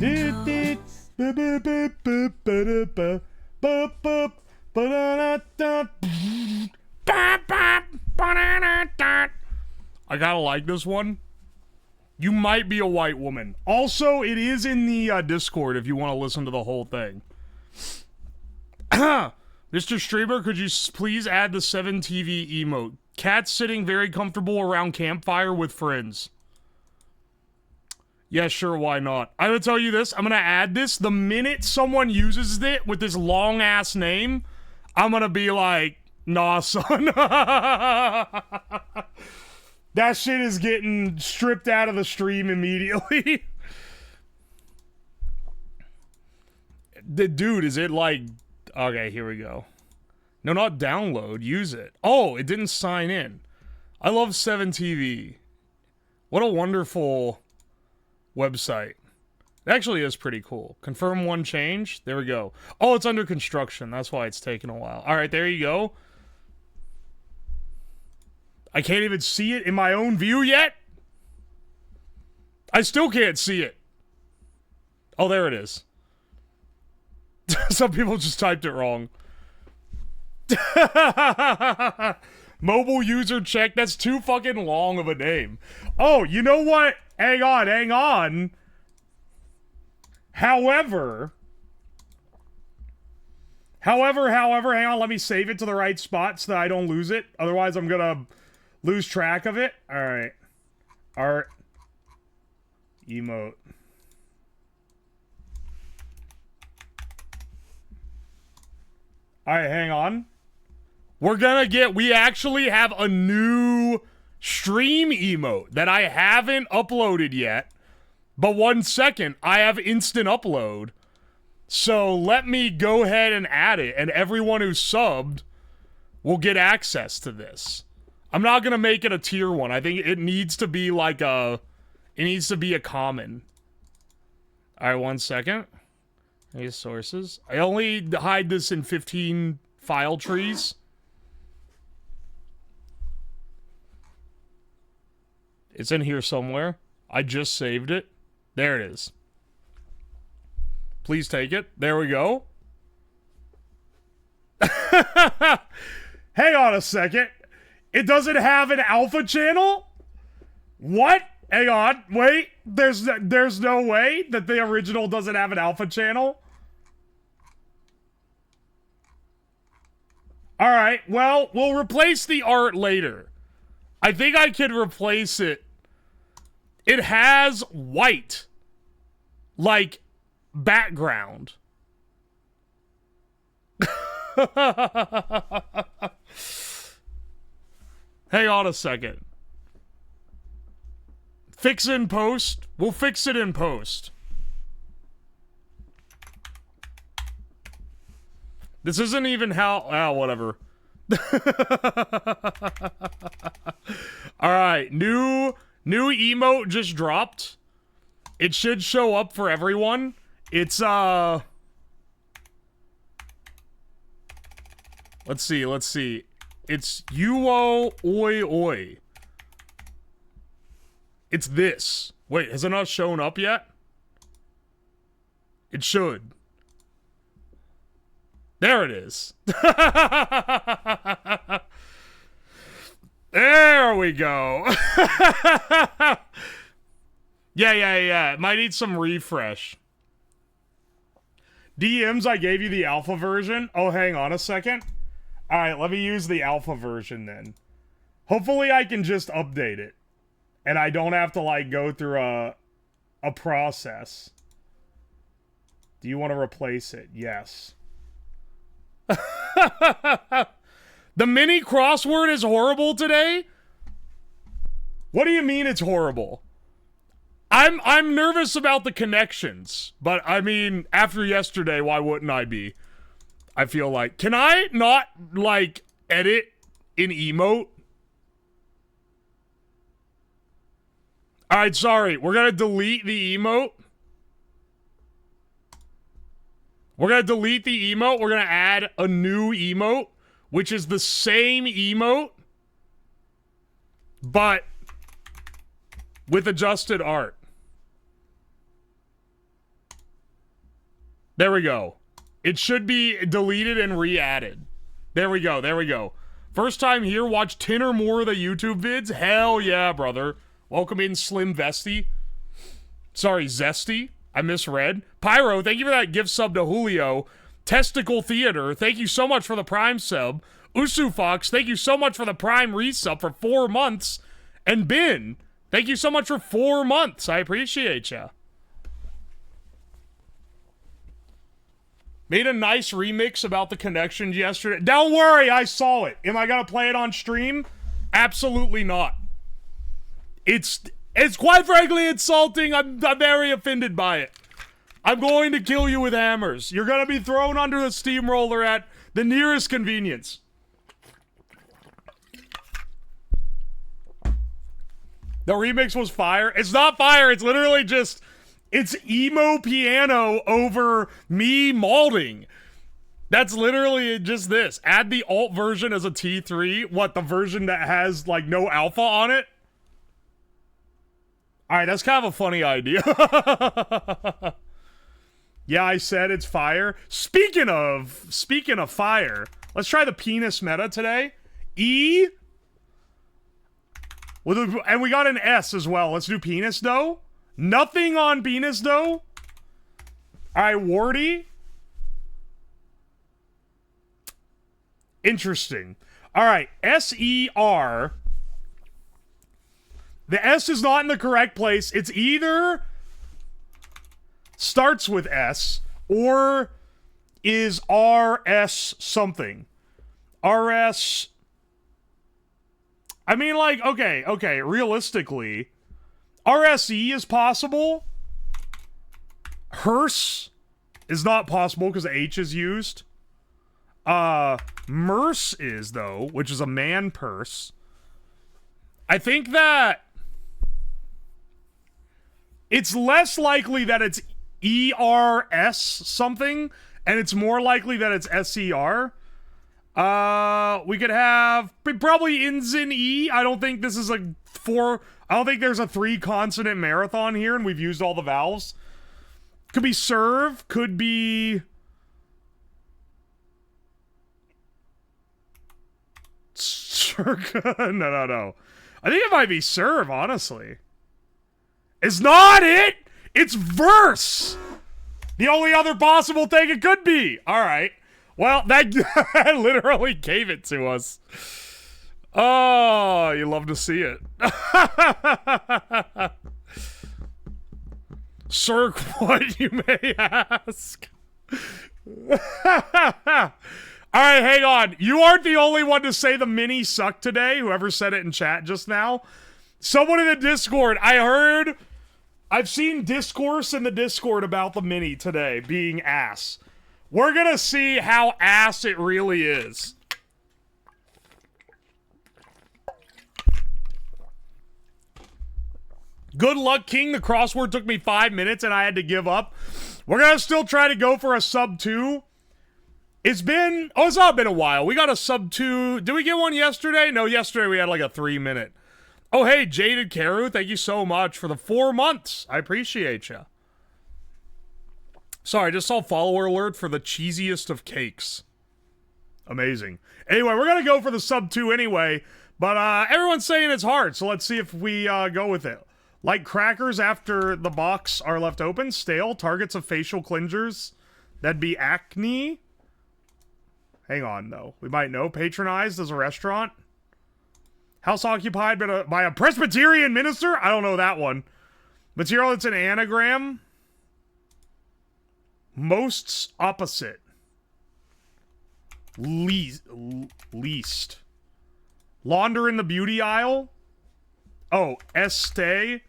I gotta like this one. You might be a white woman. Also, it is in the Discord if you want to listen to the whole thing. Mr. Streamer, could you please add the 7TV emote? Cat sitting very comfortable around campfire with friends. Yeah, sure, why not? I will tell you this, I'm gonna add this. The minute someone uses it with this long-ass name, I'm gonna be like, nah, son. That shit is getting stripped out of the stream immediately. Dude, is it like... Okay, here we go. No, not download. Use it. Oh, it didn't sign in. I love 7TV. What a wonderful website. It actually is pretty cool. Confirm one change. There we go. Oh, it's under construction. That's why it's taking a while. All right, there you go. I can't even see it in my own view yet. I still can't see it. Oh, there it is. Some people just typed it wrong. Mobile user check. That's too fucking long of a name. Oh, you know what? Hang on, hang on. However, hang on. Let me save it to the right spot so that I don't lose it. Otherwise, I'm gonna lose track of it. All right. Art. Emote. Alright, hang on. We actually have a new stream emote that I haven't uploaded yet. But 1 second, I have instant upload. So let me go ahead and add it, and everyone who subbed will get access to this. I'm not gonna make it a tier 1. I think it needs to be like a... It needs to be a common. Alright, 1 second. These sources. I only hide this in 15 file trees. It's in here somewhere. I just saved it. There it is. Please take it. There we go. Hang on a second. It doesn't have an alpha channel? What? Hang on. Wait. There's no way that the original doesn't have an alpha channel? Alright, well, we'll replace the art later. I think I can replace it. It has white, like, background. Hang on a second. Fix in post? We'll fix it in post. This isn't even how... Ah, whatever. Alright, new emote just dropped. It should show up for everyone. It's, let's see. It's Uwoslab. It's this. Wait, has it not shown up yet? It should. There it is. There we go. Yeah. It might need some refresh. DMs, I gave you the alpha version. Oh, hang on a second. Alright, let me use the alpha version then. Hopefully I can just update it. And I don't have to, like, go through a process. Do you want to replace it? Yes. The mini crossword is horrible today? What do you mean it's horrible? I'm nervous about the connections, but I mean, after yesterday, why wouldn't I be? I feel like, can I not, like, edit in emote? Alright, sorry, we're gonna delete the emote. We're gonna delete the emote, we're gonna add a new emote, which is the same emote, but with adjusted art. There we go. It should be deleted and re-added. There we go. There we go. First time here, watch 10 or more of the YouTube vids? Hell yeah, brother. Welcome in, Slim Vesty. Sorry, Zesty. I misread. Pyro, thank you for that gift sub to Julio. Testicle Theater, thank you so much for the Prime sub. Usu Fox, thank you so much for the Prime resub for 4 months. And Bin, thank you so much for 4 months. I appreciate ya. Made a nice remix about the connections yesterday. Don't worry, I saw it. Am I gonna play it on stream? Absolutely not. It's quite frankly insulting. I'm very offended by it. I'm going to kill you with hammers. You're gonna be thrown under the steamroller at the nearest convenience. The remix was fire. It's not fire, it's literally just... It's emo piano over me malding. That's literally just this. Add the alt version as a T3. What, the version that has, like, no alpha on it? Alright, that's kind of a funny idea. Yeah, I said it's fire. Speaking of fire, let's try the penis meta today. E. And we got an S as well. Let's do penis though. Nothing on penis though. Alright, Wardy. Interesting. Alright, S-E-R. The S is not in the correct place. It's either starts with S or is R-S something. R-S. I mean, like, okay, realistically, RSE is possible. Hearse is not possible because H is used. Merce is, though, which is a man purse. I think that it's less likely that it's ERS something, and it's more likely that it's SER. We could have probably ends in E. I don't think this is I don't think there's a 3-consonant marathon here, and we've used all the vowels. Could be serve, could be circa. No. I think it might be serve, honestly. It's not it! It's verse! The only other possible thing it could be! Alright. Well, that literally gave it to us. Oh, you love to see it. Cirque, what you may ask. Alright, hang on. You aren't the only one to say the mini sucked today, whoever said it in chat just now. Someone in the Discord, I've seen discourse in the Discord about the mini today being ass. We're gonna see how ass it really is. Good luck, King. The crossword took me 5 minutes and I had to give up. We're gonna still try to go for a sub 2. It's not been a while. We got a sub 2. Did we get one yesterday? No, yesterday we had like a 3-minute. Oh, hey, Jaded Karu, thank you so much for the 4 months. I appreciate you. Sorry, I just saw follower alert for the cheesiest of cakes. Amazing. Anyway, we're gonna go for the sub 2 anyway, but everyone's saying it's hard, so let's see if we go with it. Like crackers after the box are left open, stale, targets of facial cleansers. That'd be acne. Hang on, though. We might know. Patronized as a restaurant. House occupied by a Presbyterian minister? I don't know that one. Material that's an anagram. Most's opposite. Least. Launder in the beauty aisle. Oh, Estee.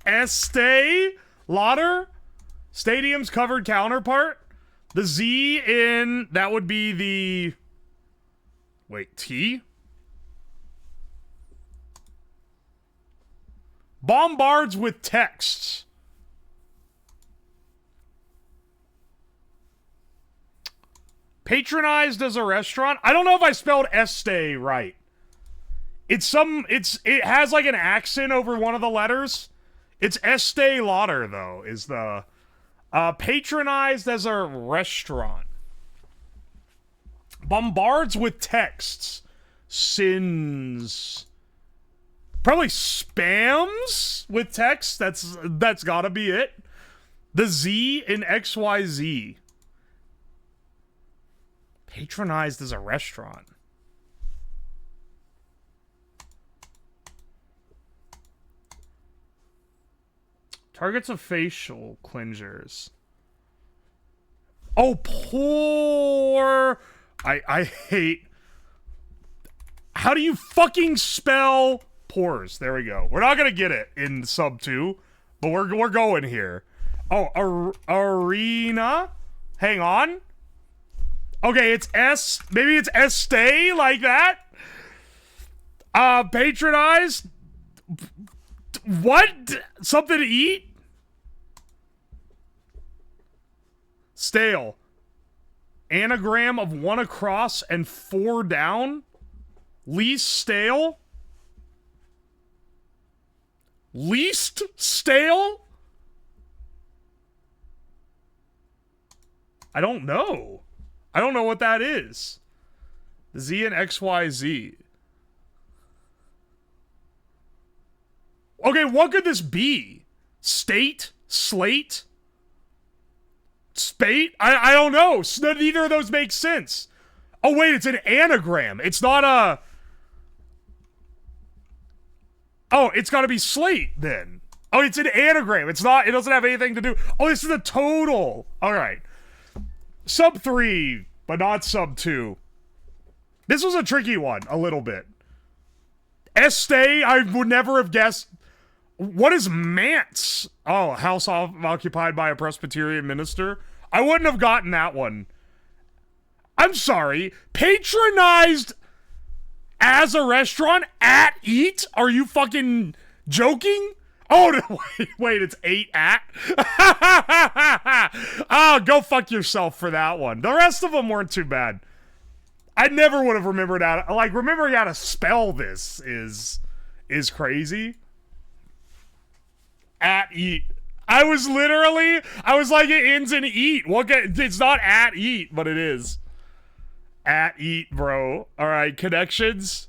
Estee Lauder. Stadium's covered counterpart. The Z in, that would be the, wait, T? Bombards with texts. Patronized as a restaurant? I don't know if I spelled Estee right. It has like an accent over one of the letters. It's Estee Lauder, though, is the... patronized as a restaurant. Bombards with texts. Sins. Probably spams with text. That's gotta be it. The Z in XYZ. Patronized as a restaurant. Targets of facial cleansers. Oh, poor. I hate. How do you fucking spell pores? There we go. We're not gonna get it in sub 2, but we're going here. Oh, arena. Hang on. Okay, it's S. Maybe it's Estee like that. Patronized. What? Something to eat? Stale. Anagram of 1 across and 4 down. Least stale. Least stale? I don't know. I don't know what that is. The Z and XYZ. Okay, what could this be? State? Slate? Spate? I don't know. Neither of those make sense. Oh, wait, it's an anagram. It's not a... Oh, it's gotta be slate, then. Oh, it's an anagram. It's not... It doesn't have anything to do... Oh, this is a total. All right. Sub 3, but not sub 2. This was a tricky one, a little bit. Estee, I would never have guessed... What is manse? Oh, house occupied by a Presbyterian minister? I wouldn't have gotten that one. I'm sorry. Patronized as a restaurant at Eat? Are you fucking joking? Oh, no, wait, it's 8 at? Oh, go fuck yourself for that one. The rest of them weren't too bad. I never would have remembered how to... Like, remembering how to spell this is crazy. At Eat. I was like, it ends in Eat. It's not at Eat, but it is. At Eat, bro. Alright, connections.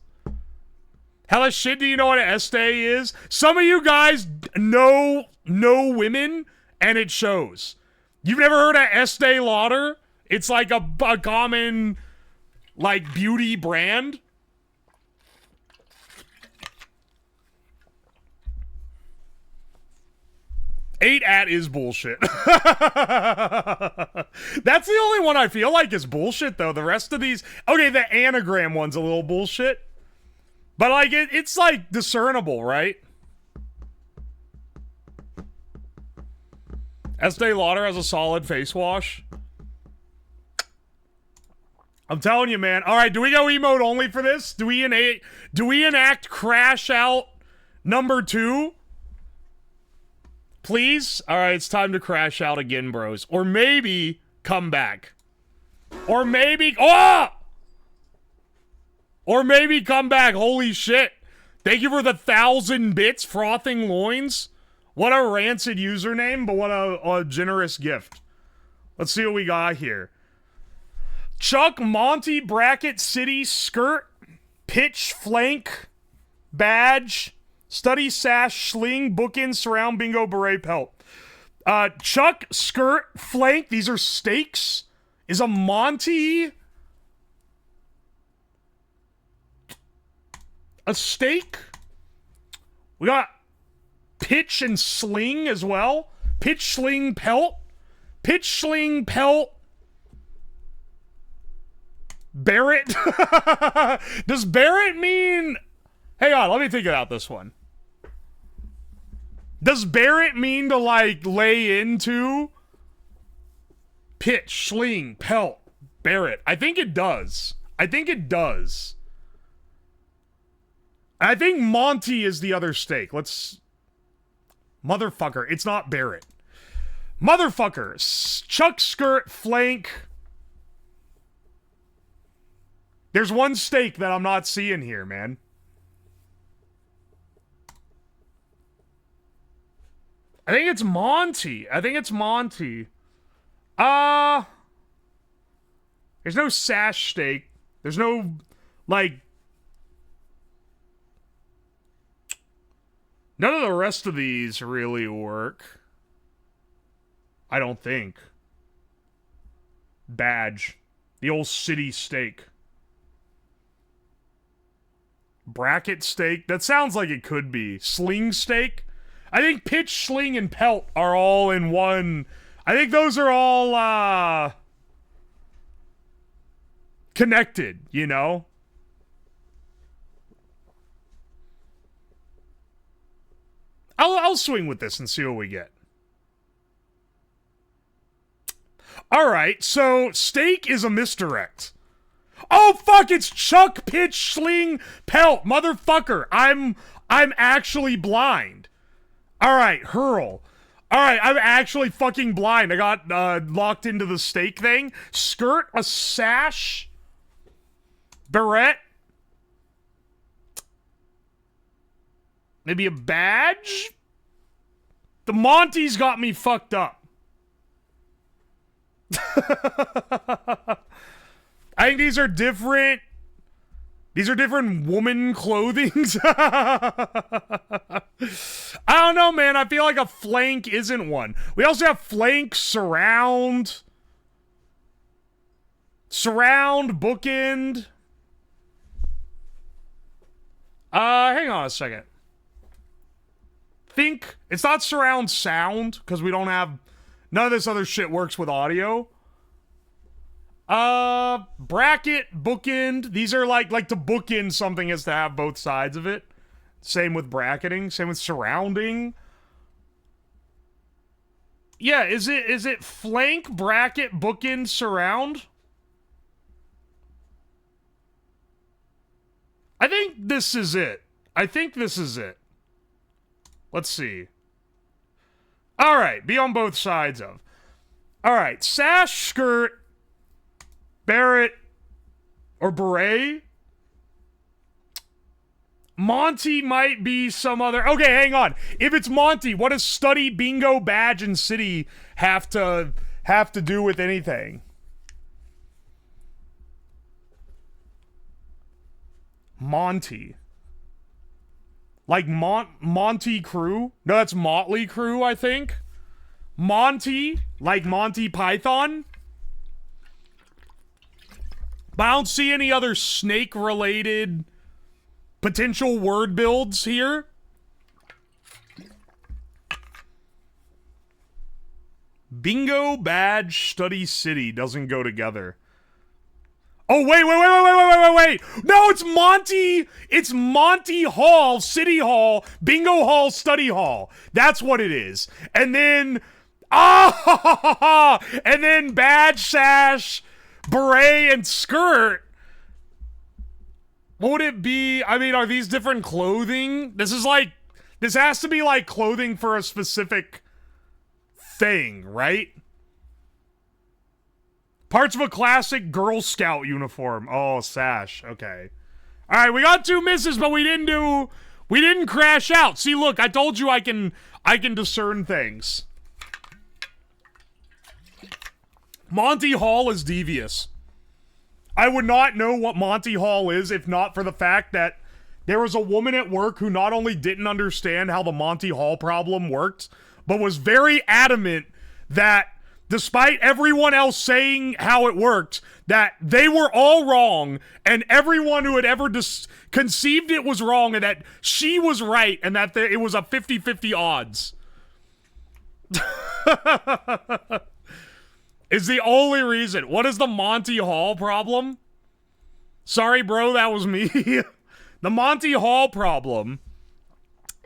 Hella shit, do you know what an Estee is? Some of you guys know women, and it shows. You've never heard of Estee Lauder? It's like a common, like, beauty brand. Eight at is bullshit. That's the only one I feel like is bullshit, though. The rest of these... Okay, the anagram one's a little bullshit. But, like, it's, like, discernible, right? Estee Lauder has a solid face wash. I'm telling you, man. All right, do we go emote only for this? Do we enact Crash Out number 2? Please? Alright, it's time to crash out again, bros. Or maybe come back. Or maybe... Oh! Or maybe come back. Holy shit. Thank you for the 1,000 bits, Frothing Loins. What a rancid username, but what a generous gift. Let's see what we got here. Chuck, Monty, Bracket, City, Skirt, Pitch, Flank, Badge... Study, Sash, Schling, Bookend, Surround, Bingo, Beret, Pelt. Chuck, Skirt, Flank. These are stakes. Is a Monty... a stake? We got Pitch and Sling as well. Pitch, Sling, Pelt. Pitch, Sling, Pelt. Barrett? Does Barrett mean... Hang on, let me think about this one. Does Barrett mean to, like, lay into? Pitch, Sling, Pelt, Barrett. I think it does. I think it does. I think Monty is the other stake. Let's... Motherfucker. It's not Barrett. Motherfucker. Chuck, Skirt, Flank. There's one stake that I'm not seeing here, man. I think it's Monty. I think it's Monty. There's no sash steak. There's no, like... None of the rest of these really work. I don't think. Badge. The old city steak. Bracket steak? That sounds like it could be. Sling steak? I think pitch, sling, and pelt are all in one. I think those are all, connected, you know? I'll swing with this and see what we get. Alright, so steak is a misdirect. Oh fuck, it's chuck, pitch, sling, pelt. Motherfucker, I'm actually blind. Alright, hurl. Alright, I'm actually fucking blind. I got locked into the steak thing. Skirt, a sash, beret. Maybe a badge? The Monty's got me fucked up. I think these are different. These are different woman clothings. I don't know, man. I feel like a flank isn't one. We also have flank, surround, bookend. Hang on a second. Think it's not surround sound because we don't have none of this other shit works with audio. Bracket, bookend. These are like to bookend something is to have both sides of it. Same with bracketing, same with surrounding. Yeah, is it flank, bracket, bookend, surround? I think this is it. Let's see. Alright, be on both sides of. Alright, sash, skirt, beret, or beret. Monty might be some other... Okay, hang on. If it's Monty, what does study, bingo, badge, and city have to do with anything? Monty. Like Monty Crew? No, that's Motley Crew, I think. Monty, like Monty Python. But I don't see any other snake-related potential word builds here. Bingo, badge, study, city doesn't go together. Oh, wait. No, it's Monty. It's Monty Hall, City Hall, Bingo Hall, Study Hall. That's what it is. And then, and then badge, sash, beret, and skirt. What would it be? I mean, are these different clothing? This has to be like clothing for a specific thing, right? Parts of a classic Girl Scout uniform. Oh, sash. Okay. Alright, we got 2 misses, but we didn't crash out. See, look, I told you I can discern things. Monty Hall is devious. I would not know what Monty Hall is if not for the fact that there was a woman at work who not only didn't understand how the Monty Hall problem worked, but was very adamant that despite everyone else saying how it worked, that they were all wrong, and everyone who had ever conceived it was wrong, and that she was right, and that it was a 50-50 odds. Is the only reason. What is the Monty Hall problem? Sorry, bro, that was me. The Monty Hall problem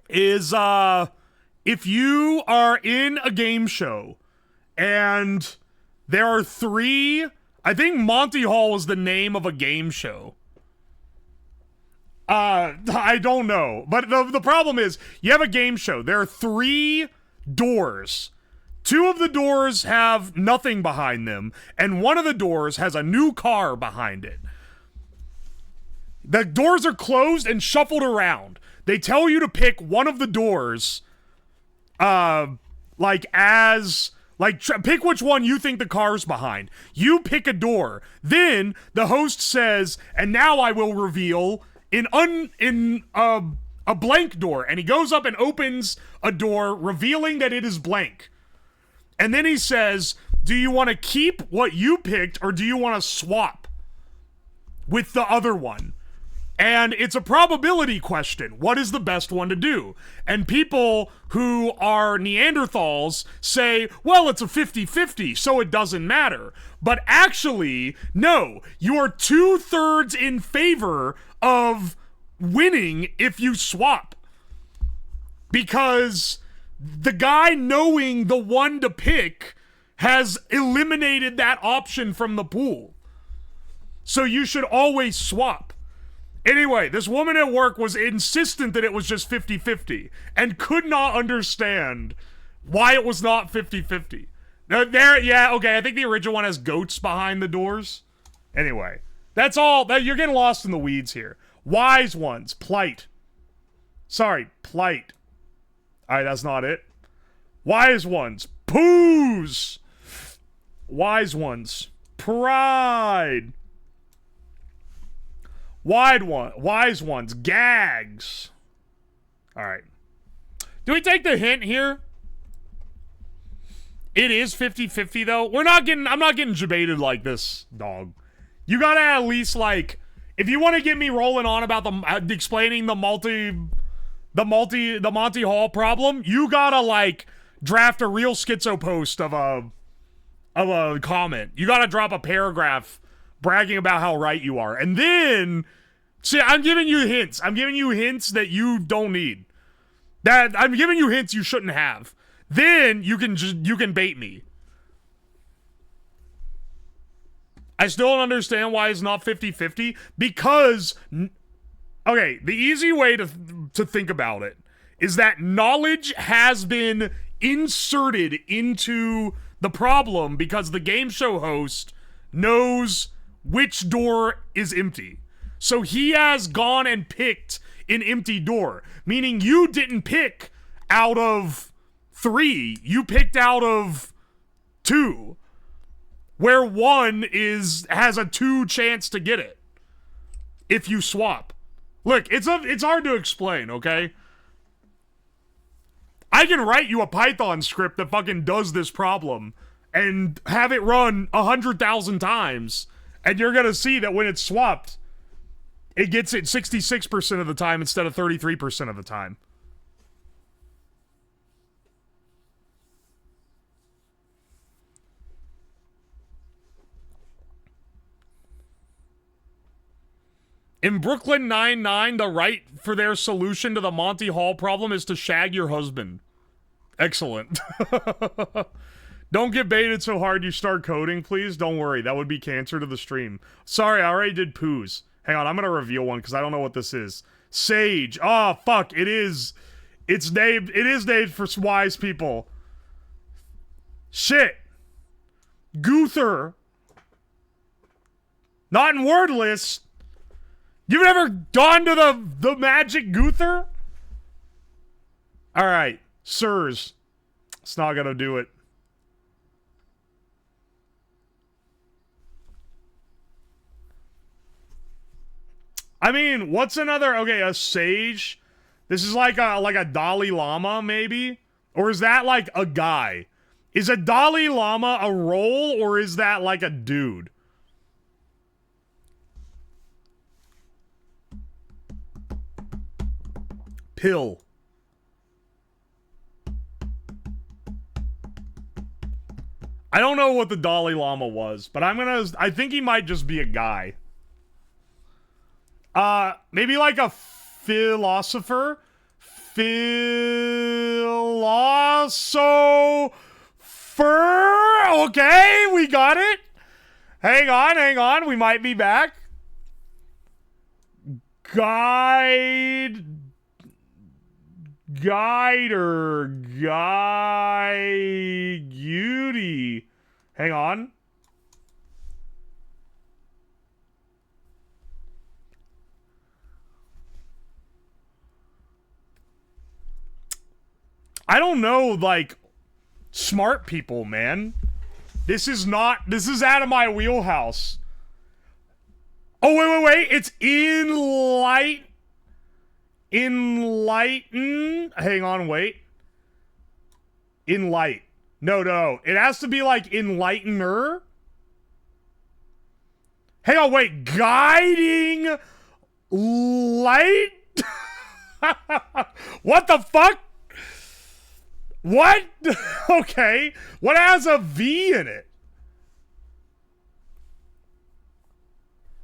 is, if you are in a game show, and there are 3... I think Monty Hall was the name of a game show. I don't know. But the problem is, you have a game show. There are 3 doors. 2 of the doors have nothing behind them, and one of the doors has a new car behind it. The doors are closed and shuffled around. They tell you to pick one of the doors, like as like pick which one you think the car's behind. You pick a door. Then the host says, "And now I will reveal a blank door," and he goes up and opens a door, revealing that it is blank. And then he says, "Do you want to keep what you picked, or do you want to swap with the other one?" And it's a probability question. What is the best one to do? And people who are Neanderthals say, well, it's a 50-50, so it doesn't matter. But actually, no, you are 2/3 in favor of winning if you swap. Because the guy knowing the one to pick has eliminated that option from the pool. So you should always swap. Anyway, this woman at work was insistent that it was just 50-50 and could not understand why it was not 50-50. Yeah, okay, I think the original one has goats behind the doors. Anyway, that's all. You're getting lost in the weeds here. Wise ones, plight. Sorry, plight. Alright, that's not it. Wise ones, poos. Wise ones, pride. Wise ones, gags. Alright. Do we take the hint here? It is 50-50 though. I'm not getting debated like this, dog. You gotta at least like, if you want to get me rolling on about explaining the Monty Hall problem, you gotta like draft a real schizo post of a comment. You gotta drop a paragraph bragging about how right you are. And then, see, I'm giving you hints. I'm giving you hints that you don't need. I'm giving you hints you shouldn't have. Then you can bait me. I still don't understand why it's not 50-50 because, okay, the easy way to think about it is that knowledge has been inserted into the problem because the game show host knows which door is empty. So he has gone and picked an empty door, meaning you didn't pick out of 3, you picked out of 2, where 1 has a 2 chance to get it if you swap. Look, it's hard to explain, okay? I can write you a Python script that fucking does this problem and have it run 100,000 times, and you're gonna see that when it's swapped, it gets it 66% of the time instead of 33% of the time. In Brooklyn Nine-Nine, the right for their solution to the Monty Hall problem is to shag your husband. Excellent. Don't get baited so hard you start coding, please. Don't worry, that would be cancer to the stream. Sorry, I already did poos. Hang on, I'm gonna reveal one because I don't know what this is. Sage. Oh, fuck, it is. It is named for wise people. Shit. Guther. Not in word list. You've never gone to the magic Guther? Alright, sirs. It's not gonna do it. I mean, what's another... Okay, a sage. This is like a Dalai Lama, maybe? Or is that like a guy? Is a Dalai Lama a role, or is that like a dude? Pill. I don't know what the Dalai Lama was, but I think he might just be a guy. Maybe like a philosopher? Philosopher? Okay, we got it. Hang on, we might be back. Guidy. Hang on. I don't know, like, Smart people, man. This is out of my wheelhouse. Oh, wait. It's enlighten. Hang on, wait. Enlight. No. It has to be like enlightener. Hang on, wait. Guiding light? What the fuck? What? Okay. What has a V in it?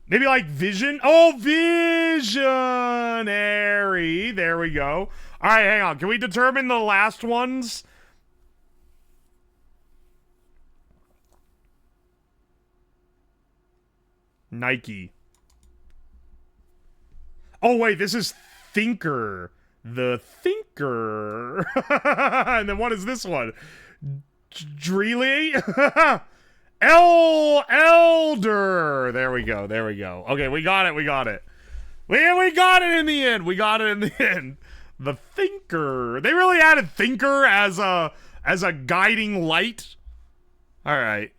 Maybe like vision? Oh, visionary. There we go. All right, hang on. Can we determine the last ones? Nike. Oh, wait. This is thinker. The thinker. And then what is this one? Dreely? Elder. There we go. Okay, we got it. We got it in the end. The thinker. They really added thinker as a guiding light. All right.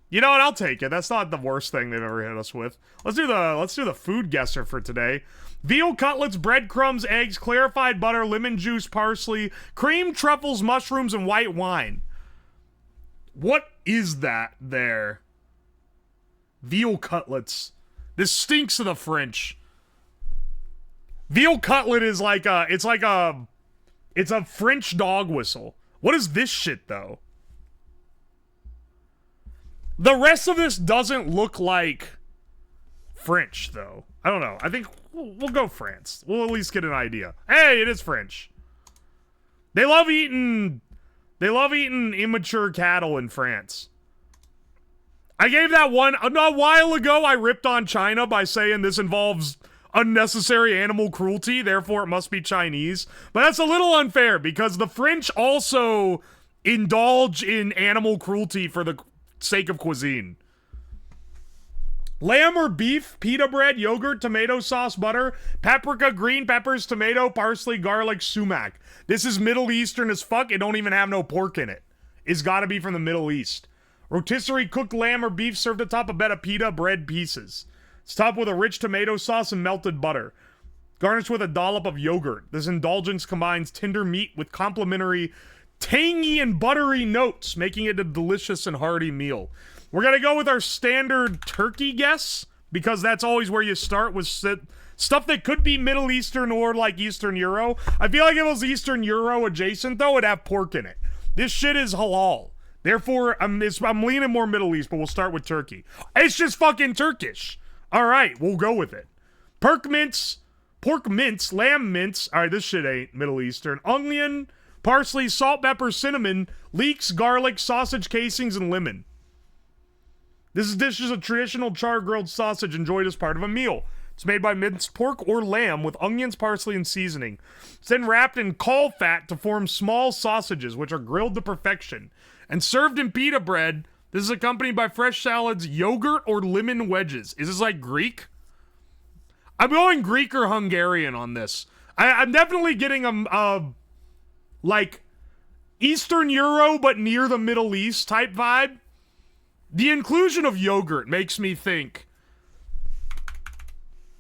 You know what? I'll take it. That's not the worst thing they've ever hit us with. Let's do the food guesser for today. Veal cutlets, breadcrumbs, eggs, clarified butter, lemon juice, parsley, cream, truffles, mushrooms, and white wine. What is that there? Veal cutlets. This stinks of the French. Veal cutlet is like it's a French dog whistle. What is this shit though? The rest of this doesn't look like French though. I don't know. I think we'll go France. We'll at least get an idea. Hey, it is French. They love eating immature cattle in France. I gave that one a while ago. I ripped on China by saying this involves unnecessary animal cruelty, therefore it must be Chinese. But that's a little unfair because the French also indulge in animal cruelty for the sake of cuisine. Lamb or beef, pita bread, yogurt, tomato sauce, butter, paprika, green peppers, tomato, parsley, garlic, sumac. This is Middle Eastern as fuck. It don't even have no pork in it. It's gotta be from the Middle East. Rotisserie cooked lamb or beef served atop a bed of pita bread pieces. It's topped with a rich tomato sauce and melted butter. Garnished with a dollop of yogurt. This indulgence combines tender meat with complementary tangy and buttery notes, making it a delicious and hearty meal. We're gonna go with our standard turkey guess, because that's always where you start with stuff that could be Middle Eastern or like Eastern Euro. I feel like if it was Eastern Euro adjacent though, it'd have pork in it. This shit is halal. Therefore, I'm leaning more Middle East, but we'll start with turkey. It's just fucking Turkish. All right, we'll go with it. Pork mince, lamb mince. All right, this shit ain't Middle Eastern. Onion, parsley, salt, pepper, cinnamon, leeks, garlic, sausage casings, and lemon. This dish is a traditional char-grilled sausage enjoyed as part of a meal. It's made by minced pork or lamb with onions, parsley, and seasoning. It's then wrapped in caul fat to form small sausages, which are grilled to perfection. And served in pita bread, this is accompanied by fresh salads, yogurt, or lemon wedges. Is this like Greek? I'm going Greek or Hungarian on this. I'm definitely getting a like Eastern Euro, but near the Middle East type vibe. The inclusion of yogurt makes me think.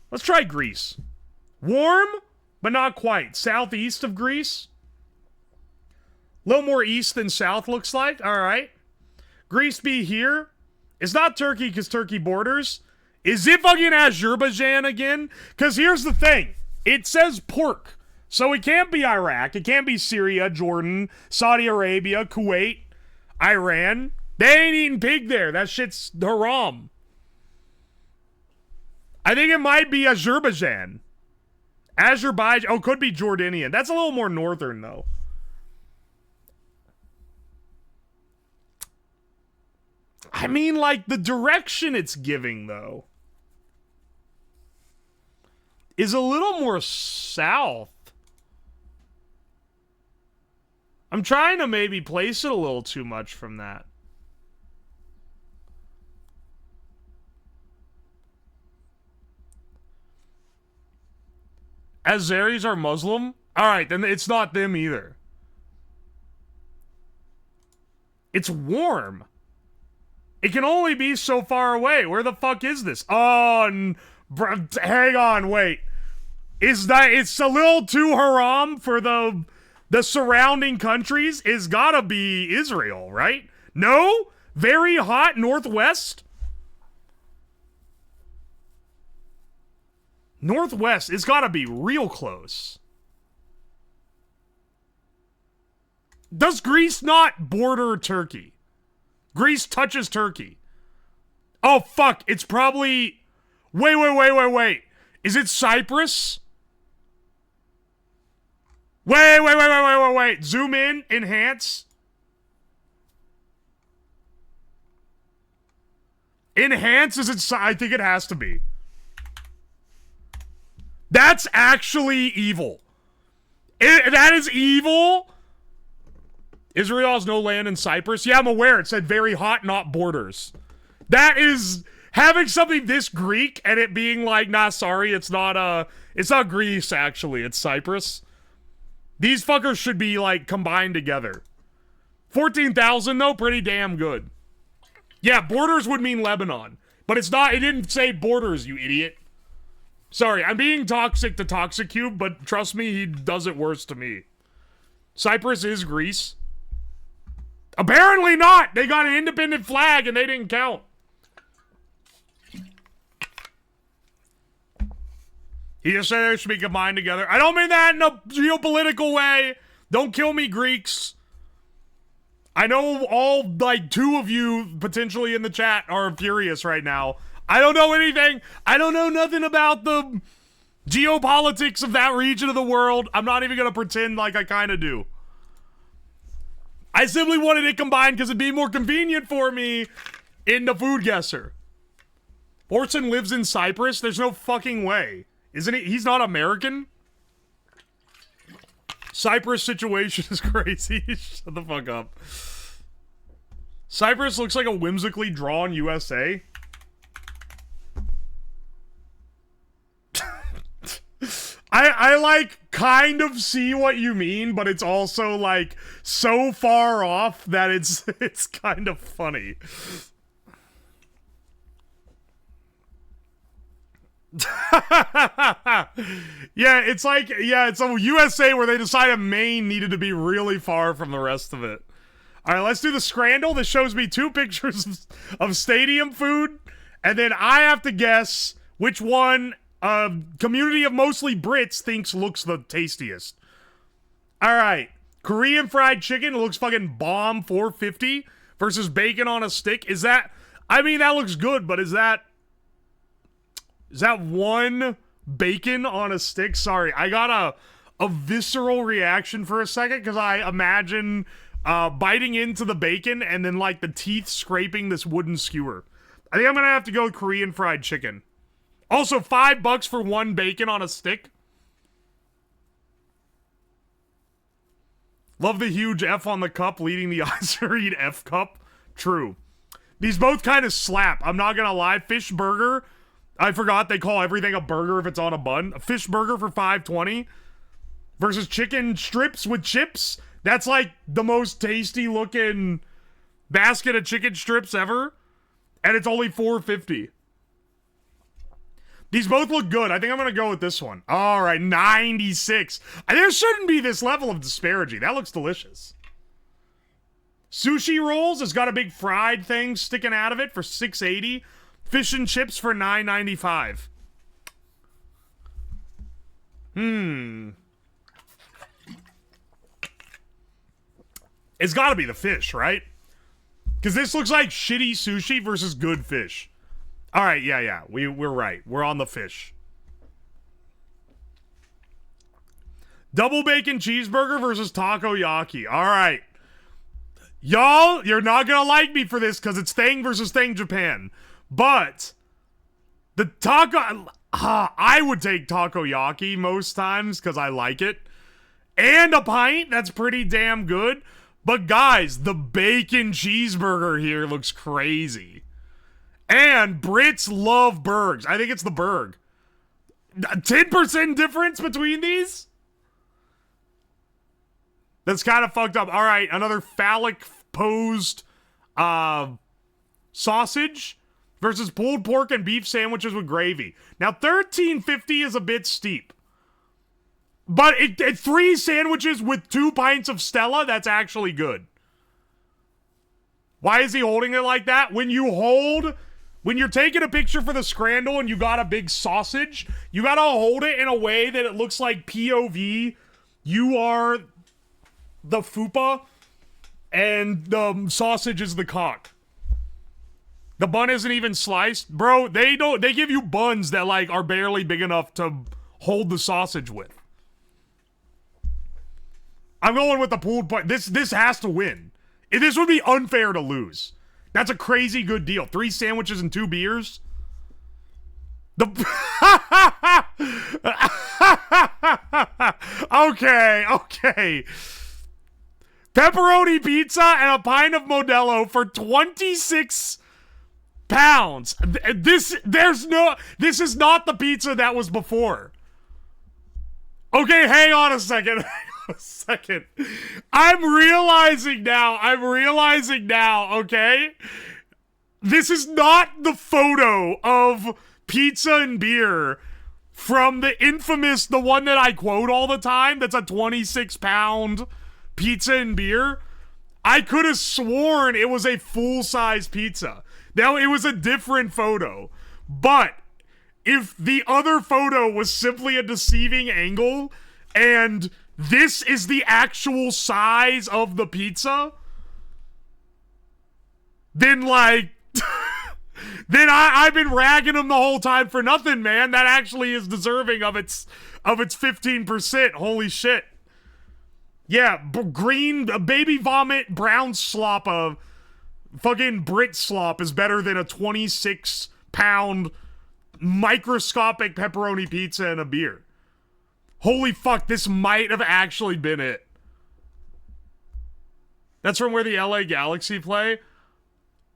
Let's try Greece. Warm, but not quite. Southeast of Greece. A little more east than south looks like. All right. Greece be here. It's not Turkey because Turkey borders. Is it fucking Azerbaijan again? Because here's the thing. It says pork. So it can't be Iraq. It can't be Syria, Jordan, Saudi Arabia, Kuwait, Iran. They ain't eating pig there. That shit's haram. I think it might be Azerbaijan. Azerbaijan. Oh, could be Jordanian. That's a little more northern, though. I mean, like, the direction it's giving, though, is a little more south. I'm trying to maybe place it a little too much from that. Azeris are Muslim? Alright, then it's not them either. It's warm. It can only be so far away. Where the fuck is this? Oh, hang on, wait. It's a little too haram for the surrounding countries? It's gotta be Israel, right? No? Very hot northwest? Northwest, it's gotta be real close. Does Greece not border Turkey? Greece touches Turkey. Oh, fuck. It's probably... Wait. Is it Cyprus? Wait. Zoom in. Enhance. Enhance? Is it... I think it has to be. That's actually evil. That is evil? Israel has no land in Cyprus? Yeah, I'm aware. It said very hot, not borders. That is... Having something this Greek and it being like, nah, sorry, it's not Greece, actually. It's Cyprus. These fuckers should be, like, combined together. 14,000, though, pretty damn good. Yeah, borders would mean Lebanon. But it's not... It didn't say borders, you idiot. Sorry, I'm being toxic to Toxic Cube, but trust me, he does it worse to me. Cyprus is Greece. Apparently not! They got an independent flag and they didn't count. He just said they should be combined together. I don't mean that in a geopolitical way. Don't kill me, Greeks. I know all, like, 2 of you potentially in the chat are furious right now. I don't know anything. I don't know nothing about the geopolitics of that region of the world. I'm not even going to pretend like I kind of do. I simply wanted it combined because it'd be more convenient for me in the food guesser. Orson lives in Cyprus? There's no fucking way. Isn't he? He's not American? Cyprus situation is crazy. Shut the fuck up. Cyprus looks like a whimsically drawn USA. I like kind of see what you mean, but it's also like so far off that it's kind of funny. Yeah, it's like, yeah, it's a USA where they decided Maine needed to be really far from the rest of it. All right, let's do the Scrandle. This shows me 2 pictures of stadium food, and then I have to guess which one community of mostly Brits thinks looks the tastiest. All right, Korean fried chicken looks fucking bomb, 450 versus bacon on a stick. Is that? I mean, that looks good, but is that one bacon on a stick? Sorry, I got a visceral reaction for a second because I imagine biting into the bacon and then like the teeth scraping this wooden skewer. I think I'm gonna have to go with Korean fried chicken. Also, $5 for 1 bacon on a stick. Love the huge F on the cup leading the Iserine F cup. True. These both kind of slap. I'm not gonna lie. Fish burger. I forgot they call everything a burger if it's on a bun. A fish burger for $5.20 versus chicken strips with chips. That's like the most tasty looking basket of chicken strips ever. And it's only $4.50. These both look good. I think I'm going to go with this one. All right, 96. There shouldn't be this level of disparity. That looks delicious. Sushi rolls has got a big fried thing sticking out of it for $6.80. Fish and chips for $9.95. It's got to be the fish, right? Because this looks like shitty sushi versus good fish. All right, yeah. We're right. We're on the fish. Double bacon cheeseburger versus takoyaki. All right. Y'all, you're not going to like me for this because it's Thing versus Thing Japan. But the taco... I would take takoyaki most times because I like it. And a pint, that's pretty damn good. But guys, the bacon cheeseburger here looks crazy. And Brits love burgers. I think it's the burg. 10% difference between these? That's kind of fucked up. All right, another phallic decomposed sausage versus pulled pork and beef sandwiches with gravy. Now, $13.50 is a bit steep. But 3 sandwiches with 2 pints of Stella, that's actually good. Why is he holding it like that? When you're taking a picture for the scrandle and you got a big sausage, you gotta hold it in a way that it looks like POV. You are the fupa and the sausage is the cock. The bun isn't even sliced. Bro, they give you buns that like are barely big enough to hold the sausage with. I'm going with the pulled pork. This has to win. This would be unfair to lose. That's a crazy good deal. 3 sandwiches and 2 beers. Okay. Pepperoni pizza and a pint of Modelo for 26 pounds. This is not the pizza that was before. Okay, hang on a second. I'm realizing now, okay? This is not the photo of pizza and beer from the infamous, the one that I quote all the time, that's a 26-pound pizza and beer. I could have sworn it was a full-size pizza. Now, it was a different photo. But if the other photo was simply a deceiving angle and this is the actual size of the pizza, then like then I've been ragging them the whole time for nothing, man. That actually is deserving of its 15%. Holy shit. Yeah, green baby vomit, brown slop of fucking Brit slop is better than a 26-pound microscopic pepperoni pizza and a beer. Holy fuck, this might have actually been it. That's from where the LA Galaxy play?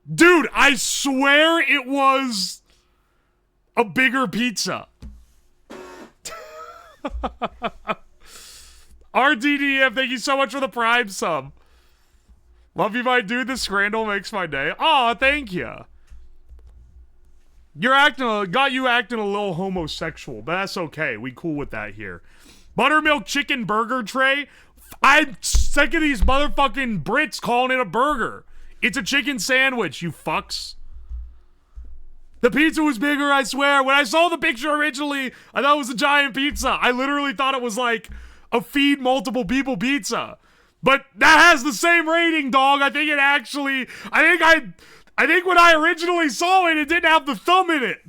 Dude, I swear it was a bigger pizza. RDDF, thank you so much for the Prime sub. Love you, my dude. This scrandle makes my day. Aw, thank you. Got you acting a little homosexual, but that's okay. We cool with that here. Buttermilk chicken burger tray. I'm sick of these motherfucking Brits calling it a burger. It's a chicken sandwich, you fucks. The pizza was bigger, I swear. When I saw the picture originally, I thought it was a giant pizza. I literally thought it was like a feed multiple people pizza. But that has the same rating, dog. I think when I originally saw it, it didn't have the thumb in it.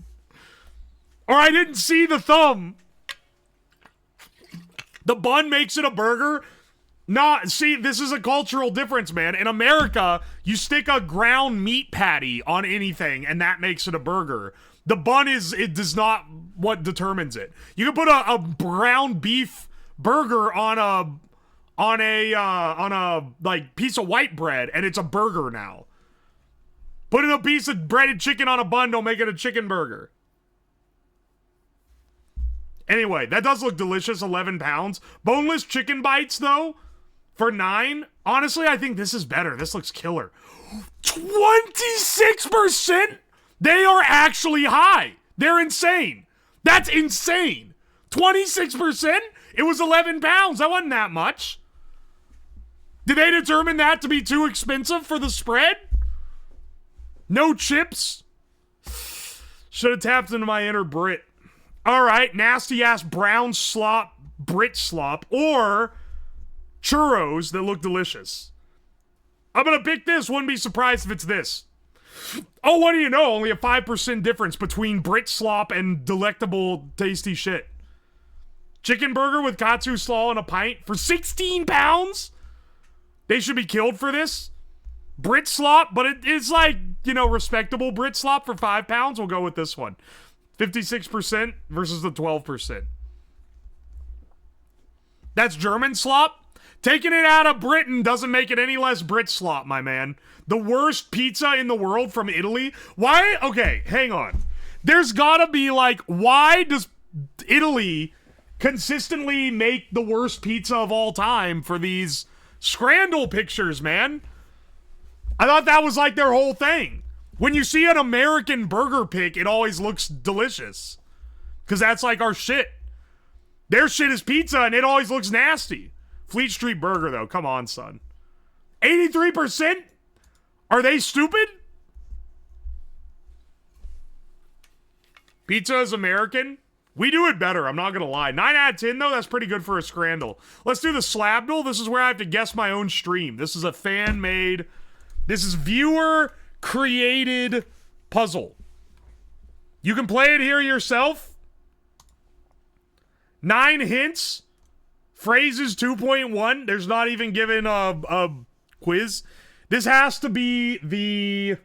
Or I didn't see the thumb. The bun makes it a burger. Nah, see, this is a cultural difference, man. In America, you stick a ground meat patty on anything, and that makes it a burger. The bun does not what determines it. You can put a ground beef burger on a like piece of white bread, and it's a burger now. Putting a piece of breaded chicken on a bun don't make it a chicken burger. Anyway, that does look delicious, 11 pounds. Boneless chicken bites, though, for 9. Honestly, I think this is better. This looks killer. 26%? They are actually high. They're insane. That's insane. 26%? It was 11 pounds. That wasn't that much. Did they determine that to be too expensive for the spread? No chips? Should have tapped into my inner Brit. Alright, nasty ass brown slop, Brit slop, or churros that look delicious. I'm gonna pick this, wouldn't be surprised if it's this. Oh, what do you know? Only a 5% difference between Brit slop and delectable, tasty shit. Chicken burger with katsu slaw and a pint for 16 pounds? They should be killed for this. Brit slop, but it is like, you know, respectable Brit slop for 5 pounds. We'll go with this one. 56% versus the 12%. That's German slop. Taking it out of Britain doesn't make it any less Brit slop, my man. The worst pizza in the world from Italy. Why? Okay, hang on. There's gotta be like, why does Italy consistently make the worst pizza of all time for these scrandle pictures, man? I thought that was like their whole thing. When you see an American burger pic, it always looks delicious. Because that's like our shit. Their shit is pizza and it always looks nasty. Fleet Street Burger, though. Come on, son. 83%? Are they stupid? Pizza is American? We do it better, I'm not gonna lie. 9 out of 10, though, that's pretty good for a Scrandle. Let's do the Slabdle. This is where I have to guess my own stream. This is a fan-made... This is viewer-created puzzle. You can play it here yourself. 9 hints. Phrases 2.1. There's not even given a quiz. This has to be the...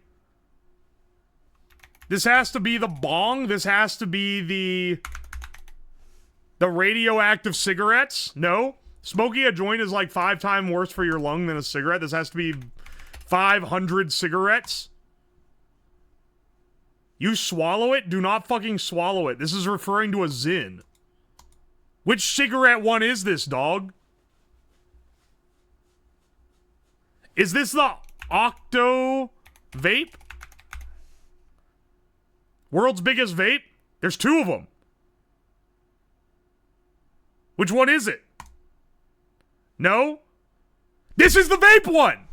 This has to be the bong. This has to be the radioactive cigarettes. No. Smoking a joint is like 5 times worse for your lung than a cigarette. This has to be 500 cigarettes. You swallow it? Do not fucking swallow it. This is referring to a Zin. Which cigarette one is this, dog? Is this the Octo Vape? World's biggest vape? There's 2 of them. Which one is it? No? This is the vape one!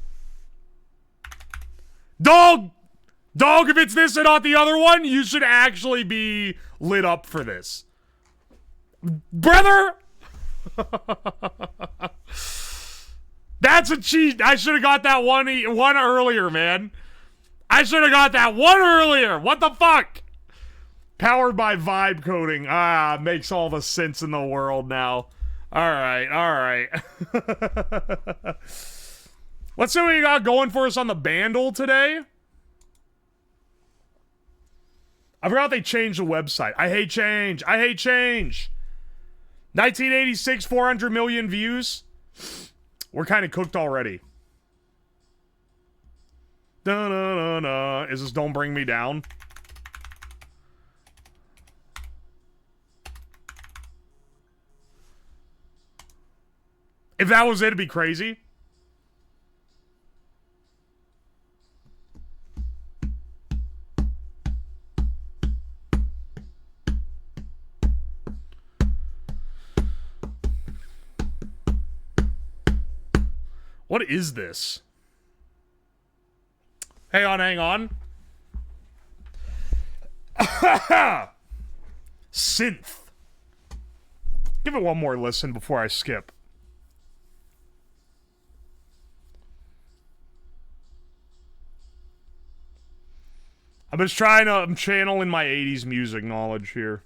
Dog, if it's this and not the other one, you should actually be lit up for this. Brother! That's a cheat. I should have got that one earlier, man. I should have got that one earlier. What the fuck? Powered by vibe coding. Ah, makes all the sense in the world now. Alright. Let's see what you got going for us on the Bandle today. I forgot they changed the website. I hate change. 1986, 400 million views. We're kind of cooked already. Da-na-na-na. Is this Don't Bring Me Down? If that was it, it'd be crazy. What is this? Hang on. Synth. Give it one more listen before I skip. I'm channeling my 80s music knowledge here.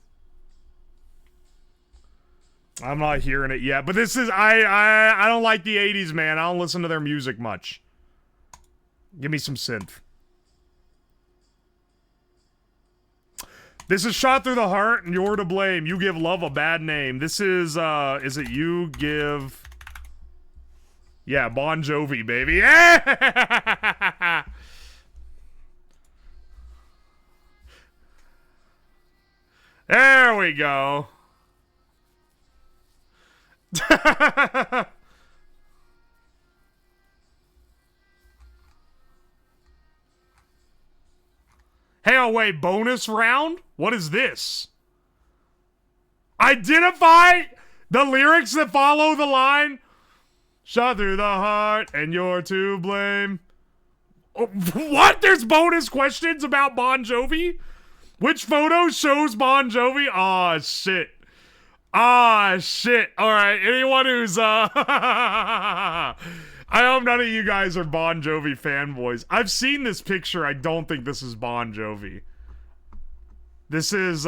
I'm not hearing it yet, but this is, I don't like the 80s, man. I don't listen to their music much. Give me some synth. This is Shot Through the Heart, and you're to blame. You give love a bad name. This is it You Give... Yeah, Bon Jovi, baby. There we go. Hey, oh wait, bonus round? What is this? Identify the lyrics that follow the line. Shot through the heart and you're to blame. Oh, what? There's bonus questions about Bon Jovi? Which photo shows Bon Jovi? Aw, shit. Alright, anyone who's, I hope none of you guys are Bon Jovi fanboys. I've seen this picture. I don't think this is Bon Jovi. This is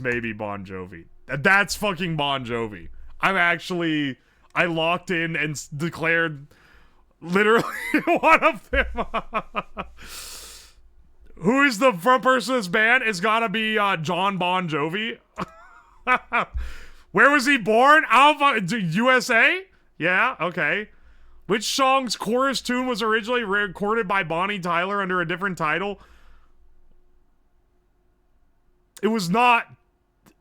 maybe Bon Jovi. That's fucking Bon Jovi. I locked in and declared literally one of them. Who is the front person of this band? It's gotta be John Bon Jovi. Where was he born? USA? Yeah, okay. Which song's chorus tune was originally recorded by Bonnie Tyler under a different title? It was not...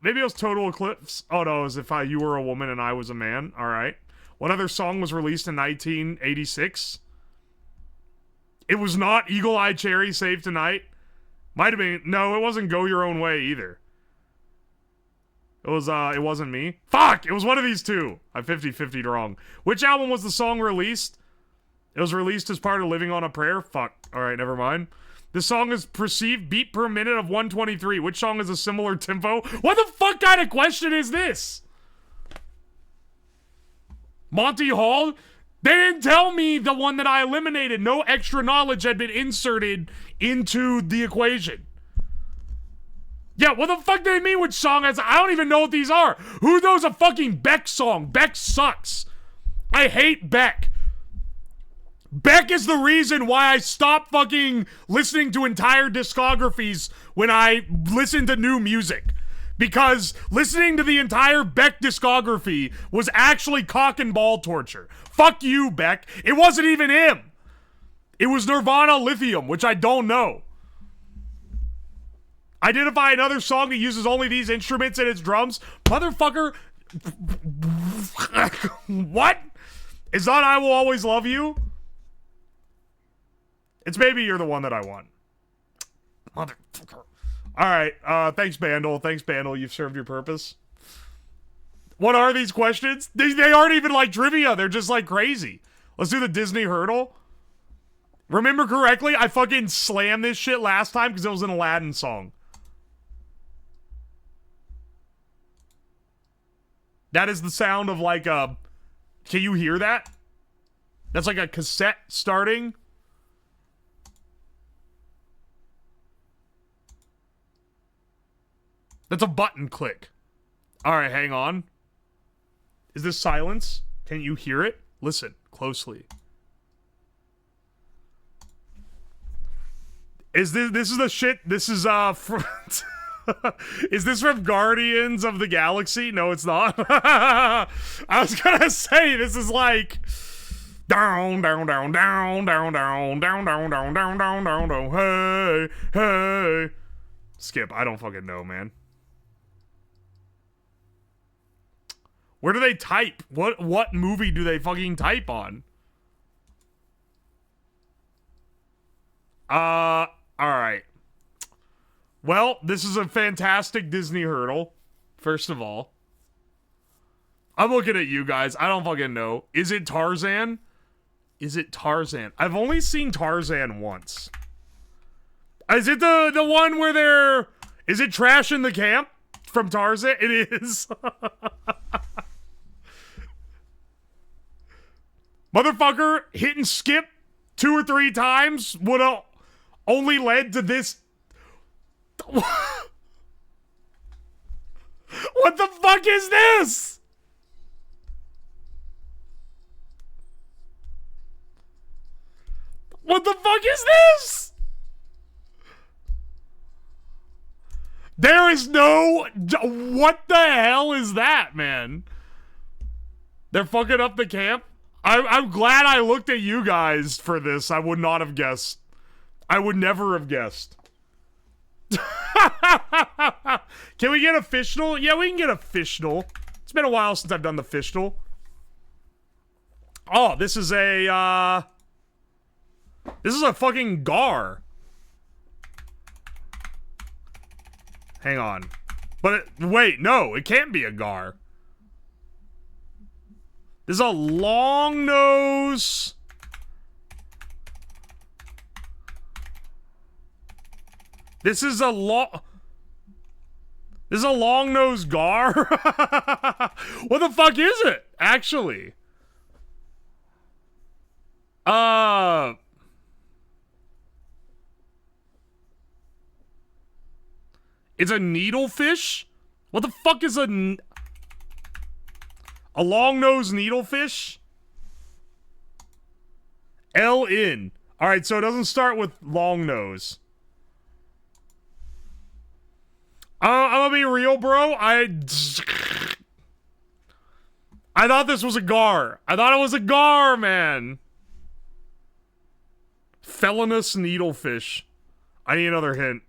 Maybe it was Total Eclipse. Oh no, it was If You Were a Woman and I Was a Man. Alright. What other song was released in 1986? It was not Eagle Eye Cherry Save Tonight. Might have been. No, it wasn't Go Your Own Way either. It wasn't me. Fuck! It was one of these two. I 50-50'd wrong. Which album was the song released? It was released as part of Living on a Prayer? Fuck. Alright, never mind. This song is perceived beat per minute of 123. Which song is a similar tempo? What the fuck kind of question is this? Monty Hall? They didn't tell me the one that I eliminated. No extra knowledge had been inserted into the equation. Yeah, what the fuck do they mean which song? I don't even know what these are. Who knows a fucking Beck song? Beck sucks. I hate Beck. Beck is the reason why I stopped fucking listening to entire discographies when I listen to new music. Because listening to the entire Beck discography was actually cock and ball torture. Fuck you, Beck. It wasn't even him. It was Nirvana Lithium, which I don't know. Identify another song that uses only these instruments in its drums. Motherfucker. What? Is that I Will Always Love You? It's Maybe You're the One That I Want. Motherfucker. Alright, thanks, Bandle. Thanks, Bandle. You've served your purpose. What are these questions? They aren't even like trivia. They're just like crazy. Let's do the Disney hurdle. Remember correctly, I fucking slammed this shit last time because it was an Aladdin song. That is the sound of like a... Can you hear that? That's like a cassette starting. That's a button click. Alright, hang on. Is this silence? Can you hear it? Listen closely. Is this is the shit? This is from is this from Guardians of the Galaxy? No, it's not. I was gonna say this is like down, down, down, down, down, down, down, down, down, down, down, down, down. Hey, hey. Skip. I don't fucking know, man. Where do they type? What movie do they fucking type on? Alright. Well, this is a fantastic Disney hurdle, first of all. I'm looking at you guys. I don't fucking know. Is it Tarzan? Is it Tarzan? I've only seen Tarzan once. Is it the one where they're... Is it Trash in the Camp from Tarzan? It is. Motherfucker, hit and skip 2 or 3 times would have only led to this. What the fuck is this? What the fuck is this? There is no... What the hell is that, man? They're fucking up the camp? I'm glad I looked at you guys for this. I would not have guessed. I would never have guessed. Can we get a fishnal? Yeah, we can get a fishnal. It's been a while since I've done the fishnal. Oh, this is a, this is a fucking gar. Hang on. But, wait, no, it can't be a gar. This is a long nose. This is a long nose gar. What the fuck is it? Actually. It's a needlefish? What the fuck is a long-nosed needlefish? L-in. Alright, so it doesn't start with long nose. I'm gonna be real, bro. I thought this was a gar. I thought it was a gar, man. Felonous needlefish. I need another hint.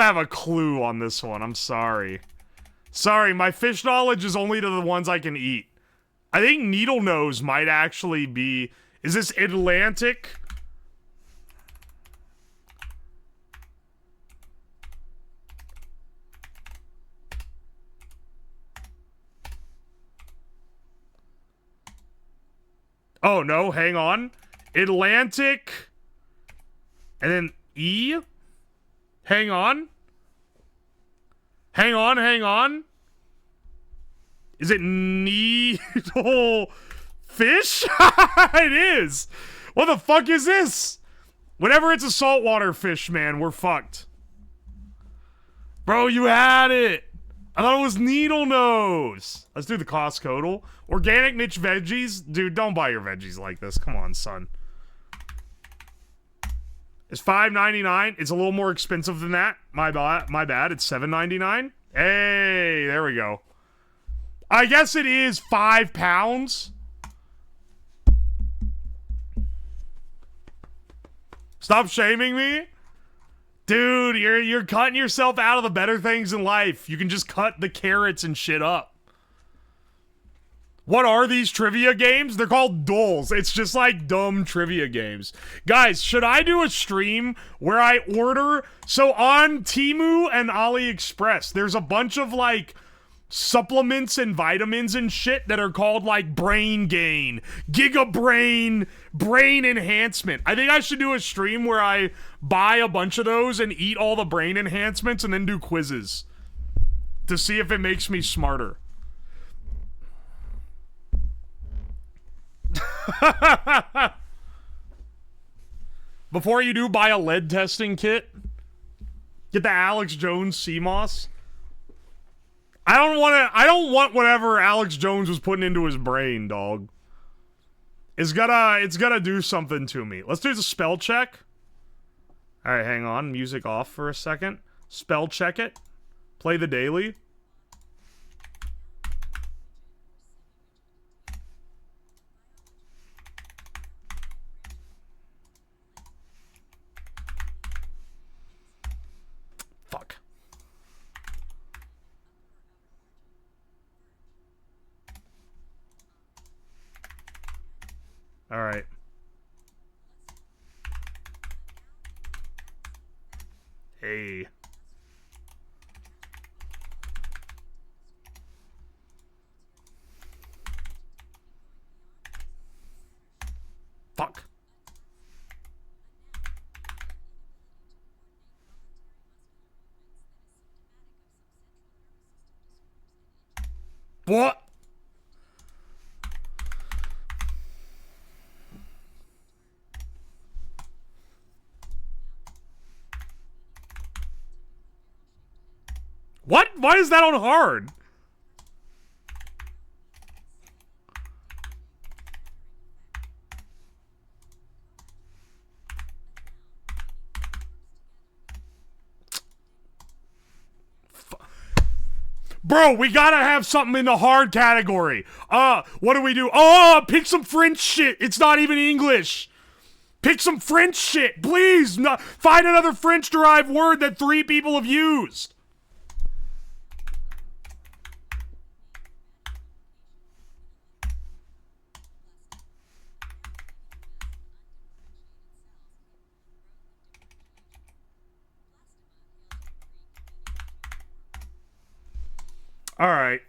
have a clue on this one. I'm sorry. Sorry, my fish knowledge is only to the ones I can eat. I think needle nose might actually be... Is this Atlantic? Oh, no, hang on. Atlantic. And then E. Hang on. Hang on, hang on. Is it needle fish? It is. What the fuck is this? Whenever it's a saltwater fish, man, we're fucked. Bro, you had it. I thought it was needle nose. Let's do the cost total. Organic niche veggies? Dude, don't buy your veggies like this. Come on, son. It's $5.99. It's a little more expensive than that. My bad. It's $7.99. Hey, there we go. I guess it is 5 pounds. Stop shaming me. Dude, you're cutting yourself out of the better things in life. You can just cut the carrots and shit up. What are these trivia games? They're called dulls. It's just like dumb trivia games. Guys, should I do a stream where I order... So on Temu and AliExpress, there's a bunch of like supplements and vitamins and shit that are called like brain gain, giga brain, brain enhancement. I think I should do a stream where I buy a bunch of those and eat all the brain enhancements and then do quizzes to see if it makes me smarter. Before you do, buy a lead testing kit. Get the Alex Jones CMOS. I don't want whatever Alex Jones was putting into his brain, dog. It's gotta do something to me. Let's do the spell check. Alright, hang on. Music off for a second. Spell check it. Play the daily. Fuck. Alright. Hey. Fuck. What? What? Why is that on hard? Bro, we gotta have something in the hard category. What do we do? Oh, pick some French shit. It's not even English. Pick some French shit. Please, find another French-derived word that 3 people have used. Alright.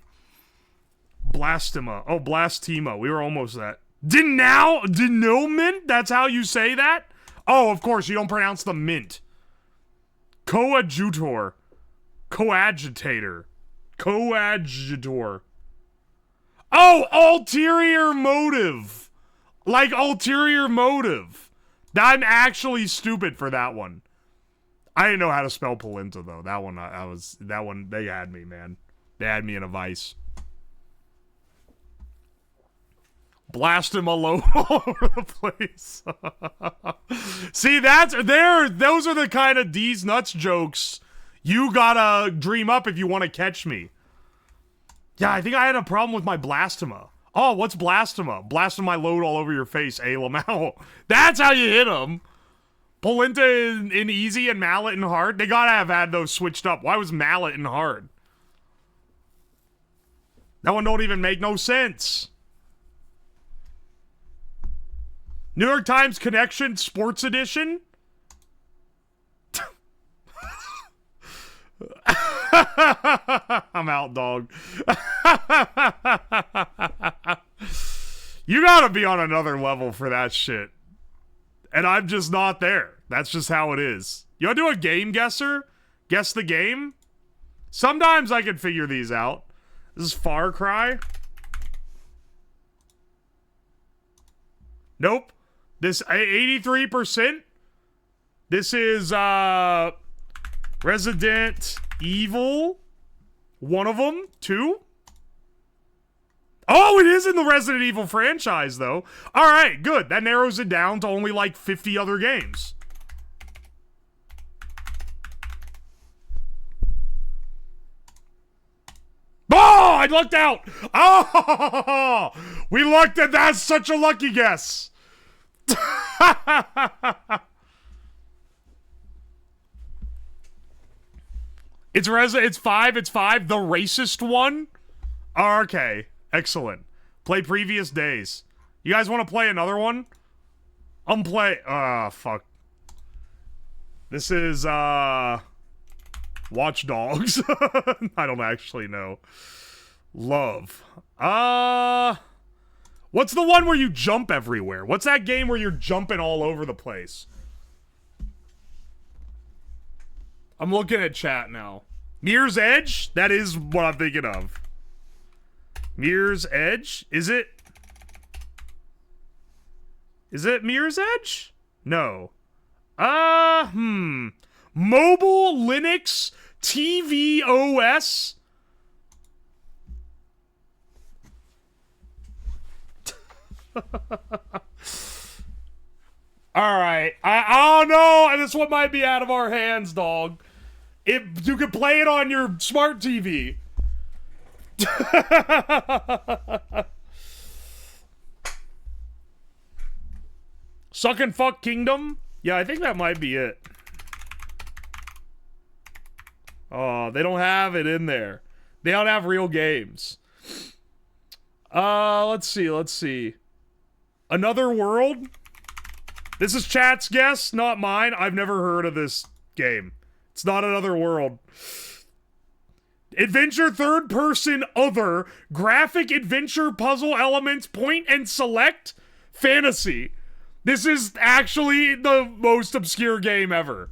Blastima. Oh, Blastima. We were almost that. Denouement? That's how you say that? Oh, of course, you don't pronounce the mint. Coadjutor. Coadjutator. Coadjutor. Oh, ulterior motive. Like ulterior motive. I'm actually stupid for that one. I didn't know how to spell polenta, though. That one, they had me, man. They had me in a vice. Blast him alone all over the place. See, those are the kind of D's nuts jokes you gotta dream up if you want to catch me. Yeah, I think I had a problem with my Blastima. Oh, what's Blastima? Blasting my load all over your face, Lamau. That's how you hit him. Polenta in easy and Mallet in hard? They gotta have had those switched up. Why was Mallet in hard? That one don't even make no sense. New York Times Connection Sports Edition? I'm out, dog. You gotta be on another level for that shit. And I'm just not there. That's just how it is. You wanna do a game guesser? Guess the game? Sometimes I can figure these out. This is Far Cry. Nope. This 83%. This is Resident Evil. One of them. 2. Oh, it is in the Resident Evil franchise, though. All right, good. That narrows it down to only like 50 other games. Oh, I lucked out. Oh, we lucked at that. Such a lucky guess. It's 5. It's 5. The racist one. Oh, okay. Excellent. Play previous days. You guys want to play another one? Unplay. Ah, fuck. This is, Watch Dogs. I don't actually know. Love. What's the one where you jump everywhere? What's that game where you're jumping all over the place? I'm looking at chat now. Mirror's Edge? That is what I'm thinking of. Mirror's Edge? Is it? Is it Mirror's Edge? No. Mobile Linux TV OS. Alright. I don't know. This one might be out of our hands, dog. If you could play it on your smart TV. Suck and Fuck Kingdom? Yeah, I think that might be it. Oh, they don't have it in there. They don't have real games. Let's see. Another World? This is chat's guess, not mine. I've never heard of this game. It's not Another World. Adventure third person other graphic adventure puzzle elements point and select fantasy. This is actually the most obscure game ever.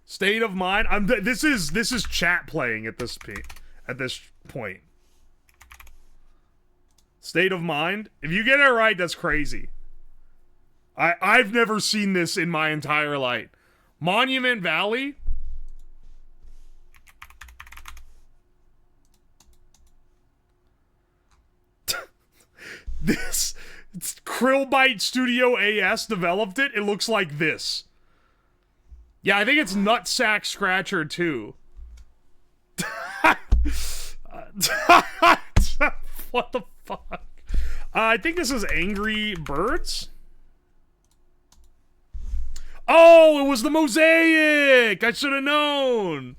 State of Mind. This is chat playing at this point. State of Mind. If you get it right, that's crazy. I've never seen this in my entire life. Monument Valley. This Krillbite Studio AS developed it. It looks like this. Yeah, I think it's Nutsack Scratcher too. What the fuck? I think this is Angry Birds. Oh, it was the Mosaic! I should have known!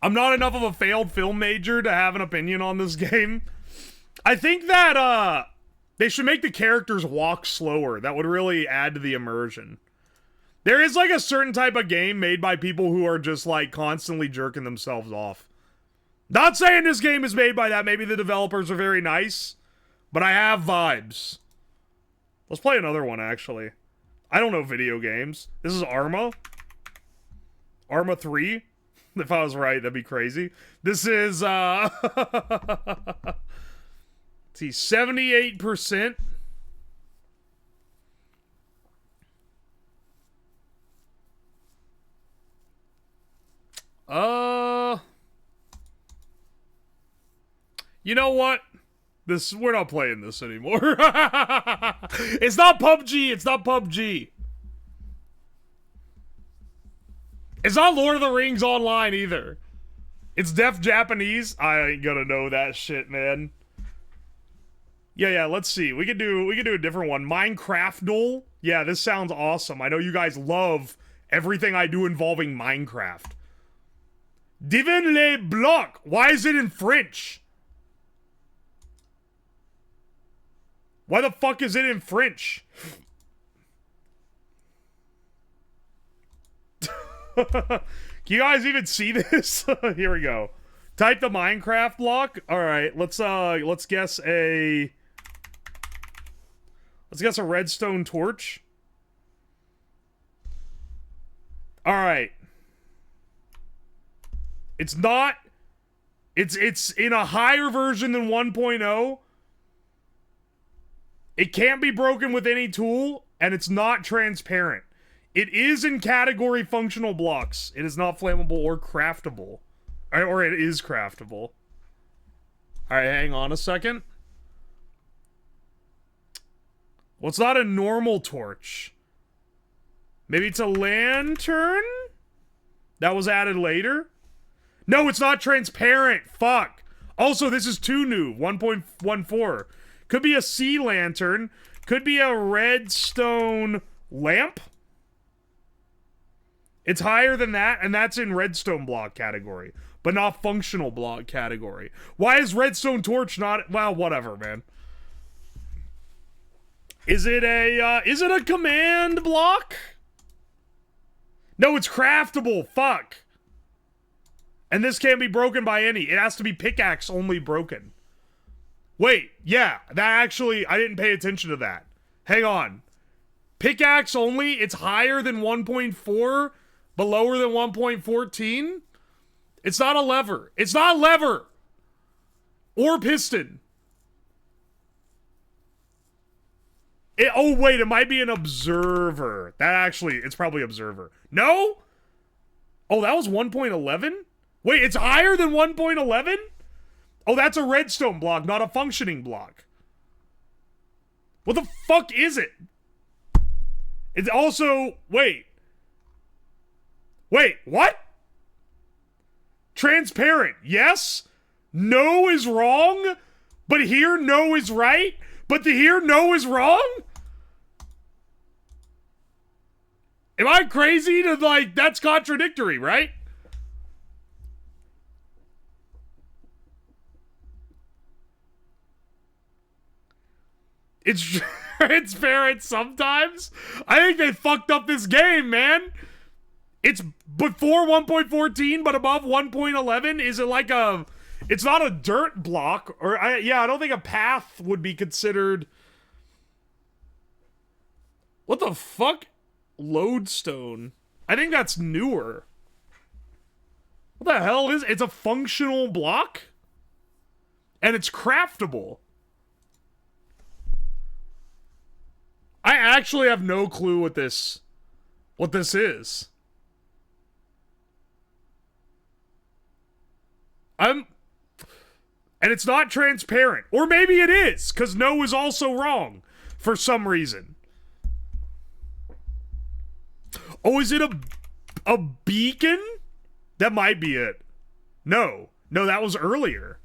I'm not enough of a failed film major to have an opinion on this game. I think that, they should make the characters walk slower. That would really add to the immersion. There is, like, a certain type of game made by people who are just, like, constantly jerking themselves off. Not saying this game is made by that. Maybe the developers are very nice. But I have vibes. Let's play another one, actually. I don't know video games. This is Arma. Arma 3. If I was right, that'd be crazy. This is, let's see, 78%. You know what? We're not playing this anymore. It's not PUBG. It's not PUBG. It's not Lord of the Rings Online either. It's def Japanese. I ain't gonna know that shit, man. Yeah, let's see. We could do a different one. Minecraft. Yeah, this sounds awesome. I know you guys love everything I do involving Minecraft. Divin le bloc. Why is it in French? Why the fuck is it in French? Can you guys even see this? Here we go. Type the Minecraft block. All right, let's guess a redstone torch. All right. It's not. It's in a higher version than 1.0. It can't be broken with any tool, and it's not transparent. It is in category functional blocks. It is not flammable or craftable. Or it is craftable. Alright, hang on a second. Well, it's not a normal torch. Maybe it's a lantern? That was added later? No, it's not transparent. Fuck. Also, this is too new. 1.14. Could be a sea lantern. Could be a redstone lamp. It's higher than that, and that's in redstone block category, but not functional block category. Why is redstone torch not? Well, whatever, man. Is it a command block? No, it's craftable. Fuck. And this can't be broken by any. It has to be pickaxe only broken. Wait, yeah, that actually, I didn't pay attention to that. Hang on. Pickaxe only, it's higher than 1.4, but lower than 1.14? It's not a lever. It's not a lever! Or piston. Oh, wait, it might be an observer. That actually, it's probably observer. No? Oh, that was 1.11? Wait, it's higher than 1.11? Oh, that's a redstone block, not a functioning block. What the fuck is it? It's also... Wait, what? Transparent, yes? No is wrong? But here, no is right? But here, no is wrong? Am I crazy to, like, that's contradictory, right? It's transparent sometimes? I think they fucked up this game, man. It's before 1.14, but above 1.11? Is it like a... It's not a dirt block, or... I don't think a path would be considered... What the fuck? Lodestone. I think that's newer. What the hell is... It's a functional block? And it's craftable. I actually have no clue what this is. And it's not transparent. Or maybe it is, because no is also wrong for some reason. Oh, is it a beacon? That might be it. No, that was earlier.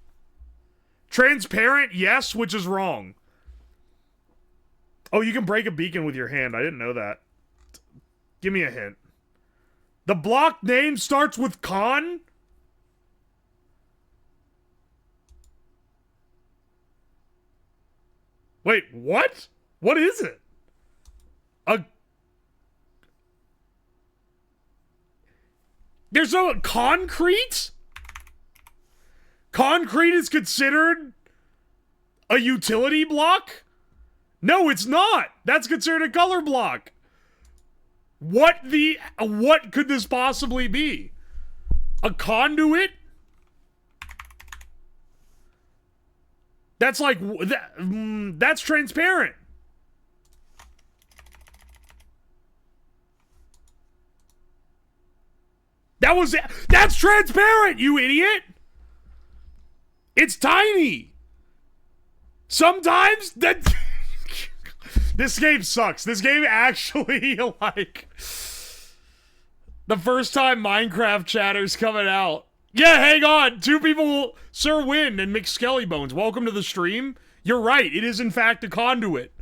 Transparent, yes, which is wrong. Oh, you can break a beacon with your hand. I didn't know that. Give me a hint. The block name starts with con? Wait, what? What is it? There's no concrete? Concrete is considered a utility block? No, it's not. That's considered a color block. What could this possibly be? A conduit? That's like, that's transparent. That's transparent, you idiot! It's tiny! Sometimes that... This game sucks. This game actually, like... The first time Minecraft chatter's coming out. Yeah, hang on. Two people, Sir Wind and McSkellybones, welcome to the stream. You're right. It is, in fact, a conduit.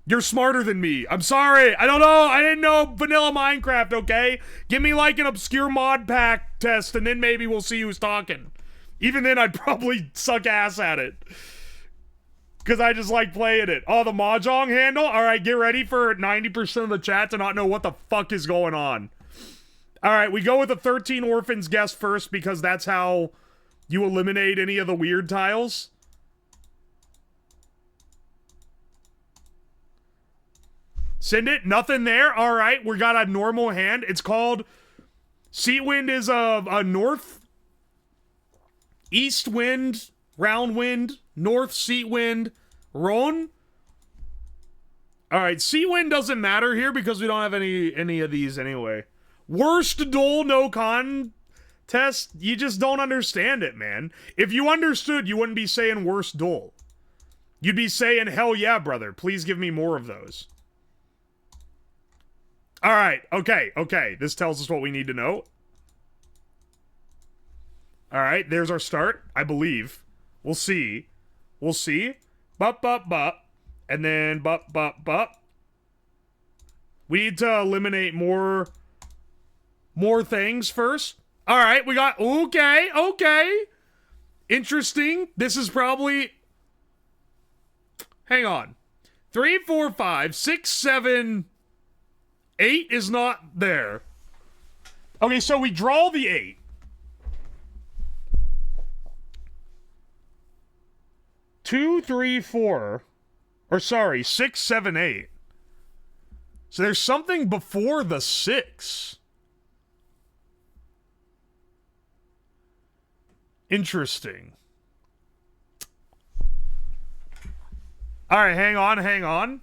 You're smarter than me. I'm sorry. I don't know. I didn't know vanilla Minecraft, okay? Give me, like, an obscure mod pack test, and then maybe we'll see who's talking. Even then, I'd probably suck ass at it. Because I just like playing it. Oh, the Mahjong handle? Alright, get ready for 90% of the chat to not know what the fuck is going on. Alright, we go with the 13 orphans guess first because that's how you eliminate any of the weird tiles. Send it. Nothing there. Alright, we got a normal hand. It's called... Seat wind is a north... East wind, round wind, north seat wind, Ron. Alright, seat wind doesn't matter here because we don't have any of these anyway. Worst duel, no contest. You just don't understand it, man. If you understood, you wouldn't be saying worst duel. You'd be saying, hell yeah, brother. Please give me more of those. Alright, okay. This tells us what we need to know. Alright, there's our start, I believe. We'll see. We'll see. Bup. And then bup. We need to eliminate more things first. Alright, we got... Okay. Interesting. This is probably... Hang on. 3, 4, 5, 6, 7... 8 is not there. Okay, so we draw the 8. 2, 3, 4. Or sorry, 6, 7, 8. So there's something before the 6. Interesting. Alright, hang on.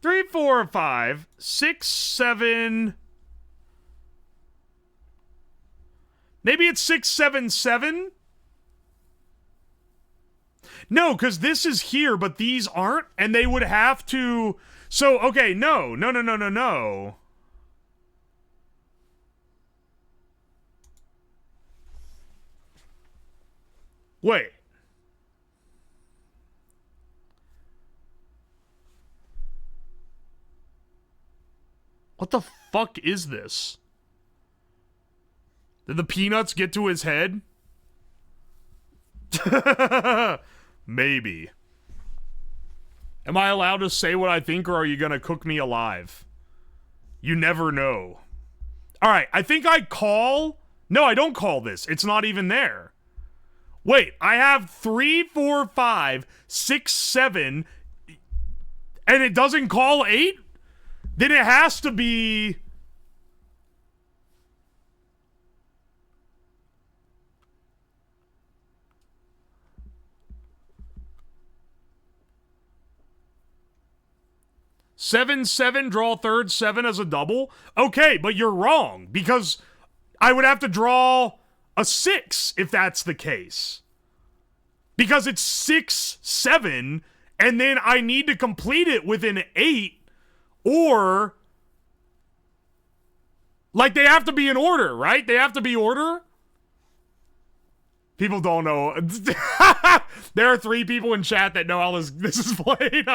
3, 4, 5, 6, 7. Maybe it's 6, 7, 7? No, because this is here, but these aren't, and they would have to... So, okay, no. Wait. What the fuck is this? Did the peanuts get to his head? Maybe. Am I allowed to say what I think, or are you gonna cook me alive? You never know. Alright, I think I call... No, I don't call this. It's not even there. Wait, I have 3, 4, 5, 6, 7, and it doesn't call 8? Then it has to be... Seven, 7, draw third, 7 as a double? Okay, but you're wrong, because I would have to draw a 6 if that's the case. Because it's 6, 7, and then I need to complete it with an 8, or... Like, they have to be in order, right? They have to be order? People don't know. There are 3 people in chat that know how this is played.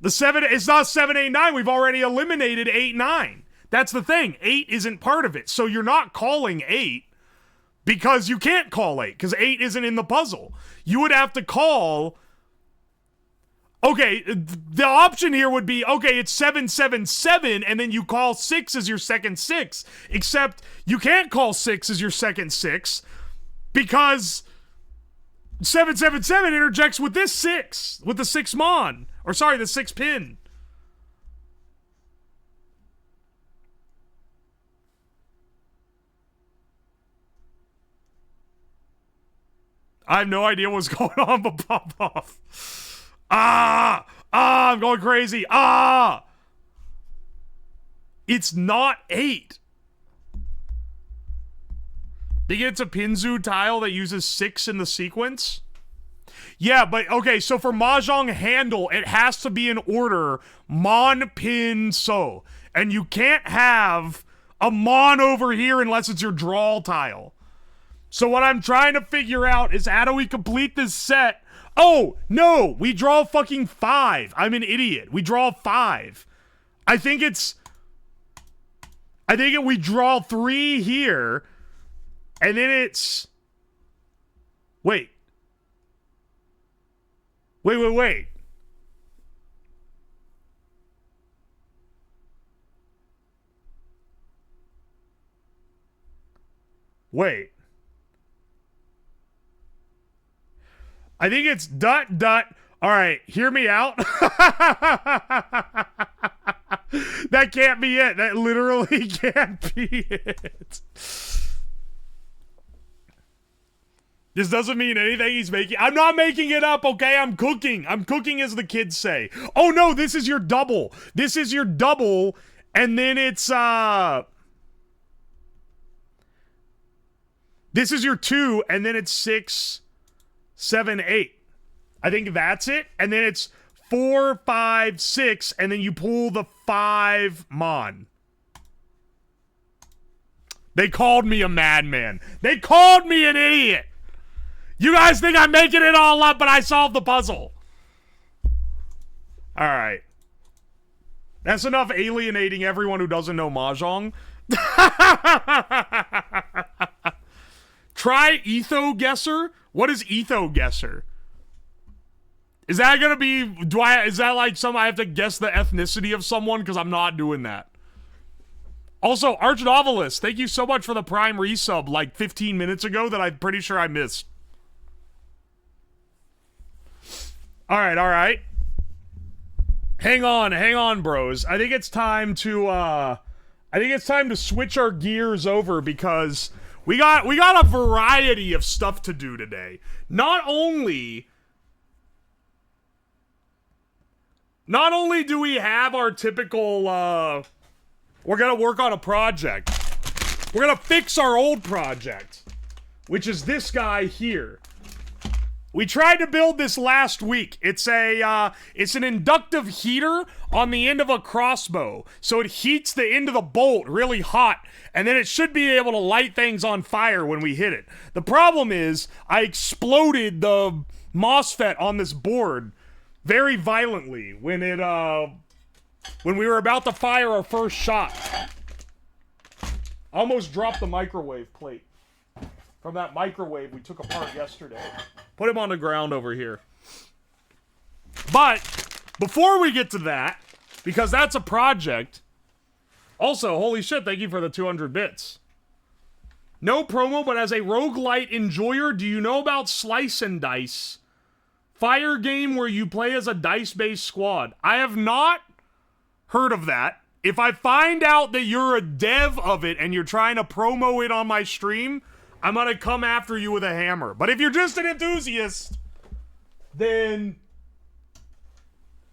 The 7, it's not 7, 8, 9. We've already eliminated 8, 9. That's the thing. 8 isn't part of it. So you're not calling 8 because you can't call 8 because 8 isn't in the puzzle. You would have to call... Okay, the option here would be, okay, it's 7, 7, 7, and then you call 6 as your second 6. Except you can't call 6 as your second 6 because 7, 7, 7 interjects with this 6, with the 6 mon. Or sorry, the 6 pin. I have no idea what's going on, but pop off. I'm going crazy. It's not 8. Think it's a Pinzu tile that uses 6 in the sequence? Yeah, but okay, so for Mahjong handle, it has to be in order Mon, Pin, So. And you can't have a mon over here unless it's your draw tile. So what I'm trying to figure out is how do we complete this set? Oh, no, we draw fucking 5. I'm an idiot. We draw 5. I think we draw 3 here, and then it's... Wait. Wait. Wait. I think it's ... All right, hear me out. That can't be it. That literally can't be it. This doesn't mean anything he's making. I'm not making it up, okay? I'm cooking. I'm cooking, as the kids say. Oh, no, this is your double. This is your double, and then it's, this is your 2, and then it's 6, 7, 8. I think that's it. And then it's 4, 5, 6, and then you pull the 5 mon. They called me a madman. They called me an idiot. You guys think I'm making it all up, but I solved the puzzle. All right. That's enough alienating everyone who doesn't know Mahjong. Try Etho Guessr. What is Etho Guessr? Is that gonna be, is that like I have to guess the ethnicity of someone? Because I'm not doing that. Also, Arch Novelist, thank you so much for the Prime resub like 15 minutes ago that I'm pretty sure I missed. Alright. Hang on, bros. I think it's time to switch our gears over because we got a variety of stuff to do today. Not only do we have our typical, we're gonna work on a project. We're gonna fix our old project, which is this guy here. We tried to build this last week. It's an inductive heater on the end of a crossbow. So it heats the end of the bolt really hot, and then it should be able to light things on fire when we hit it. The problem is, I exploded the MOSFET on this board very violently when we were about to fire our first shot. I almost dropped the microwave plate from that microwave we took apart yesterday. Put him on the ground over here. But before we get to that, because that's a project. Also, holy shit, thank you for the 200 bits. No promo, but as a roguelite enjoyer, do you know about Slice and Dice? Fire game where you play as a dice-based squad. I have not heard of that. If I find out that you're a dev of it and you're trying to promo it on my stream, I'm gonna come after you with a hammer. But if you're just an enthusiast, then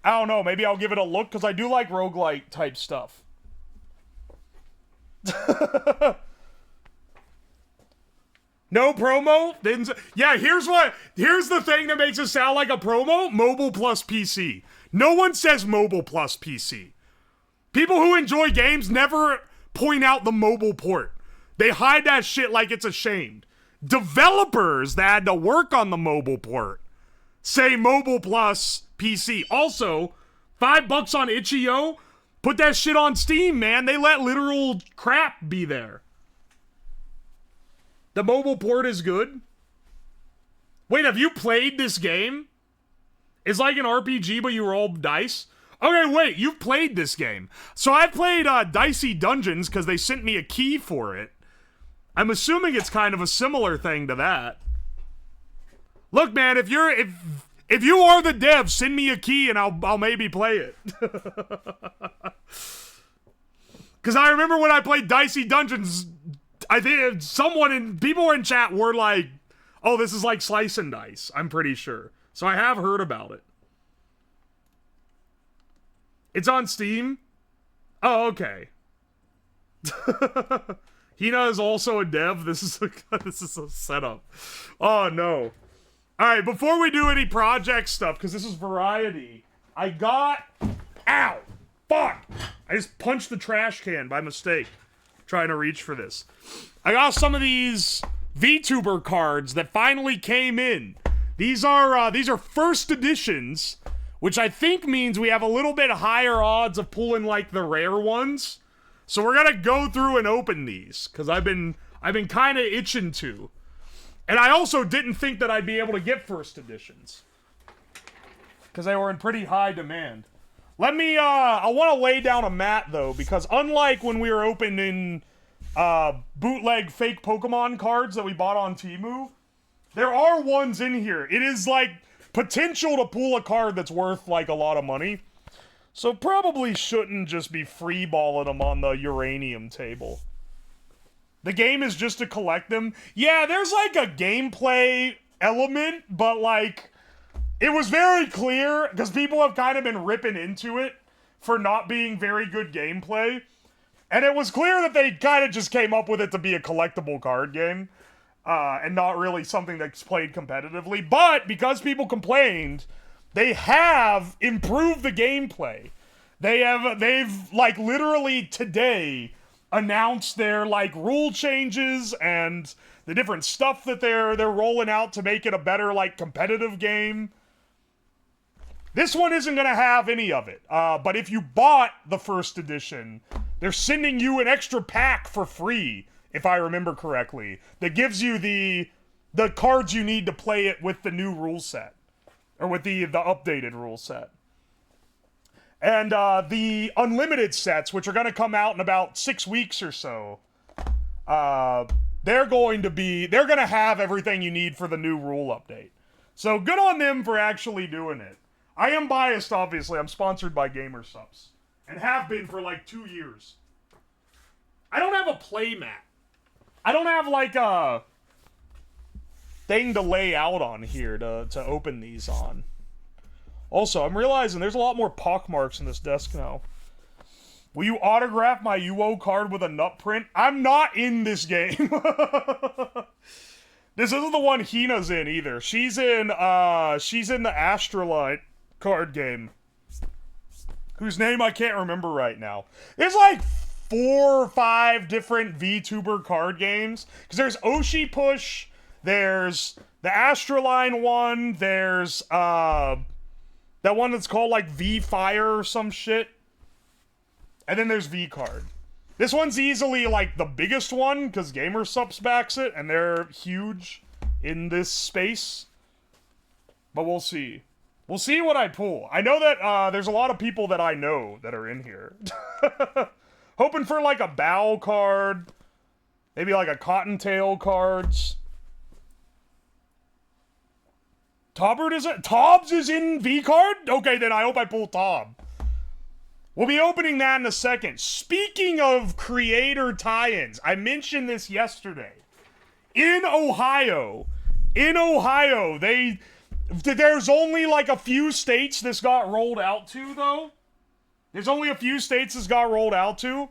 I don't know, maybe I'll give it a look, because I do like roguelite type stuff. No promo? Yeah, here's the thing that makes it sound like a promo. Mobile plus PC. No one says mobile plus PC. People who enjoy games never point out the mobile port. They hide that shit like it's ashamed. Developers that had to work on the mobile port say mobile plus PC. Also, $5 on itch.io. Put that shit on Steam, man. They let literal crap be there. The mobile port is good. Wait, have you played this game? It's like an RPG, but you roll dice. Okay, wait, you've played this game. So I played Dicey Dungeons because they sent me a key for it. I'm assuming it's kind of a similar thing to that. Look, man, if you are the dev, send me a key and I'll maybe play it. Because I remember when I played Dicey Dungeons, I think people in chat were like, "Oh, this is like Slice and Dice." I'm pretty sure. So I have heard about it. It's on Steam. Oh, okay. Hina is also a dev. This is a setup. Oh no. Alright, before we do any project stuff, because this is variety, I got... Ow! Fuck! I just punched the trash can by mistake. trying to reach for this. I got some of these VTuber cards that finally came in. These are first editions, which I think means we have a little bit higher odds of pulling like the rare ones. So we're gonna go through and open these because I've been kind of itching to, and I also didn't think that I'd be able to get first editions because they were in pretty high demand. Let me I want to lay down a mat though, because unlike when we were opening bootleg fake Pokemon cards that we bought on Temu, there are ones in here. It is like potential to pull a card that's worth like a lot of money. So probably shouldn't just be freeballing them on the uranium table. The game is just to collect them. Yeah, there's like a gameplay element, but like it was very clear because people have kind of been ripping into it for not being very good gameplay. And it was clear that they kind of just came up with it to be a collectible card game. And not really something that's played competitively. But because people complained, they have improved the gameplay. They've like literally today announced their like rule changes and the different stuff that they're rolling out to make it a better like competitive game. This one isn't gonna have any of it. But if you bought the first edition, they're sending you an extra pack for free, if I remember correctly, that gives you the cards you need to play it with the new rule set. Or with the updated rule set. And the unlimited sets, which are going to come out in about 6 weeks or so, they're going to have everything you need for the new rule update. So good on them for actually doing it. I am biased, obviously. I'm sponsored by GamerSupps. And have been for like 2 years. I don't have a play mat. I don't have like a thing to lay out on here to open these on. Also, I'm realizing there's a lot more pockmarks in this desk now. Will you autograph my Uwo card with a nut print? I'm not in this game. This isn't the one Hina's in either. She's in the Astrolite card game, whose name I can't remember right now. There's like 4 or 5 different VTuber card games. Because there's Oshi Push, there's the Astroline one, there's that one that's called like V-Fire or some shit. And then there's Vcard. This one's easily like the biggest one because GamerSupps backs it and they're huge in this space. But we'll see. We'll see what I pull. I know that there's a lot of people that I know that are in here. Hoping for like a Bow card. Maybe like a Cottontail cards. Tobbs is in V-Card? Okay, then I hope I pull Tob. We'll be opening that in a second. Speaking of creator tie-ins, I mentioned this yesterday. In Ohio, there's only like a few states this got rolled out to, though. There's only a few states this got rolled out to.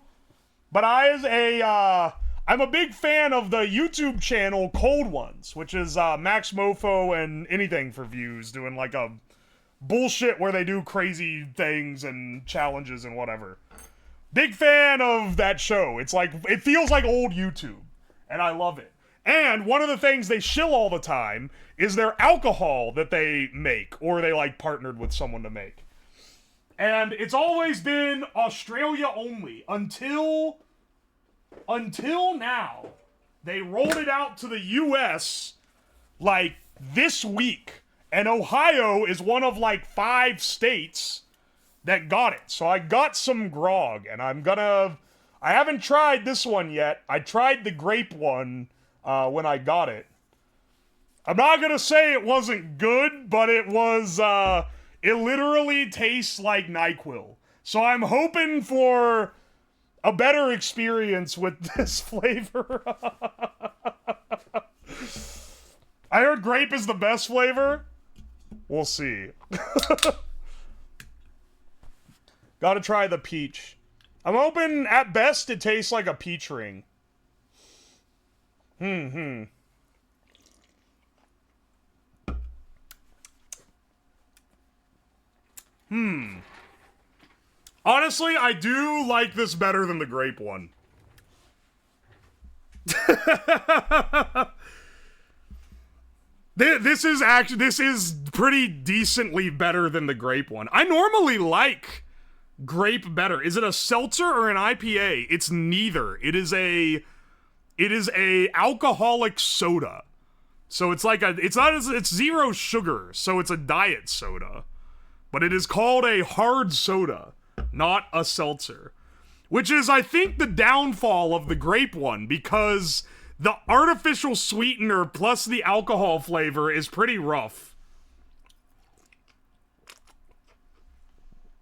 But I'm a big fan of the YouTube channel Cold Ones, which is Max Mofo and Anything for Views, doing like a bullshit where they do crazy things and challenges and whatever. Big fan of that show. It's like, it feels like old YouTube, and I love it. And one of the things they shill all the time is their alcohol that they make, or they like partnered with someone to make. And it's always been Australia only until now. They rolled it out to the US like this week. And Ohio is one of like 5 states that got it. So I got some grog, and I haven't tried this one yet. I tried the grape one when I got it. I'm not gonna say it wasn't good, but it was, it literally tastes like NyQuil. So I'm hoping for a better experience with this flavor. I heard grape is the best flavor. We'll see. Gotta try the peach. I'm hoping, at best, it tastes like a peach ring. Honestly, I do like this better than the grape one. This is pretty decently better than the grape one. I normally like grape better. Is it a seltzer or an IPA? It's neither. It is a alcoholic soda. So it's like it's zero sugar, so it's a diet soda. But it is called a hard soda, not a seltzer. Which is, I think, the downfall of the grape one, because the artificial sweetener plus the alcohol flavor is pretty rough.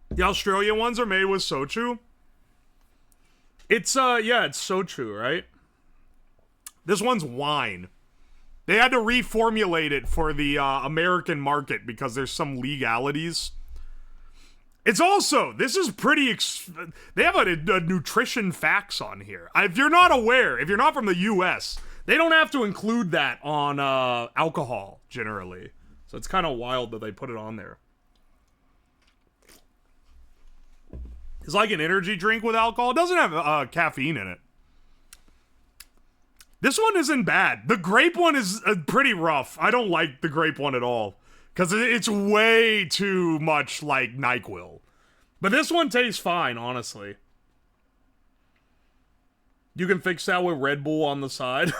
The Australian ones are made with soju. It's soju, right? This one's wine. They had to reformulate it for the American market because there's some legalities. It's also, this is pretty, they have a nutrition facts on here. If you're not aware, if you're not from the US, they don't have to include that on alcohol, generally. So it's kind of wild that they put it on there. It's like an energy drink with alcohol. It doesn't have caffeine in it. This one isn't bad. The grape one is pretty rough. I don't like the grape one at all. Because it's way too much like NyQuil. But this one tastes fine, honestly. You can fix that with Red Bull on the side.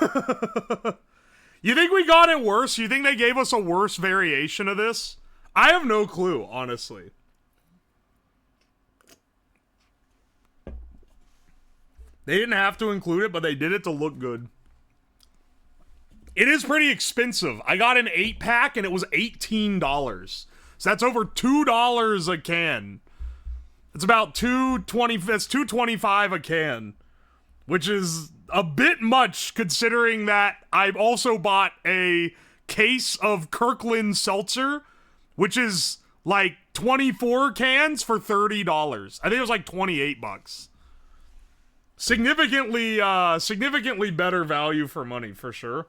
You think we got it worse? You think they gave us a worse variation of this? I have no clue, honestly. They didn't have to include it, but they did it to look good. It is pretty expensive. I got an 8-pack and it was $18. So that's over $2 a can. It's about $2.25 a can, which is a bit much considering that I've also bought a case of Kirkland seltzer, which is like 24 cans for $30. I think it was like $28. Significantly better value for money, for sure.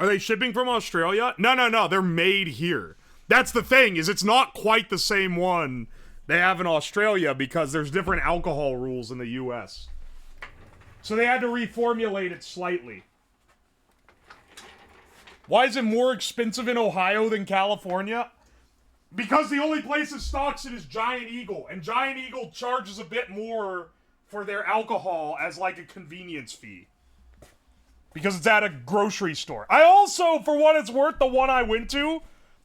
Are they shipping from Australia? No. They're made here. That's the thing, is it's not quite the same one they have in Australia because there's different alcohol rules in the US. So they had to reformulate it slightly. Why is it more expensive in Ohio than California? Because the only place that stocks it is Giant Eagle, and Giant Eagle charges a bit more for their alcohol as like a convenience fee. Because it's at a grocery store. I also, for what it's worth, the one I went to,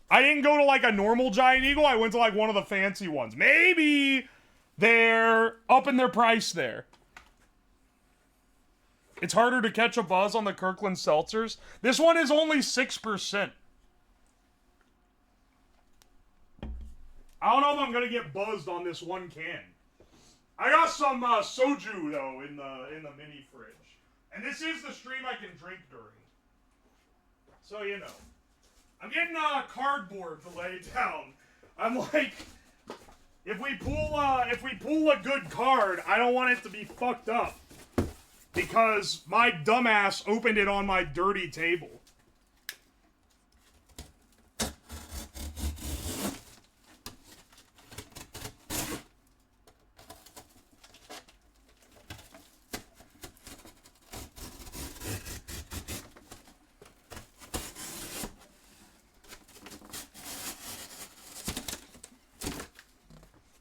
I didn't go to like a normal Giant Eagle. I went to like one of the fancy ones. Maybe they're upping their price there. It's harder to catch a buzz on the Kirkland seltzers. This one is only 6%. I don't know if I'm going to get buzzed on this one can. I got some soju, though, in the mini fridge. And this is the stream I can drink during. So, you know. I'm getting cardboard to lay down. I'm like, if we pull a good card, I don't want it to be fucked up. Because my dumbass opened it on my dirty table.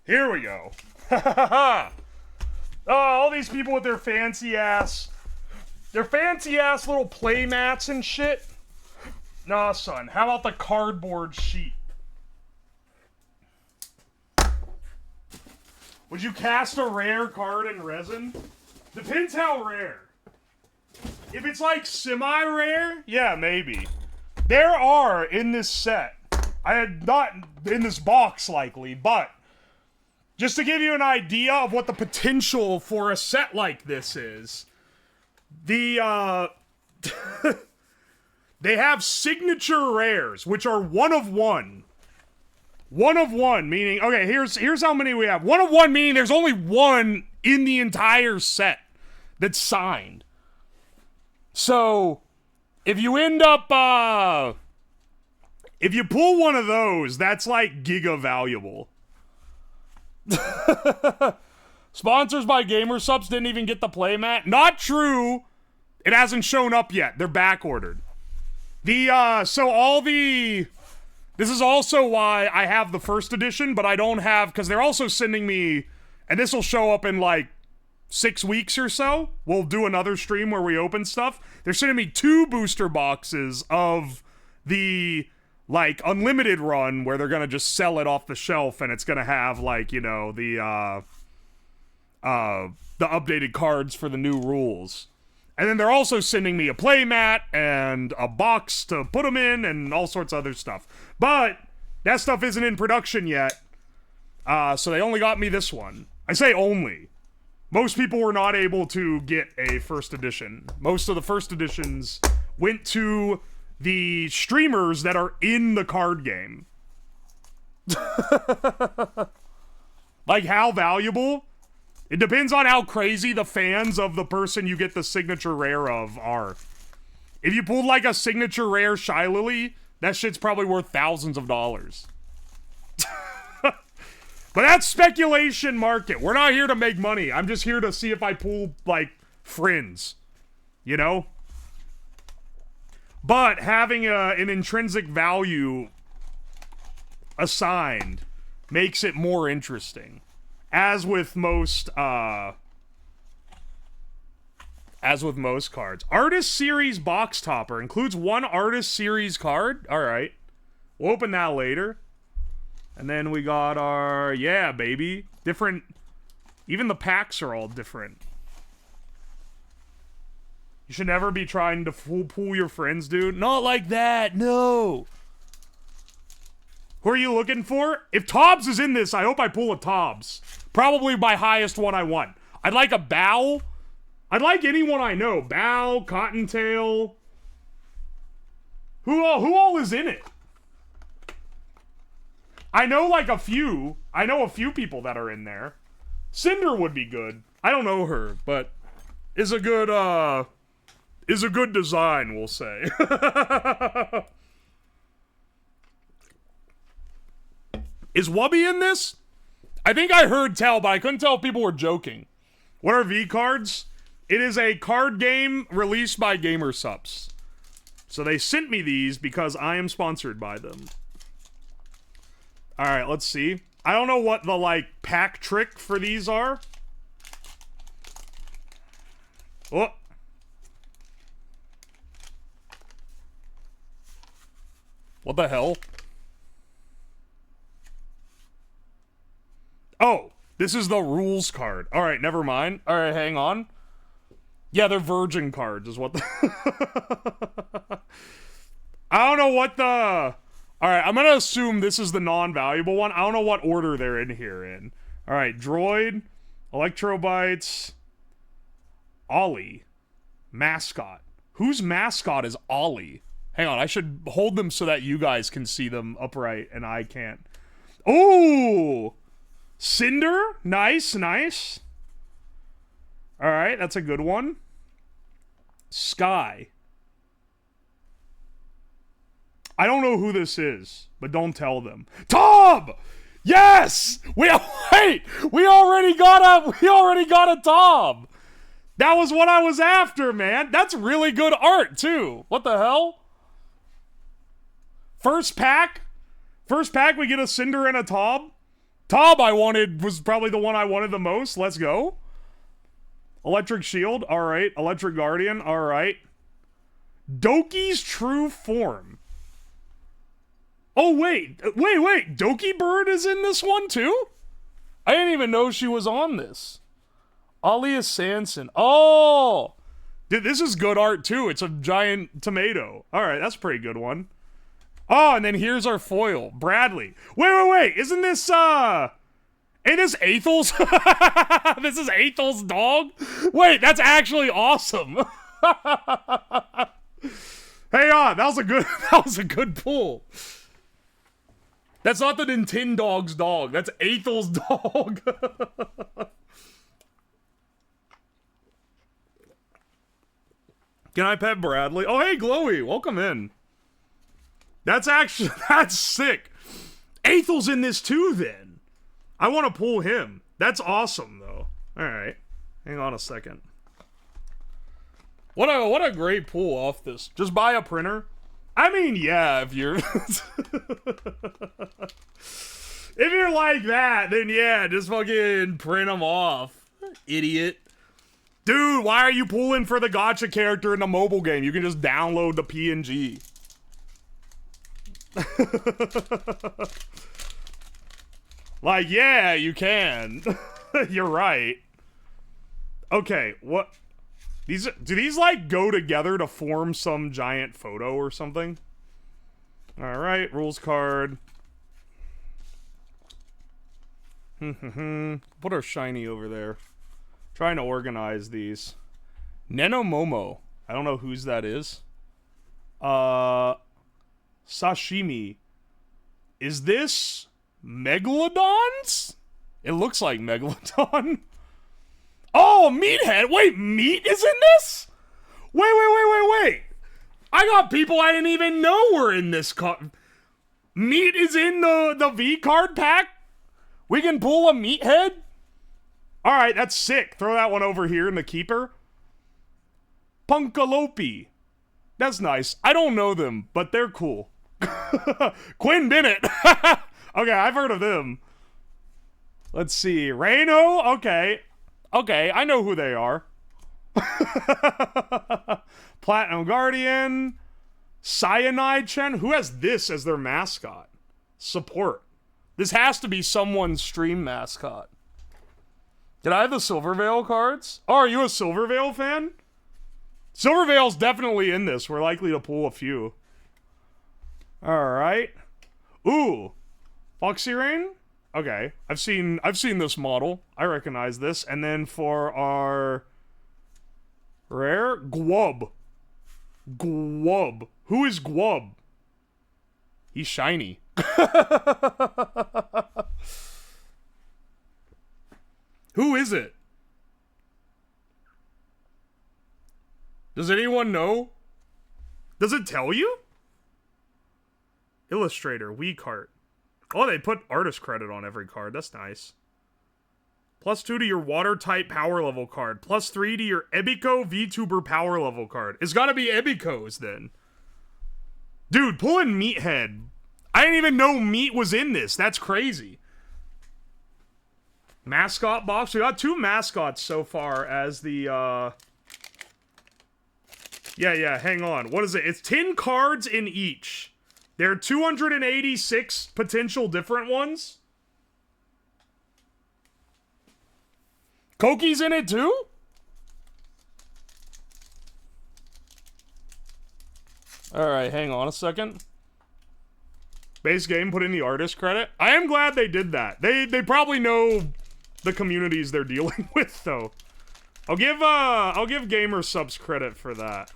Here we go. Oh, all these people with their fancy ass little play mats and shit. Nah, son. How about the cardboard sheet? Would you cast a rare card in resin? Depends how rare. If it's like semi-rare, yeah, maybe. There are in this set. I had not in this box likely, but just to give you an idea of what the potential for a set like this is, they have signature rares, which are one of one. One of one, meaning, okay, here's how many we have. One of one, meaning there's only one in the entire set that's signed. So, if you end up, if you pull one of those, that's like giga valuable. Sponsors by Gamersubs didn't even get the playmat. Not true. It hasn't shown up yet. They're back ordered. This is also why I have the first edition, but I don't have, because they're also sending me, and this will show up in like 6 weeks or so. We'll do another stream where we open stuff. They're sending me 2 booster boxes of the, like, unlimited run where they're gonna just sell it off the shelf, and it's gonna have, like, you know, the updated cards for the new rules. And then they're also sending me a playmat and a box to put them in and all sorts of other stuff. But that stuff isn't in production yet. So they only got me this one. I say only. Most people were not able to get a first edition. Most of the first editions went to the streamers that are in the card game. Like, how valuable? It depends on how crazy the fans of the person you get the signature rare of are. If you pulled like a signature rare Shylily, that shit's probably worth thousands of dollars. But that's speculation market. We're not here to make money. I'm just here to see if I pull, like, friends. You know? But having an intrinsic value assigned makes it more interesting. As with most cards. Artist Series box topper includes 1 Artist Series card. Alright. We'll open that later. And then we got our, yeah, baby. Different, even the packs are all different. You should never be trying to pull your friends, dude. Not like that, no. Who are you looking for? If Tobbs is in this, I hope I pull a Tobbs. Probably my highest one I want. I'd like a Bow. I'd like anyone I know. Bow, Cottontail. Who all is in it? I know like a few. I know a few people that are in there. Cinder would be good. I don't know her, but is a good design, we'll say. Is Wubby in this? I think I heard tell, but I couldn't tell if people were joking. What are V-Cards? It is a card game released by Gamersubs. So they sent me these because I am sponsored by them. Alright, let's see. I don't know what the, like, pack trick for these are. Oh. What the hell? Oh, this is the rules card. All right, never mind. All right, hang on. Yeah, they're virgin cards is what the... I don't know what the... All right, I'm going to assume this is the non-valuable one. I don't know what order they're in here in. All right, Droid, Electrobytes, Ollie, Mascot. Whose mascot is Ollie? Hang on, I should hold them so that you guys can see them upright and I can't. Ooh! Cinder? Nice, nice. Alright, that's a good one. Sky. I don't know who this is, but don't tell them. Tom! Yes! We already got a Tom! That was what I was after, man. That's really good art, too. What the hell? First pack, we get a Cinder and a Tom. Tom I wanted was probably the one I wanted the most. Let's go. Electric Shield. All right. Electric Guardian. All right. Doki's True Form. Oh, wait. Doki Bird is in this one, too? I didn't even know she was on this. Alia Sanson. Oh! Dude, this is good art, too. It's a giant tomato. All right, that's a pretty good one. Oh, and then here's our foil. Bradley. Wait. Isn't this, ain't this Athel's? This is Athel's dog? Wait, that's actually awesome. Hey, that was a good pull. That's not the Nintendog's dog. That's Athel's dog. Can I pet Bradley? Oh, hey, Glowy. Welcome in. That's sick. Athel's in this too, then. I want to pull him. That's awesome, though. Alright. Hang on a second. What a great pull off this. Just buy a printer. I mean, yeah, if you're if you're like that, then yeah, just fucking print them off. Idiot. Dude, why are you pulling for the gacha character in the mobile game? You can just download the PNG. Like, yeah, you can. You're right. Okay, what? Do these like go together to form some giant photo or something? Alright, rules card. Put our shiny over there. Trying to organize these. Nenomomo. I don't know whose that is. Sashimi. Is this Megalodons? It looks like Megalodon. Oh, Meathead! Wait, Meat is in this? Wait. I got people I didn't even know were in this Meat is in the Vcard pack? We can pull a Meathead? Alright, that's sick. Throw that one over here in the keeper. Punkalopi. That's nice. I don't know them, but they're cool. Quinn Bennett. Okay, I've heard of them. Let's see. Reno? Okay. Okay, I know who they are. Platinum Guardian. Cyanide Chen. Who has this as their mascot? Support. This has to be someone's stream mascot. Did I have the Silverveil cards? Oh, are you a Silverveil fan? Silverveil's definitely in this. We're likely to pull a few. Alright. Ooh. Foxy Rain? Okay. I've seen this model. I recognize this. And then for our rare, Gwub. Gwub. Who is Gwub? He's shiny. Who is it? Does anyone know? Does it tell you? Illustrator, Vcard. Oh, they put artist credit on every card. That's nice. +2 to your water type power level card. +3 to your Ebiko VTuber power level card. It's gotta be Ebiko's then. Dude, pulling Meathead. I didn't even know Meat was in this. That's crazy. Mascot box. We got 2 mascots so far as the, Yeah, hang on. What is it? It's 10 cards in each. There are 286 potential different ones. Koki's in it too? Alright, hang on a second. Base game, put in the artist credit. I am glad they did that. They probably know the communities they're dealing with, though. I'll give Gamer Subs credit for that.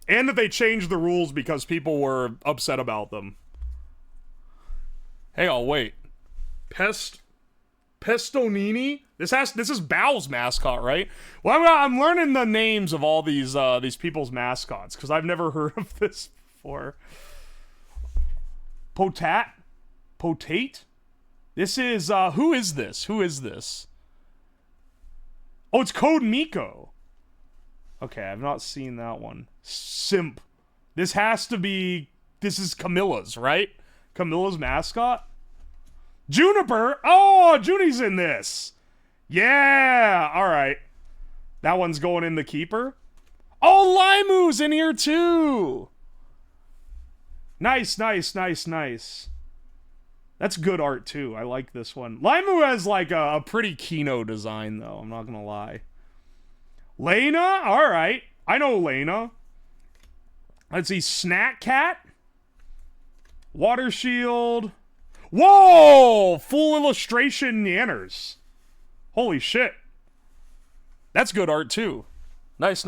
And that they changed the rules because people were upset about them. Hang on, wait. Pestonini? This is Bao's mascot, right? Well, I'm learning the names of all these people's mascots because I've never heard of this before. Potate? This is who is this? Who is this? Oh, it's Code Miko. Okay, I've not seen that one. Simp. This has to be... This is Camilla's, right? Camilla's mascot? Juniper! Oh, Junie's in this! Yeah! Alright. That one's going in the keeper. Oh, Limu's in here too! Nice. That's good art too. I like this one. Limu has like a pretty Kino design though, I'm not gonna lie. Lena? Alright. I know Lena. Let's see. Snack Cat? Water Shield. Whoa! Full illustration Nanners. Holy shit. That's good art too. Nice.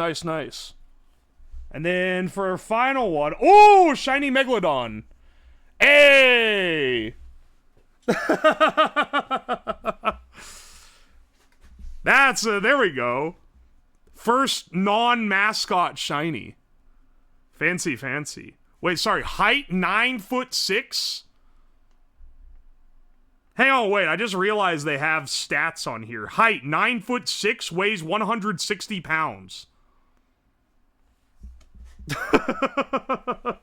And then for our final one. Oh! Shiny Megalodon. Hey! That's there we go. First non-mascot shiny. Fancy. Wait, sorry. Height 9'6". Hang on, wait. I just realized they have stats on here. Height, 9'6", weighs 160 pounds. That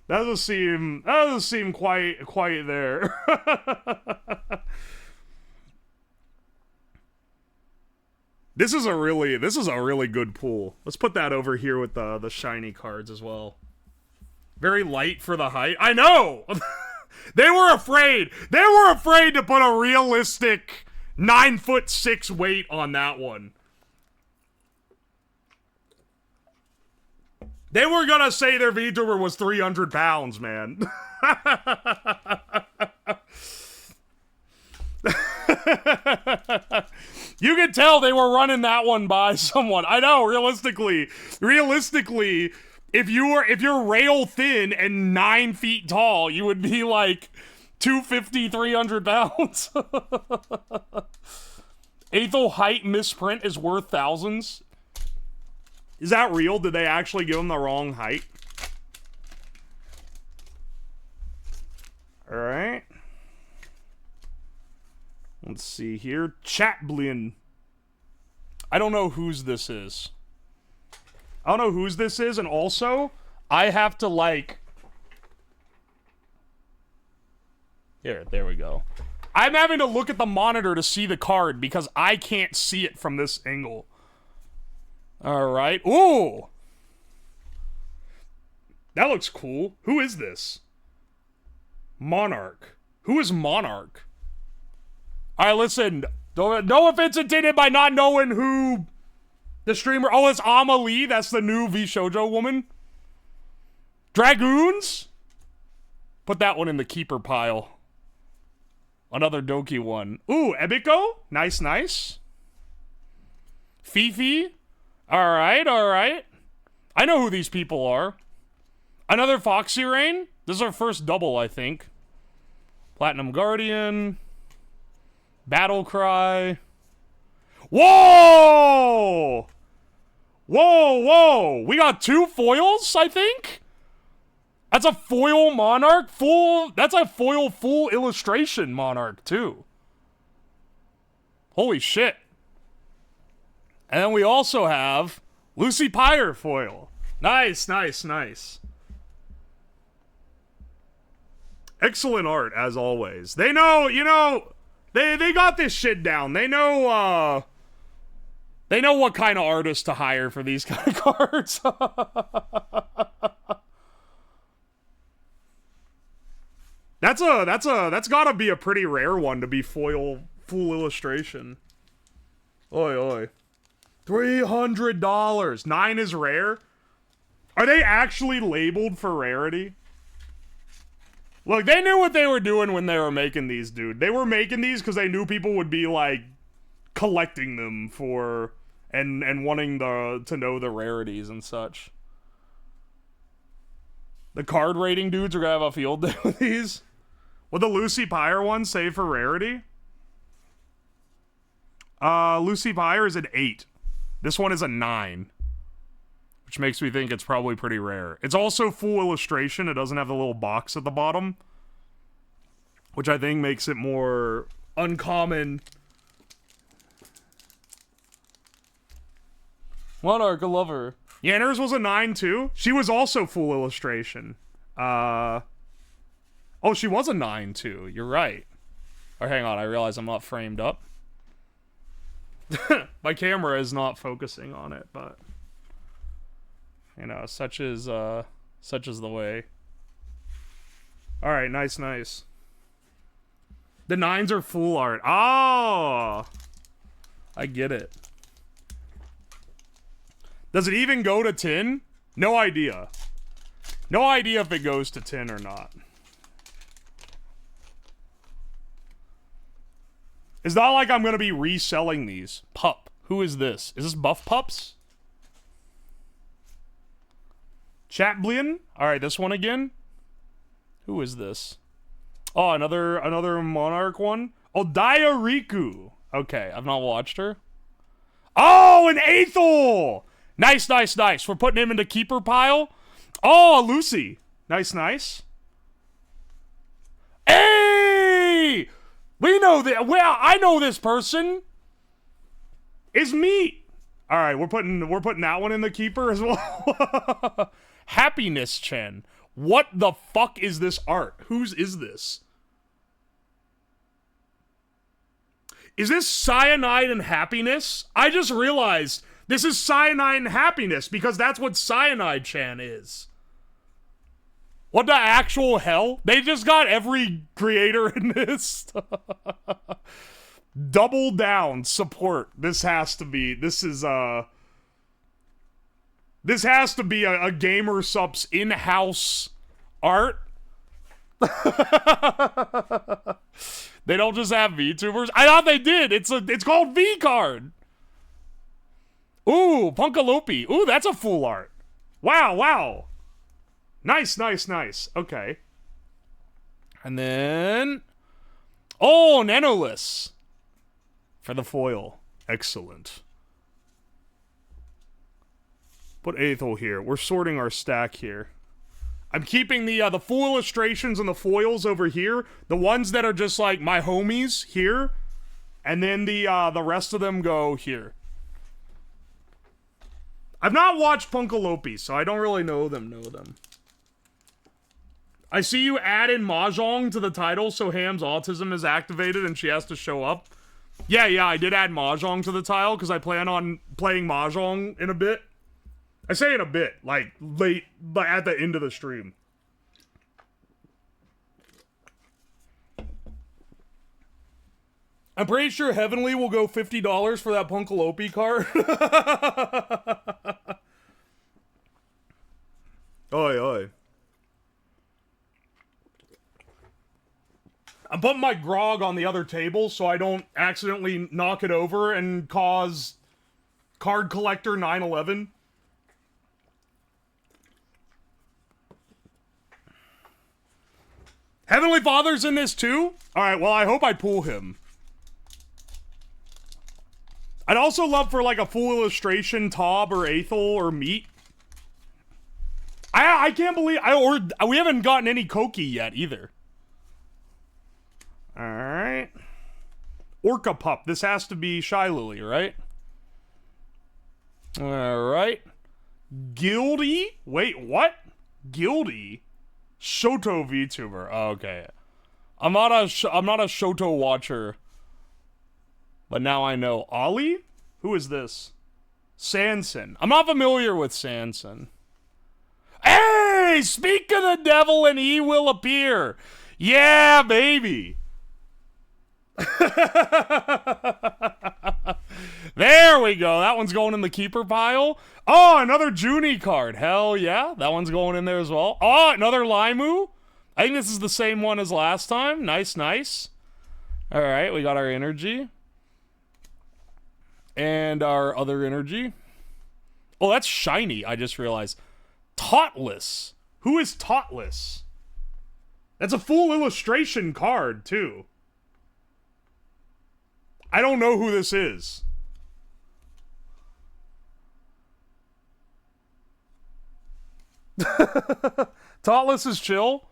doesn't seem quite there. This is a really good pool. Let's put that over here with the shiny cards as well. Very light for the height. I know. They were afraid. They were afraid to put a realistic 9'6" weight on that one. They were gonna say their VTuber was 300 pounds, man. You could tell they were running that one by someone. I know, realistically, if you're rail thin and 9 feet tall, you would be like 250, 300 pounds. Aethel height misprint is worth thousands. Is that real? Did they actually give him the wrong height? Alright. Let's see here. Chatblin. I don't know whose this is. I don't know whose this is, and also, I have to, like... There we go. I'm having to look at the monitor to see the card, because I can't see it from this angle. Alright. Ooh! That looks cool. Who is this? Monarch. Who is Monarch? Alright, listen. No offense intended by not knowing who the streamer... Oh, it's Amelie. That's the new VShojo woman. Dragoons? Put that one in the keeper pile. Another Doki one. Ooh, Ebiko? Nice, nice. Fifi? Alright, alright. I know who these people are. Another Foxy Rain? This is our first double, I think. Platinum Guardian. Battle Cry. Whoa! Whoa, whoa! We got 2 foils, I think? That's a foil Monarch full... That's a foil full illustration Monarch, too. Holy shit. And then we also have Lucy Pyre foil. Nice, nice, nice. Excellent art, as always. They know, you know... They got this shit down. They know what kind of artist to hire for these kind of cards. That's gotta be a pretty rare one to be foil full illustration. Oi, oi. $300. 9 is rare? Are they actually labeled for rarity? Look, they knew what they were doing when they were making these, dude. They were making these because they knew people would be, like, collecting them for... And wanting to know the rarities and such. The card rating dudes are gonna have a field day with these. Would the Lucy Pyre one save for rarity? Lucy Pyre is an 8. This one is a 9. Which makes me think it's probably pretty rare. It's also full illustration. It doesn't have the little box at the bottom. Which I think makes it more uncommon. Monarch, I love her. Yeah, hers was a 9 too. She was also full illustration. Oh, she was a 9 too. You're right. Or hang on, I realize I'm not framed up. My camera is not focusing on it, but... You know, such is the way. Alright, nice, nice. The 9s are full art. Oh! I get it. Does it even go to 10? No idea. No idea if it goes to 10 or not. It's not like I'm gonna be reselling these. Pup. Who is this? Is this Buff Pups? Chatblian? Alright, this one again? Who is this? Oh, another Monarch one? Oh, Diariku. Okay, I've not watched her. Oh, an Aethel! Nice, nice, nice. We're putting him into keeper pile. Oh, Lucy. Nice, nice. Hey! We know that. Well, I know this person. Is meat. All right, we're putting that one in the keeper as well. Happiness Chen. What the fuck is this art? Whose is this? Is this Cyanide and Happiness? I just realized this is Cyanide and Happiness because that's what Cyanide Chan is. What the actual hell? They just got every creator in this. Double down support. This has to be a Gamer Supps in-house art. They don't just have VTubers. I thought they did. It's called Vcard. Ooh, Punkalopi. Ooh, that's a full art. Wow, wow. Nice, nice, nice. Okay. And then Nanoless for the foil. Excellent. Put Aethel here. We're sorting our stack here. I'm keeping the full illustrations and the foils over here. The ones that are just like my homies here. And then the rest of them go here. I've not watched Punkalopi, so I don't really know them. I see you add in Mahjong to the title, so Ham's autism is activated and she has to show up. Yeah, I did add Mahjong to the title because I plan on playing Mahjong in a bit. I say in a bit, like late, but at the end of the stream. I'm pretty sure Heavenly will go $50 for that Punkalopi card. Oi, oi. I'm putting my grog on the other table so I don't accidentally knock it over and cause Card Collector 9/11. Heavenly Father's in this too? Alright, well, I hope I pull him. I'd also love for, like, a full illustration Tob or Aethel or Meat. I can't believe... we haven't gotten any Koki yet, either. Alright. Orca Pup. This has to be Shy Lily, right? Alright. Guildy? Wait, what? Guildy? Shoto VTuber. Oh, okay. I'm not a Shoto watcher. But now I know. Ollie? Who is this? Sanson. I'm not familiar with Sanson. Hey! Speak of the devil and he will appear. Yeah, baby. There we go. That one's going in the keeper pile. Oh, another Junie card. Hell yeah. That one's going in there as well. Oh, another Limu. I think this is the same one as last time. Nice, nice. All right, we got our energy. And our other energy. Oh, that's shiny, I just realized. Tautless. Who is Tautless? That's a full illustration card, too. I don't know who this is. Tautless is chill.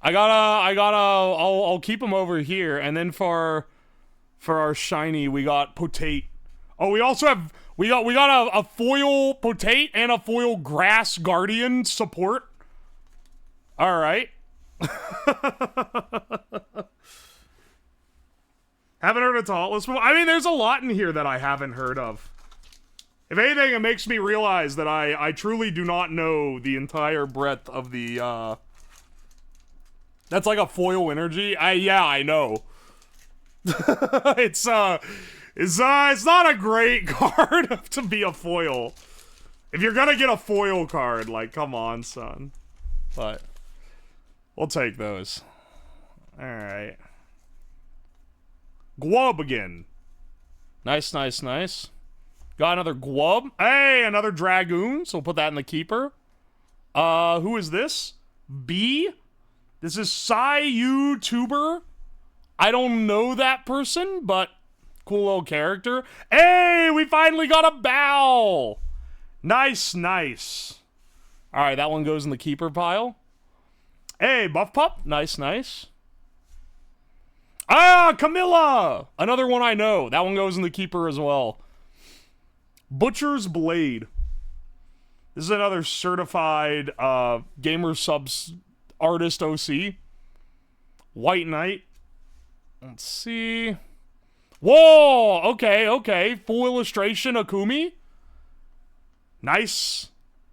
I'll keep him over here, and then for our shiny, we got Potate. Oh, we also have we got a foil Potate and a foil Grass Guardian support. All right. Haven't heard of Tautless. I mean, there's a lot in here that I haven't heard of. If anything, it makes me realize that I truly do not know the entire breadth of the, That's like a foil energy? Yeah, I know. It's not a great card to be a foil. If you're gonna get a foil card, like, come on, son. But, we'll take those. Alright. Gwub again. Nice, nice, nice. Got another Gwub. Hey, another Dragoon. So we'll put that in the keeper. Who is this? B? This is YouTuber. I don't know that person, but cool little character. Hey, we finally got a Bow. Nice, nice. All right, that one goes in the keeper pile. Hey, Buff Pup. Nice, nice. Ah, Camilla! Another one I know. That one goes in the keeper as well. Butcher's Blade. This is another certified gamer subs artist OC. White Knight. Let's see. Whoa! Okay. Full illustration Akumi. Nice.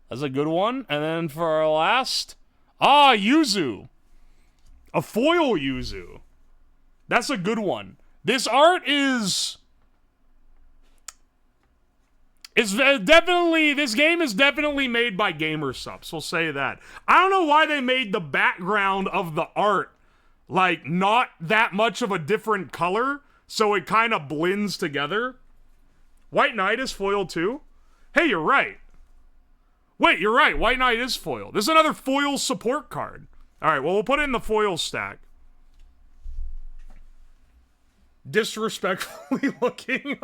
That's a good one. And then for our last... Yuzu. A foil Yuzu. That's a good one. This art is definitely... This game is definitely made by gamer subs. We'll say that. I don't know why they made the background of the art, like, not that much of a different color, so it kind of blends together. White Knight is foil too? Hey, you're right. Wait, you're right. White Knight is foil. This is another foil support card. Alright, well, we'll put it in the foil stack. Disrespectfully looking.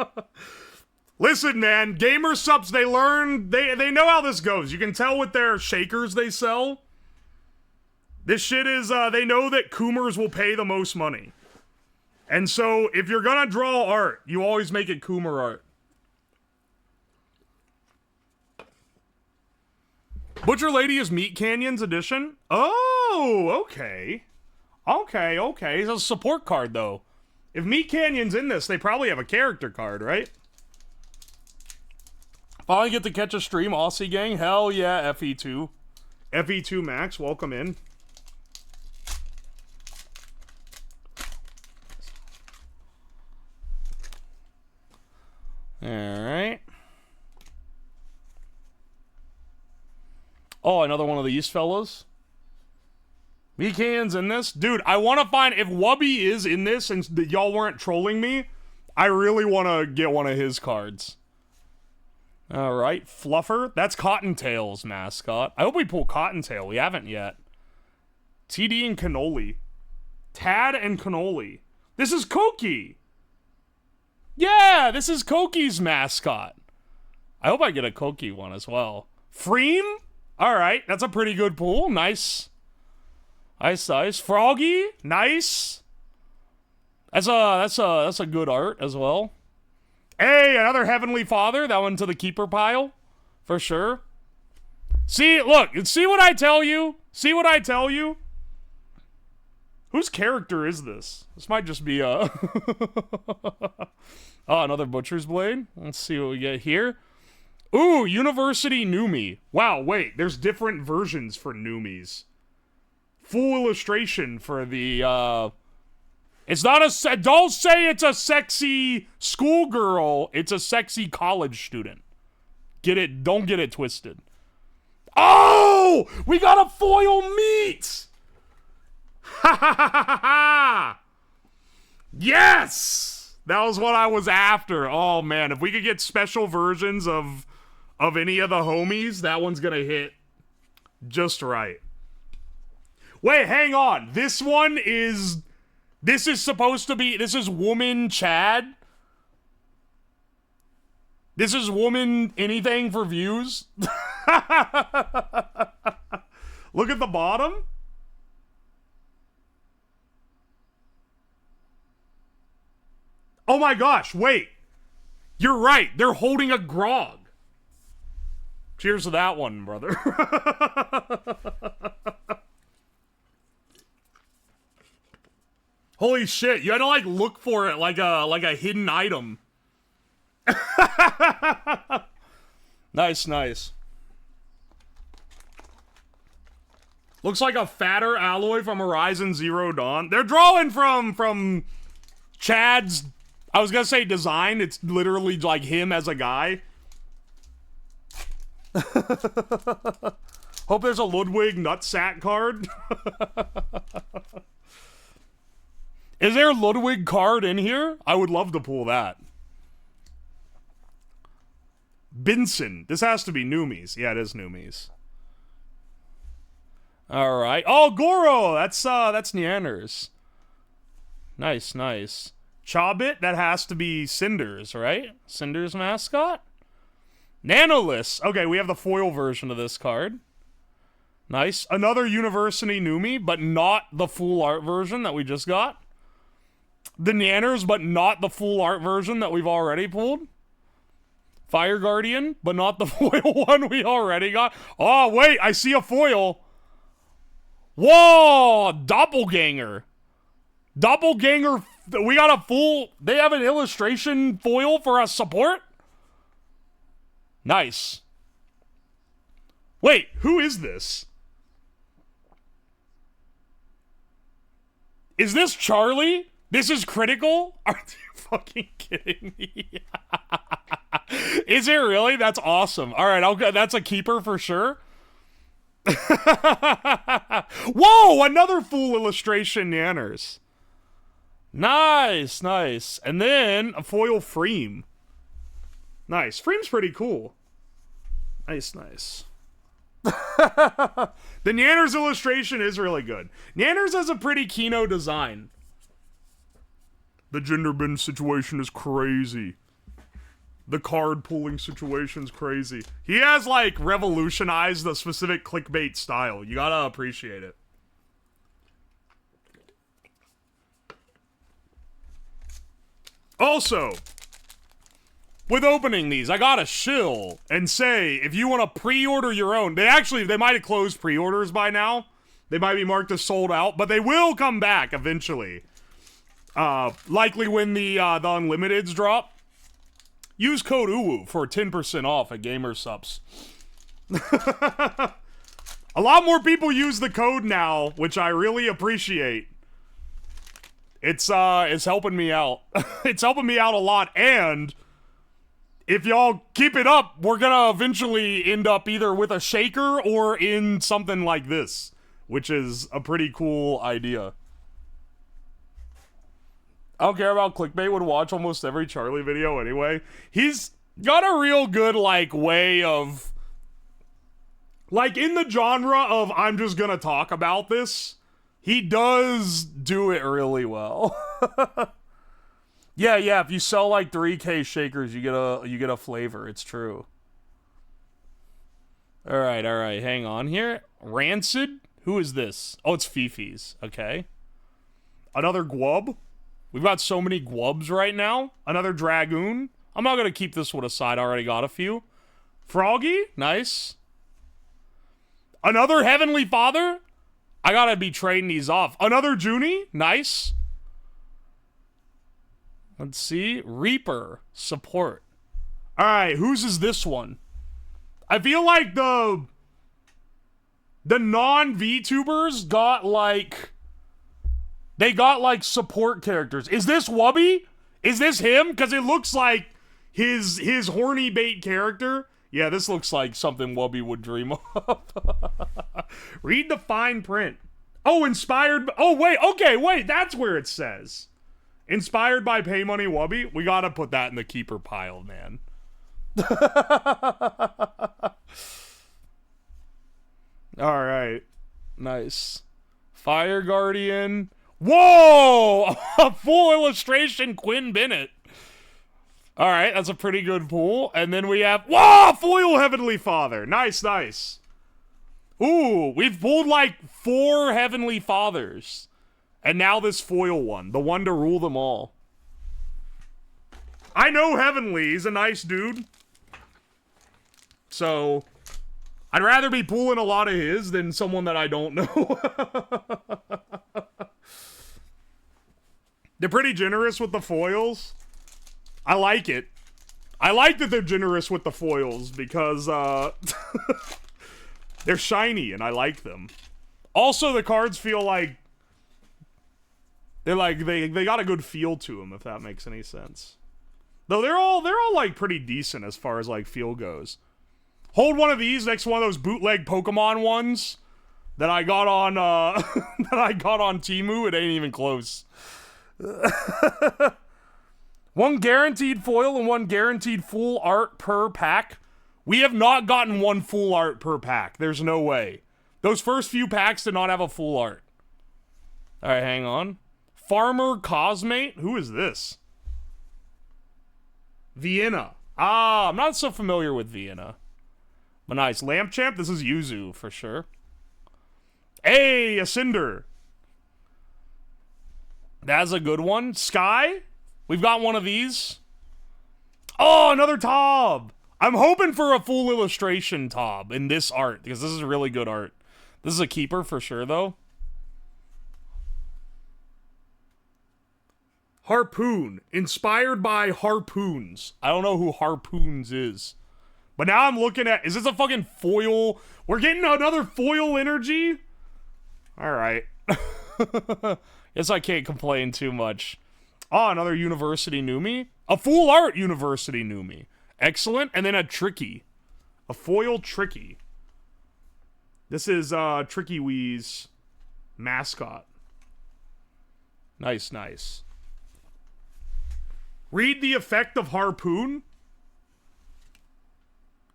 Listen, man. Gamer subs, they learn... They know how this goes. You can tell with their shakers they sell. This shit is... they know that Coomers will pay the most money. And so, if you're gonna draw art, you always make it Coomer art. Butcher Lady is Meat Canyons edition? Oh, okay. Okay. It's a support card, though. If Meat Canyon's in this, they probably have a character card, right? Finally get to catch a stream, Aussie gang. Hell yeah, FE2. FE2 Max, welcome in. Alright. Oh, another one of these fellas. Meatcan's in this. Dude, I want to find... If Wubby is in this and y'all weren't trolling me, I really want to get one of his cards. Alright, Fluffer. That's Cottontail's mascot. I hope we pull Cottontail. We haven't yet. TD and Cannoli. Tad and Cannoli. This is Koki! Yeah, this is Koki's mascot. I hope I get a Koki one as well. Freem? Alright, that's a pretty good pull. Nice. Nice. Froggy? Nice. That's a good art as well. Hey, another Heavenly Father. That one to the keeper pile. For sure. See, look. See what I tell you? See what I tell you? Whose character is this? This might just be a... Oh, another Butcher's Blade. Let's see what we get here. Ooh, University Numi. Wow, wait. There's different versions for Numis. Full illustration for the, It's not a... Don't say it's a sexy schoolgirl. It's a sexy college student. Get it... Don't get it twisted. Oh! We got a foil meat! Ha ha ha ha ha! Yes! That was what I was after. Oh, man. If we could get special versions of any of the homies, that one's gonna hit just right. Wait, hang on. This one is... This is supposed to be... This is Woman Chad? This is Woman Anything for views? Look at the bottom. Oh my gosh, wait. You're right. They're holding a grog. Cheers to that one, brother. Holy shit, you had to like look for it like a hidden item. Nice. Looks like a fatter alloy from Horizon Zero Dawn. They're drawing from Chad's, I was gonna say design. It's literally like him as a guy. Hope there's a Ludwig Nutsack card. Is there a Ludwig card in here? I would love to pull that. Binson. This has to be Numis. Yeah, it is Numis. Alright. Oh, Goro! That's Neanders. Nice. Chobit, that has to be Cinders, right? Cinders mascot? Nanolith. Okay, we have the foil version of this card. Nice. Another University Numi, but not the full art version that we just got. the Nanners, but not the full art version that we've already pulled. Fire Guardian, but not the foil one we already got. Oh, wait, I see a foil. Whoa, Doppelganger. Doppelganger, we got a full, they have an illustration foil for us support? Nice. Wait, who is this? Is this Charlie? This is critical? Are you fucking kidding me? Is it really? That's awesome. All right, I'll go. That's a keeper for sure. Whoa, another full illustration Nanners. Nice, nice. And then a foil Freem. Nice. Freem's pretty cool. Nice, nice. The Nanners illustration is really good. Nanners has a pretty Kino design. The gender bin situation is crazy. The card pulling situation's crazy. He has, like, revolutionized the specific clickbait style. You gotta appreciate it. Also, with opening these, I gotta shill and say, if you want to pre-order your own, they might have closed pre-orders by now. They might be marked as sold out, but they will come back eventually. Likely when the Unlimiteds drop. Use code UWU for 10% off at GamerSupps. A lot more people use the code now, which I really appreciate. It's helping me out. It's helping me out a lot, and if y'all keep it up, we're gonna eventually end up either with a shaker or in something like this, which is a pretty cool idea. I don't care about clickbait, would watch almost every Charlie video anyway. He's got a real good, like, way of, like, in the genre of I'm just gonna talk about this, he does do it really well. Yeah, if you sell like 3K shakers, you get a flavor. It's true. All right, hang on here. Rancid? Who is this? Oh, it's Fifi's. Okay. Another Gwub? We've got so many Gwubs right now. Another Dragoon. I'm not gonna keep this one aside. I already got a few. Froggy? Nice. Another Heavenly Father? I gotta be trading these off. Another Junie? Nice. Let's see. Reaper. Support. Alright, whose is this one? I feel like the non-VTubers got, like... They got, like, support characters. Is this Wubby? Is this him? Because it looks like his horny bait character. Yeah, this looks like something Wubby would dream of. Read the fine print. Oh, inspired... Oh, wait. Okay, wait. That's where it says. Inspired by Pay Money Wubby. We gotta put that in the keeper pile, man. Alright. Nice. Fire Guardian... Whoa! A full illustration Quinn Bennett. Alright, that's a pretty good pull. And then we have... Whoa! Foil Heavenly Father. Nice, nice. Ooh, we've pulled like 4 Heavenly Fathers. And now this foil one. The one to rule them all. I know Heavenly. He's a nice dude. So... I'd rather be pulling a lot of his than someone that I don't know. They're pretty generous with the foils. I like it. I like that they're generous with the foils because, they're shiny and I like them. Also, the cards feel like... they got a good feel to them, if that makes any sense. Though they're all like pretty decent as far as like feel goes. Hold one of these next to one of those bootleg Pokemon ones that I got on, Temu. It ain't even close. One guaranteed foil and one guaranteed full art per pack. We have not gotten one full art per pack. There's no way. Those first few packs did not have a full art. Alright, hang on. Farmer Cosmate? Who is this? Vienna. Ah, I'm not so familiar with Vienna. But nice. Lamp Champ? This is Yuzu, for sure. Hey, a Cinder. That's a good one. Sky, we've got one of these. Oh, another Tob. I'm hoping for a full illustration Tob in this art, because this is really good art. This is a keeper for sure, though. Harpoon, inspired by harpoons. I don't know who harpoons is. But now I'm looking at, is this a fucking foil? We're getting another foil energy? Alright. Guess I can't complain too much. Oh, another University Numi. A full art University Numi. Excellent. And then a Tricky. A foil Tricky. This is Tricky Wee's mascot. Nice, nice. Read the effect of Harpoon.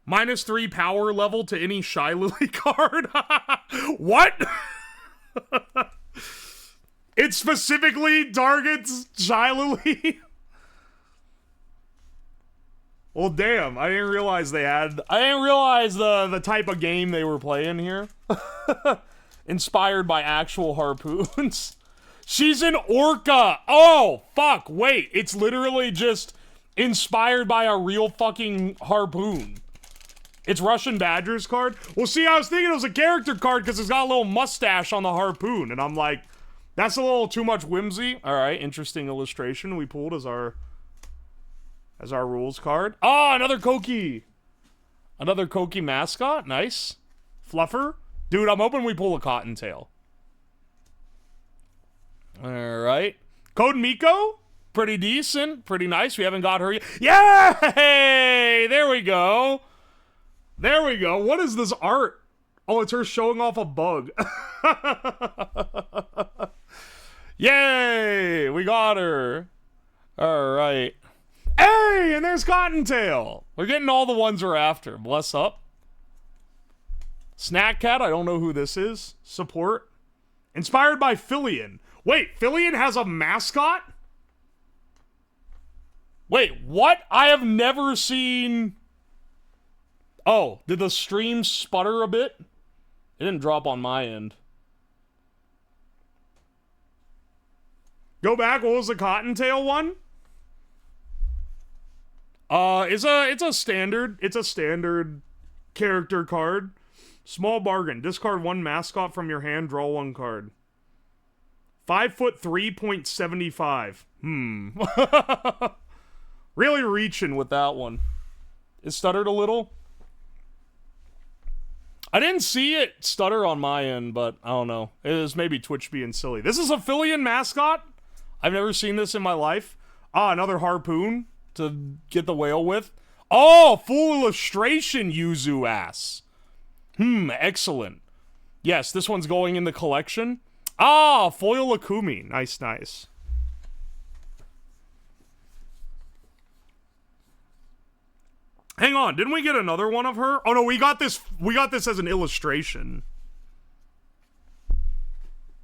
-3 power level to any Shy Lily card. What? It specifically targets Shy Lily. Well, damn. I didn't realize they had... I didn't realize the type of game they were playing here. Inspired by actual harpoons. She's an orca. Oh, fuck. Wait. It's literally just inspired by a real fucking harpoon. It's Russian Badger's card. Well, see, I was thinking it was a character card because it's got a little mustache on the harpoon. And I'm like, that's a little too much whimsy. All right, interesting illustration we pulled as our rules card. Oh, another Koki. Another Koki mascot. Nice. Fluffer. Dude, I'm hoping we pull a Cottontail. All right. Code Miko. Pretty decent. Pretty nice. We haven't got her yet. Yay! There we go. There we go. What is this art? Oh, it's her showing off a bug. Yay! We got her. All right. Hey, and there's Cottontail. We're getting all the ones we're after. Bless up. Snack Cat, I don't know who this is. Support. Inspired by Fillion. Wait, Fillion has a mascot? Wait, what? I have never seen... Oh, did the stream sputter a bit? It didn't drop on my end. Go back, what was the Cottontail one? It's a standard character card. Small bargain. Discard one mascot from your hand, draw one card. 5'3.75. Really reaching with that one. It stuttered a little. I didn't see it stutter on my end, but I don't know. It is maybe Twitch being silly. This is a Fillion mascot. I've never seen this in my life. Ah, another harpoon to get the whale with. Oh, full illustration Yuzu ass. Excellent. Yes, this one's going in the collection. Ah, foil Akumi. Nice, nice. Hang on, didn't we get another one of her? Oh no, we got this as an illustration.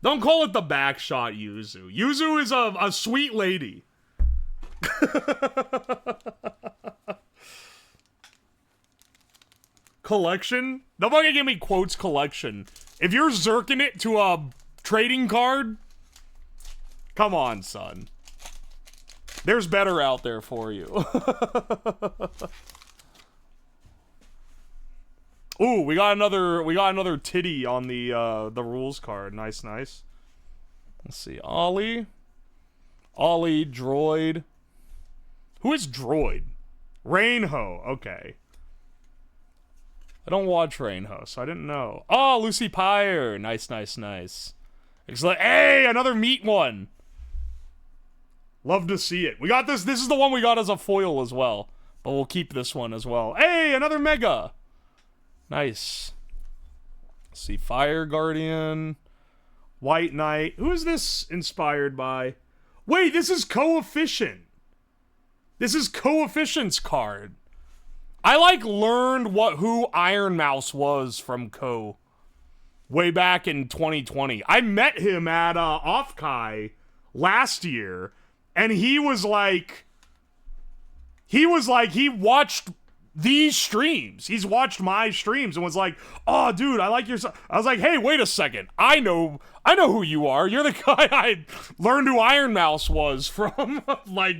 Don't call it the backshot Yuzu. Yuzu is a sweet lady. Collection? Nobody give me quotes collection. If you're zerking it to a trading card, come on, son. There's better out there for you. Ooh, we got another titty on the rules card. Nice, nice. Let's see. Ollie, Droid. Who is Droid? Rainho. Okay. I don't watch Rainho, so I didn't know. Oh, Lucy Pyre. Nice, nice, nice. Excellent. Hey, another meat one. Love to see it. We got this. This is the one we got as a foil as well. But we'll keep this one as well. Hey, another Mega. Nice. Let's see. Fire Guardian. White Knight. Who is this inspired by? Wait, this is Coefficient. This is Coefficient's card. I learned who Iron Mouse was from Co. way back in 2020. I met him at Offkai last year, and he was like he watched these streams. He's watched my streams and was like, "Oh, dude, I like your." I was like, "Hey, wait a second. I know who you are. You're the guy I learned who Iron Mouse was from like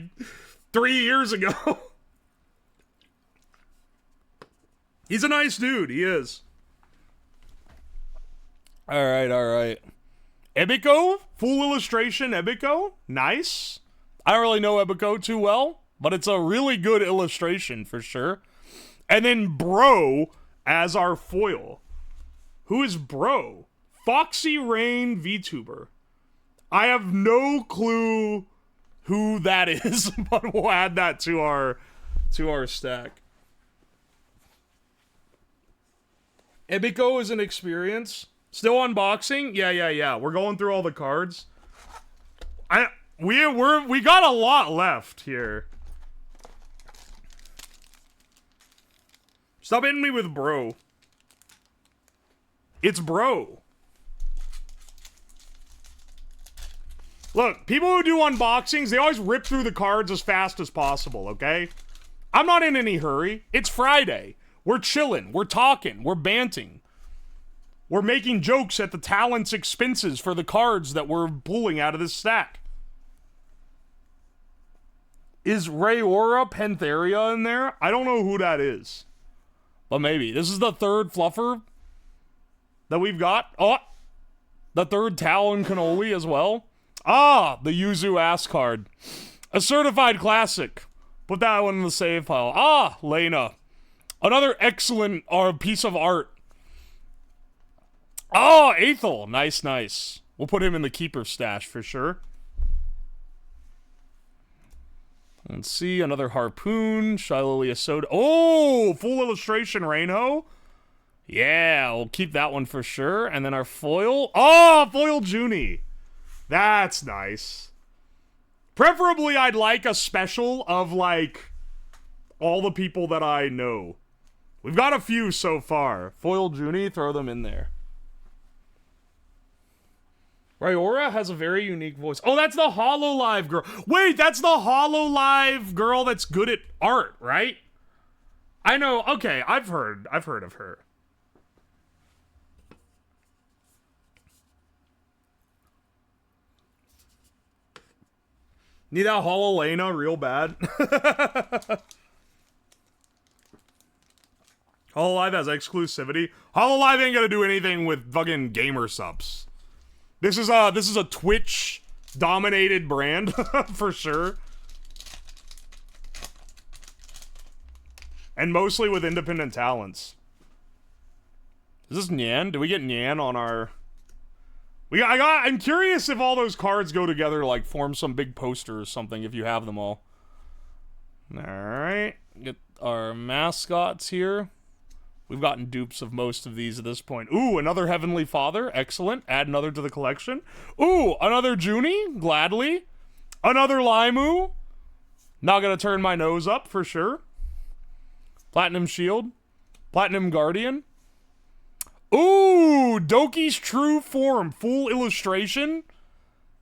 3 years ago." He's a nice dude. He is. All right. Ebiko, full illustration. Ebiko, nice. I don't really know Ebiko too well, but it's a really good illustration for sure. And then Bro as our foil. Who is Bro? Foxy Rain VTuber. I have no clue who that is, but we'll add that to our stack. Ebiko is an experience. Still unboxing? Yeah. We're going through all the cards. We got a lot left here. Stop hitting me with Bro. It's Bro. Look, people who do unboxings, they always rip through the cards as fast as possible, okay? I'm not in any hurry. It's Friday. We're chilling. We're talking. We're banting. We're making jokes at the talent's expenses for the cards that we're pulling out of this stack. Is Rayora Pantheria in there? I don't know who that is. But maybe. This is the third fluffer that we've got. Oh! The third Talon Cannoli as well. Ah! The Yuzu ass card. A certified classic. Put that one in the save pile. Ah! Lena. Another excellent piece of art. Oh! Aethel. Nice. We'll put him in the keeper stash for sure. Let's see, another Harpoon, Shylily Soda. Oh, full illustration Rainho. Yeah, we'll keep that one for sure. And then our foil. Oh, foil Junie. That's nice. Preferably, I'd like a special of, like, all the people that I know. We've got a few so far. Foil Junie, throw them in there. Rayora has a very unique voice. Oh, that's the HoloLive girl. Wait, that's the HoloLive girl that's good at art, right? I know. Okay, I've heard of her. Need that HoloLena real bad. HoloLive has exclusivity. HoloLive ain't gonna do anything with fucking gamer subs. This is a Twitch dominated brand for sure. And mostly with independent talents. Is this Nyan? Did we get Nyan on our... I'm curious if all those cards go together, like form some big poster or something if you have them all. Alright. Get our mascots here. We've gotten dupes of most of these at this point. Ooh, another Heavenly Father. Excellent. Add another to the collection. Ooh, another Junie. Gladly. Another Limu. Not gonna turn my nose up for sure. Platinum Shield. Platinum Guardian. Ooh, Doki's True Form. Full illustration.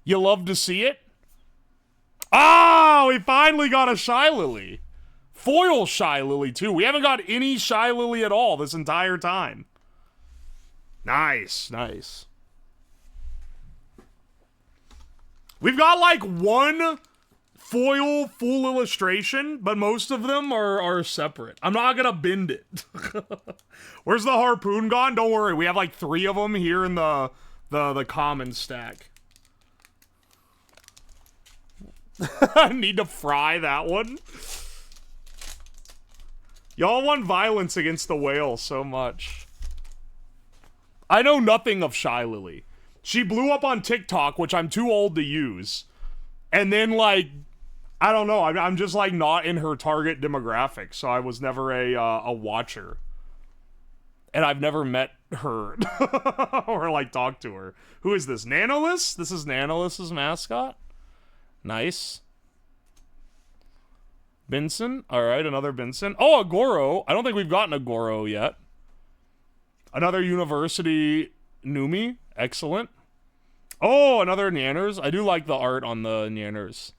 You love to see it. Oh, we finally got a Shylily. Foil Shylily, too. We haven't got any Shylily at all this entire time. Nice. We've got, like, one foil full illustration, but most of them are separate. I'm not gonna bend it. Where's the Harpoon gone? Don't worry, we have, like, 3 of them here in the common stack. I need to fry that one. Y'all want violence against the whale so much. I know nothing of Shylily. She blew up on TikTok, which I'm too old to use. And then, like, I don't know. I'm just, like, not in her target demographic, so I was never a watcher. And I've never met her or, like, talked to her. Who is this? Nanolis? This is Nanolis's mascot? Nice. Benson. Alright, another Benson. Oh, a Goro. I don't think we've gotten a Goro yet. Another University Numi. Excellent. Oh, another Nyanners. I do like the art on the Nyanners.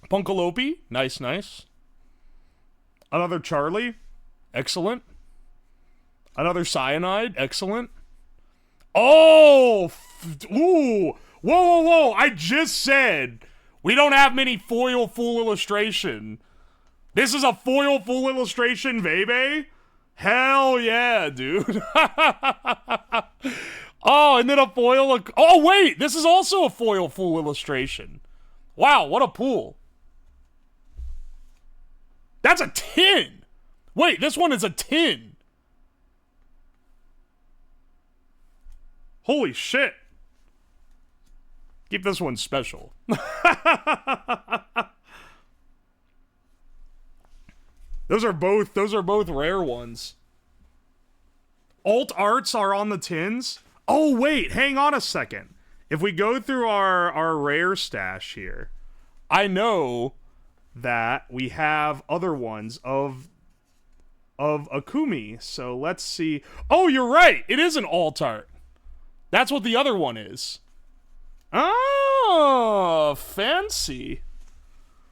Punkalopi. Nice. Another Charlie. Excellent. Another Cyanide. Excellent. Oh! Ooh! Whoa, whoa, whoa! I just said we don't have many foil full illustration. This is a foil full illustration, baby? Hell yeah, dude. Oh, and then a foil... Oh, wait! This is also a foil full illustration. Wow, what a pool. That's a tin! Wait, this one is a tin. Holy shit. Keep this one special. Those are both rare ones. Alt arts are on the tins. Oh wait, hang on a second. If we go through our rare stash here, I know that we have other ones of Akumi. So let's see. Oh, you're right. It is an alt art. That's what the other one is. Oh, fancy.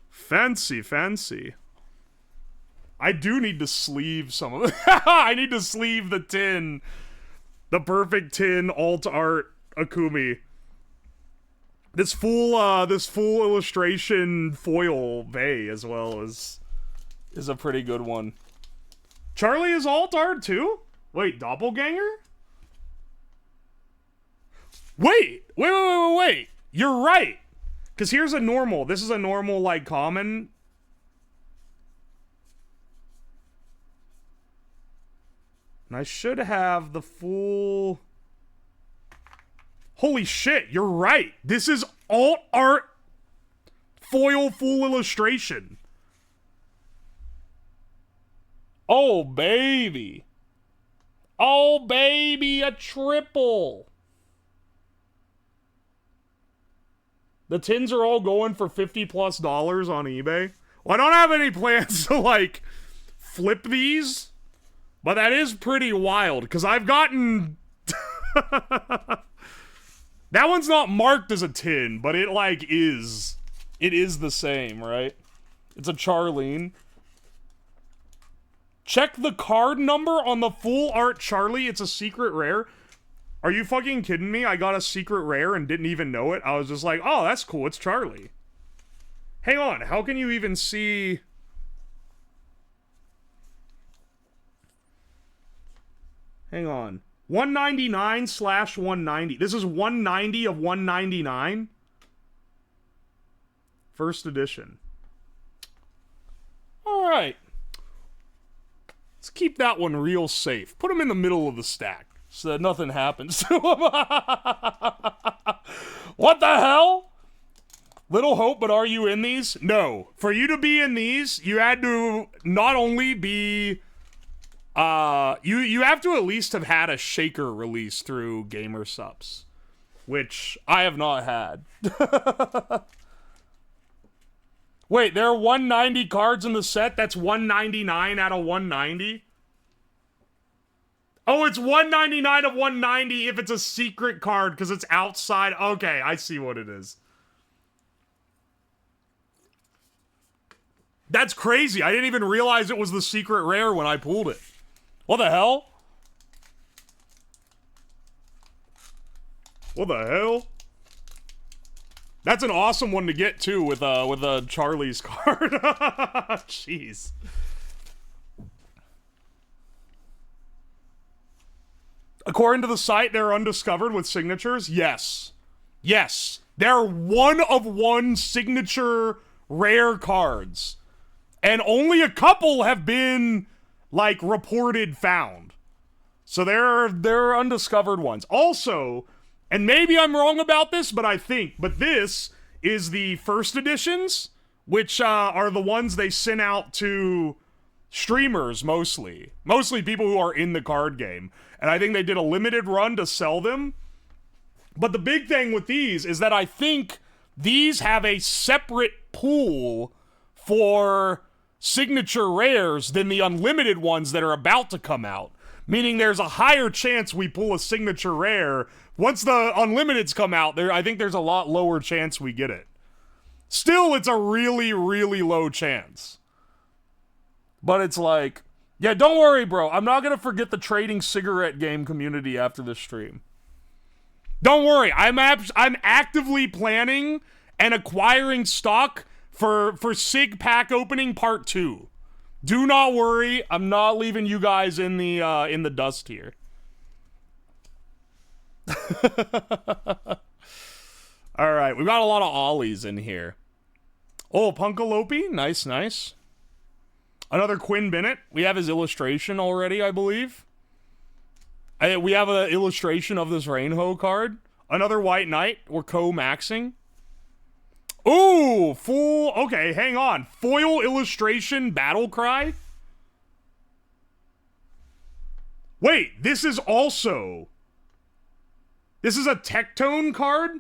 Fancy, fancy. I do need to sleeve some of it. I need to sleeve the tin. The perfect tin alt art Akumi. This full illustration foil Vey as well is a pretty good one. Charlie is alt art too? Wait, doppelganger? Wait. You're right. Because here's a normal. This is a normal, like, common. And I should have the full... Holy shit, you're right. This is alt art foil full illustration. Oh, baby. Oh, baby, a triple. The tins are all going for $50+ on eBay. Well, I don't have any plans to, like, flip these. But that is pretty wild, because I've gotten... That one's not marked as a tin, but it, like, is. It is the same, right? It's a Charlene. Check the card number on the full art Charlie. It's a secret rare. Are you fucking kidding me? I got a secret rare and didn't even know it. I was just like, oh, that's cool. It's Charlie. Hang on. How can you even see... Hang on. 199/190. This is 190 of 199. First edition. Alright. Let's keep that one real safe. Put him in the middle of the stack so that nothing happens to him. What the hell? Little hope, but are you in these? No. For you to be in these, you had to not only be... you have to at least have had a shaker release through Gamer Supps, which I have not had. Wait, there are 190 cards in the set? That's 199 out of 190? Oh, it's 199 of 190 if it's a secret card because it's outside. Okay, I see what it is. That's crazy. I didn't even realize it was the secret rare when I pulled it. What the hell? What the hell? That's an awesome one to get too with a Charlie's card. Jeez. According to the site, they're undiscovered with signatures. Yes. Yes. They're one of one signature rare cards. And only a couple have been, like, reported found. So they're undiscovered ones. Also, and maybe I'm wrong about this, but this is the first editions, which are the ones they sent out to streamers mostly. Mostly people who are in the card game. And I think they did a limited run to sell them. But the big thing with these is that I think these have a separate pool for signature rares than the unlimited ones that are about to come out. Meaning there's a higher chance we pull a signature rare. Once the unlimiteds come out, I think there's a lot lower chance we get it. Still, it's a really, really low chance. But it's like, yeah, don't worry, bro. I'm not going to forget the trading cigarette game community after this stream. Don't worry. I'm actively planning and acquiring stock for Sig Pack opening part 2. Do not worry. I'm not leaving you guys in the dust here. All right, we've got a lot of ollies in here. Oh, Punkalope, nice, nice. Another Quinn Bennett. We have his illustration already, I believe. We have an illustration of this Rainho card. Another White Knight. We're co-maxing. Ooh, full... Okay, hang on. Foil illustration Battle Cry. Wait, this is also... This is a Tectone card?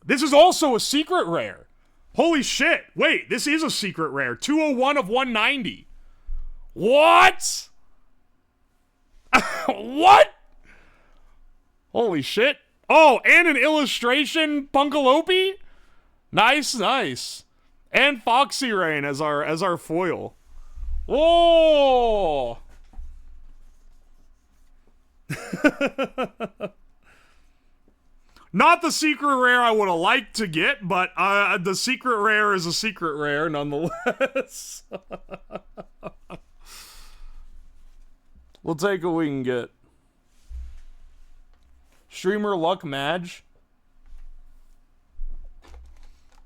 This is also a secret rare. Holy shit. Wait, this is a secret rare. 201 of 190. What? What? Holy shit. Oh, and an illustration Punkalope? Nice, nice. And Foxy Rain as our foil. Whoa! Not the secret rare I would have liked to get, but the secret rare is a secret rare nonetheless. We'll take what we can get. Streamer Luck Madge.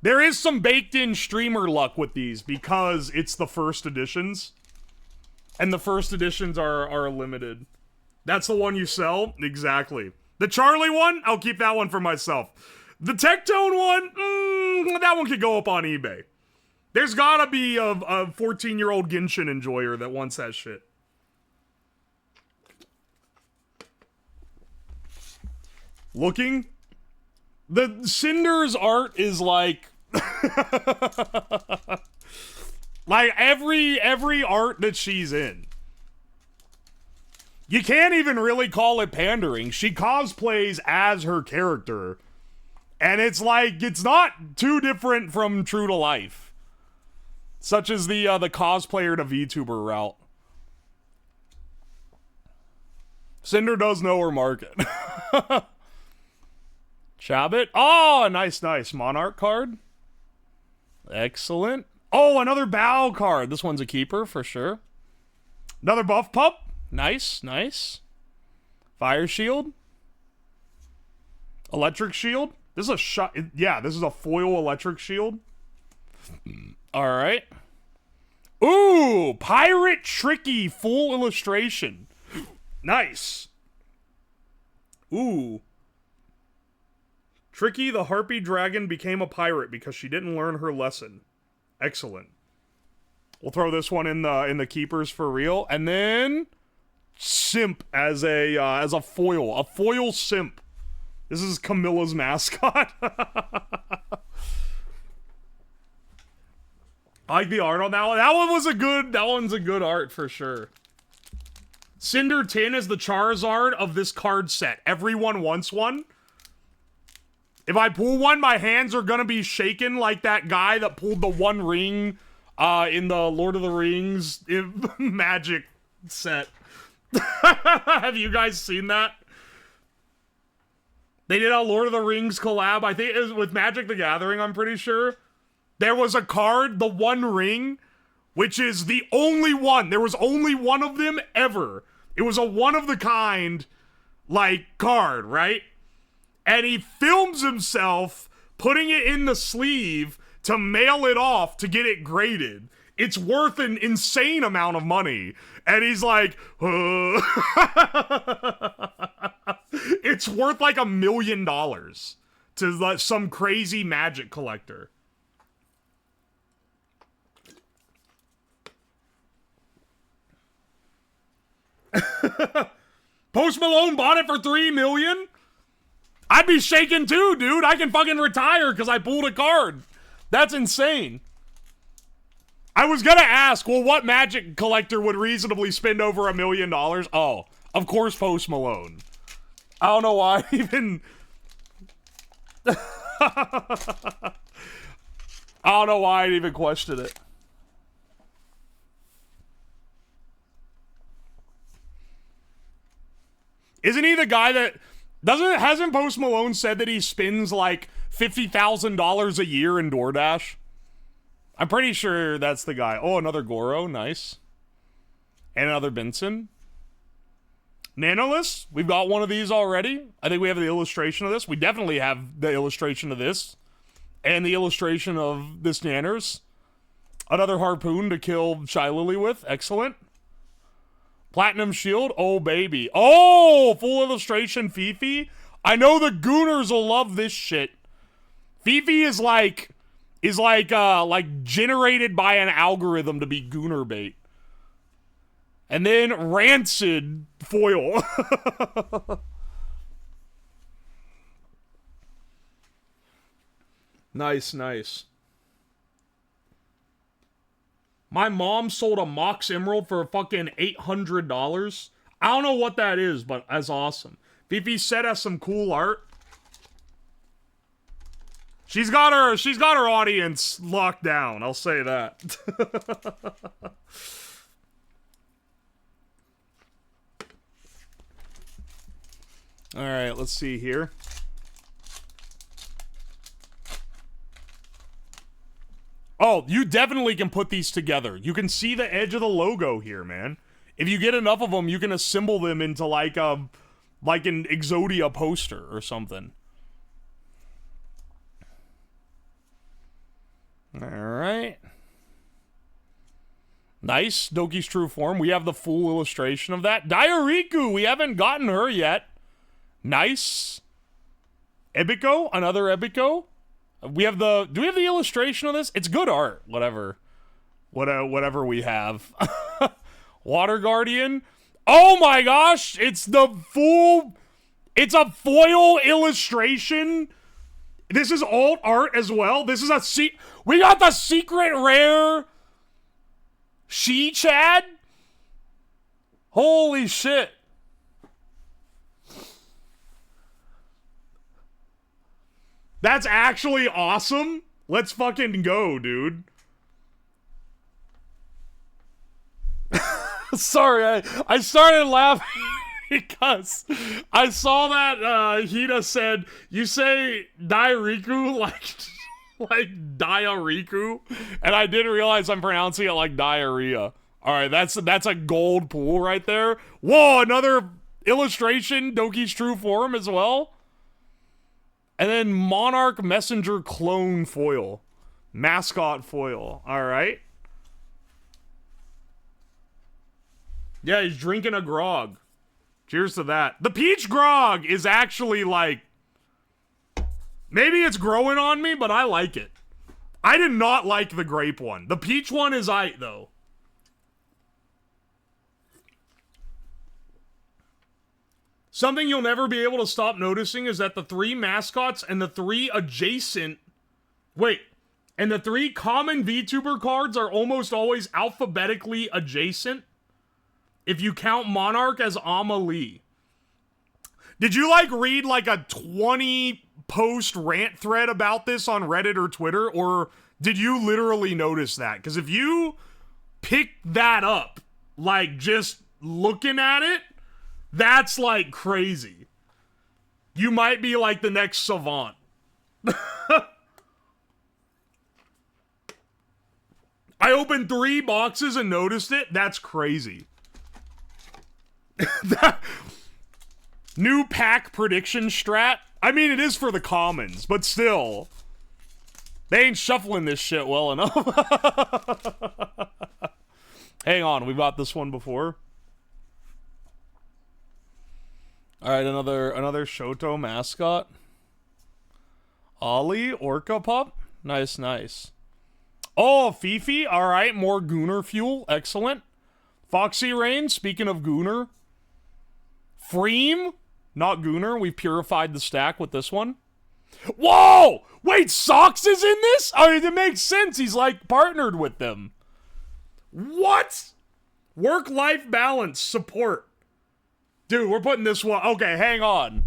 There is some baked-in streamer luck with these because it's the first editions. And the first editions are limited. That's the one you sell? Exactly. The Charlie one? I'll keep that one for myself. The Tectone one? That one could go up on eBay. There's gotta be a 14-year-old Genshin enjoyer that wants that shit. Looking? The Cinder's art is like... like every art that she's in. You can't even really call it pandering. She cosplays as her character. And it's like, it's not too different from true to life. Such as the cosplayer to VTuber route. Cinder does know her market. Chabot. Oh, nice, nice. Monarch card. Excellent. Oh, another Bow card. This one's a keeper for sure. Another Buff Pup. Nice, nice. Fire Shield. Electric Shield. This is a shot. Yeah, this is a foil Electric Shield. Alright. Ooh, Pirate Tricky full illustration. Nice. Ooh. Tricky the Harpy Dragon became a pirate because she didn't learn her lesson. Excellent. We'll throw this one in the keepers for real. And then... Simp as a foil Simp. This is Camilla's mascot. I like the art on that one. That one's a good art for sure. Cinder Tin is the Charizard of this card set. Everyone wants one. If I pull one, my hands are gonna be shaken like that guy that pulled the One Ring in the Lord of the Rings Magic set. Have you guys seen that? They did a Lord of the Rings collab. I think it was with Magic the Gathering, I'm pretty sure. There was a card, the One Ring, which is the only one. There was only one of them ever. It was a one-of-the-kind, like, card, right? And he films himself putting it in the sleeve to mail it off to get it graded. It's worth an insane amount of money. And he's like, it's worth like $1 million to some crazy Magic collector. Post Malone bought it for $3 million? I'd be shaking too, dude. I can fucking retire because I pulled a card. That's insane. I was gonna ask, well, what Magic collector would reasonably spend over $1 million? Oh, of course, Post Malone. I don't know why I even... I don't know why I'd even question it. Isn't he the guy that hasn't Post Malone said that he spends like $50,000 a year in DoorDash? I'm pretty sure that's the guy. Oh, another Goro, nice. And another Benson. Nanolist, we've got one of these already. I think we have the illustration of this. We definitely have the illustration of this. And the illustration of this Nanners. Another Harpoon to kill Shylily with. Excellent. Platinum Shield. Oh, baby. Oh, full illustration Fifi. I know the Gooners will love this shit. Fifi is like generated by an algorithm to be Gooner bait. And then Rancid foil. Nice, nice. My mom sold a Mox Emerald for fucking $800. I don't know what that is, but that's awesome. Fifi said has some cool art. She's got her audience locked down, I'll say that. Alright, let's see here. Oh, you definitely can put these together. You can see the edge of the logo here, man. If you get enough of them, you can assemble them into like an Exodia poster or something. Alright. Nice. Doki's True Form. We have the full illustration of that. Diariku, we haven't gotten her yet. Nice. Ebiko, another Ebiko. We have the... Do we have the illustration of this? It's good art. Whatever we have. Water Guardian. Oh my gosh! It's the full... It's a foil illustration. This is alt art as well. This is a... We got the secret rare... She-Chad? Holy shit. That's actually awesome. Let's fucking go, dude. Sorry, I started laughing because I saw that Hida said, you say Dairiku like Diariku, and I didn't realize I'm pronouncing it like diarrhea. Alright, that's a gold pool right there. Whoa, another illustration, Doki's True Form as well. And then Monarch Messenger Clone Foil. Mascot Foil. Alright. Yeah, he's drinking a grog. Cheers to that. The peach grog is actually like... Maybe it's growing on me, but I like it. I did not like the grape one. The peach one is aight, though. Something you'll never be able to stop noticing is that the 3 mascots and the 3 adjacent... Wait. And the 3 common VTuber cards are almost always alphabetically adjacent. If you count Monarch as Amelie. Did you, read, a 20-post rant thread about this on Reddit or Twitter? Or did you literally notice that? Because if you pick that up, just looking at it, that's, crazy. You might be, the next savant. I opened 3 boxes and noticed it. That's crazy. New pack prediction strat. I mean, it is for the commons, but still. They ain't shuffling this shit well enough. Hang on, we've got this one before. Alright, another Shoto mascot. Ollie, Orca Pup. Nice, nice. Oh, Fifi. Alright, more Gooner fuel. Excellent. Foxy Rain, speaking of Gooner. Freem, not Gooner. We've purified the stack with this one. Whoa! Wait, Socks is in this? I mean, it makes sense. He's, partnered with them. What? Work-life balance support. Dude, we're putting this one... Okay, hang on.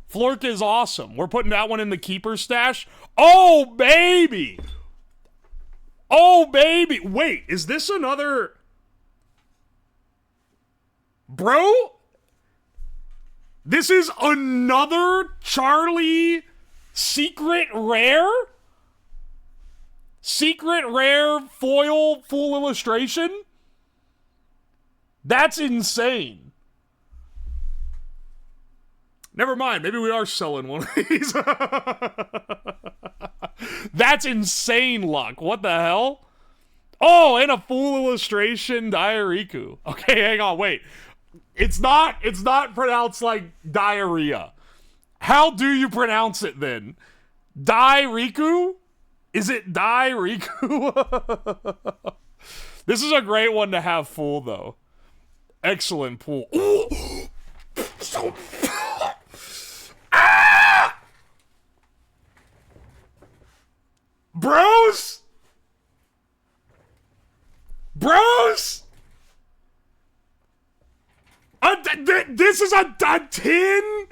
Flork is awesome. We're putting that one in the keeper stash. Oh, baby! Oh, baby! Wait, is this another... Bro? This is another Charlie secret rare? Secret rare foil full illustration? That's insane. Never mind, maybe we are selling one of these. That's insane luck. What the hell? Oh, and a full illustration Diariku. Okay, hang on, wait. It's not pronounced like diarrhea. How do you pronounce it then? Diariku? Is it Diariku? This is a great one to have full though. Excellent pool. Ooh. So ah! Bros? This is a tin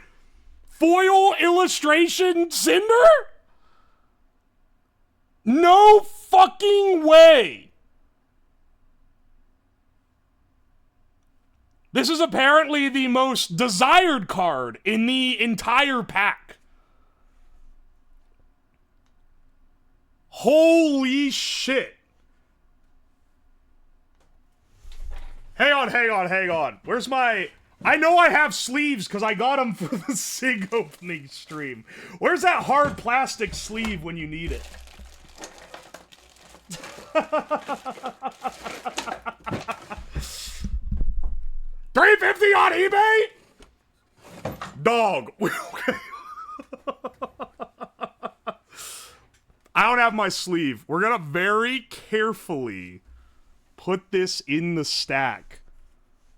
foil illustration Cinder? No fucking way. This is apparently the most desired card in the entire pack. Holy shit. Hang on. Where's my... I know I have sleeves because I got them for the SIG opening stream. Where's that hard plastic sleeve when you need it? $350 on eBay? Dog. I don't have my sleeve. We're gonna very carefully put this in the stack.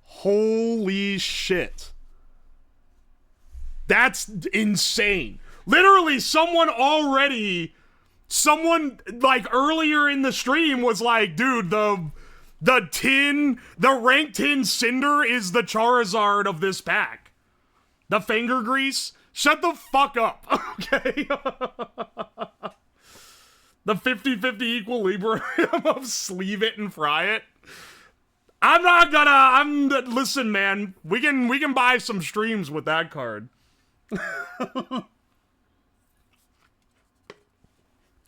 Holy shit. That's insane. Literally, someone like earlier in the stream was like, dude, the rank 10 Cinder is the Charizard of this pack. The finger grease? Shut the fuck up, okay? The 50-50 equilibrium of sleeve it and fry it. Listen, man, we can buy some streams with that card.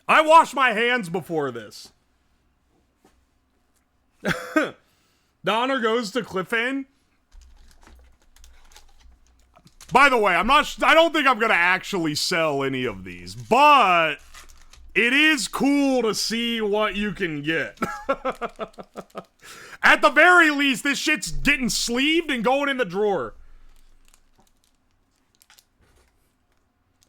I washed my hands before this. The honor goes to Cliffhain. By the way, I don't think I'm gonna actually sell any of these, but it is cool to see what you can get. At the very least, this shit's getting sleeved and going in the drawer.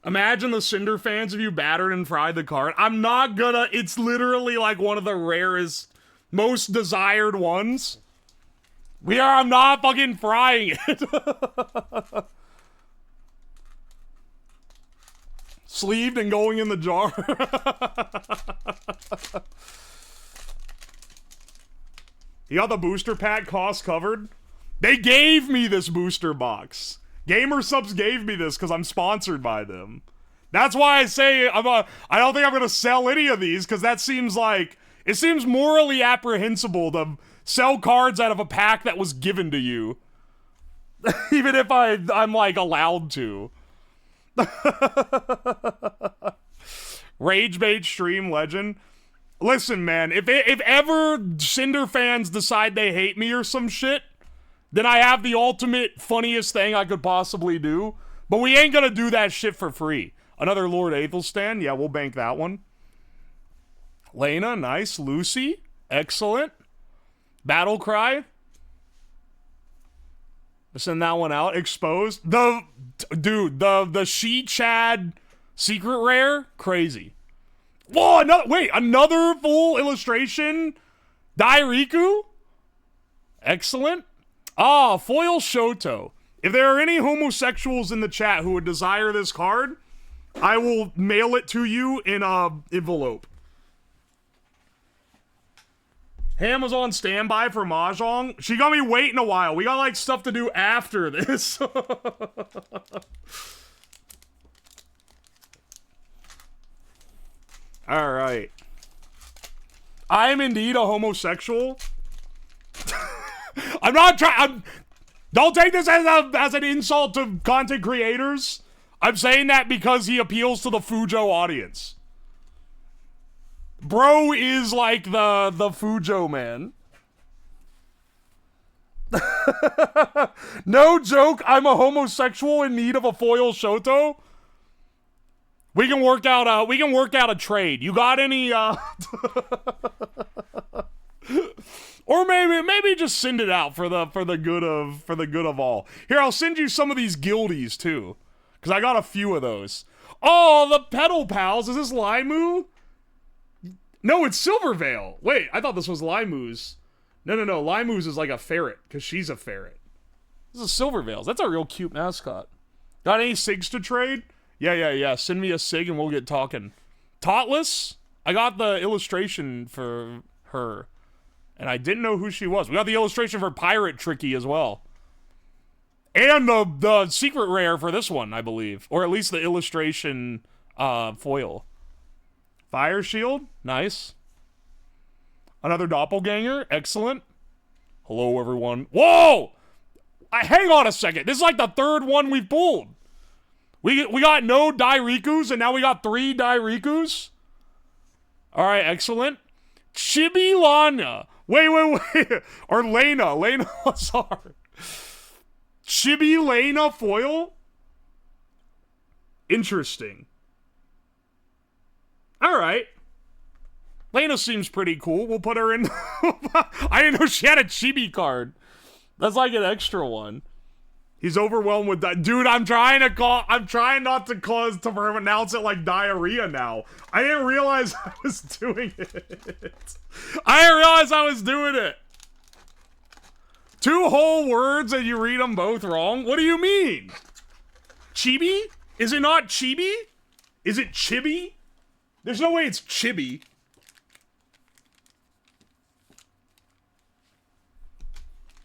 Imagine the Cinder fans of you battered and fried the card. I'm not gonna... It's literally like one of the rarest, most desired ones. I'm not fucking frying it. Sleeved and going in the jar. You got the booster pack cost covered? They gave me this booster box. Gamer Subs gave me this because I'm sponsored by them. That's why I say I don't think I'm going to sell any of these because that seems like... It seems morally apprehensible to sell cards out of a pack that was given to you. Even if I'm like allowed to. Ragebait stream legend. Listen, man, if ever Cinder fans decide they hate me or some shit, then I have the ultimate funniest thing I could possibly do. But we ain't gonna do that shit for free. Another Lord Aethelstan, yeah, we'll bank that one. Lena, nice. Lucy, excellent. Battle Cry. Send that one out. Exposed. The She-Chad secret rare? Crazy. Whoa, another full illustration? Dairiku? Excellent. Ah, foil Shoto. If there are any homosexuals in the chat who would desire this card, I will mail it to you in a envelope. Ham was on standby for Mahjong. She got me waiting a while. We got like stuff to do after this. Alright. I am indeed a homosexual. I'm not trying. Don't take this as an insult to content creators. I'm saying that because he appeals to the Fujo audience. Bro is like the Fujo man. No joke, I'm a homosexual in need of a foil Shoto. We can work out a trade. You got any or maybe just send it out for the good of all. Here, I'll send you some of these guildies too. Cause I got a few of those. Oh, the Petal Pals. Is this Limu? No, it's Silverveil. Wait, I thought this was Limu's. No. Limu's is like a ferret, because she's a ferret. This is Silverveil's. That's a real cute mascot. Got any SIGs to trade? Yeah. Send me a SIG and we'll get talking. Totless? I got the illustration for her. And I didn't know who she was. We got the illustration for Pirate Tricky as well. And the secret rare for this one, I believe. Or at least the illustration foil. Fire Shield? Nice. Another doppelganger? Excellent. Hello, everyone. Whoa! Hang on a second. This is like the third one we've pulled. We got no Dairikus, and now we got 3 Dairikus? Alright, excellent. Chibi Lana. Wait. Or Lena. Lena Lazar. Chibi Lena foil? Interesting. Alright. Lena seems pretty cool. We'll put her in. I didn't know she had a Chibi card. That's like an extra one. He's overwhelmed with that. Dude, I'm trying not to pronounce it like diarrhea now. I didn't realize I was doing it. I didn't realize I was doing it. 2 whole words and you read them both wrong? What do you mean? Chibi? Is it not Chibi? Is it Chibi? There's no way it's Chibi.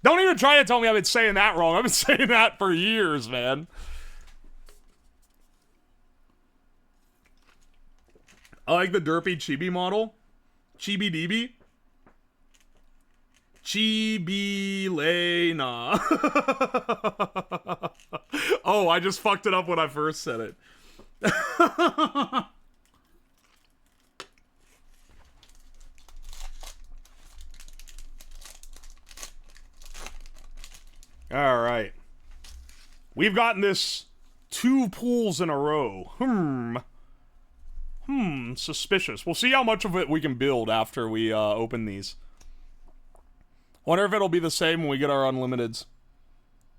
Don't even try to tell me I've been saying that wrong. I've been saying that for years, man. I like the derpy Chibi model. Chibi DB. Chibi Lena. Oh, I just fucked it up when I first said it. All right. We've gotten this 2 pulls in a row. Suspicious. We'll see how much of it we can build after we open these. Wonder if it'll be the same when we get our unlimiteds.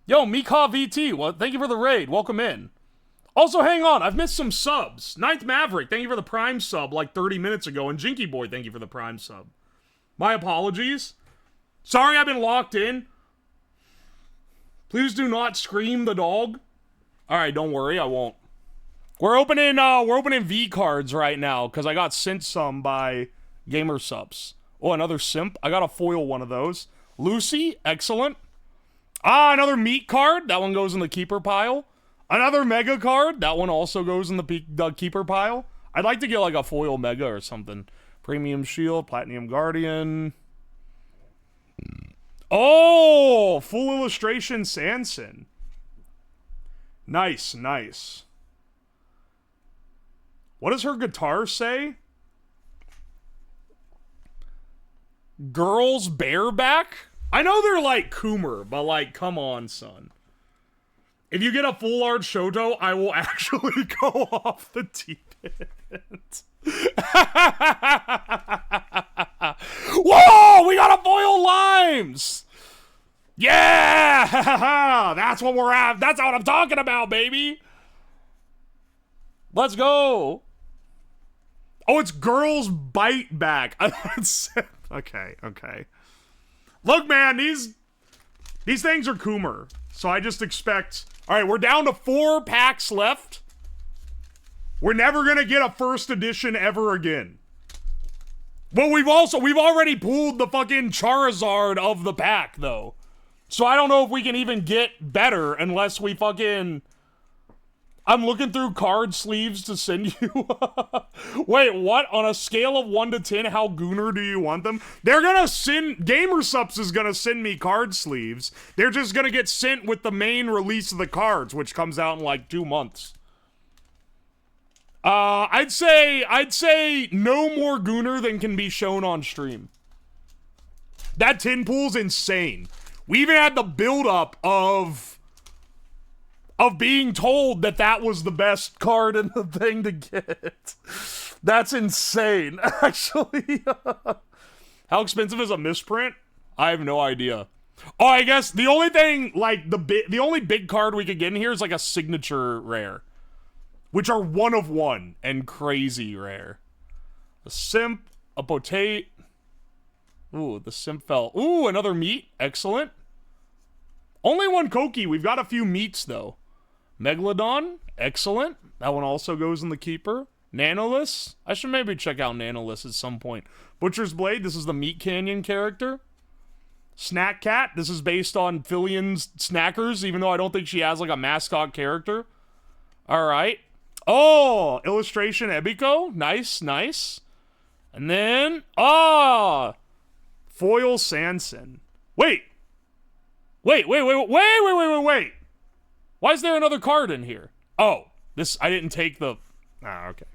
Yo, Mika VT, well, thank you for the raid. Welcome in. Also, hang on. I've missed some subs. Ninth Maverick, thank you for the Prime sub like 30 minutes ago. And Jinky Boy, thank you for the Prime sub. My apologies. Sorry I've been locked in. Please do not scream the dog. Alright, don't worry, I won't. We're opening V-cards right now, because I got sent some by Gamer Subs. Oh, another simp. I got a foil one of those. Lucy, excellent. Ah, another meat card. That one goes in the keeper pile. Another mega card. That one also goes in the keeper pile. I'd like to get like a foil mega or something. Premium Shield, Platinum Guardian. Oh, full illustration Sanson. Nice, nice. What does her guitar say? Girls bareback? I know they're like Coomer, but like, come on, son. If you get a full art Shoto, I will actually go off the deep end. Whoa! We got a foil Limes! Yeah! That's what we're at. That's what I'm talking about, baby. Let's go. Oh, it's Girls Bite Back. Okay, okay. Look, man, these things are Coomer. So I just expect... Alright, we're down to 4 packs left. We're never gonna get a first edition ever again. But we've already pulled the fucking Charizard of the pack, though. So I don't know if we can even get better unless we fucking... I'm looking through card sleeves to send you. Wait, what? On a scale of 1 to 10, how gooner do you want them? They're gonna send... GamerSupps is gonna send me card sleeves. They're just gonna get sent with the main release of the cards, which comes out in like 2 months. I'd say no more gooner than can be shown on stream. That tin pool's insane. We even had the build-up of being told that that was the best card in the thing to get. That's insane, actually. How expensive is a misprint? I have no idea. Oh, I guess the only thing, like, the only big card we could get in here is, like, a signature rare. Which are 1 of 1 and crazy rare. A simp, a potate. Ooh, the simp fell. Ooh, another meat. Excellent. Only 1 Koki. We've got a few meats, though. Megalodon. Excellent. That one also goes in the keeper. Nanolus. I should maybe check out Nanolus at some point. Butcher's Blade. This is the Meat Canyon character. Snack Cat. This is based on Fillian's Snackers, even though I don't think she has, like, a mascot character. Alright. Oh! Illustration Ebiko. Nice, nice. And then... Ah! Foil Sanson. Wait! Wait. Why is there another card in here? Oh, this, I didn't take the... Ah, okay.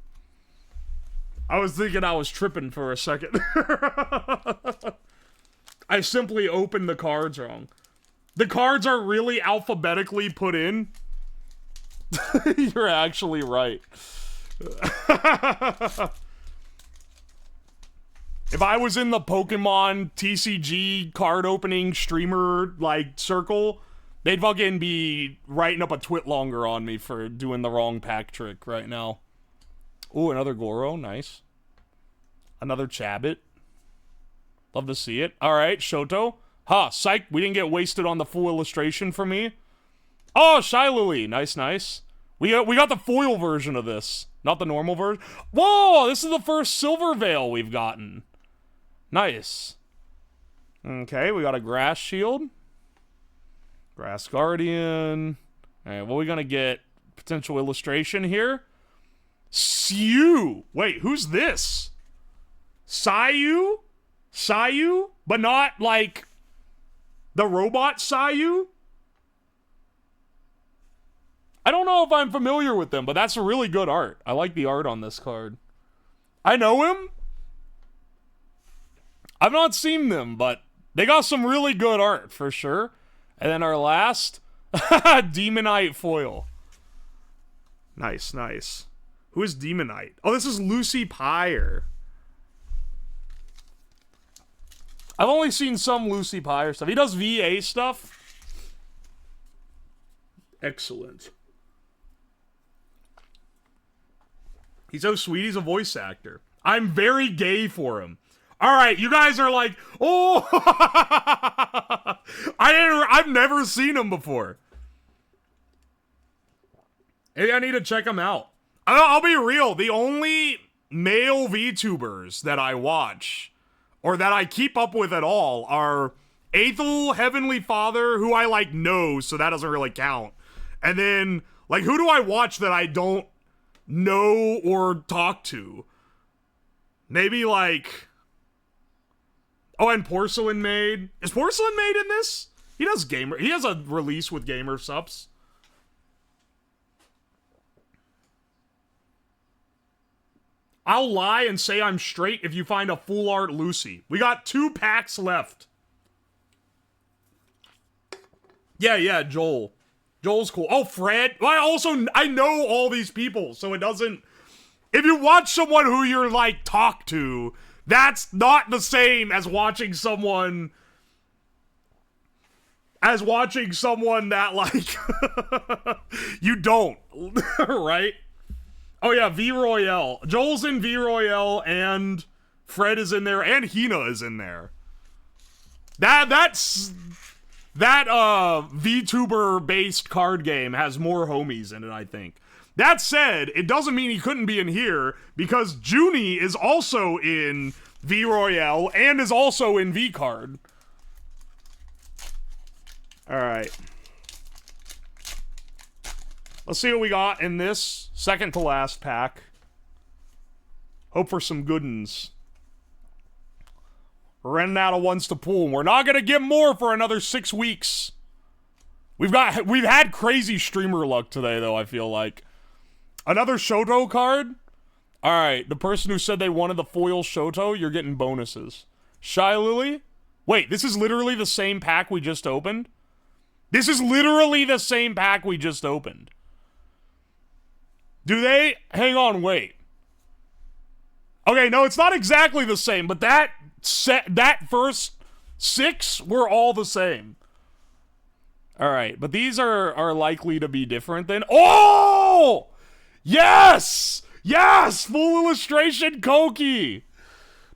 I was thinking I was tripping for a second. I simply opened the cards wrong. The cards are really alphabetically put in. You're actually right. If I was in the Pokemon TCG card opening streamer, like, circle, they'd fucking be writing up a twit longer on me for doing the wrong pack trick right now. Ooh, another Goro. Nice. Another Chabot. Love to see it. Alright, Shoto. Ha, psych. We didn't get wasted on the full illustration for me. Oh, Shylily. Nice, nice. We got the foil version of this. Not the normal version. Whoa, this is the first Silver Veil we've gotten. Nice. Okay, we got a Grass Shield. Grass Guardian. Alright, what are we gonna get? Potential illustration here. Syu! Wait, who's this? Sayu? Sayu? But not, like, the robot Sayu? I don't know if I'm familiar with them, but that's a really good art. I like the art on this card. I know him? I've not seen them, but they got some really good art, for sure. And then our last, Demonite foil. Nice, nice. Who is Demonite? Oh, this is Lucy Pyre. I've only seen some Lucy Pyre stuff. He does VA stuff. Excellent. He's so sweet, he's a voice actor. I'm very gay for him. Alright, you guys are like, oh! I've never seen him before. Maybe I need to check him out. I'll be real, the only male VTubers that I watch, or that I keep up with at all, are Aethel, Heavenly Father, who I, like, know, so that doesn't really count. And then, like, who do I watch that I don't know or talk to? Maybe, like... Oh, and Porcelain Maid. Is Porcelain Maid in this? He does gamer. He has a release with GamerSupps. I'll lie and say I'm straight if you find a full art Lucy. We got 2 packs left. Yeah, Joel. Joel's cool. Oh, Fred. I know all these people, so it doesn't... If you watch someone who you're, like, talk to... That's not the same as watching someone... As watching someone that, like... you don't. Right? Oh, yeah, V Royale. Joel's in V Royale, and Fred is in there, and Hina is in there. That VTuber-based card game has more homies in it, I think. That said, it doesn't mean he couldn't be in here, because Junie is also in V Royale and is also in Vcard. Alright. Let's see what we got in this second to last pack. Hope for some good uns. We're running out of ones to pull, and we're not gonna get more for another 6 weeks. We've had crazy streamer luck today, though, I feel like. Another Shoto card? Alright, the person who said they wanted the foil Shoto, you're getting bonuses. Shy Lily? Wait, this is literally the same pack we just opened? This is literally the same pack we just opened. Do they? Hang on, wait. Okay, no, it's not exactly the same, but that first 6 were all the same. Alright, but these are likely to be different than... Oh! Yes! Yes! Full illustration Koki!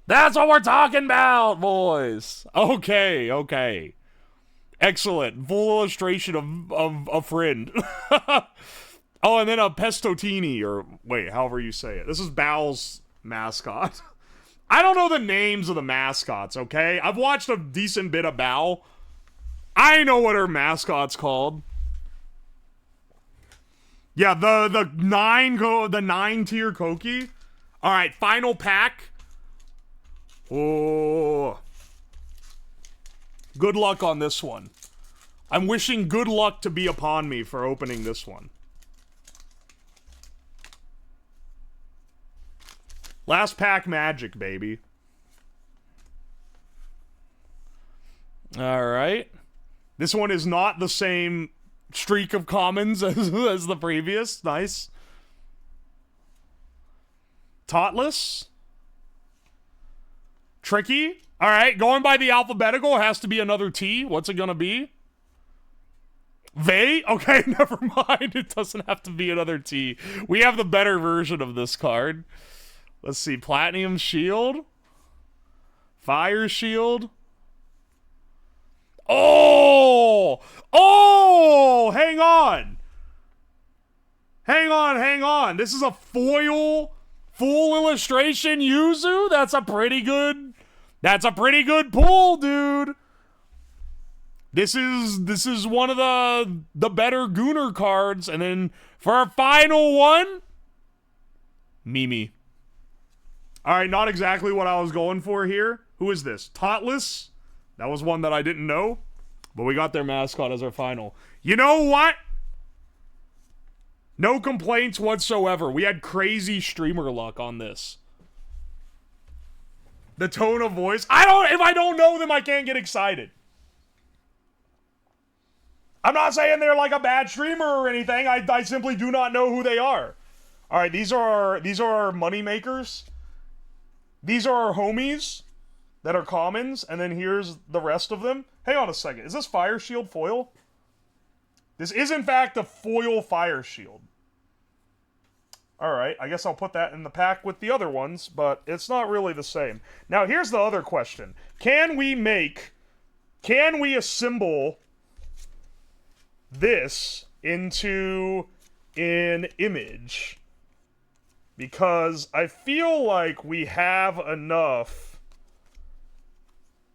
That's what we're talking about, boys! Okay, okay. Excellent. Full illustration of a friend. Oh, and then a Pestotini, or... Wait, however you say it. This is Bao's mascot. I don't know the names of the mascots, okay? I've watched a decent bit of Bao. I know what her mascot's called. Yeah, the 9-tier Koki. Alright, final pack. Oh. Good luck on this one. I'm wishing good luck to be upon me for opening this one. Last pack magic, baby. Alright. This one is not the same streak of commons as the previous. Nice. Totless. Tricky. Alright, going by the alphabetical, it has to be another T. What's it gonna be? Vey? Okay, never mind. It doesn't have to be another T. We have the better version of this card. Let's see. Platinum Shield. Fire Shield. Oh! Oh! Hang on! Hang on, hang on. This is a foil, full illustration Yuzu? That's a pretty good pull, dude. This is one of the better Gooner cards. And then for our final one, Mimi. Alright, not exactly what I was going for here. Who is this? Totless? That was one that I didn't know. But we got their mascot as our final. You know what? No complaints whatsoever. We had crazy streamer luck on this. The tone of voice. If I don't know them, I can't get excited. I'm not saying they're like a bad streamer or anything. I simply do not know who they are. Alright, these are our money makers. These are our homies that are commons, and then here's the rest of them. Hang on a second. Is this Fire Shield foil? This is, in fact, a foil Fire Shield. Alright, I guess I'll put that in the pack with the other ones, but it's not really the same. Now, here's the other question. Can we assemble this into an image? Because I feel like we have enough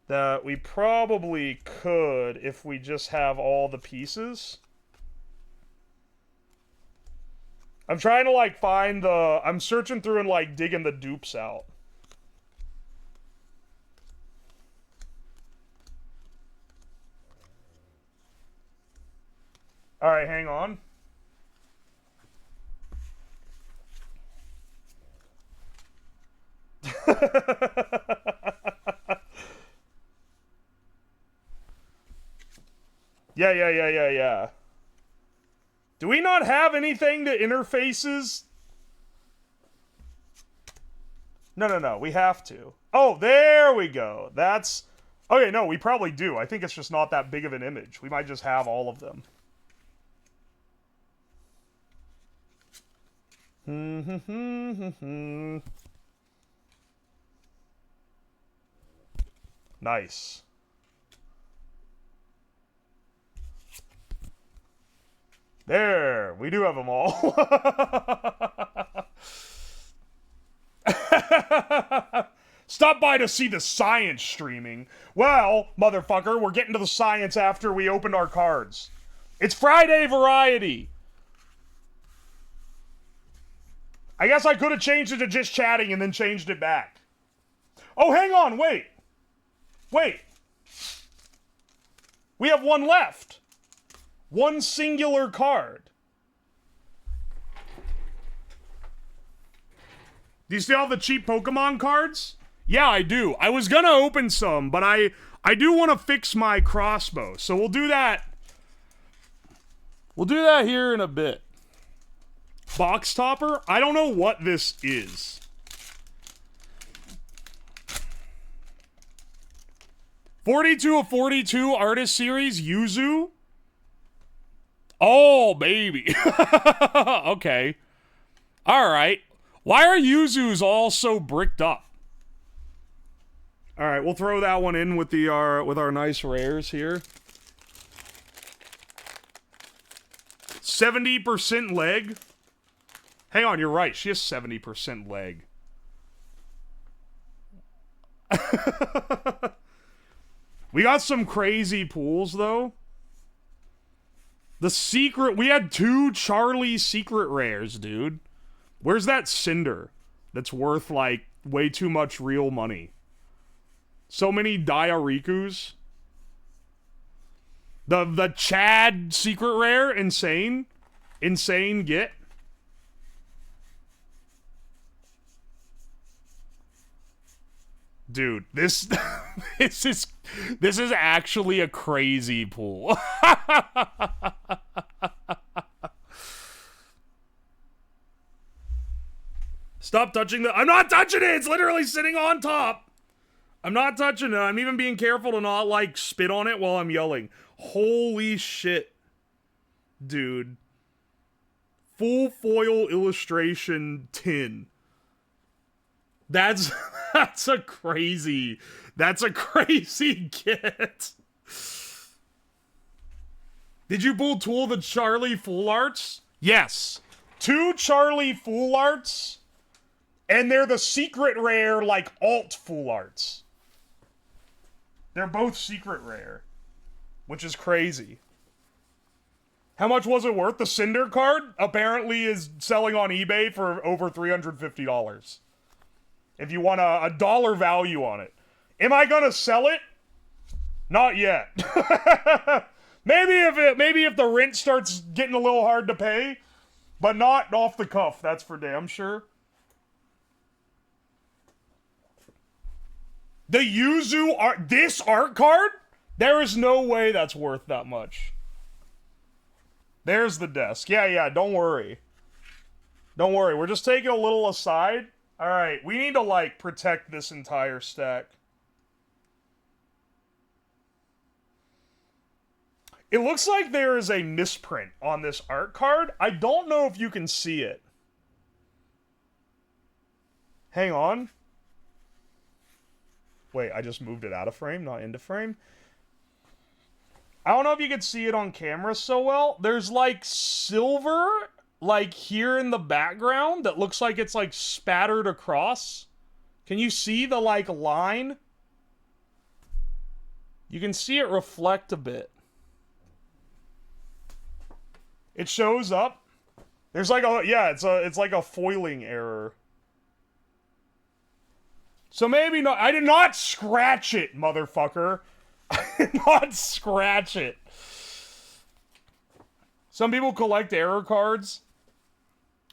that we probably could if we just have all the pieces. I'm trying to, like, find the... I'm searching through and, like, digging the dupes out. Alright, hang on. Yeah. Do we not have anything that interfaces? No. We have to. Oh, there we go. That's... Okay, no, we probably do. I think it's just not that big of an image. We might just have all of them. Nice. There, we do have them all. Stop by to see the science streaming. Well, motherfucker, we're getting to the science after we opened our cards. It's Friday Variety. I guess I could have changed it to just chatting and then changed it back. Oh, hang on, wait. Wait. We have one left. One singular card. Do you still have the cheap Pokemon cards? Yeah, I do. I was gonna open some, but I do want to fix my crossbow. So we'll do that. We'll do that here in a bit. Box topper? I don't know what this is. '42 of 42 artist series, Yuzu. Oh, baby. Okay. All right. Why are Yuzus all so bricked up? All right, we'll throw that one in with the with our nice rares here. 70% leg. Hang on, you're right. She has 70% leg. We got some crazy pools, though. The secret... We had 2 Charlie secret rares, dude. Where's that Cinder that's worth, like, way too much real money? So many Diarikus. The Chad secret rare, insane. Insane get. Dude, this this is actually a crazy pool. Stop touching the... I'm not touching it! It's literally sitting on top! I'm not touching it. I'm even being careful to not, like, spit on it while I'm yelling. Holy shit. Dude. Full foil illustration tin. That's a crazy get. Did you pull Tool the Charlie Full Arts? Yes. 2 Charlie Full Arts, and they're the secret rare, like, alt Full Arts. They're both secret rare, which is crazy. How much was it worth? The Cinder card apparently is selling on eBay for over $350. If you want a dollar value on it. Am I gonna sell it? Not yet. maybe if the rent starts getting a little hard to pay, but not off the cuff, that's for damn sure. The Yuzu art, this art card? There is no way that's worth that much. There's the desk. Yeah, don't worry. Don't worry, we're just taking a little aside. Alright, we need to, like, protect this entire stack. It looks like there is a misprint on this art card. I don't know if you can see it. Hang on. Wait, I just moved it out of frame, not into frame. I don't know if you can see it on camera so well. There's, like, silver... like here in the background that looks like it's like spattered across. Can you see the like line? You can see it reflect a bit. It shows up. There's like a, yeah, it's like a foiling error. So maybe not. I did not scratch it, motherfucker. I did not scratch it. Some people collect error cards.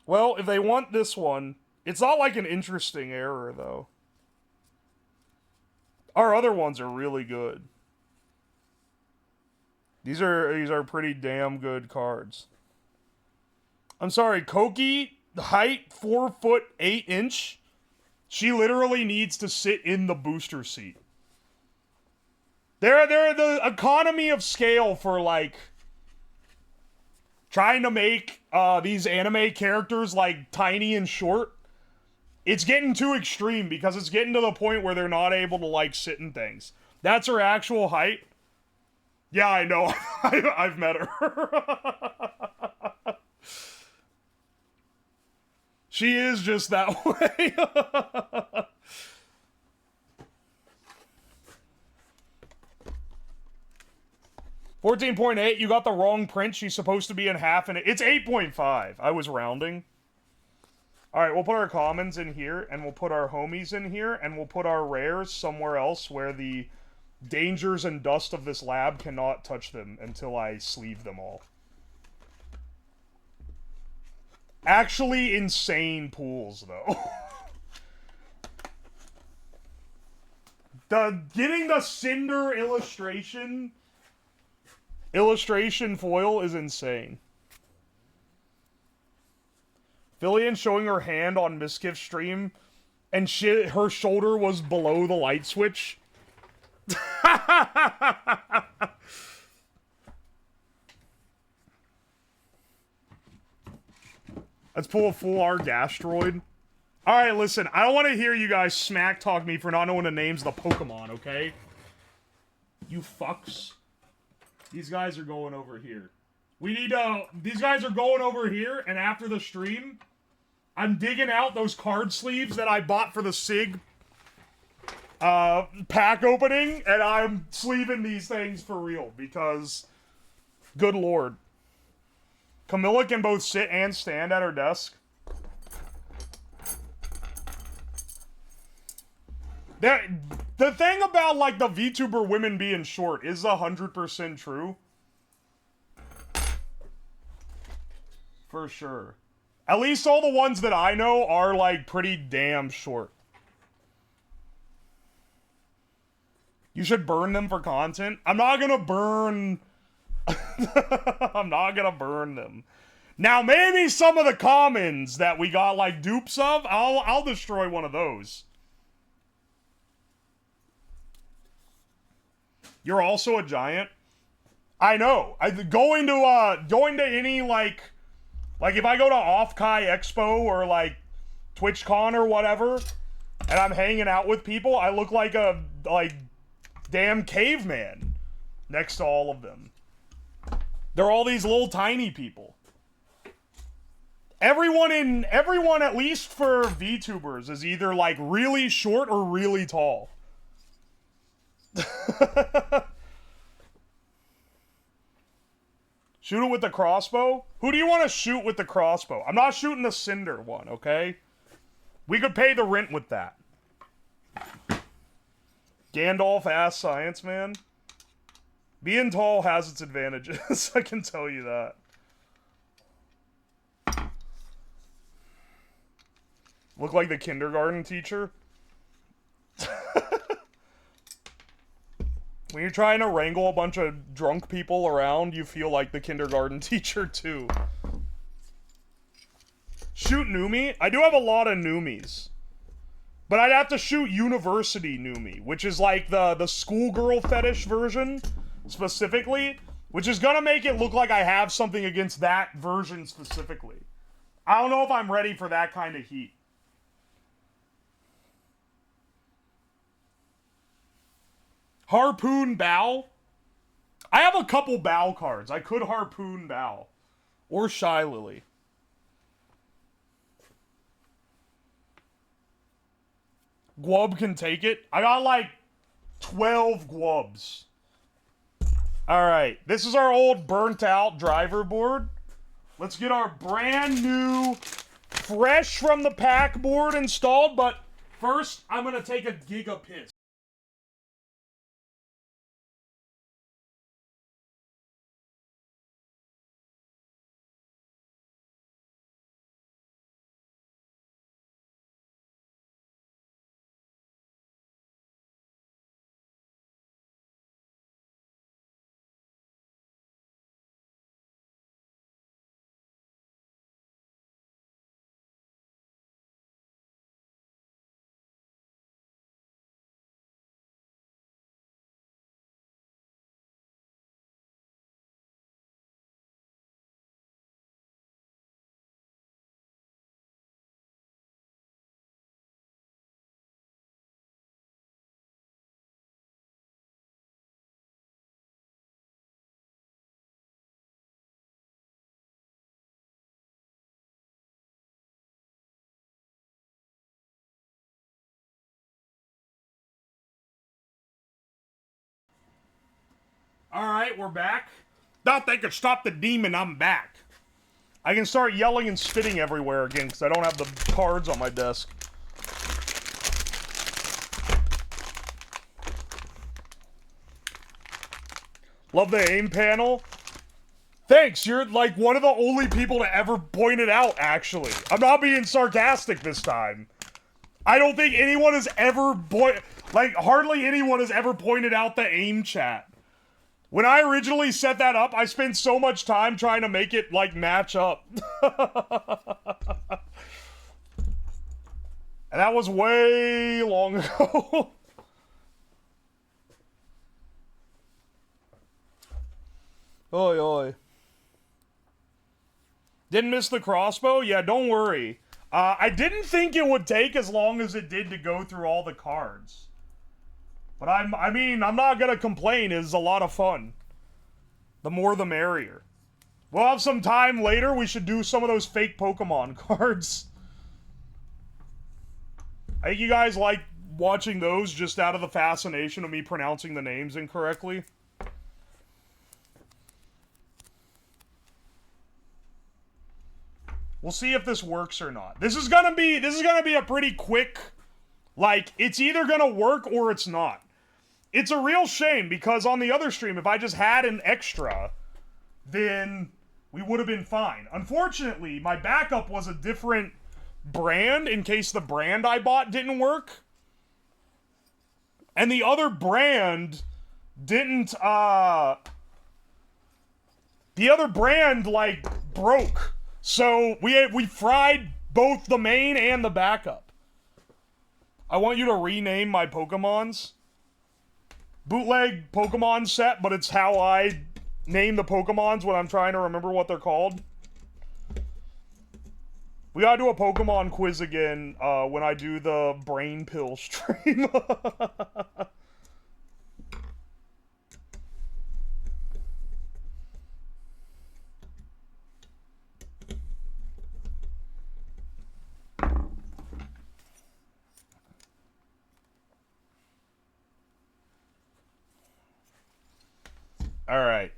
Well, if they want this one, it's not like an interesting error, though. Our other ones are really good. These are pretty damn good cards. I'm sorry, Koki, height 4'8". She literally needs to sit in the booster seat. They're the economy of scale for, like, trying to make these anime characters, like, tiny and short. It's getting too extreme because it's getting to the point where they're not able to, like, sit in things. That's her actual height. Yeah, I know. I've met her. She is just that way. 14.8, you got the wrong print. She's supposed to be in half, and it's 8.5. I was rounding. Alright, we'll put our commons in here, and we'll put our homies in here, and we'll put our rares somewhere else where the dangers and dust of this lab cannot touch them until I sleeve them all. Actually insane pools, though. Getting the Cinder illustration foil is insane. Fillion showing her hand on Miskiff's stream, and her shoulder was below the light switch. Let's pull a full R Gastroid. Alright, listen, I don't want to hear you guys smack talk me for not knowing the names of the Pokemon, okay? You fucks. These guys are going over here. These guys are going over here, and after the stream, I'm digging out those card sleeves that I bought for the SIG pack opening, and I'm sleeving these things for real, because, good lord. Camilla can both sit and stand at her desk. The thing about, like, the VTuber women being short is 100% true. For sure. At least all the ones that I know are, like, pretty damn short. You should burn them for content. I'm not gonna burn... I'm not gonna burn them. Now, maybe some of the commons that we got, like, dupes of, I'll destroy one of those. You're also a giant? I know. Going to any, like if I go to Off-Kai Expo or, like, TwitchCon or whatever, and I'm hanging out with people, I look like a, damn caveman next to all of them. They're all these little tiny people. Everyone, at least for VTubers, is either, like, really short or really tall. Shoot it with the crossbow? Who do you want to shoot with the crossbow? I'm not shooting the Cinder one, okay? We could pay the rent with that. Gandalf ass science man. Being tall has its advantages, I can tell you that. Look like the kindergarten teacher? When you're trying to wrangle a bunch of drunk people around, you feel like the kindergarten teacher, too. Shoot Numi? I do have a lot of Numis. But I'd have to shoot University Numi, which is like the schoolgirl fetish version, specifically, which is gonna make it look like I have something against that version specifically. I don't know if I'm ready for that kind of heat. Harpoon Bow? I have a couple Bow cards. I could Harpoon Bow. Or Shy Lily. Gwub can take it. I got like 12 Gwubs. Alright. This is our old burnt out driver board. Let's get our brand new, fresh from the pack board installed. But first, I'm going to take a giga piss. Alright, we're back. Thought they could stop the demon, I'm back. I can start yelling and spitting everywhere again because I don't have the cards on my desk. Love the aim panel. Thanks, you're like one of the only people to ever point it out, actually. I'm not being sarcastic this time. I don't think anyone has ever hardly anyone has ever pointed out the aim chat. When I originally set that up, I spent so much time trying to make it, like, match up. And that was way long ago. Oi, oi. Didn't miss the crossbow? Yeah, don't worry. I didn't think it would take as long as it did to go through all the cards. But I mean, I'm not gonna complain. It's a lot of fun. The more the merrier. We'll have some time later. We should do some of those fake Pokemon cards. I think you guys like watching those just out of the fascination of me pronouncing the names incorrectly. We'll see if this works or not. This is gonna be a pretty quick, like, it's either gonna work or it's not. It's a real shame because on the other stream, if I just had an extra, then we would have been fine. Unfortunately, my backup was a different brand in case the brand I bought didn't work. And the other brand didn't, the other brand, like, broke. So we fried both the main and the backup. I want you to rename my Pokemons. Bootleg Pokemon set, but it's how I name the Pokemons when I'm trying to remember what they're called. We gotta do a Pokemon quiz again when I do the brain pill stream. Alright.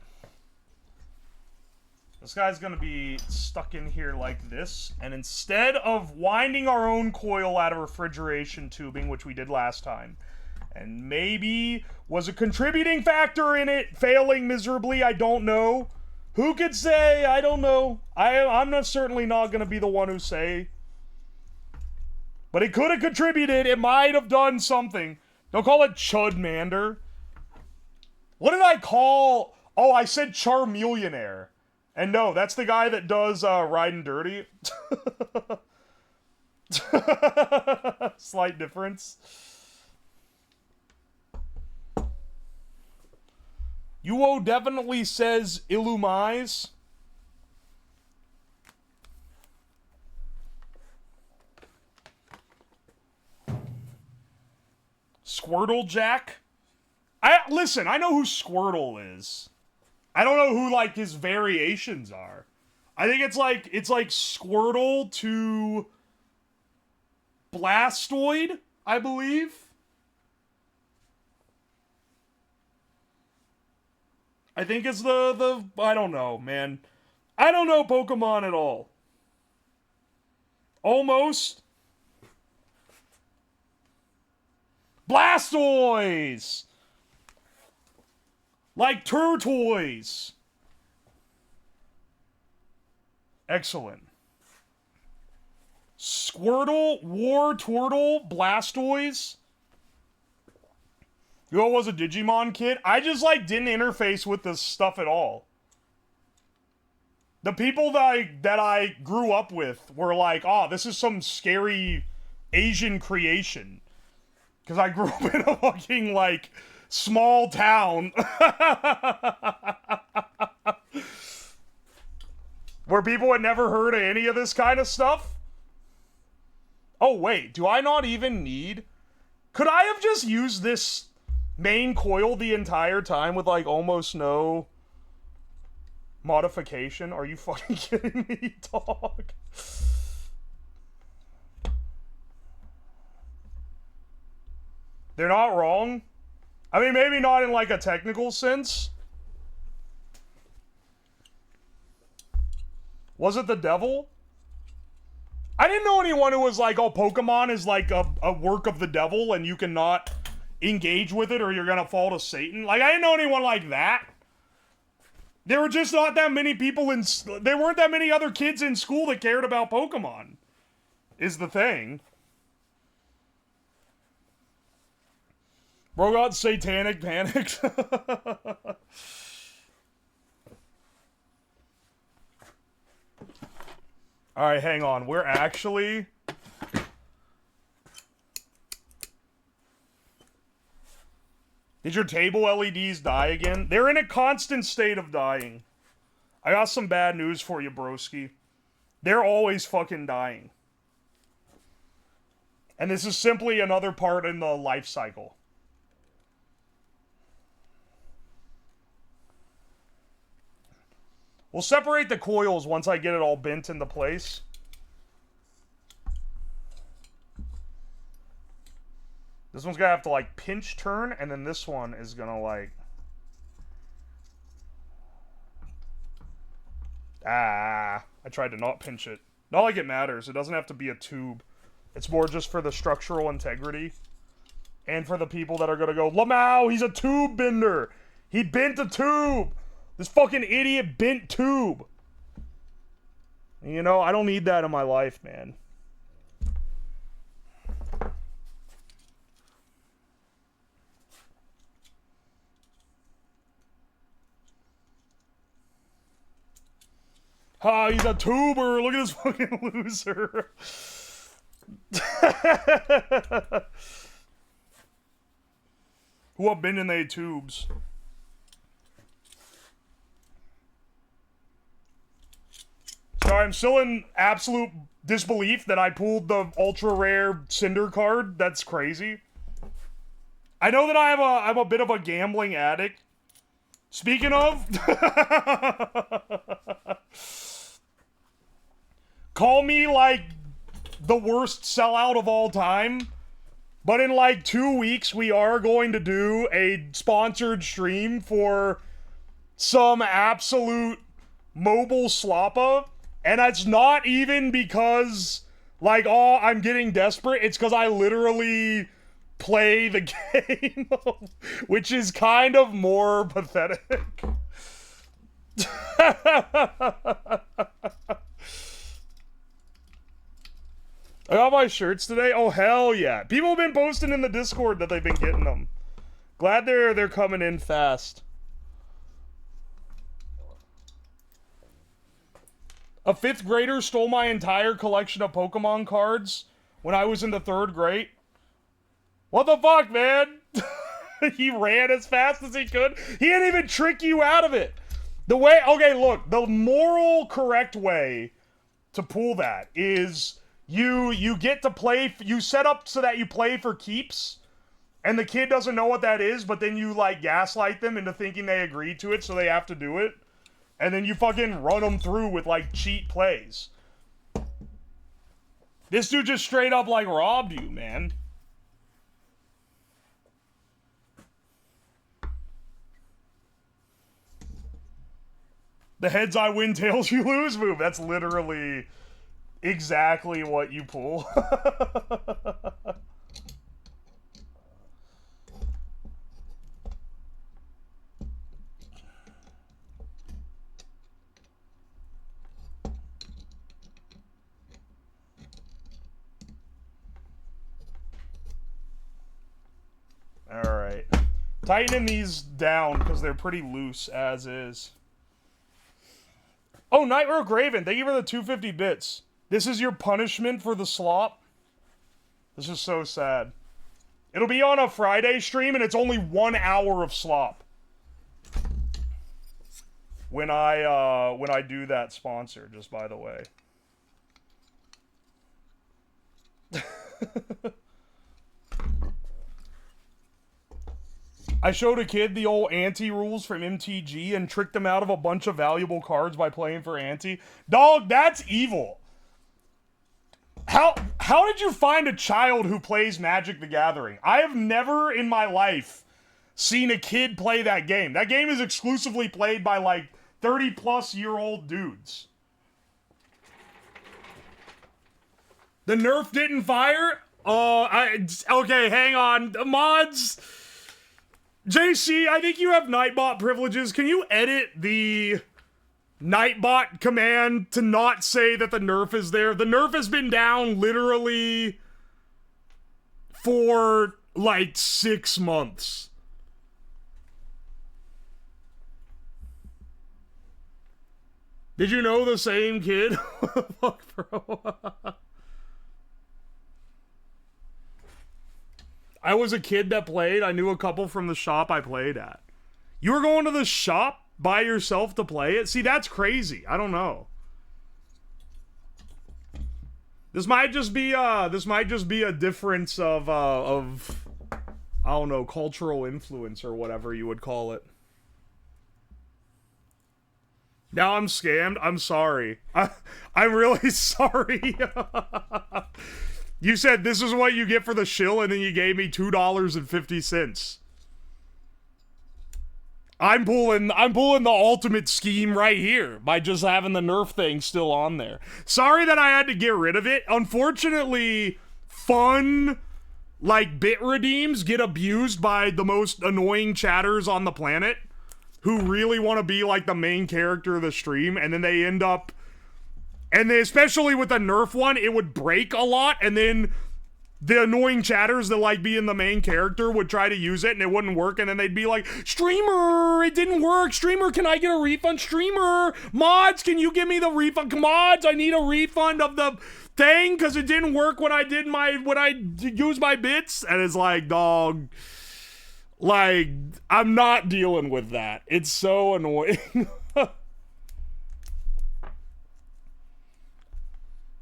This guy's gonna be stuck in here like this, and instead of winding our own coil out of refrigeration tubing, which we did last time, and maybe was a contributing factor in it failing miserably, I don't know. Who could say? I don't know. I'm certainly not gonna be the one who say. But it could have contributed. It might have done something. Don't call it Chudmander. What did I call... Oh, I said Charmillionaire. And no, that's the guy that does Riding Dirty. Slight difference. Uwo definitely says Illumise. Squirtle Jack. Listen, I know who Squirtle is. I don't know who, like, his variations are. I think it's like Squirtle to Blastoid, I believe. I think it's the I don't know, man. I don't know Pokemon at all. Almost. Blastoise! Like Turtoise. Excellent. Squirtle, Wartortle, Blastoise. You know, was a Digimon kid? I just, like, didn't interface with this stuff at all. The people that I grew up with were like, oh, this is some scary Asian creation. Because I grew up in a fucking, like, small town. Where people had never heard of any of this kind of stuff. Oh, wait. Do I not even need... Could I have just used this main coil the entire time with, like, almost no modification? Are you fucking kidding me, dog? They're not wrong. I mean, maybe not in, like, a technical sense. Was it the devil? I didn't know anyone who was like, oh, Pokemon is like a work of the devil and you cannot engage with it or you're gonna fall to Satan. Like, I didn't know anyone like that. There were just not that many people there weren't that many other kids in school that cared about Pokemon, is the thing. Bro got satanic panicked. Alright, hang on. We're actually... Did your table LEDs die again? They're in a constant state of dying. I got some bad news for you, broski. They're always fucking dying. And this is simply another part in the life cycle. We'll separate the coils once I get it all bent into place. This one's gonna have to like pinch turn, and then this one is gonna like... I tried to not pinch it. Not like it matters. It doesn't have to be a tube. It's more just for the structural integrity. And for the people that are gonna go, Lamau, he's a tube bender. He bent a tube. This fucking idiot bent tube. You know, I don't need that in my life, man. Ah, he's a tuber. Look at this fucking loser. Who have been in they tubes? Sorry, I'm still in absolute disbelief that I pulled the ultra rare Cinder card. That's crazy. I know that I'm a bit of a gambling addict. Speaking of, call me like the worst sellout of all time, but in like 2 weeks we are going to do a sponsored stream for some absolute mobile sloppa. And it's not even because, like, oh, I'm getting desperate. It's because I literally play the game, which is kind of more pathetic. I got my shirts today. Oh, hell yeah. People have been posting in the Discord that they've been getting them. Glad they're coming in fast. A 5th grader stole my entire collection of Pokemon cards when I was in the 3rd grade. What the fuck, man? He ran as fast as he could. He didn't even trick you out of it. The way, okay, look, the moral correct way to pull that is you get to play, you set up so that you play for keeps, and the kid doesn't know what that is, but then you, like, gaslight them into thinking they agreed to it, so they have to do it. And then you fucking run them through with, like, cheat plays. This dude just straight up, like, robbed you, man. The heads I win, tails you lose move. That's literally exactly what you pull. Alright. Tightening these down because they're pretty loose as is. Oh, Nightmare Graven, thank you for the 250 bits. This is your punishment for the slop? This is so sad. It'll be on a Friday stream and it's only 1 hour of slop. When I do that sponsor, just by the way. I showed a kid the old ante rules from MTG and tricked him out of a bunch of valuable cards by playing for ante. Dog, that's evil. How did you find a child who plays Magic the Gathering? I have never in my life seen a kid play that game. That game is exclusively played by like 30-plus-year-old dudes. The nerf didn't fire? Okay, hang on. Mods. JC, I think you have Nightbot privileges. Can you edit the Nightbot command to not say that the nerf is there? The nerf has been down literally for like 6 months. Did you know the same kid? What the fuck, bro? I was a kid that played. I knew a couple from the shop I played at. You were going to the shop by yourself to play it? See, that's crazy. I don't know. This might just be a difference of I don't know, cultural influence or whatever you would call it. Now I'm scammed. I'm sorry. I'm really sorry. You said this is what you get for the shill, and then you gave me $2.50. I'm pulling the ultimate scheme right here by just having the nerf thing still on there. Sorry that I had to get rid of it. Unfortunately, fun, like, bit redeems get abused by the most annoying chatters on the planet who really want to be, like, the main character of the stream, and then they end up... And then, especially with the nerf one, it would break a lot, and then the annoying chatters that like being the main character would try to use it, and it wouldn't work, and then they'd be like, streamer, it didn't work. Streamer, can I get a refund? Streamer, mods, can you give me the refund? Mods, I need a refund of the thing, because it didn't work when I used my bits. And it's like, dog, like, I'm not dealing with that. It's so annoying.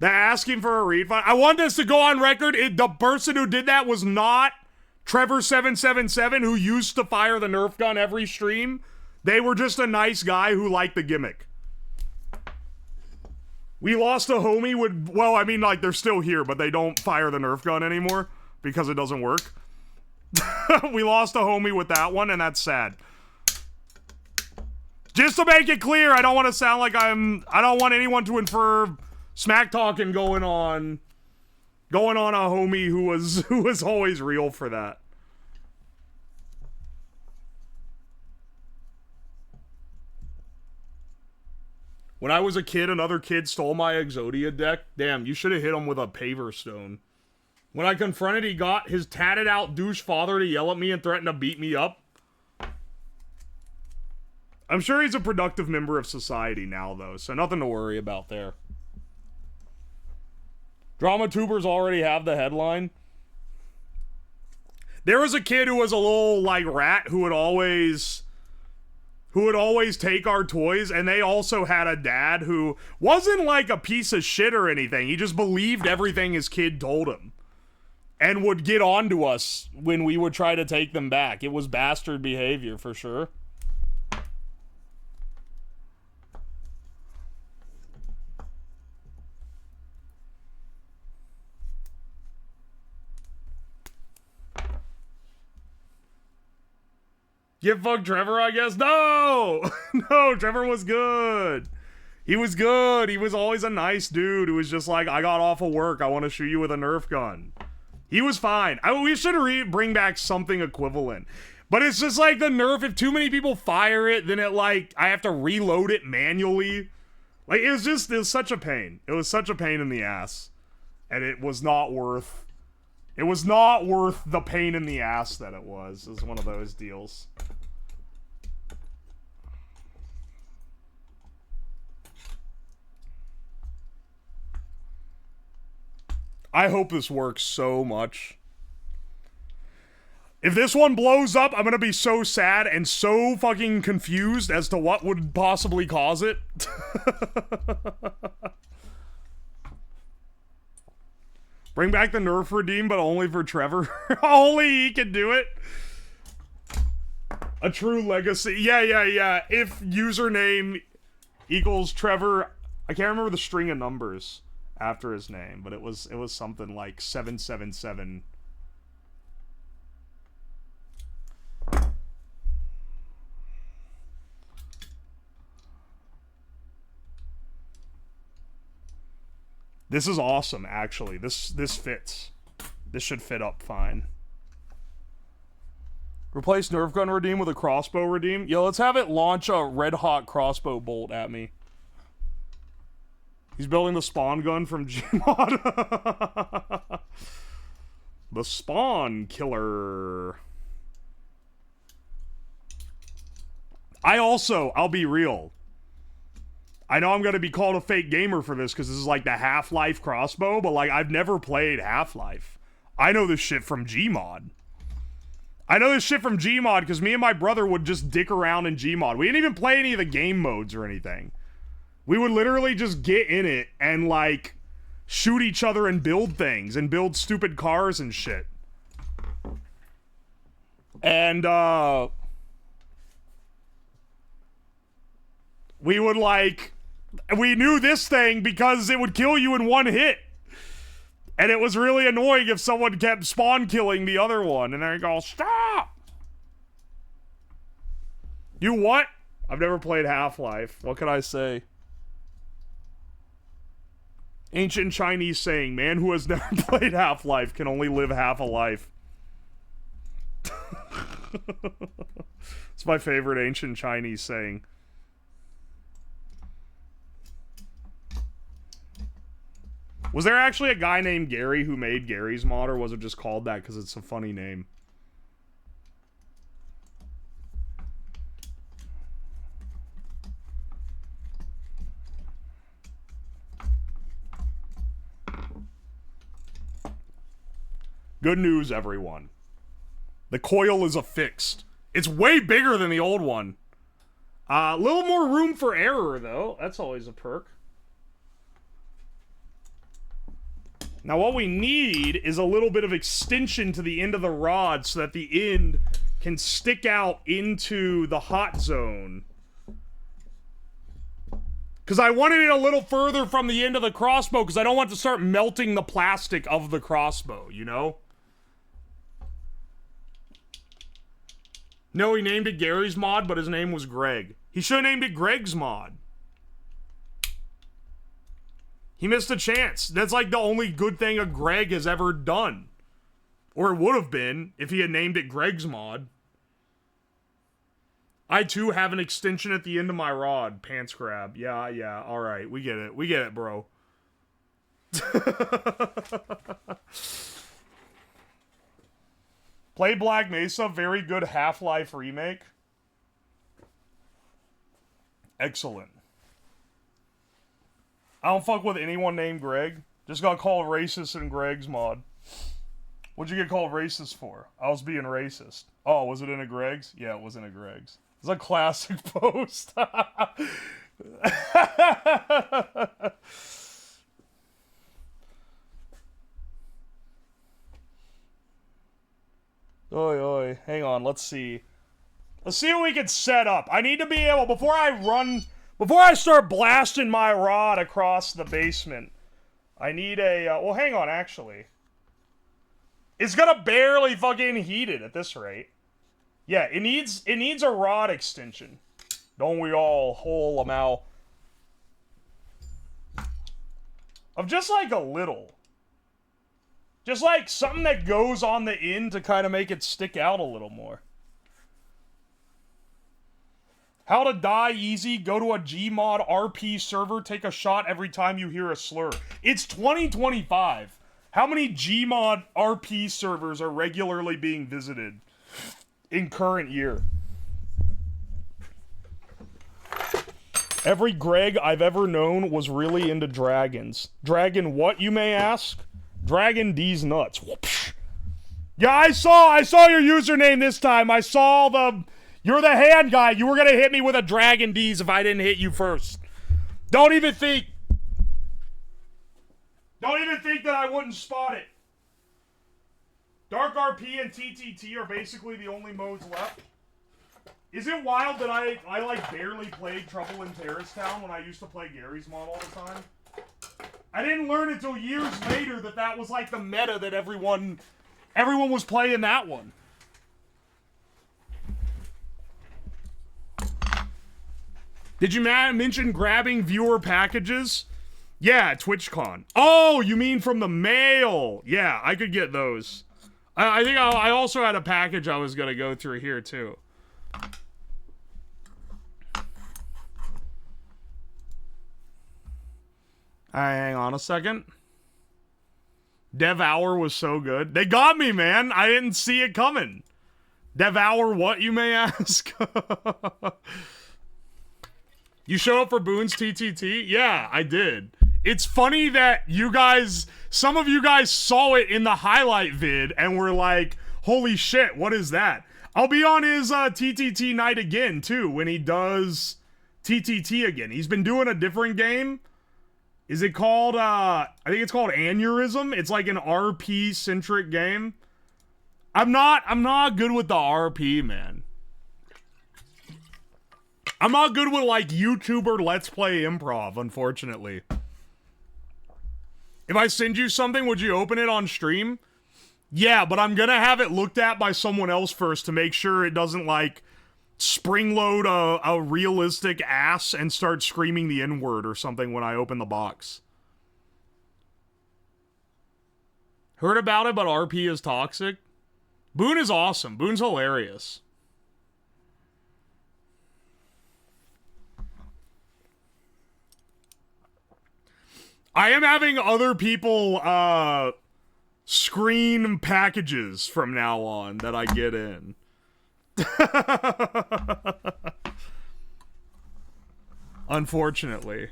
They're asking for a refund. I want this to go on record. The person who did that was not Trevor777, who used to fire the Nerf gun every stream. They were just a nice guy who liked the gimmick. We lost a homie with, well, I mean, like, they're still here, but they don't fire the Nerf gun anymore because it doesn't work. We lost a homie with that one, and that's sad. Just to make it clear, I don't want to sound like I don't want anyone to infer smack talking going on a homie who was always real for that. When I was a kid, another kid stole my Exodia deck. Damn, you should have hit him with a paver stone. When I confronted, he got his tatted out douche father to yell at me and threaten to beat me up. I'm sure he's a productive member of society now, though, so nothing to worry about there. Drama tubers already have the headline. There was a kid who was a little, like, rat who would always take our toys, and they also had a dad who wasn't, like, a piece of shit or anything. He just believed everything his kid told him and would get on to us when we would try to take them back. It was bastard behavior, for sure. Get fucked Trevor, I guess? No! No, Trevor was good. He was good. He was always a nice dude who was just like, I got off of work. I want to shoot you with a Nerf gun. He was fine. We should bring back something equivalent. But it's just like the Nerf, if too many people fire it, then it like, I have to reload it manually. Like, it was such a pain. It was such a pain in the ass. And it was not worth the pain in the ass that it was. It was one of those deals. I hope this works so much. If this one blows up, I'm gonna be so sad and so fucking confused as to what would possibly cause it. Bring back the Nerf redeem, but only for Trevor. Only he can do it. A true legacy. Yeah. If username equals Trevor, I can't remember the string of numbers after his name, but it was something like 777. This is awesome, actually. This fits. This should fit up fine. Replace Nerf gun redeem with a crossbow redeem. Yo, let's have it launch a red hot crossbow bolt at me. He's building the spawn gun from Gmod. The spawn killer. I'll be real. I know I'm gonna be called a fake gamer for this because this is like the Half-Life crossbow, but like I've never played Half-Life. I know this shit from Gmod. I know this shit from Gmod because me and my brother would just dick around in Gmod. We didn't even play any of the game modes or anything. We would literally just get in it and like shoot each other and build things and build stupid cars and shit. And we would like, we knew this thing because it would kill you in one hit. And it was really annoying if someone kept spawn killing the other one. And they go, stop! You what? I've never played Half-Life. What can I say? Ancient Chinese saying, man who has never played Half-Life can only live half a life. It's my favorite ancient Chinese saying. Was there actually a guy named Gary who made Gary's mod, or was it just called that because it's a funny name? Good news, everyone. The coil is affixed. It's way bigger than the old one. A little more room for error, though. That's always a perk. Now what we need is a little bit of extension to the end of the rod so that the end can stick out into the hot zone. Because I wanted it a little further from the end of the crossbow because I don't want to start melting the plastic of the crossbow, you know? No, he named it Gary's mod, but his name was Greg. He should have named it Greg's mod. He missed a chance. That's like the only good thing a Greg has ever done. Or it would have been if he had named it Greg's mod. I too have an extension at the end of my rod. Pants grab. Yeah, alright. We get it, bro. Play Black Mesa. Very good Half-Life remake. Excellent. I don't fuck with anyone named Greg. Just got called racist in Greg's mod. What'd you get called racist for? I was being racist. Oh, was it in a Greg's? Yeah, it was in a Greg's. It's a classic post. Oi, oi. Hang on, let's see. Let's see what we can set up. I need to be able, before I start blasting my rod across the basement, I need a, well, hang on, actually. It's gonna barely fucking heat it at this rate. Yeah, it needs a rod extension. Don't we all, hole 'em out? Of just like a little. Just like something that goes on the end to kind of make it stick out a little more. How to die easy, go to a Gmod RP server, take a shot every time you hear a slur. It's 2025. How many Gmod RP servers are regularly being visited in current year? Every Greg I've ever known was really into dragons. Dragon what, you may ask? Dragon D's nuts. Whoopsh. Yeah, I saw your username this time. I saw you're the hand guy. You were gonna hit me with a Dragon D's if I didn't hit you first. Don't even think that I wouldn't spot it. Dark RP and TTT are basically the only modes left. Is it wild that I like barely played Trouble in Terrace Town when I used to play Gary's mod all the time? I didn't learn until years later that was like the meta that everyone was playing that one. Did you mention grabbing viewer packages? Yeah, TwitchCon. Oh, you mean from the mail? Yeah, I could get those. I think I also had a package I was gonna go through here too. Alright, hang on a second. Devour was so good. They got me, man. I didn't see it coming. Devour what, you may ask? You showed up for Boone's TTT? Yeah, I did. It's funny that you guys, some of you guys saw it in the highlight vid and were like, holy shit, what is that? I'll be on his TTT night again, too, when he does TTT again. He's been doing a different game. Is it called, I think it's called Aneurysm. It's like an RP-centric game. I'm not good with the RP, man. I'm not good with, like, YouTuber Let's Play Improv, unfortunately. If I send you something, would you open it on stream? Yeah, but I'm gonna have it looked at by someone else first to make sure it doesn't, like, spring-load a realistic ass and start screaming the N-word or something when I open the box. Heard about it, but RP is toxic? Boone is awesome. Boone's hilarious. I am having other people, screen packages from now on that I get in. Unfortunately.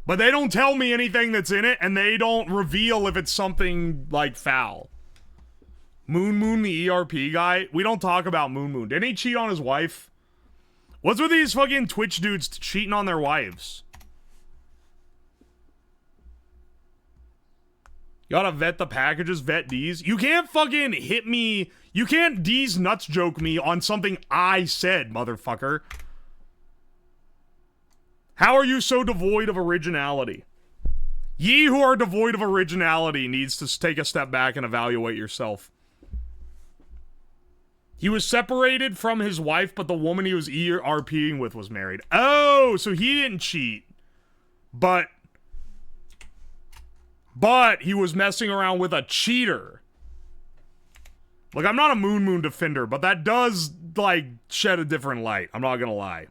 But they don't tell me anything that's in it, and they don't reveal if it's something, like, foul. Moon, the ERP guy? We don't talk about Moon. Didn't he cheat on his wife? What's with these fucking Twitch dudes cheating on their wives? You gotta vet the packages, vet D's. You can't fucking hit me. You can't D's nuts joke me on something I said, motherfucker. How are you so devoid of originality? Ye who are devoid of originality needs to take a step back and evaluate yourself. He was separated from his wife, but the woman he was ERPing with was married. Oh, so he didn't cheat. But he was messing around with a cheater. Like, I'm not a Moon defender, but that does, like, shed a different light. I'm not gonna lie.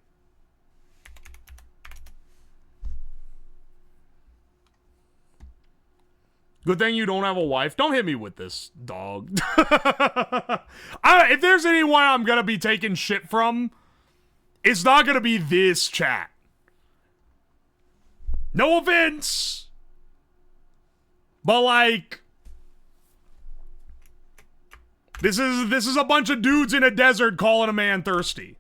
Good thing you don't have a wife. Don't hit me with this, dog. If there's anyone I'm gonna be taking shit from, it's not gonna be this chat. No offense. But, like, this is a bunch of dudes in a desert calling a man thirsty.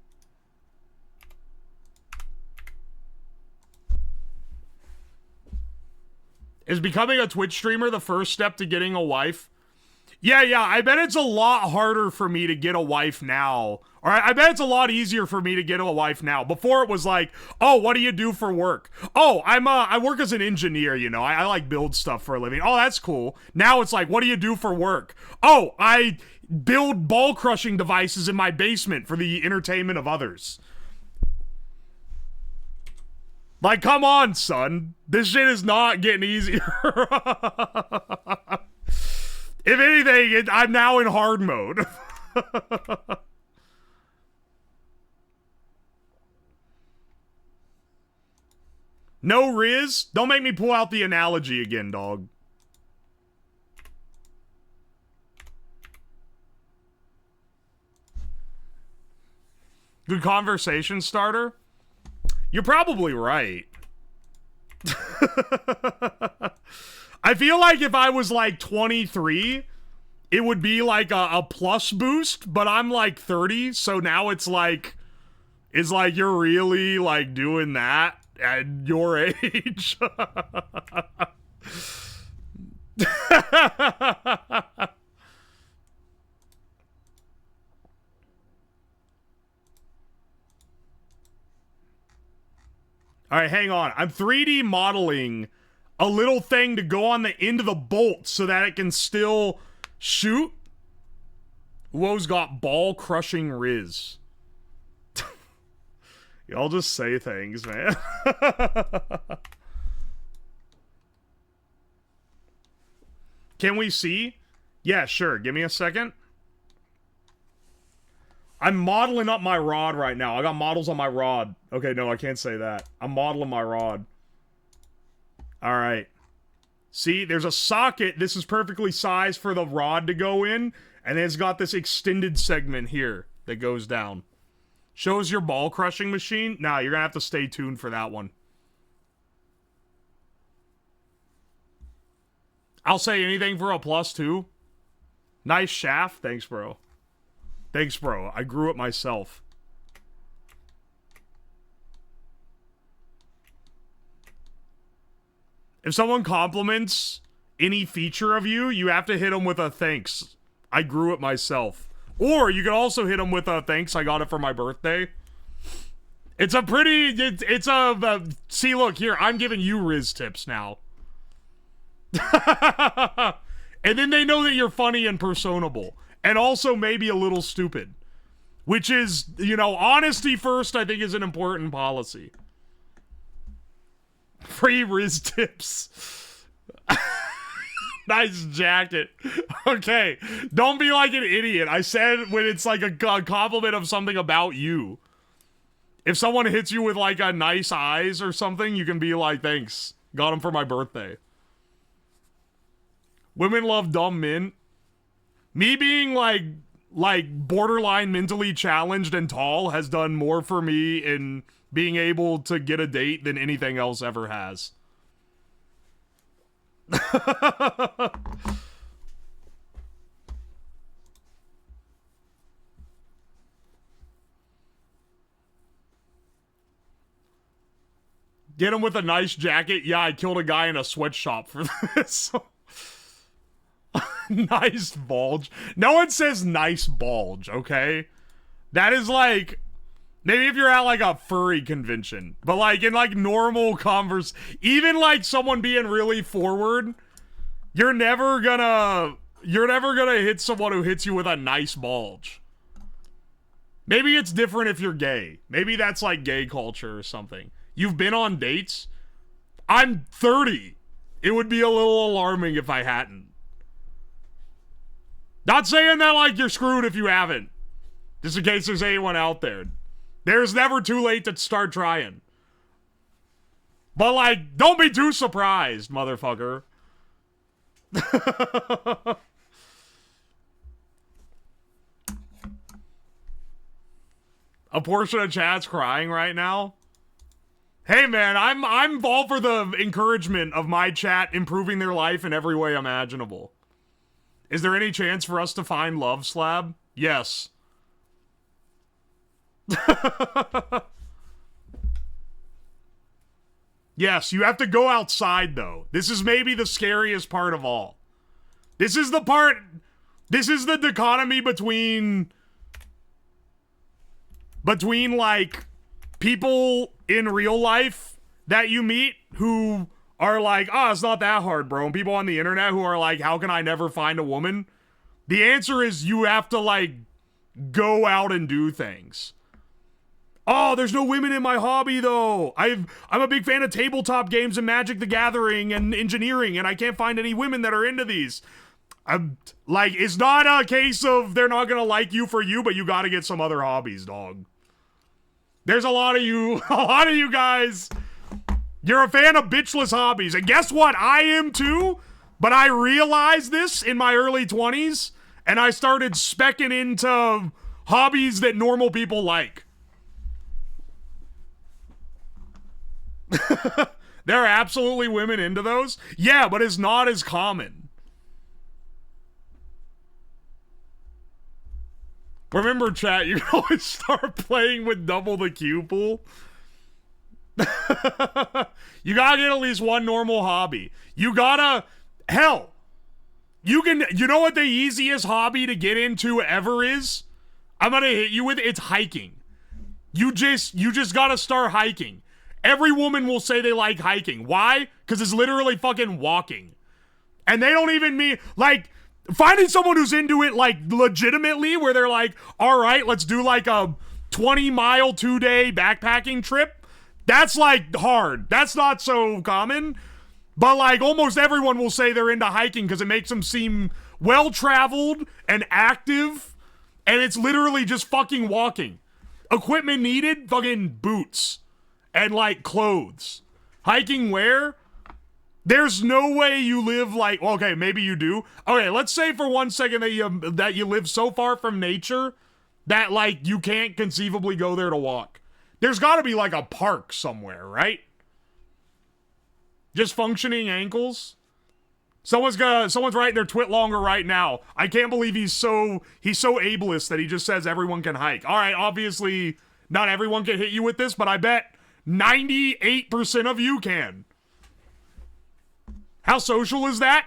Is becoming a Twitch streamer the first step to getting a wife? Yeah, I bet it's a lot harder for me to get a wife now. Or I bet it's a lot easier for me to get a wife now. Before it was like, oh, what do you do for work? Oh, I work as an engineer, you know. I like build stuff for a living. Oh, that's cool. Now it's like, what do you do for work? Oh, I build ball crushing devices in my basement for the entertainment of others. Like, come on, son. This shit is not getting easier. If anything, I'm now in hard mode. No Riz? Don't make me pull out the analogy again, dog. Good conversation starter? You're probably right. I feel like if I was like 23, it would be like a plus boost, but I'm like 30, so now it's like you're really like doing that at your age. Alright, hang on. I'm 3D modeling a little thing to go on the end of the bolt so that it can still shoot. Uwo's got ball-crushing Riz. Y'all just say things, man. Can we see? Yeah, sure. Give me a second. I'm modeling up my rod right now. I got models on my rod. Okay, no, I can't say that. I'm modeling my rod. Alright. See, there's a socket. This is perfectly sized for the rod to go in. And then it's got this extended segment here that goes down. Shows your ball crushing machine. Nah, you're gonna have to stay tuned for that one. I'll say anything for a +2. Nice shaft. Thanks, bro. Thanks, bro. I grew it myself. If someone compliments any feature of you, you have to hit them with a thanks. I grew it myself. Or you can also hit them with a thanks. I got it for my birthday. It's a pretty... see, look, here. I'm giving you Riz tips now. And then they know that you're funny and personable. And also maybe a little stupid. Which is, you know, honesty first, I think, is an important policy. Free Riz tips. Nice jacket. Okay. Don't be like an idiot. I said when it's like a compliment of something about you. If someone hits you with like a nice eyes or something, you can be like, thanks. Got them for my birthday. Women love dumb men. Me being like borderline mentally challenged and tall has done more for me in being able to get a date than anything else ever has. Get him with a nice jacket. Yeah, I killed a guy in a sweatshop for this. Nice bulge. No one says nice bulge, okay? That is like... Maybe if you're at like a furry convention. But like in like normal converse... Even like someone being really forward... You're never gonna hit someone who hits you with a nice bulge. Maybe it's different if you're gay. Maybe that's like gay culture or something. You've been on dates? I'm 30. It would be a little alarming if I hadn't. Not saying that like you're screwed if you haven't. Just in case there's anyone out there. There's never too late to start trying. But like, don't be too surprised, motherfucker. A portion of chat's crying right now. Hey man, I'm all for the encouragement of my chat improving their life in every way imaginable. Is there any chance for us to find Uwoslab? Yes. Yes, you have to go outside though. This is maybe the scariest part of all. This is the dichotomy between like people in real life that you meet who are like, oh, it's not that hard, bro. And people on the internet who are like, how can I never find a woman? The answer is you have to like go out and do things. Oh, there's no women in my hobby though. I'm a big fan of tabletop games and Magic the Gathering and engineering, and I can't find any women that are into these. Like, it's not a case of they're not gonna like you for you, but you gotta get some other hobbies, dog. There's a lot of you guys. You're a fan of bitchless hobbies, and guess what? I am too, but I realized this in my early 20s, and I started specking into hobbies that normal people like. There are absolutely women into those. Yeah, but it's not as common. Remember, chat, you can always start playing with double the Q pool. You gotta get at least one normal hobby. You gotta... Hell, you know what the easiest hobby to get into ever is? I'm gonna hit you with it. It's hiking. You just gotta start hiking. Every woman will say they like hiking. Why? Because it's literally fucking walking. And they don't even mean, like, finding someone who's into it, like, legitimately, where they're like, all right, let's do, like, a 20-mile, 2-day backpacking trip. That's, like, hard. That's not so common. But, like, almost everyone will say they're into hiking because it makes them seem well-traveled and active, and it's literally just fucking walking. Equipment needed? Fucking boots. And, like, clothes. Hiking where? There's no way you live like... Okay, maybe you do. Okay, let's say for 1 second that you live so far from nature that, like, you can't conceivably go there to walk. There's gotta be, like, a park somewhere, right? Just functioning ankles? Someone's writing their twit longer right now. I can't believe he's so ableist that he just says everyone can hike. All right, obviously not everyone can hit you with this, but I bet 98% of you can. How social is that?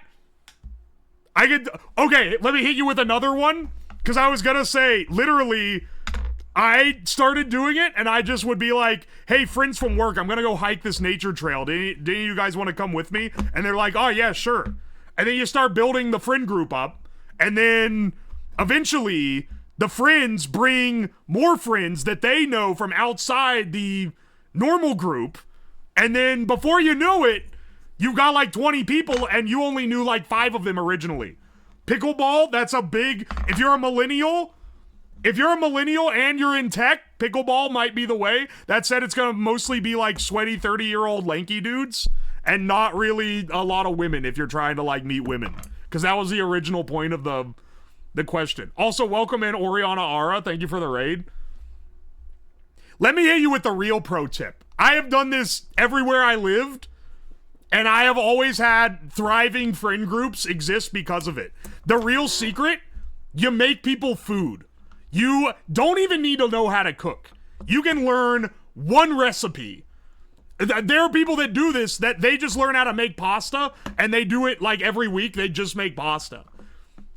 Okay, let me hit you with another one, because I was gonna say, literally, I started doing it, and I just would be like, hey, friends from work, I'm gonna go hike this nature trail. Do any of you guys want to come with me? And they're like, oh, yeah, sure. And then you start building the friend group up, and then eventually the friends bring more friends that they know from outside the normal group, and then before you know it, you've got like 20 people, and you only knew like 5 of them originally. Pickleball, that's a big... If you're a millennial and you're in tech, pickleball might be the way. That said, it's gonna mostly be like sweaty 30-year-old lanky dudes and not really a lot of women if you're trying to like meet women. Because that was the original point of the question. Also, welcome in Oriana Ara. Thank you for the raid. Let me hit you with the real pro tip. I have done this everywhere I lived, and I have always had thriving friend groups exist because of it. The real secret, you make people food. You don't even need to know how to cook. You can learn one recipe. There are people that do this, that they just learn how to make pasta, and they do it like every week, they just make pasta.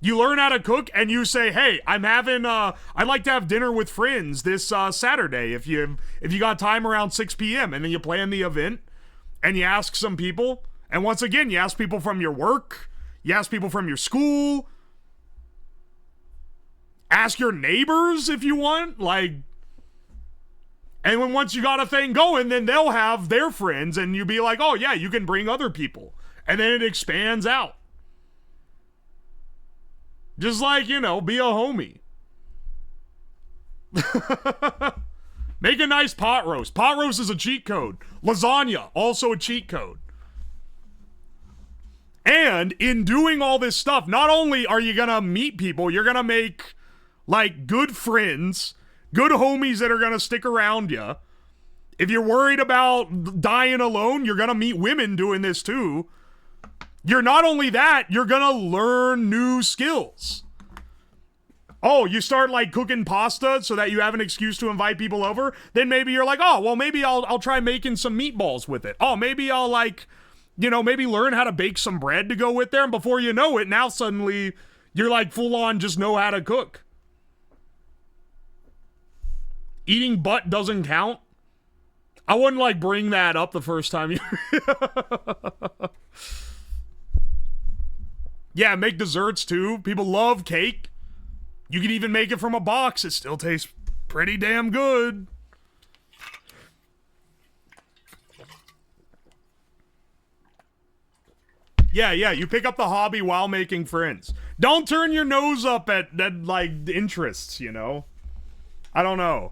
You learn how to cook, and you say, hey, I'd like to have dinner with friends this Saturday, if you got time around 6 p.m., and then you plan the event, and you ask some people, and once again, you ask people from your work, you ask people from your school, ask your neighbors if you want, like, and when once you got a thing going, then they'll have their friends, and you be like, oh yeah, you can bring other people, and then it expands out. Just like, you know, be a homie. Make a nice pot roast. Pot roast is a cheat code. Lasagna, also a cheat code. And in doing all this stuff, not only are you gonna meet people, you're gonna make like good friends, good homies that are gonna stick around you. If you're worried about dying alone, you're gonna meet women doing this too. You're not only that, you're gonna learn new skills. Oh, you start like cooking pasta so that you have an excuse to invite people over. Then maybe you're like, oh, well, maybe I'll try making some meatballs with it. Oh, maybe I'll like, you know, maybe learn how to bake some bread to go with there. And before you know it, now suddenly you're like full on just know how to cook. Eating butt doesn't count. I wouldn't like bring that up the first time you... Yeah, make desserts too. People love cake. You can even make it from a box. It still tastes pretty damn good. Yeah, you pick up the hobby while making friends. Don't turn your nose up at like interests, you know? I don't know.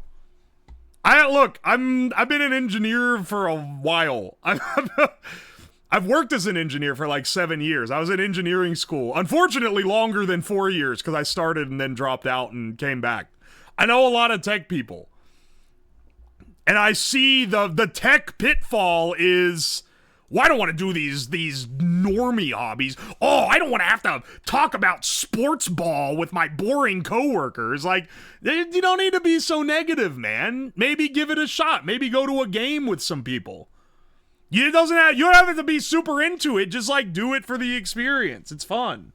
Look, I've been an engineer for a while. I've worked as an engineer for like 7 years. I was in engineering school. Unfortunately, longer than 4 years because I started and then dropped out and came back. I know a lot of tech people. And I see the tech pitfall is, well, I don't want to do these normie hobbies. Oh, I don't want to have to talk about sports ball with my boring coworkers. Like, you don't need to be so negative, man. Maybe give it a shot. Maybe go to a game with some people. You don't have to be super into it. Just like do it for the experience. It's fun.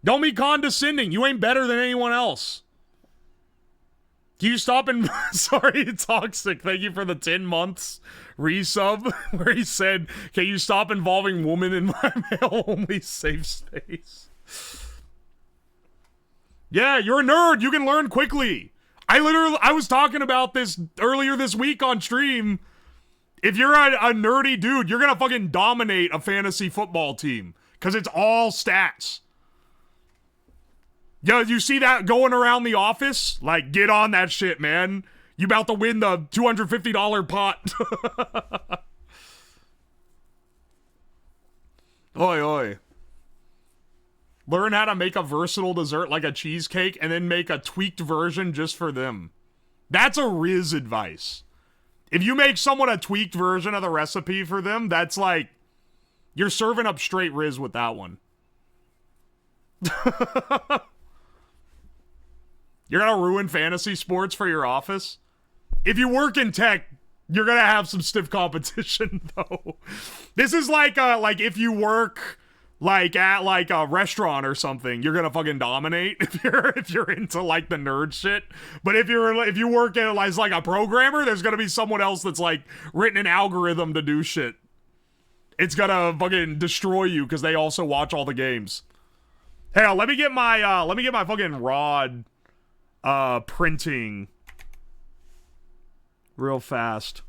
Don't be condescending. You ain't better than anyone else. Can you stop and sorry, Toxic. Thank you for the 10 months resub where he said, "Can you stop involving women in my male only safe space?" Yeah, you're a nerd. You can learn quickly. I was talking about this earlier this week on stream. If you're a nerdy dude, you're gonna fucking dominate a fantasy football team. Because it's all stats. Yo, you see that going around the office? Like, get on that shit, man. You about to win the $250 pot. Oi, oi. Learn how to make a versatile dessert like a cheesecake and then make a tweaked version just for them. That's a Riz advice. If you make someone a tweaked version of the recipe for them, that's like, you're serving up straight Riz with that one. You're gonna ruin fantasy sports for your office? If you work in tech, you're gonna have some stiff competition, though. This is like if you work like at like a restaurant or something, you're gonna fucking dominate if you're into like the nerd shit. But if you work as like a programmer, there's gonna be someone else that's like written an algorithm to do shit. It's gonna fucking destroy you because they also watch all the games. Hey, let me get my fucking rod printing real fast.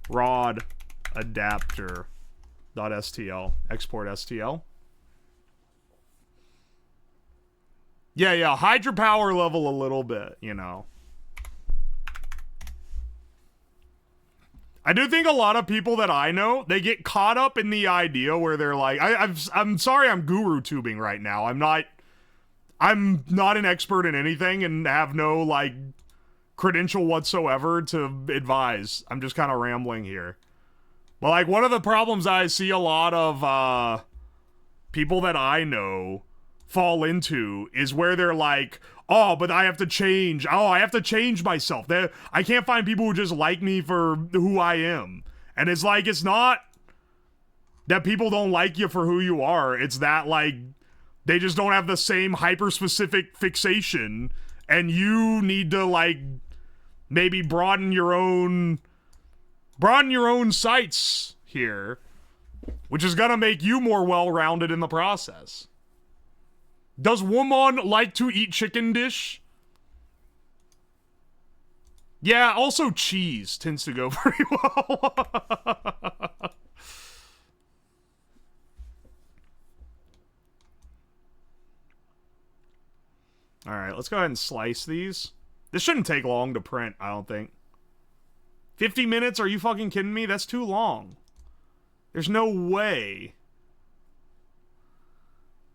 Rod adapter .stl export STL. Yeah, hide your power level a little bit, you know. I do think a lot of people that I know, they get caught up in the idea where they're like, I'm sorry I'm guru tubing right now. I'm not an expert in anything and have no like credential whatsoever to advise. I'm just kind of rambling here. But like one of the problems I see a lot of people that I know fall into is where they're like, oh, but I have to change. Oh, I have to change myself. I can't find people who just like me for who I am. And it's like, it's not that people don't like you for who you are. It's that like they just don't have the same hyper-specific fixation, and you need to like maybe broaden your own sights here, which is gonna make you more well-rounded in the process. Does woman like to eat chicken dish? Yeah, also cheese tends to go pretty well. Alright, let's go ahead and slice these. This shouldn't take long to print, I don't think. 50 minutes? Are you fucking kidding me? That's too long. There's no way.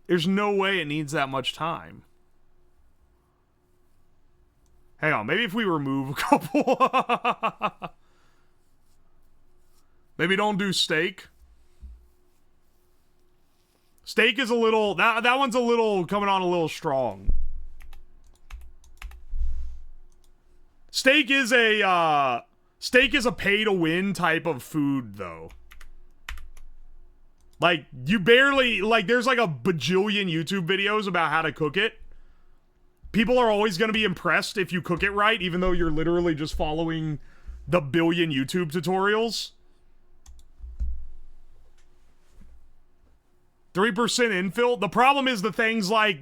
There's no way it needs that much time. Hang on, maybe if we remove a couple. Maybe don't do steak. Steak is a little, that one's a little, coming on a little strong. Steak is a pay-to-win type of food, though. Like, you barely, like, there's like a bajillion YouTube videos about how to cook it. People are always going to be impressed if you cook it right, even though you're literally just following the billion YouTube tutorials. 3% infill. The problem is the things like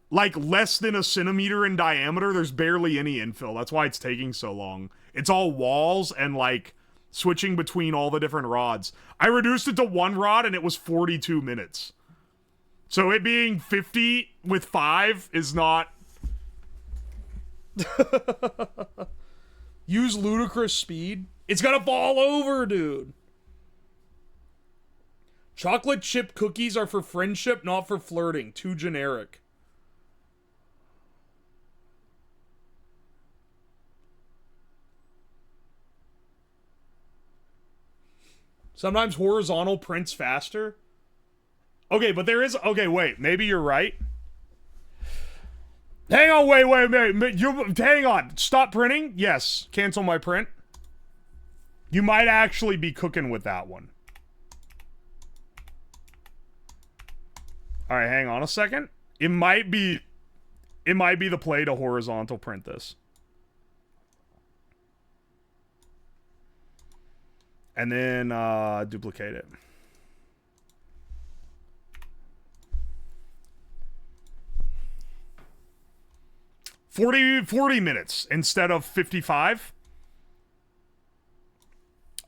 less than a centimeter in diameter, there's barely any infill. That's why it's taking so long. It's all walls and like switching between all the different rods. I reduced it to one rod and it was 42 minutes. So it being 50 with 5 is not... Use ludicrous speed? It's gonna fall over, dude. Chocolate chip cookies are for friendship, not for flirting. Too generic. Sometimes horizontal prints faster. Okay, but there is... Okay, wait. Maybe you're right. Hang on, wait. Hang on. Stop printing? Yes. Cancel my print. You might actually be cooking with that one. Alright, hang on a second. It might be the play to horizontal print this. And then duplicate it. 40 minutes instead of 55.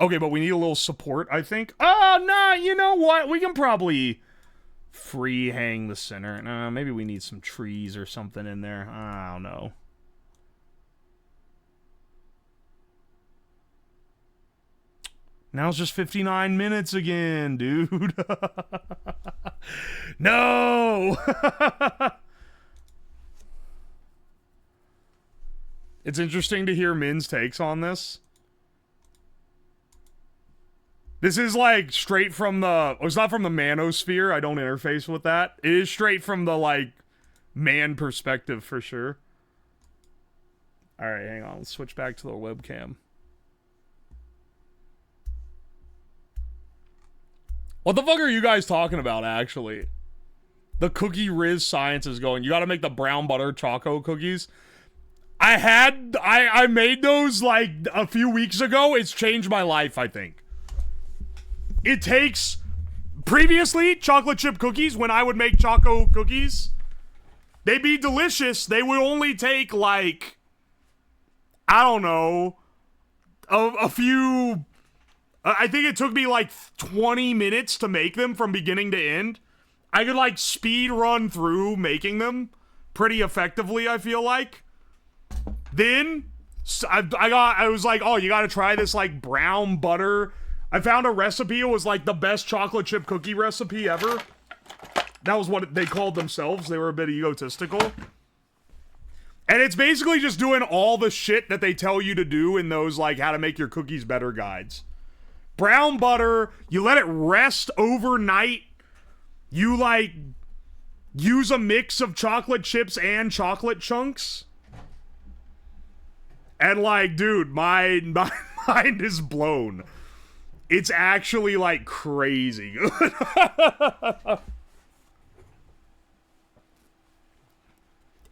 Okay, but we need a little support, I think. Oh, nah, you know what? We can probably free hang the center. Nah, maybe we need some trees or something in there. I don't know. Now it's just 59 minutes again, dude. No! It's interesting to hear Min's takes on this. This is like straight from the... It's not from the manosphere. I don't interface with that. It is straight from the, like, man perspective for sure. Alright, hang on. Let's switch back to the webcam. What the fuck are you guys talking about, actually? The cookie Riz science is going. You gotta make the brown butter choco cookies. I made those, like, a few weeks ago. It's changed my life, I think. It takes... Previously, chocolate chip cookies, when I would make choco cookies, they'd be delicious. They would only take, like... I don't know... A few... I think it took me like 20 minutes to make them from beginning to end. I could like speed run through making them pretty effectively, I feel like. Then I was like, oh, you gotta try this like brown butter. I found a recipe. It was like the best chocolate chip cookie recipe ever. That was what they called themselves. They were a bit egotistical. And it's basically just doing all the shit that they tell you to do in those like how to make your cookies better guides. Brown butter, you let it rest overnight. You, like, use a mix of chocolate chips and chocolate chunks. And, like, dude, my mind is blown. It's actually, like, crazy good.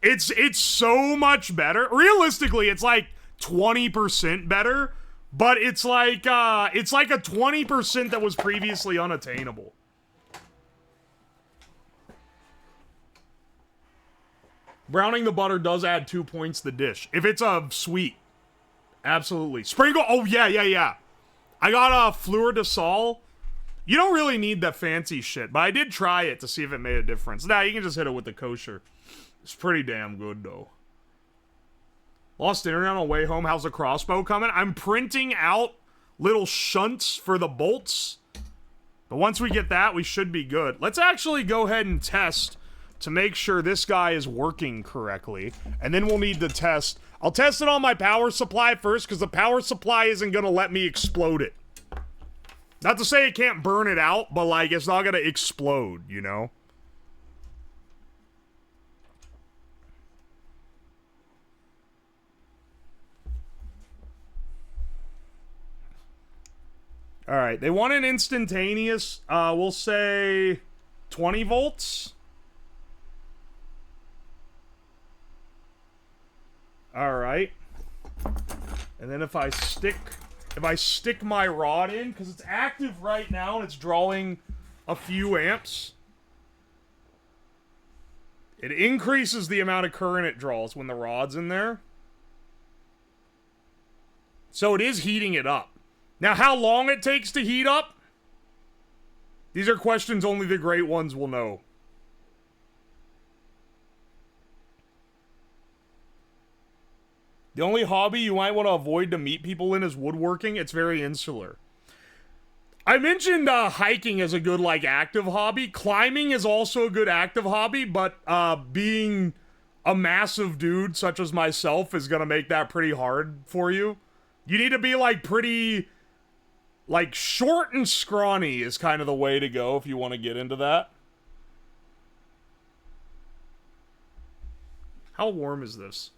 It's so much better. Realistically, it's, like, 20% better. But it's like a 20% that was previously unattainable. Browning the butter does add 2 points to the dish. If it's a sweet. Absolutely. Sprinkle, oh yeah. I got a fleur de sal. You don't really need that fancy shit, but I did try it to see if it made a difference. Nah, you can just hit it with the kosher. It's pretty damn good though. Lost internet on the way home. How's the crossbow coming? I'm printing out little shunts for the bolts. But once we get that, we should be good. Let's actually go ahead and test to make sure this guy is working correctly. And then we'll need to test. I'll test it on my power supply first, because the power supply isn't going to let me explode it. Not to say it can't burn it out, but, like, it's not going to explode, you know? Alright, they want an instantaneous, we'll say 20 volts. Alright. And then if I stick my rod in, because it's active right now and it's drawing a few amps, it increases the amount of current it draws when the rod's in there. So it is heating it up. Now, how long it takes to heat up? These are questions only the great ones will know. The only hobby you might want to avoid to meet people in is woodworking. It's very insular. I mentioned hiking as a good, like, active hobby. Climbing is also a good active hobby, but being a massive dude such as myself is going to make that pretty hard for you. You need to be, like, pretty... Like, short and scrawny is kind of the way to go if you want to get into that. How warm is this?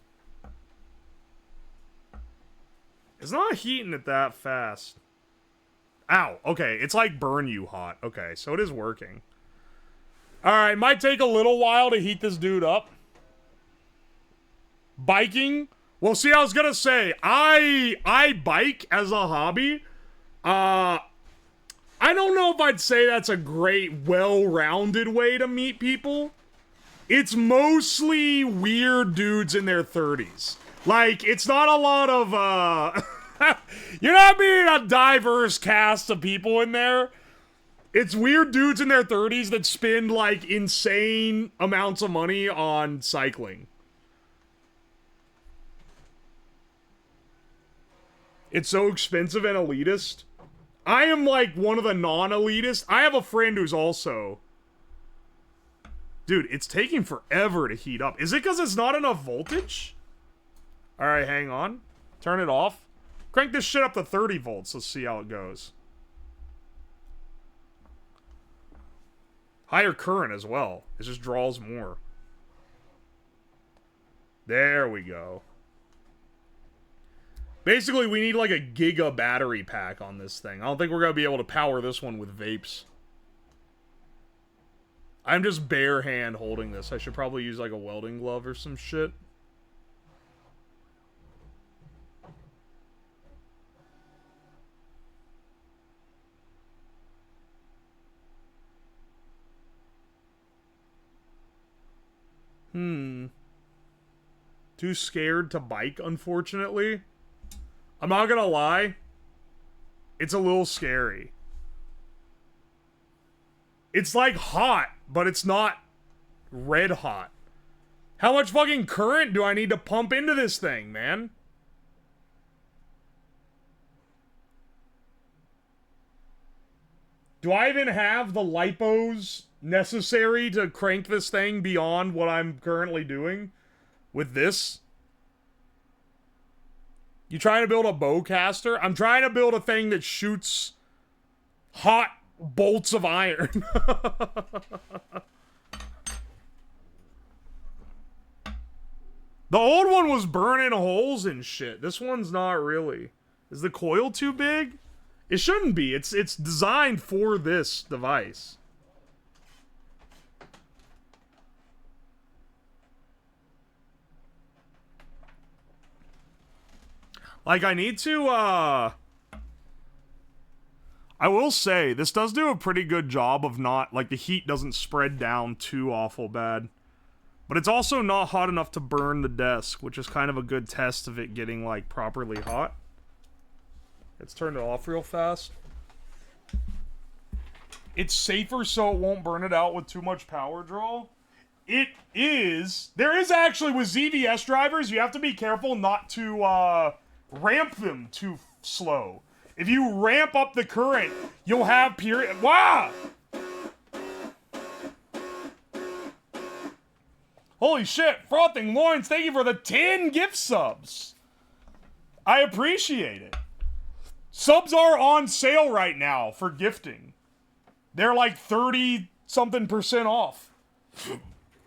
It's not heating it that fast. Ow, okay, it's like burn you hot. Okay, so it is working. Alright, might take a little while to heat this dude up. Biking? Well, see, I was gonna say, I bike as a hobby. I don't know if I'd say that's a great, well-rounded way to meet people. It's mostly weird dudes in their 30s. Like, it's not a lot of, You're not being a diverse cast of people in there. It's weird dudes in their 30s that spend, like, insane amounts of money on cycling. It's so expensive and elitist. I am, like, one of the non-elitist. I have a friend who's also... Dude, it's taking forever to heat up. Is it because it's not enough voltage? Alright, hang on. Turn it off. Crank this shit up to 30 volts. Let's see how it goes. Higher current as well. It just draws more. There we go. Basically, we need like a giga battery pack on this thing. I don't think we're going to be able to power this one with vapes. I'm just bare hand holding this. I should probably use like a welding glove or some shit. Too scared to bike, unfortunately. I'm not gonna lie. It's a little scary. It's like hot, but it's not red hot. How much fucking current do I need to pump into this thing, man? Do I even have the lipos necessary to crank this thing beyond what I'm currently doing with this? You trying to build a bowcaster? I'm trying to build a thing that shoots hot bolts of iron. The old one was burning holes and shit. This one's not really. Is the coil too big? It shouldn't be. It's designed for this device. Like, I need to, I will say, this does do a pretty good job of not, like, the heat doesn't spread down too awful bad. But it's also not hot enough to burn the desk, which is kind of a good test of it getting, like, properly hot. Let's turn it off real fast. It's safer so it won't burn it out with too much power draw. It is. There is actually, with ZVS drivers, you have to be careful not to, ramp them too slow. If you ramp up the current, you'll have period. Wow! Holy shit, Frothing Loins, thank you for the 10 gift subs. I appreciate it. Subs are on sale right now for gifting. They're like 30-something% off,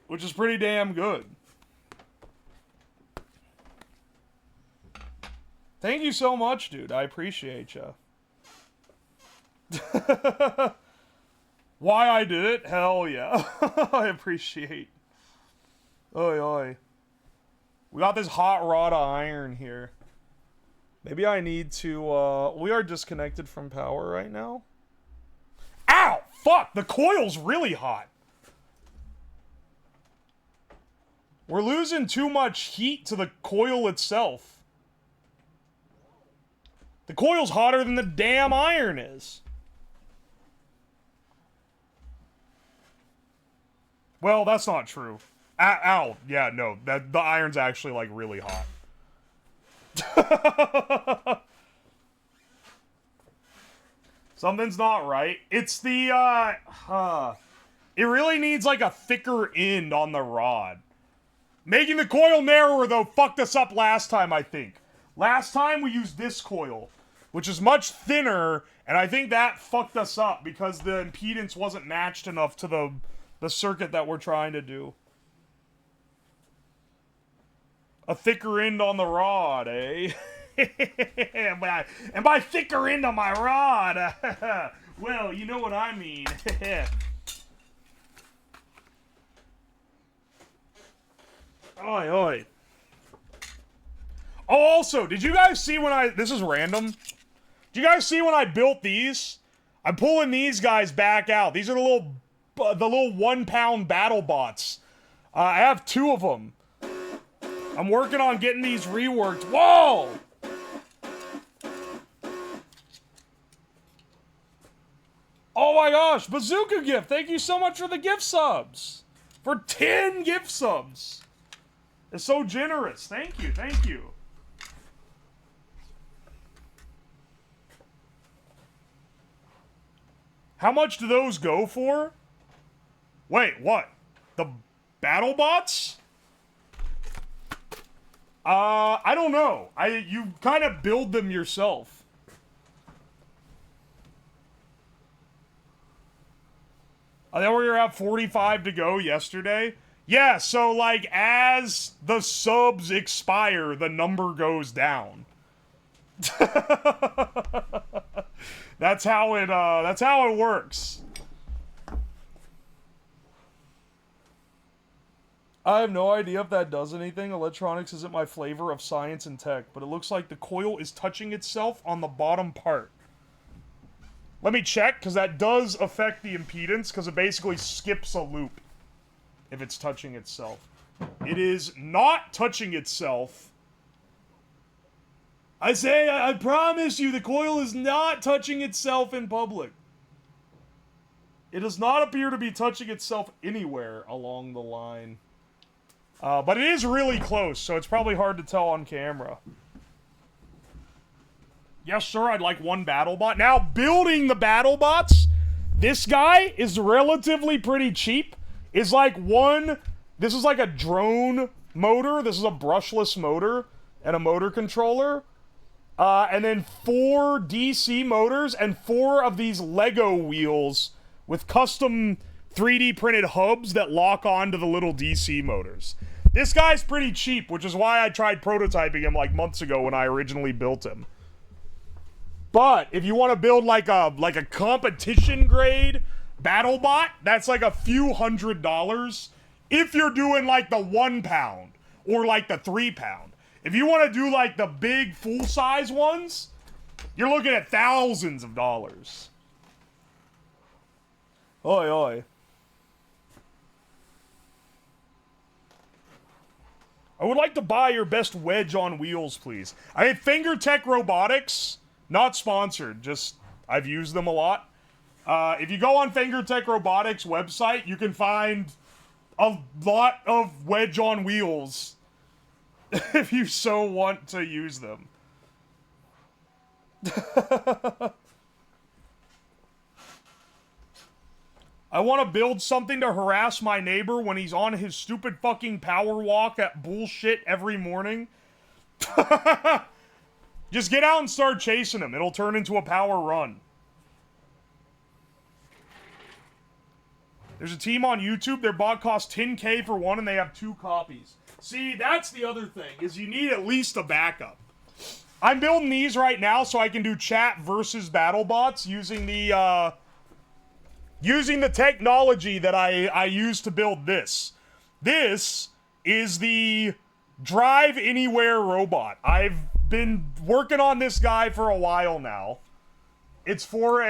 which is pretty damn good. Thank you so much, dude. I appreciate you. Why I did it? Hell yeah. I appreciate. Oi, oi. We got this hot rod of iron here. Maybe I need to, we are disconnected from power right now. Ow! Fuck! The coil's really hot. We're losing too much heat to the coil itself. The coil's hotter than the damn iron is. Well, that's not true. Ow. Yeah, no. The iron's actually, like, really hot. Something's not right. It's the, it really needs, like, a thicker end on the rod. Making the coil narrower, though, fucked us up last time, I think. Last time we used this coil, which is much thinner, and I think that fucked us up because the impedance wasn't matched enough to the circuit that we're trying to do. A thicker end on the rod, eh? And by thicker end on my rod, well, you know what I mean. Oi, oi. Oh, also, did you guys see when this is random. Did you guys see when I built these? I'm pulling these guys back out. These are the little 1 pound battle bots. I have 2 of them. I'm working on getting these reworked. Whoa! Oh my gosh, Bazooka gift. Thank you so much for the gift subs. For 10 gift subs. It's so generous. Thank you, thank you. How much do those go for? Wait, what? The battle bots? I don't know. You kind of build them yourself. Then we were at 45 to go yesterday. Yeah, so like as the subs expire, the number goes down. That's how it works. I have no idea if that does anything. Electronics isn't my flavor of science and tech, but it looks like the coil is touching itself on the bottom part. Let me check, because that does affect the impedance, because it basically skips a loop if it's touching itself. It is not touching itself. I promise you, the coil is not touching itself in public. It does not appear to be touching itself anywhere along the line. But it is really close, so it's probably hard to tell on camera. Yes, sir, I'd like one battle bot. Now, building the battle bots, this guy is relatively pretty cheap. It's like this is like a drone motor. This is a brushless motor and a motor controller. And then 4 DC motors and 4 of these Lego wheels with custom 3D printed hubs that lock onto the little DC motors. This guy's pretty cheap, which is why I tried prototyping him like months ago when I originally built him. But if you want to build like a competition grade battle bot, that's like a few $100s. If you're doing like the 1 pound or like the 3 pound. If you want to do like the big full size ones, you're looking at thousands of dollars. Oi, oi. I would like to buy your best wedge on wheels, please. I mean, Fingertech Robotics, not sponsored, just I've used them a lot. If you go on Fingertech Robotics website, you can find a lot of wedge on wheels if you so want to use them. I want to build something to harass my neighbor when he's on his stupid fucking power walk at bullshit every morning. Just get out and start chasing him. It'll turn into a power run. There's a team on YouTube. Their bot costs $10K for one and they have 2 copies. See, that's the other thing, is you need at least a backup. I'm building these right now so I can do chat versus battle bots using the technology that I use to build this. This is the Drive Anywhere robot. I've been working on this guy for a while now. It's for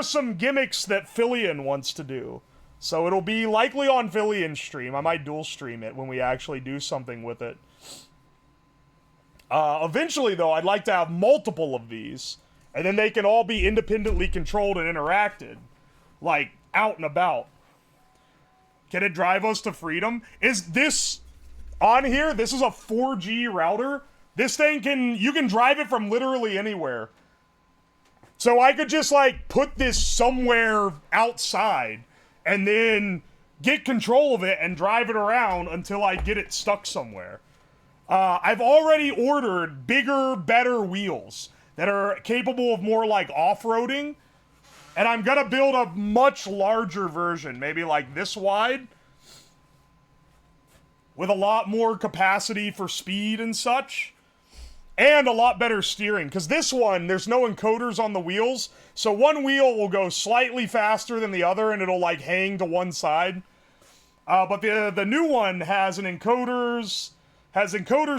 some gimmicks that Fillion wants to do. So it'll be likely on Fillion's stream. I might dual stream it when we actually do something with it. Eventually, though, I'd like to have multiple of these. And then they can all be independently controlled and interacted. Like, out and about. Can it drive us to freedom? Is this on here? This is a 4G router. This thing you can drive it from literally anywhere. So I could just, like, put this somewhere outside and then get control of it and drive it around until I get it stuck somewhere. I've already ordered bigger, better wheels that are capable of more, like, off-roading. And I'm gonna build a much larger version, maybe like this wide, with a lot more capacity for speed and such. And a lot better steering, because this one, there's no encoders on the wheels, so one wheel will go slightly faster than the other, and it'll, like, hang to one side. But the new one has encoders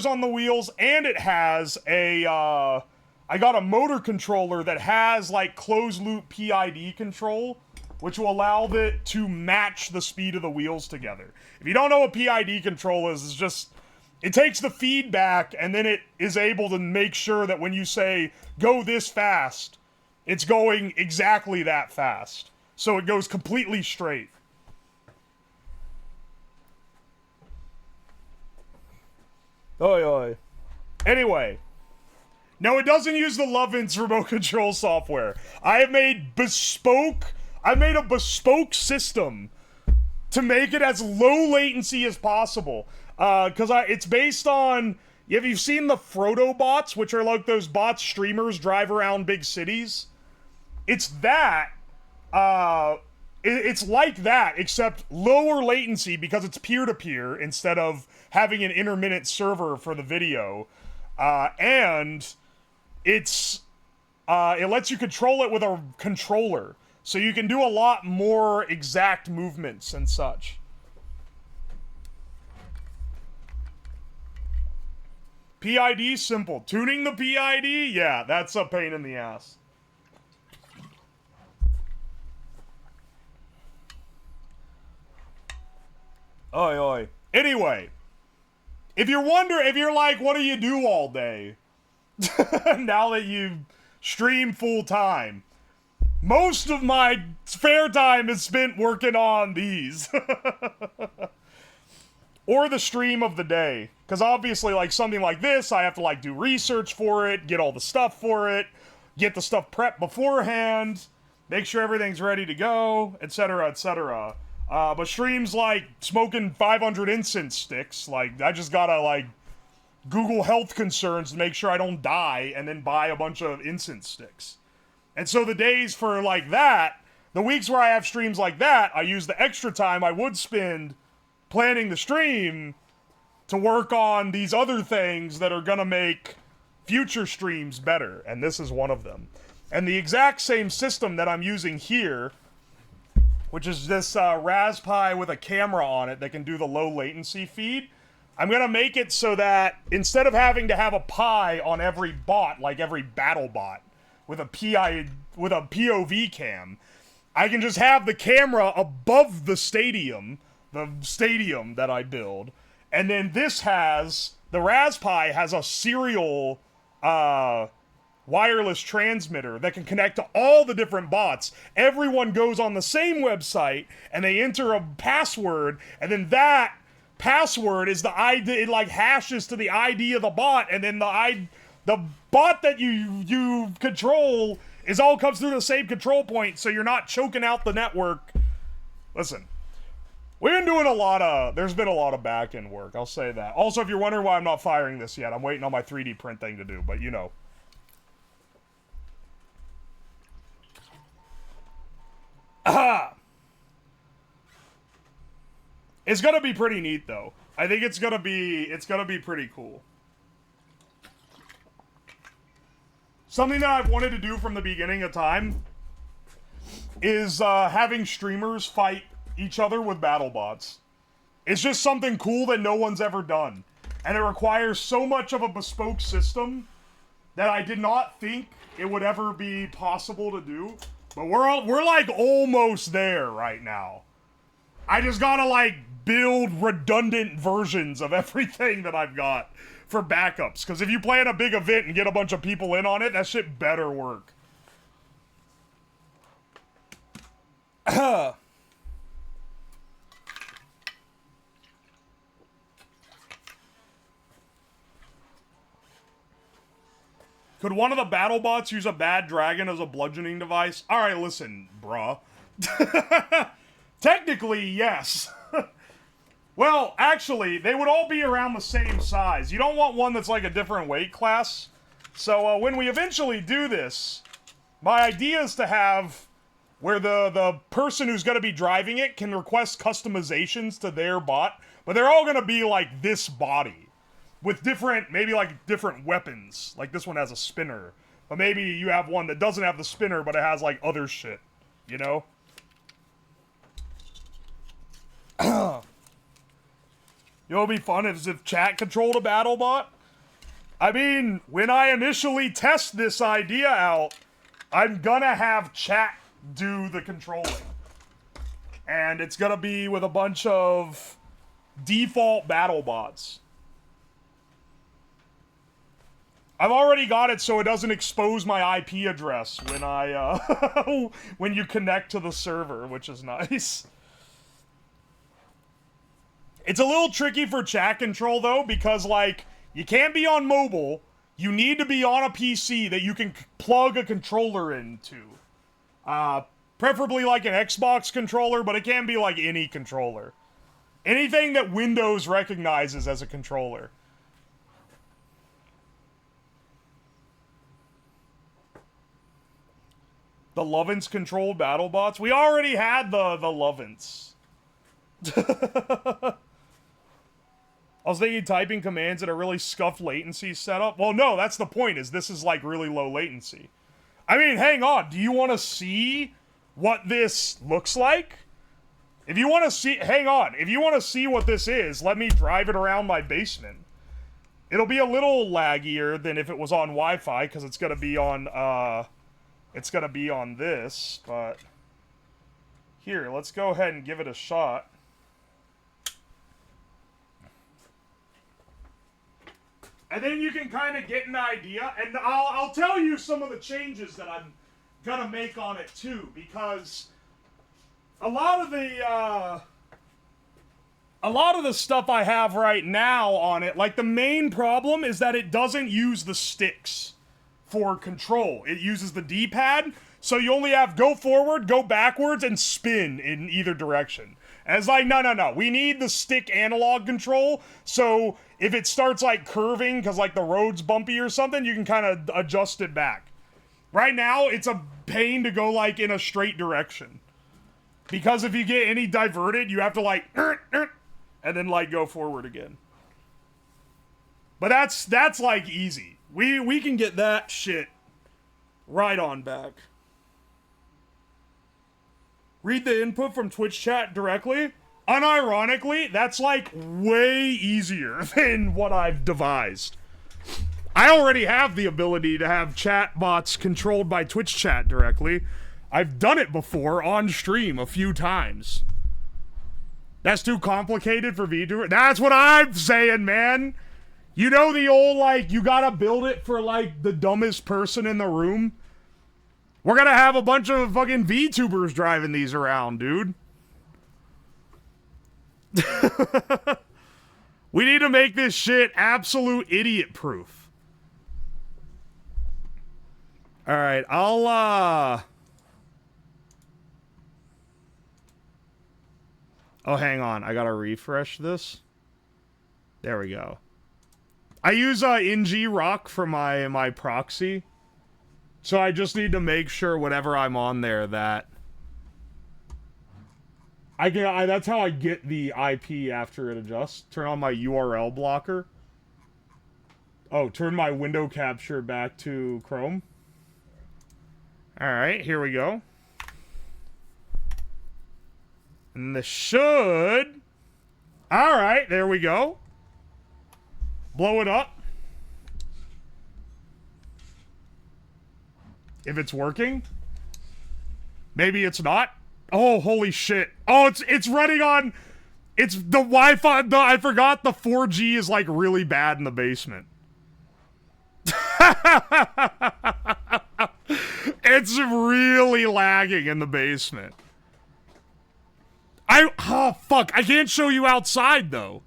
on the wheels, and it has a, I got a motor controller that has, like, closed-loop PID control, which will allow it to match the speed of the wheels together. If you don't know what PID control is, it's just... it takes the feedback, and then it is able to make sure that when you say, go this fast, it's going exactly that fast. So it goes completely straight. Oi, oi. Anyway. No, it doesn't use the Lovin's remote control software. I have made a bespoke system to make it as low latency as possible. Because it's based on... Have you seen the Frodo bots, which are like those bots streamers drive around big cities? It's that. It's like that, except lower latency because it's peer-to-peer instead of having an intermittent server for the video. And it lets you control it with a controller. So you can do a lot more exact movements and such. PID, simple. Tuning the PID? Yeah, that's a pain in the ass. Oi, oi. Anyway, if you're like, what do you do all day? Now that you stream full time. Most of my spare time is spent working on these. Or the stream of the day. Because obviously, like, something like this, I have to, like, do research for it, get all the stuff for it, get the stuff prepped beforehand, make sure everything's ready to go, etc., etc. But streams like smoking 500 incense sticks, like, I just gotta, like, Google health concerns to make sure I don't die and then buy a bunch of incense sticks. And so the days for, like, that, the weeks where I have streams like that, I use the extra time I would spend planning the stream to work on these other things that are gonna make future streams better, and this is one of them. And the exact same system that I'm using here, which is this Raspberry with a camera on it that can do the low latency feed, I'm gonna make it so that instead of having to have a Pi on every bot, like every battle bot, with a POV cam, I can just have the camera above the stadium that I build, and then the Raspberry has a serial wireless transmitter that can connect to all the different bots. Everyone goes on the same website, and they enter a password, and then that password is the ID, it like hashes to the ID of the bot, and then the bot that you control all comes through the same control point, so you're not choking out the network. Listen. We've been doing there's been a lot of back-end work, I'll say that. Also, if you're wondering why I'm not firing this yet, I'm waiting on my 3D print thing to do, but you know. Aha! It's gonna be pretty neat, though. I think it's gonna be pretty cool. Something that I've wanted to do from the beginning of time is having streamers fight each other with battle bots. It's just something cool that no one's ever done. And it requires so much of a bespoke system that I did not think it would ever be possible to do. But we're like almost there right now. I just gotta like build redundant versions of everything that I've got for backups. Because if you plan a big event and get a bunch of people in on it, that shit better work. Could one of the battle bots use a bad dragon as a bludgeoning device? Alright, listen, bruh. Technically, yes. Well, actually, they would all be around the same size. You don't want one that's like a different weight class. So when we eventually do this, my idea is to have where the person who's going to be driving it can request customizations to their bot, but they're all going to be like this body. With different, maybe like different weapons. Like this one has a spinner. But maybe you have one that doesn't have the spinner, but it has like other shit. You know? You know what would be fun is if chat controlled a battle bot? I mean, when I initially test this idea out, I'm gonna have chat do the controlling. And it's gonna be with a bunch of default battle bots. I've already got it so it doesn't expose my IP address when I, when you connect to the server, which is nice. It's a little tricky for chat control, though, because, like, you can't be on mobile. You need to be on a PC that you can plug a controller into. Preferably like an Xbox controller, but it can be like any controller. Anything that Windows recognizes as a controller. The Lovins control battle bots? We already had the Lovins. I was thinking typing commands at a really scuffed latency setup. Well, no, that's the point, is this is like really low latency. I mean, hang on. Do you want to see what this looks like? If you want to see, hang on. If you want to see what this is, let me drive it around my basement. It'll be a little laggier than if it was on Wi-Fi, because it's gonna be on, this, but here, let's go ahead and give it a shot. And then you can kind of get an idea, and I'll tell you some of the changes that I'm gonna make on it too, because a lot of the stuff I have right now on it, like the main problem is that it doesn't use the sticks for control. It uses the D-pad, so you only have go forward, go backwards, and spin in either direction. And it's like, no, we need the stick analog control, so if it starts like curving because like the road's bumpy or something, you can kind of adjust it back. Right now, it's a pain to go like in a straight direction. Because if you get any diverted, you have to like, and then like go forward again. But that's like easy. We can get that shit right on back. Read the input from Twitch chat directly. Unironically, that's like way easier than what I've devised. I already have the ability to have chat bots controlled by Twitch chat directly. I've done it before on stream a few times. That's too complicated for VTuber. That's what I'm saying, man. You know the old, like, you gotta build it for, like, the dumbest person in the room? We're gonna have a bunch of fucking VTubers driving these around, dude. We need to make this shit absolute idiot proof. Alright, I'll, oh, hang on. I gotta refresh this. There we go. I use NG Rock for my proxy. So I just need to make sure whenever I'm on there that that's how I get the IP after it adjusts. Turn on my URL blocker. Oh, turn my window capture back to Chrome. Alright, here we go. And this should... Alright, there we go. Blow it up. If it's working. Maybe it's not. Oh, holy shit. Oh, it's running on... It's the Wi-Fi... I forgot the 4G is, like, really bad in the basement. It's really lagging in the basement. Oh, fuck. I can't show you outside, though.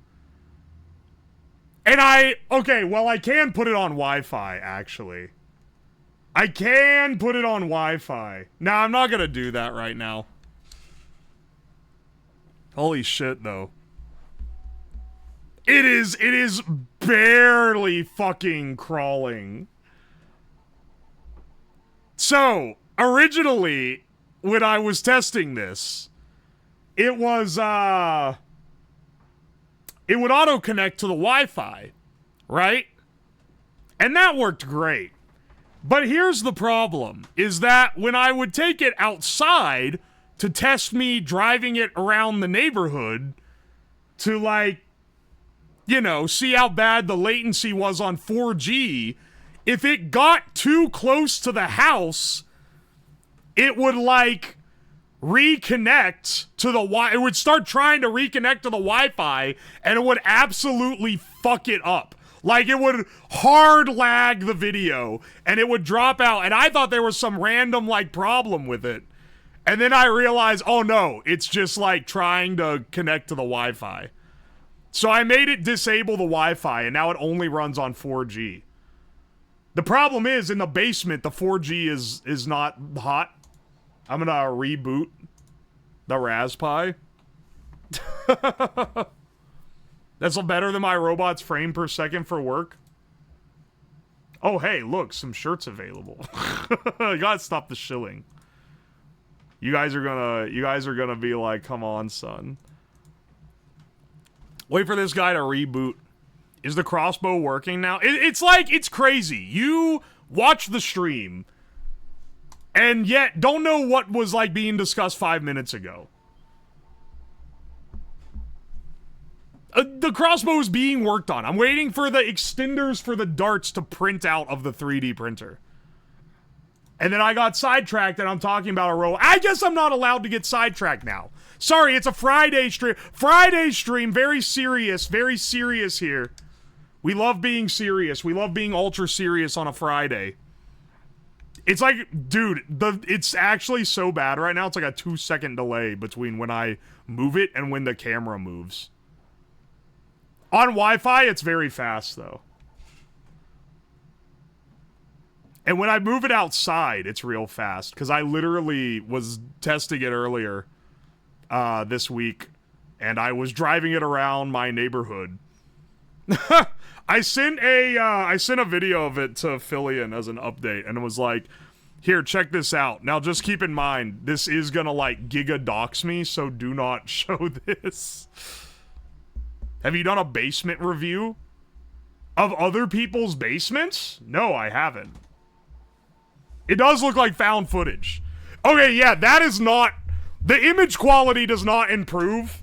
And okay, well, I can put it on Wi-Fi, actually. I can put it on Wi-Fi. No, I'm not gonna do that right now. Holy shit, though. It is barely fucking crawling. So, originally, when I was testing this, it was, it would auto-connect to the Wi-Fi, right? And that worked great. But here's the problem, is that when I would take it outside to test me driving it around the neighborhood to, like, you know, see how bad the latency was on 4G, if it got too close to the house, it would, like, reconnect to the it would start trying to reconnect to the Wi-Fi, and it would absolutely fuck it up. Like, it would hard lag the video, and it would drop out, and I thought there was some random, like, problem with it. And then I realized, oh no, it's just, like, trying to connect to the Wi-Fi. So I made it disable the Wi-Fi, and now it only runs on 4G. The problem is, in the basement, the 4G is not hot. I'm gonna reboot the Raspberry. That's better than my robot's frame per second for work. Oh, hey, look, some shirts available. You gotta stop the shilling. You guys are gonna be like, come on, son. Wait for this guy to reboot. Is the crossbow working now? It's like, it's crazy. You watch the stream, and yet don't know what was, like, being discussed 5 minutes ago. The crossbow is being worked on. I'm waiting for the extenders for the darts to print out of the 3D printer. And then I got sidetracked, and I'm talking about a row. I guess I'm not allowed to get sidetracked now. Sorry, it's a Friday stream. Friday stream, very serious here. We love being serious. We love being ultra serious on a Friday. It's like, dude, it's actually so bad right now. It's like a 2-second delay between when I move it and when the camera moves. On Wi-Fi, it's very fast, though. And when I move it outside, it's real fast. Because I literally was testing it earlier this week. And I was driving it around my neighborhood. I sent a video of it to Phillian as an update. And it was like, here, check this out. Now, just keep in mind, this is gonna, like, giga dox me. So do not show this. Have you done a basement review of other people's basements? No, I haven't. It does look like found footage. Okay, yeah, that is not... The image quality does not improve.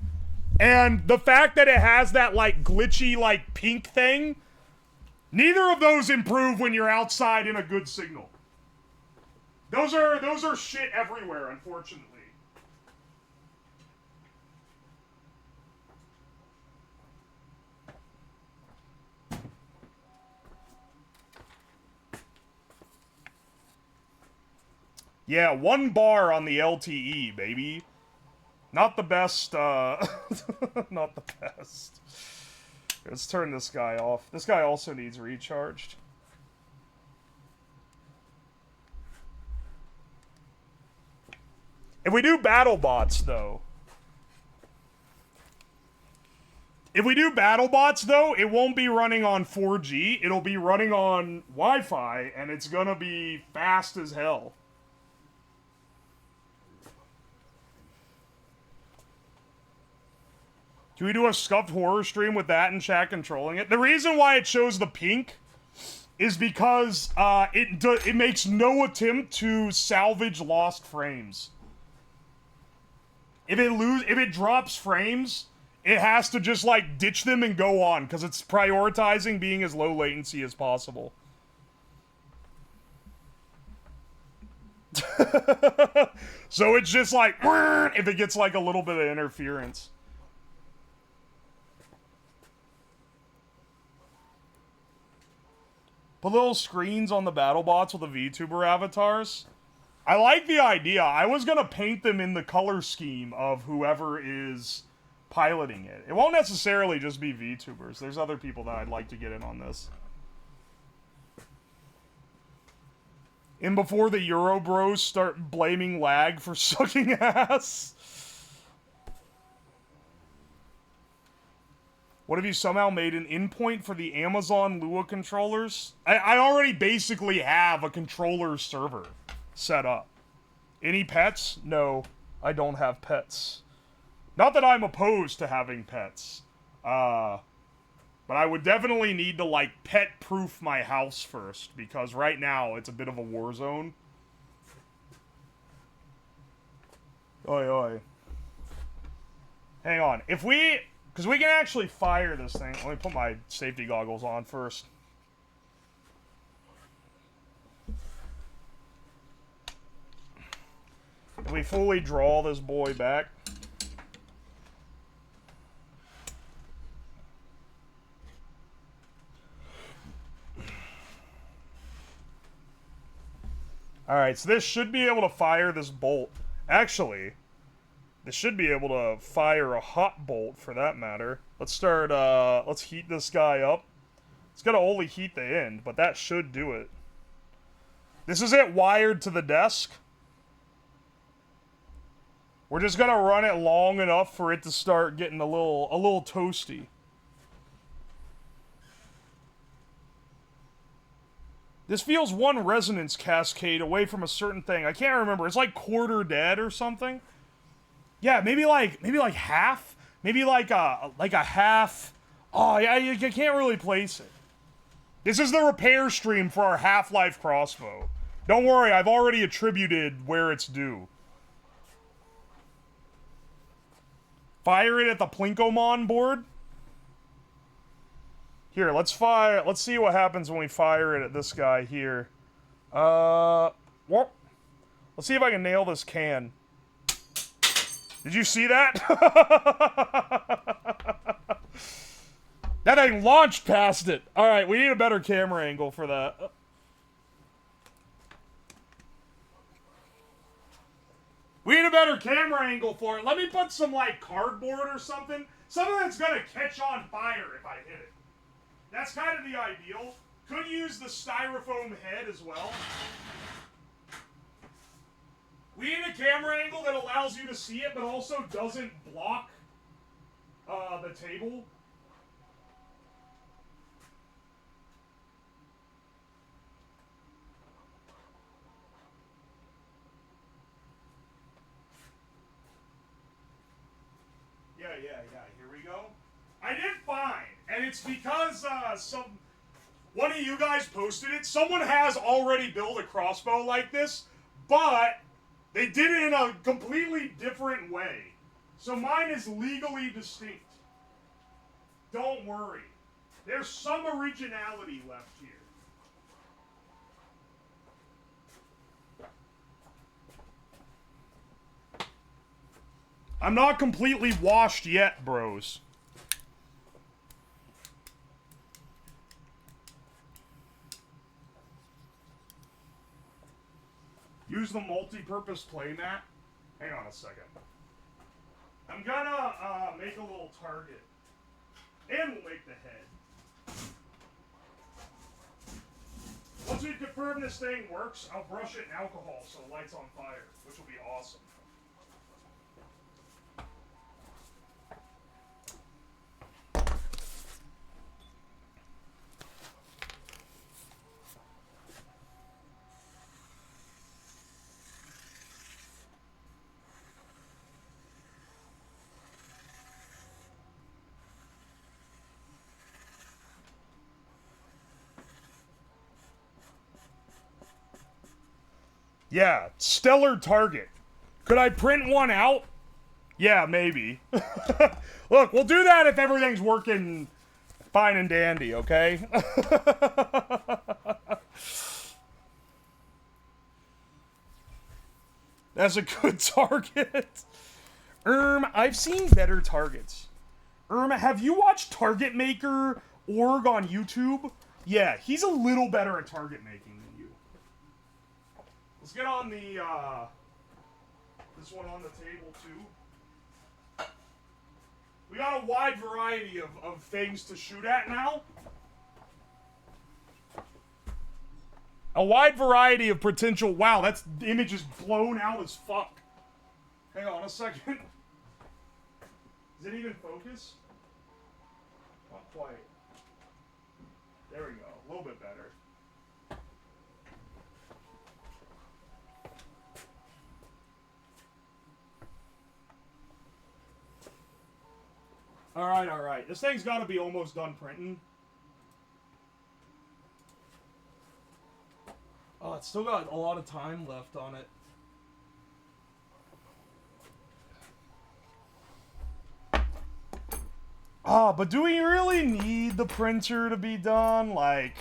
And the fact that it has that, like, glitchy, like, pink thing, neither of those improve when you're outside in a good signal. Those are shit everywhere, unfortunately. Yeah, 1 bar on the LTE, baby. Not the best, not the best. Let's turn this guy off. This guy also needs recharged. If we do battle bots, though... If we do battle bots, though, it won't be running on 4G. It'll be running on Wi-Fi, and it's gonna be fast as hell. Can we do a scuffed horror stream with that and chat controlling it? The reason why it shows the pink is because it makes no attempt to salvage lost frames. If it drops frames, it has to just, like, ditch them and go on, because it's prioritizing being as low latency as possible. So it's just like, if it gets, like, a little bit of interference. Put little screens on the battle bots with the VTuber avatars. I like the idea. I was gonna paint them in the color scheme of whoever is piloting it. It won't necessarily just be VTubers. There's other people that I'd like to get in on this. And before the Euro bros start blaming lag for sucking ass. What if you somehow made an endpoint for the Amazon Lua controllers? I already basically have a controller server set up. Any pets? No, I don't have pets. Not that I'm opposed to having pets. But I would definitely need to, like, pet-proof my house first, because right now it's a bit of a war zone. Oi, oi. Hang on. If we... Because we can actually fire this thing. Let me put my safety goggles on first. If we fully draw this boy back. Alright, so this should be able to fire this bolt. Actually, this should be able to fire a hot bolt, for that matter. Let's start, let's heat this guy up. It's gonna only heat the end, but that should do it. This is it wired to the desk. We're just gonna run it long enough for it to start getting a little toasty. This feels one resonance cascade away from a certain thing. I can't remember. It's like quarter dead or something. Yeah, maybe like half. Maybe like a half. Oh yeah, you can't really place it. This is the repair stream for our Half-Life crossbow. Don't worry, I've already attributed where it's due. Fire it at the Plinkomon board. Here, let's see what happens when we fire it at this guy here. Let's see if I can nail this can. Did you see that? That thing launched past it. Alright, we need a better camera angle for that. We need a better camera angle for it. Let me put some, like, cardboard or something. Something that's gonna catch on fire if I hit it. That's kind of the ideal. Could use the styrofoam head as well. We need a camera angle that allows you to see it, but also doesn't block the table. Yeah. Here we go. I did fine, and it's because one of you guys posted it. Someone has already built a crossbow like this, but they did it in a completely different way. So mine is legally distinct. Don't worry. There's some originality left here. I'm not completely washed yet, bros. Use the multi-purpose playmat. Hang on a second. I'm gonna make a little target. And we'll make the head. Once we confirm this thing works, I'll brush it in alcohol so it lights on fire, which will be awesome. Yeah, stellar target. Could I print one out? Yeah, maybe. Look, we'll do that if everything's working fine and dandy, okay? That's a good target. I've seen better targets. Have you watched Target Maker Org on YouTube? Yeah, he's a little better at target making than you. Let's get on the, this one on the table, too. We got a wide variety of things to shoot at now. A wide variety of potential... Wow, the image is blown out as fuck. Hang on a second. Is it even focused? Not quite. There we go. A little bit better. Alright. This thing's got to be almost done printing. Oh, it's still got a lot of time left on it. Ah, but do we really need the printer to be done? Like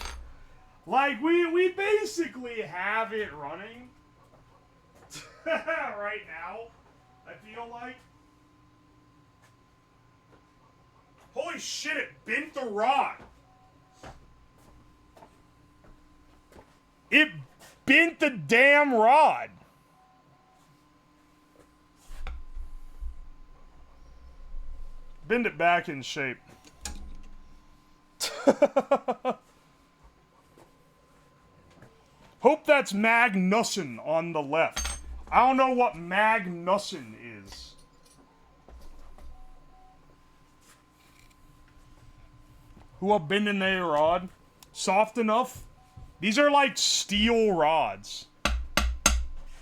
we basically have it running right now, I feel like. Holy shit, it bent the rod. bent the damn rod. Bend it back in shape. Hope that's Magnussen on the left. I don't know what Magnussen is. Who are bending their rod? Soft enough? These are like steel rods.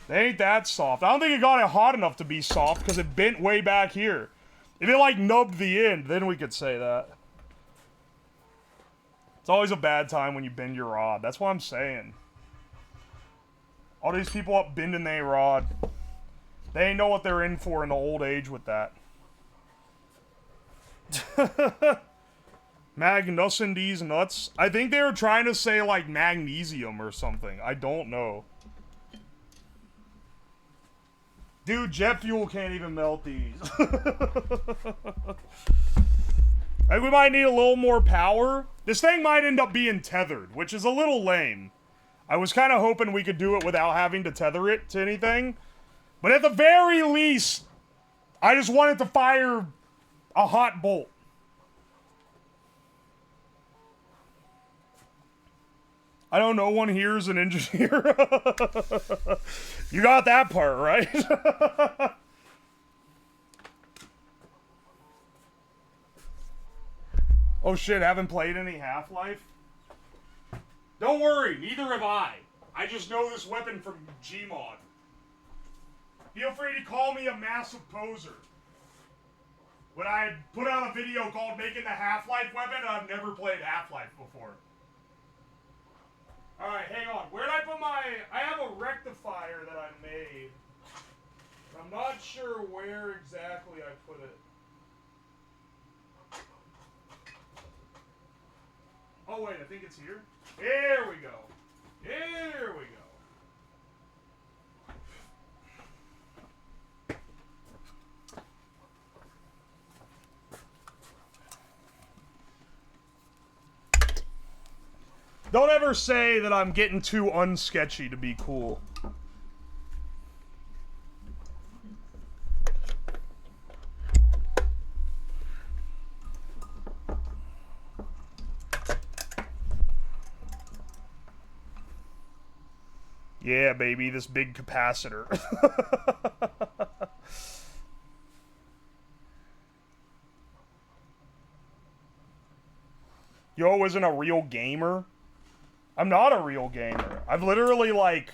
They ain't that soft. I don't think it got it hot enough to be soft because it bent way back here. If it like nubbed the end, then we could say that. It's always a bad time when you bend your rod. That's what I'm saying. All these people up bending their rod. They ain't know what they're in for in the old age with that. Magnussen these nuts. I think they were trying to say like magnesium or something. I don't know. Dude, jet fuel can't even melt these. I think we might need a little more power. This thing might end up being tethered, which is a little lame. I was kind of hoping we could do it without having to tether it to anything. But at the very least, I just wanted to fire a hot bolt. I don't know, one here is an engineer. You got that part, right? Oh shit, haven't played any Half-Life? Don't worry, neither have I. I just know this weapon from Gmod. Feel free to call me a massive poser. When I had put out a video called Making the Half-Life Weapon, I've never played Half-Life before. Alright, hang on. Where did I put my... I have a rectifier that I made. I'm not sure where exactly I put it. Oh wait, I think it's here. There we go. There we go. Don't ever say that I'm getting too unsketchy to be cool. Yeah, baby, this big capacitor. Yo isn't a real gamer. I'm not a real gamer. I've literally, like...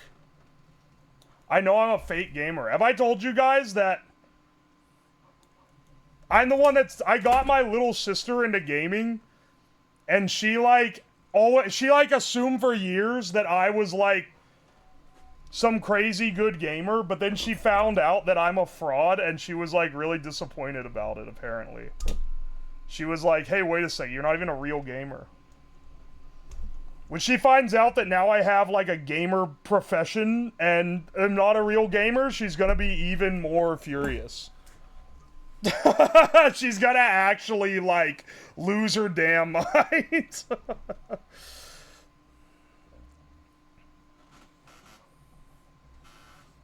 I know I'm a fake gamer. Have I told you guys that... I'm the one that's... I got my little sister into gaming. And she, like... She, like, assumed for years that I was, like... some crazy good gamer. But then she found out that I'm a fraud. And she was, like, really disappointed about it, apparently. She was like, hey, wait a second. You're not even a real gamer. When she finds out that now I have, like, a gamer profession and am not a real gamer, she's gonna be even more furious. She's gonna actually, like, lose her damn mind.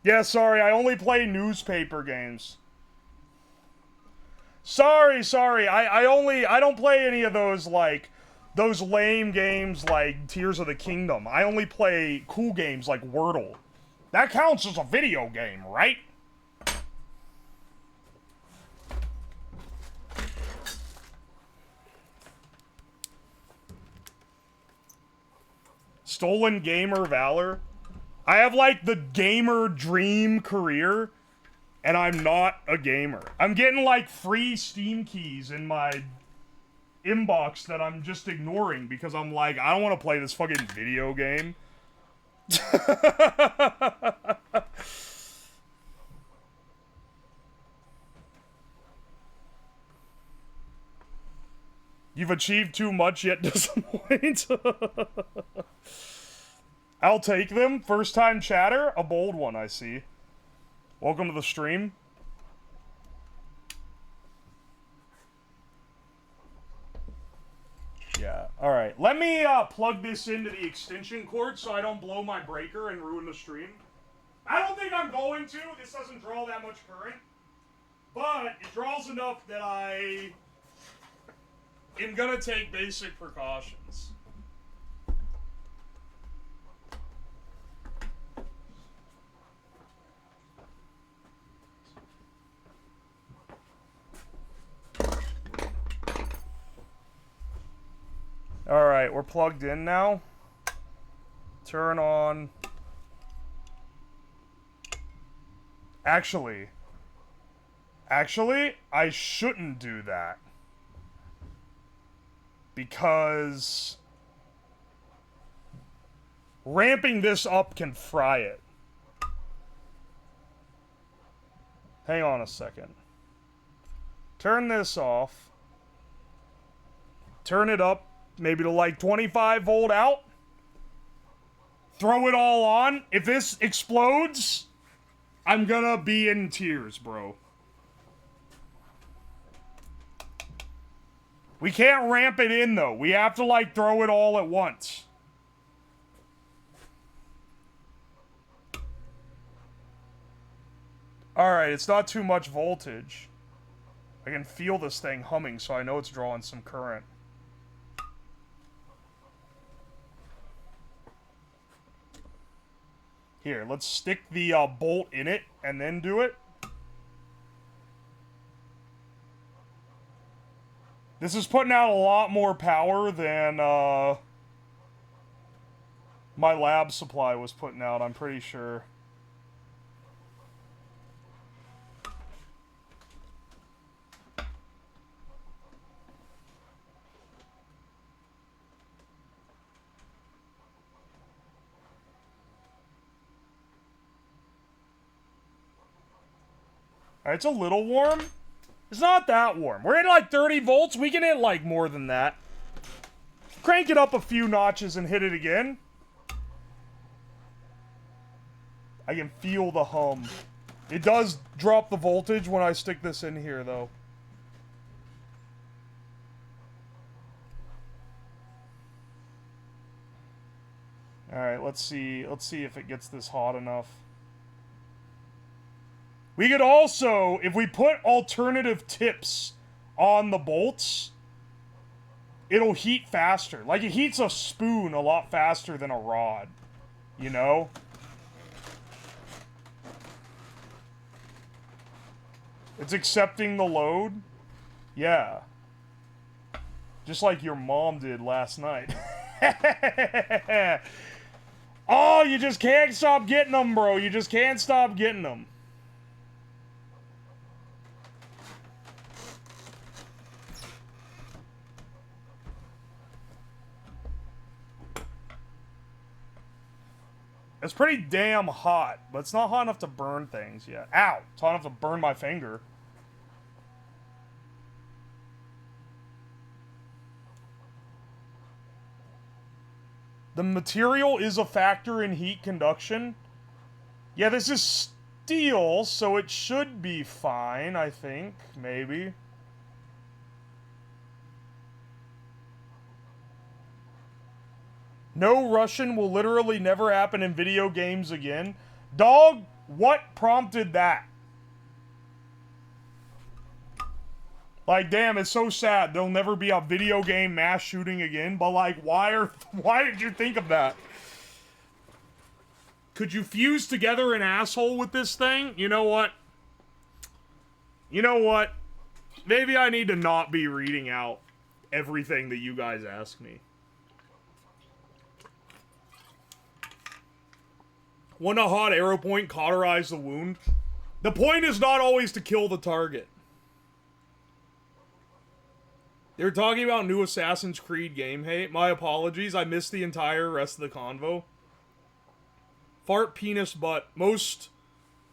Yeah, sorry, I only play newspaper games. Sorry, I don't play any of those, like... those lame games like Tears of the Kingdom. I only play cool games like Wordle. That counts as a video game, right? Stolen gamer valor. I have like the gamer dream career, and I'm not a gamer. I'm getting like free Steam keys in my inbox that I'm just ignoring because I'm like, I don't want to play this fucking video game. You've achieved too much yet disappoint. I'll take them. First time chatter, a bold one, I see. Welcome to the stream. Yeah. Alright, let me plug this into the extension cord so I don't blow my breaker and ruin the stream. I don't think I'm going to. This doesn't draw that much current. But it draws enough that I am gonna take basic precautions. Alright, we're plugged in now. Turn on. Actually, I shouldn't do that. Because ramping this up can fry it. Hang on a second. Turn this off. Turn it up. Maybe to like 25 volt out. Throw it all on. If this explodes, I'm gonna be in tears, bro. We can't ramp it in, though. We have to, like, throw it all at once. Alright, it's not too much voltage. I can feel this thing humming, so I know it's drawing some current. Here, let's stick the bolt in it and then do it. This is putting out a lot more power than my lab supply was putting out, I'm pretty sure. Alright, it's a little warm. It's not that warm. We're at like 30 volts. We can hit like more than that. Crank it up a few notches and hit it again. I can feel the hum. It does drop the voltage when I stick this in here, though. Alright, let's see. Let's see if it gets this hot enough. We could also, if we put alternative tips on the bolts, it'll heat faster. Like, it heats a spoon a lot faster than a rod. You know? It's accepting the load. Yeah. Just like your mom did last night. Oh, you just can't stop getting them, bro. You just can't stop getting them. It's pretty damn hot, but it's not hot enough to burn things yet. Ow! It's hot enough to burn my finger. The material is a factor in heat conduction. Yeah, this is steel, so it should be fine, I think. Maybe. No Russian will literally never happen in video games again. Dog, what prompted that? Like, damn, it's so sad. There'll never be a video game mass shooting again. But, like, why did you think of that? Could you fuse together an asshole with this thing? You know what? You know what? Maybe I need to not be reading out everything that you guys ask me. When a hot arrow point cauterize the wound? The point is not always to kill the target. They were talking about new Assassin's Creed game hate. My apologies, I missed the entire rest of the convo. Fart, penis, butt. Most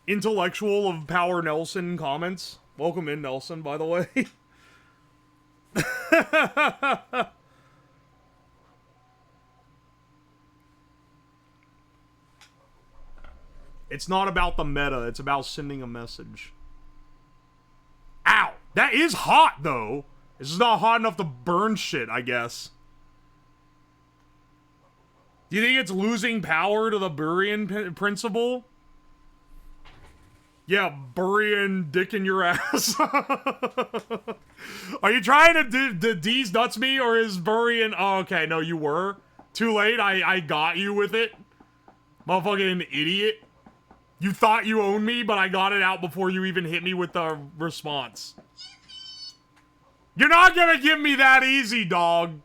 intellectual of Power Nelson comments. Welcome in, Nelson, by the way. It's not about the meta, it's about sending a message. Ow! That is hot, though! This is not hot enough to burn shit, I guess. Do you think it's losing power to the Burian principle? Yeah, burying dick in your ass. Are you trying to D's nuts me, or is burying... Oh, okay, no, you were. Too late, I got you with it. Motherfucking idiot. You thought you owned me, but I got it out before you even hit me with the response. You're not gonna give me that easy, dog.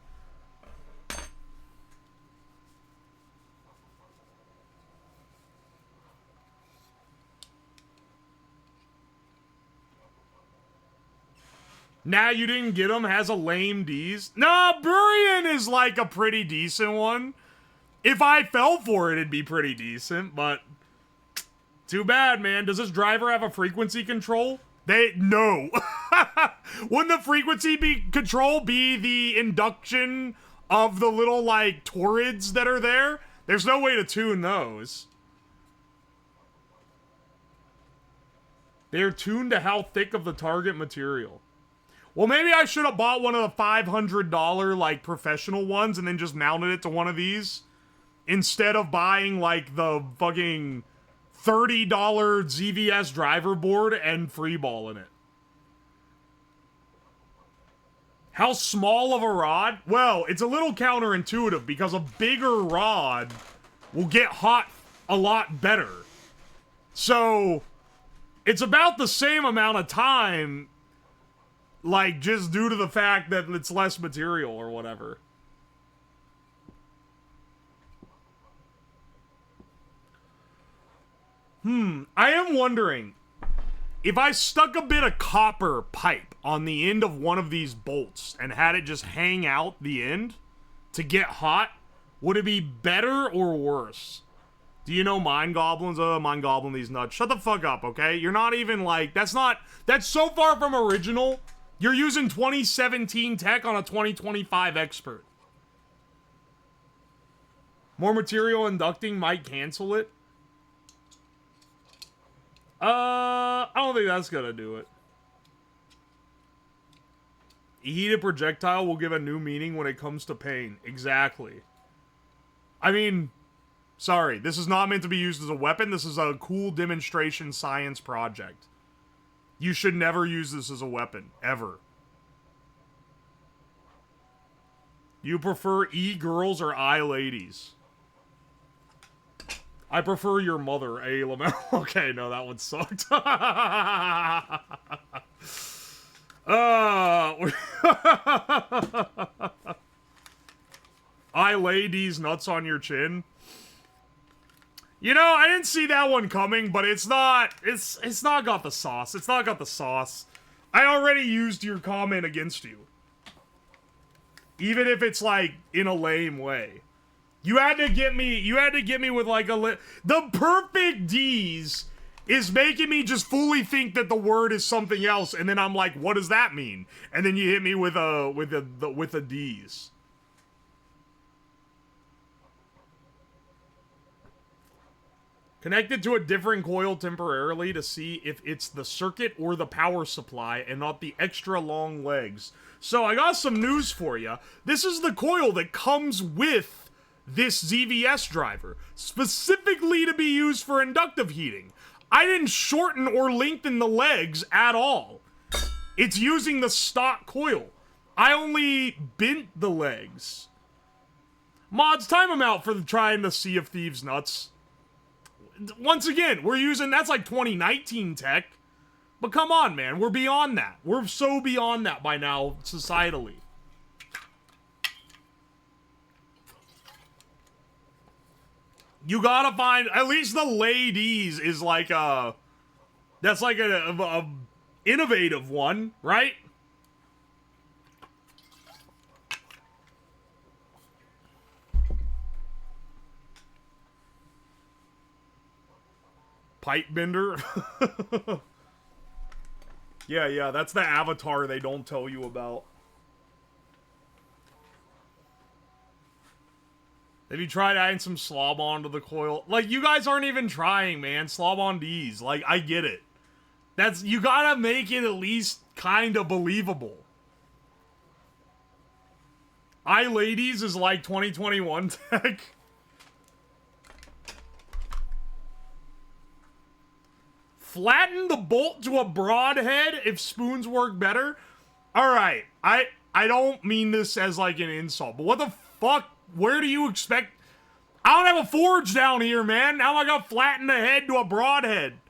Nah, you didn't get him, has a lame D's. Nah, Burian is like a pretty decent one. If I fell for it, it'd be pretty decent, but... Too bad, man. Does this driver have a frequency control? No. Wouldn't the frequency control be the induction of the little, like, torids that are there? There's no way to tune those. They're tuned to how thick of the target material. Well, maybe I should have bought one of the $500, like, professional ones and then just mounted it to one of these. Instead of buying, like, the fucking $30 ZVS driver board and freeballing it. How small of a rod? Well, it's a little counterintuitive because a bigger rod will get hot a lot better. So, it's about the same amount of time... Like, just due to the fact that it's less material or whatever. I am wondering, if I stuck a bit of copper pipe on the end of one of these bolts and had it just hang out the end to get hot, would it be better or worse? Do you know Mind Goblins? Oh, Mind Goblin these nuts. Shut the fuck up, okay? You're not even like, that's so far from original. You're using 2017 tech on a 2025 expert. More material inducting might cancel it. I don't think that's gonna do it. A heated projectile will give a new meaning when it comes to pain. Exactly. I mean, sorry, this is not meant to be used as a weapon. This is a cool demonstration science project. You should never use this as a weapon, ever. You prefer E-girls or I-ladies? I prefer your mother, A. Lamel. Okay, no, that one sucked. I lay these nuts on your chin. You know, I didn't see that one coming, but it's not got the sauce. It's not got the sauce. I already used your comment against you. Even if it's, like, in a lame way. You had to get me with, like, the perfect D's is making me just fully think that the word is something else, and then I'm like, what does that mean? And then you hit me with a D's. Connected to a different coil temporarily to see if it's the circuit or the power supply and not the extra long legs. So I got some news for you. This is the coil that comes with this ZVS driver, specifically to be used for inductive heating. I didn't shorten or lengthen the legs at all. It's using the stock coil. I only bent the legs. Mods, time them out for trying to Sea of Thieves nuts. Once again, we're using, that's like 2019 tech. But come on, man, we're beyond that. We're so beyond that by now, societally. You gotta find, at least the ladies is like a, that's like a innovative one, right? Pipe bender? Yeah, that's the avatar they don't tell you about. Have you tried adding some slob onto the coil? Like, you guys aren't even trying, man. Slob on D's. Like, I get it. You gotta make it at least kind of believable. I Ladies is like 2021 tech. flatten the bolt to a broadhead if spoons work better? Alright, I don't mean this as like an insult, but what the fuck? Where do you expect? I don't have a forge down here, man. How am I gonna flatten the head to a broadhead?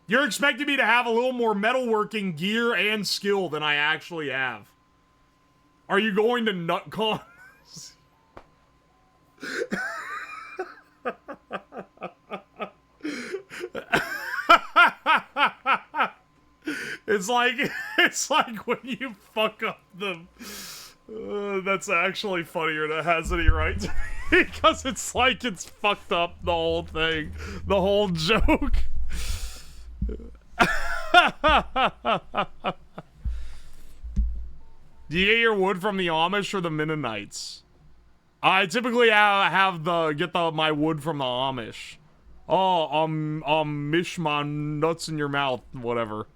You're expecting me to have a little more metalworking gear and skill than I actually have. Are you going to NutCon? It's like when you fuck up the. That's actually funnier than it has any right to be, because it's like it's fucked up the whole thing, the whole joke. Do you get your wood from the Amish or the Mennonites? I typically get my wood from the Amish. Oh, mish my nuts in your mouth, whatever.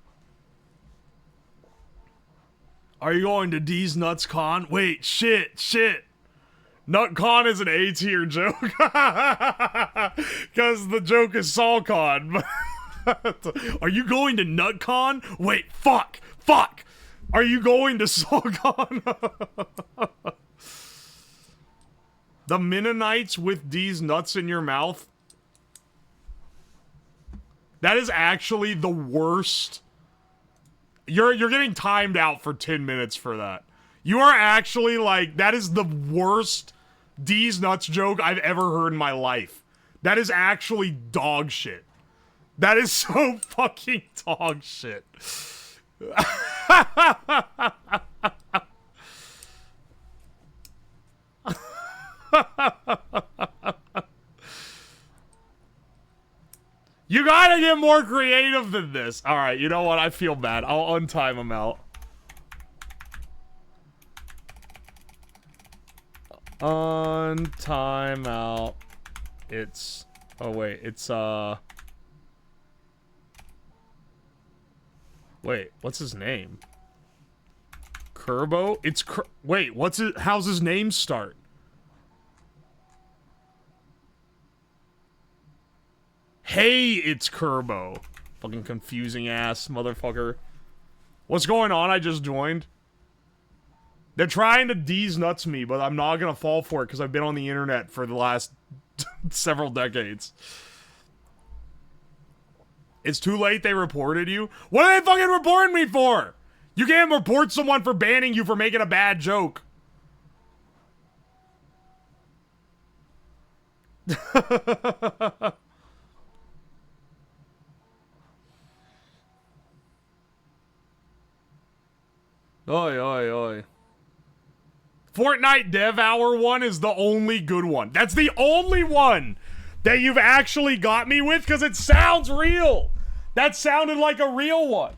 Are you going to D's Nuts Con? Wait, shit. NutCon is an A tier joke. Because the joke is SalCon. Are you going to NutCon? Wait, fuck. Are you going to SalCon? The Mennonites with D's nuts in your mouth? That is actually the worst. You're getting timed out for 10 minutes for that. You are actually like, that is the worst D's nuts joke I've ever heard in my life. That is actually dog shit. That is so fucking dog shit. You gotta get more creative than this. Alright, you know what? I feel bad. I'll untime him out. Untime out. It's... Oh, wait. It's, Wait, what's his name? Kerbo? It's wait, how's his name start? Hey, it's Kerbo. Fucking confusing ass motherfucker. What's going on? I just joined. They're trying to D's nuts me, but I'm not gonna fall for it because I've been on the internet for the last several decades. It's too late they reported you? What are they fucking reporting me for? You can't report someone for banning you for making a bad joke. Oi. Fortnite Dev Hour one is the only good one. That's the only one that you've actually got me with, because it sounds real. That sounded like a real one.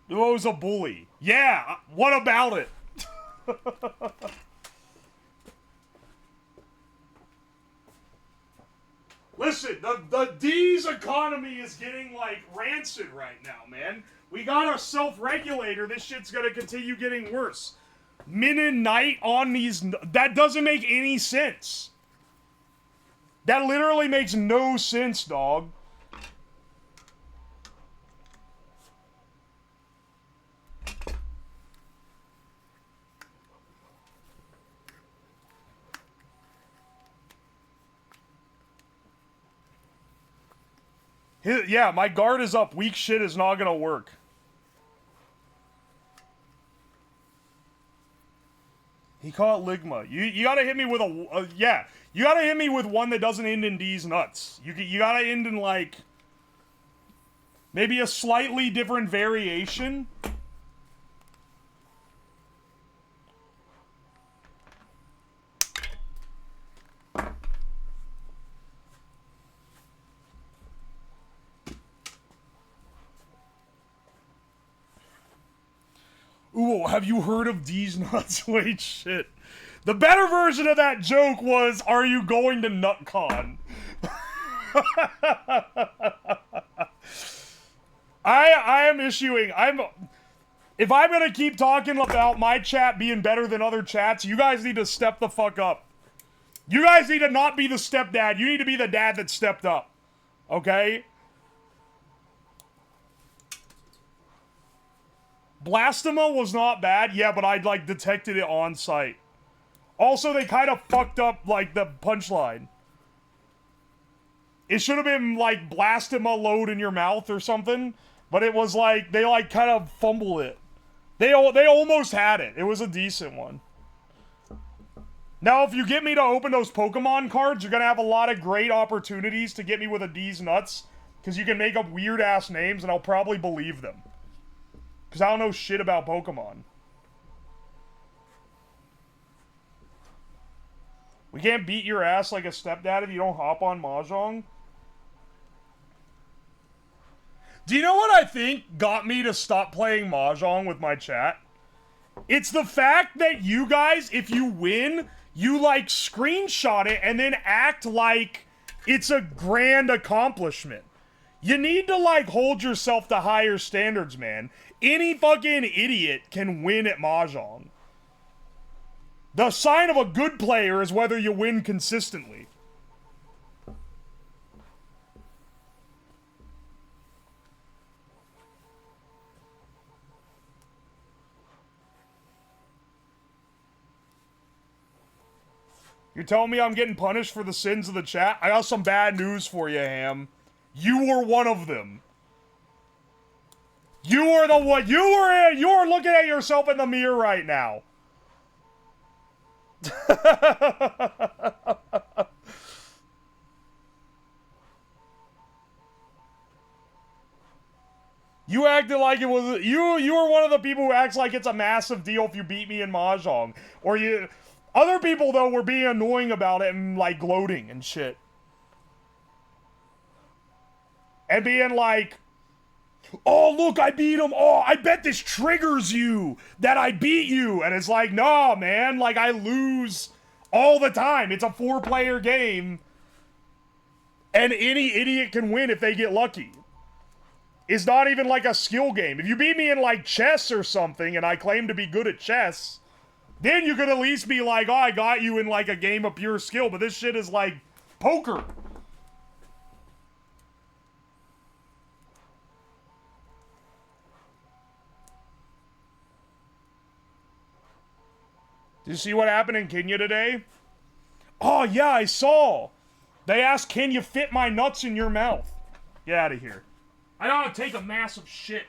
Uwo's a bully. Yeah, what about it? Listen, the D's economy is getting, like, rancid right now, man. We got a self-regulator. This shit's gonna continue getting worse. Min and night on these... That doesn't make any sense. That literally makes no sense, dog. Yeah, my guard is up. Weak shit is not gonna work. He caught Ligma. You gotta hit me with a yeah. You gotta hit me with one that doesn't end in D's nuts. You gotta end in, like, maybe a slightly different variation. Ooh, have you heard of D's nuts? Wait, shit. The better version of that joke was, are you going to NutCon? I am issuing, if I'm gonna keep talking about my chat being better than other chats, you guys need to step the fuck up. You guys need to not be the stepdad, you need to be the dad that stepped up. Okay? Blastema was not bad. Yeah, but I, like, detected it on sight. Also, they kind of fucked up, like, the punchline. It should have been, like, Blastema load in your mouth or something. But it was, like, they, like, kind of fumbled it. They almost had it. It was a decent one. Now, if you get me to open those Pokemon cards, you're gonna have a lot of great opportunities to get me with a D's nuts. Because you can make up weird-ass names, and I'll probably believe them. Because I don't know shit about Pokemon. We can't beat your ass like a stepdad if you don't hop on Mahjong. Do you know what I think got me to stop playing Mahjong with my chat? It's the fact that you guys, if you win, you, like, screenshot it and then act like it's a grand accomplishment. You need to, like, hold yourself to higher standards, man. Any fucking idiot can win at Mahjong. The sign of a good player is whether you win consistently. You're telling me I'm getting punished for the sins of the chat? I got some bad news for you, Ham. You were one of them. You are the one. You are looking at yourself in the mirror right now. You acted like it was you were one of the people who acts like it's a massive deal if you beat me in Mahjong. Or you other people though were being annoying about it and like gloating and shit. And being like, oh, look, I beat him. Oh, I bet this triggers you that I beat you. And it's like, nah, man, like I lose all the time. It's a 4-player game. And any idiot can win if they get lucky. It's not even like a skill game. If you beat me in like chess or something and I claim to be good at chess, then you could at least be like, oh, I got you in like a game of pure skill. But this shit is like poker. Did you see what happened in Kenya today? Oh, yeah, I saw. They asked, can you fit my nuts in your mouth? Get out of here. I gotta take a massive shit.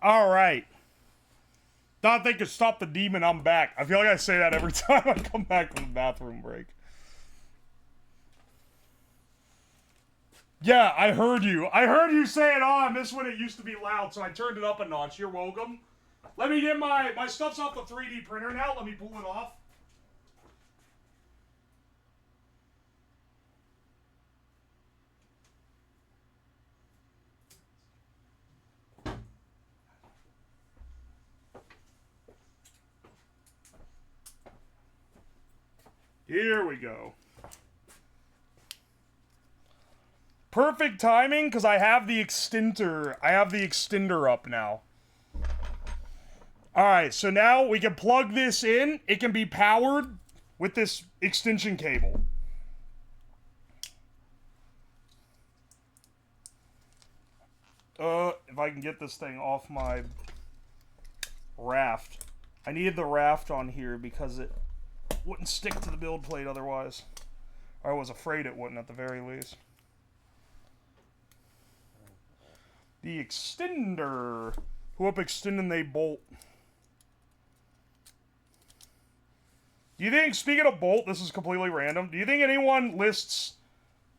Alright. Thought they could stop the demon, I'm back. I feel like I say that every time I come back from the bathroom break. Yeah, I heard you. I heard you say it on. This when it used to be loud, so I turned it up a notch. You're welcome. Let me get my stuff's off the 3D printer now. Let me pull it off. Here we go. Perfect timing, because I have the extender. I have the extender up now. Alright, so now we can plug this in. It can be powered with this extension cable. If I can get this thing off my raft. I needed the raft on here because it wouldn't stick to the build plate otherwise. Or I was afraid it wouldn't at the very least. The extender. Who up extending they bolt? Do you think, speaking of Bolt, this is completely random, do you think anyone lists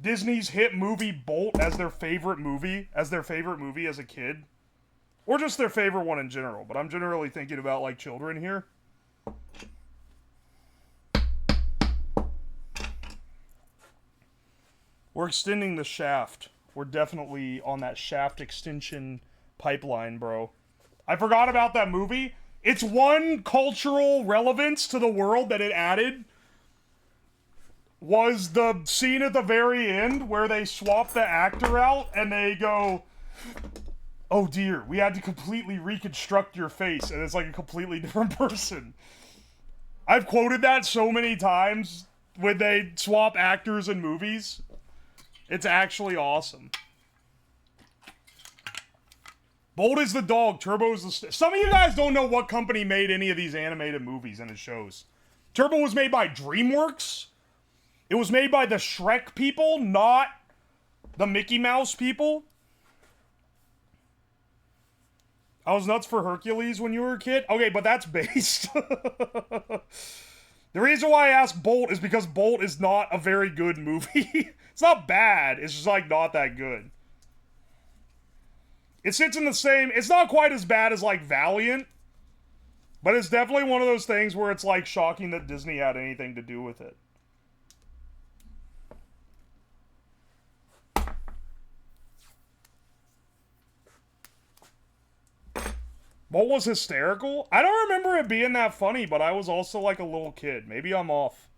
Disney's hit movie Bolt as their favorite movie? As their favorite movie as a kid? Or just their favorite one in general? But I'm generally thinking about, like, children here. We're extending the shaft. We're definitely on that shaft extension pipeline, bro. I forgot about that movie. It's one cultural relevance to the world that it added was the scene at the very end where they swap the actor out and they go, oh dear, we had to completely reconstruct your face, and it's like a completely different person. I've quoted that so many times when they swap actors in movies. It's actually awesome. Bolt is the dog, Turbo is the... Some of you guys don't know what company made any of these animated movies and it shows. Turbo was made by DreamWorks. It was made by the Shrek people, not the Mickey Mouse people. I was nuts for Hercules when you were a kid. Okay, but that's based. The reason why I asked Bolt is because Bolt is not a very good movie. It's not bad, it's just like not that good. It sits in the same... It's not quite as bad as, like, Valiant. But it's definitely one of those things where it's, like, shocking that Disney had anything to do with it. Bolt was hysterical? I don't remember it being that funny, but I was also, like, a little kid. Maybe I'm off.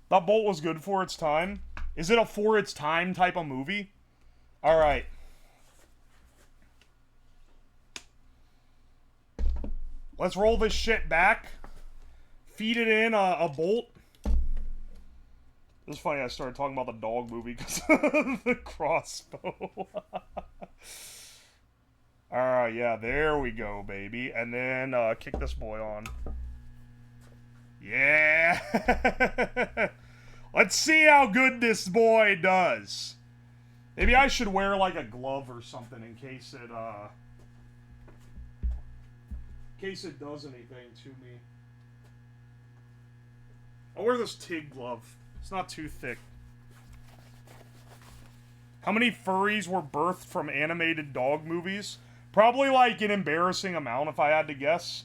Thought Bolt was good for its time. Is it a for its time type of movie? Alright. Let's roll this shit back. Feed it in a bolt. It's funny I started talking about the dog movie because of the crossbow. Alright, yeah, there we go, baby. And then kick this boy on. Yeah! Let's see how good this boy does. Maybe I should wear like a glove or something in case it does anything to me. I'll wear this TIG glove. It's not too thick. How many furries were birthed from animated dog movies? Probably like an embarrassing amount if I had to guess.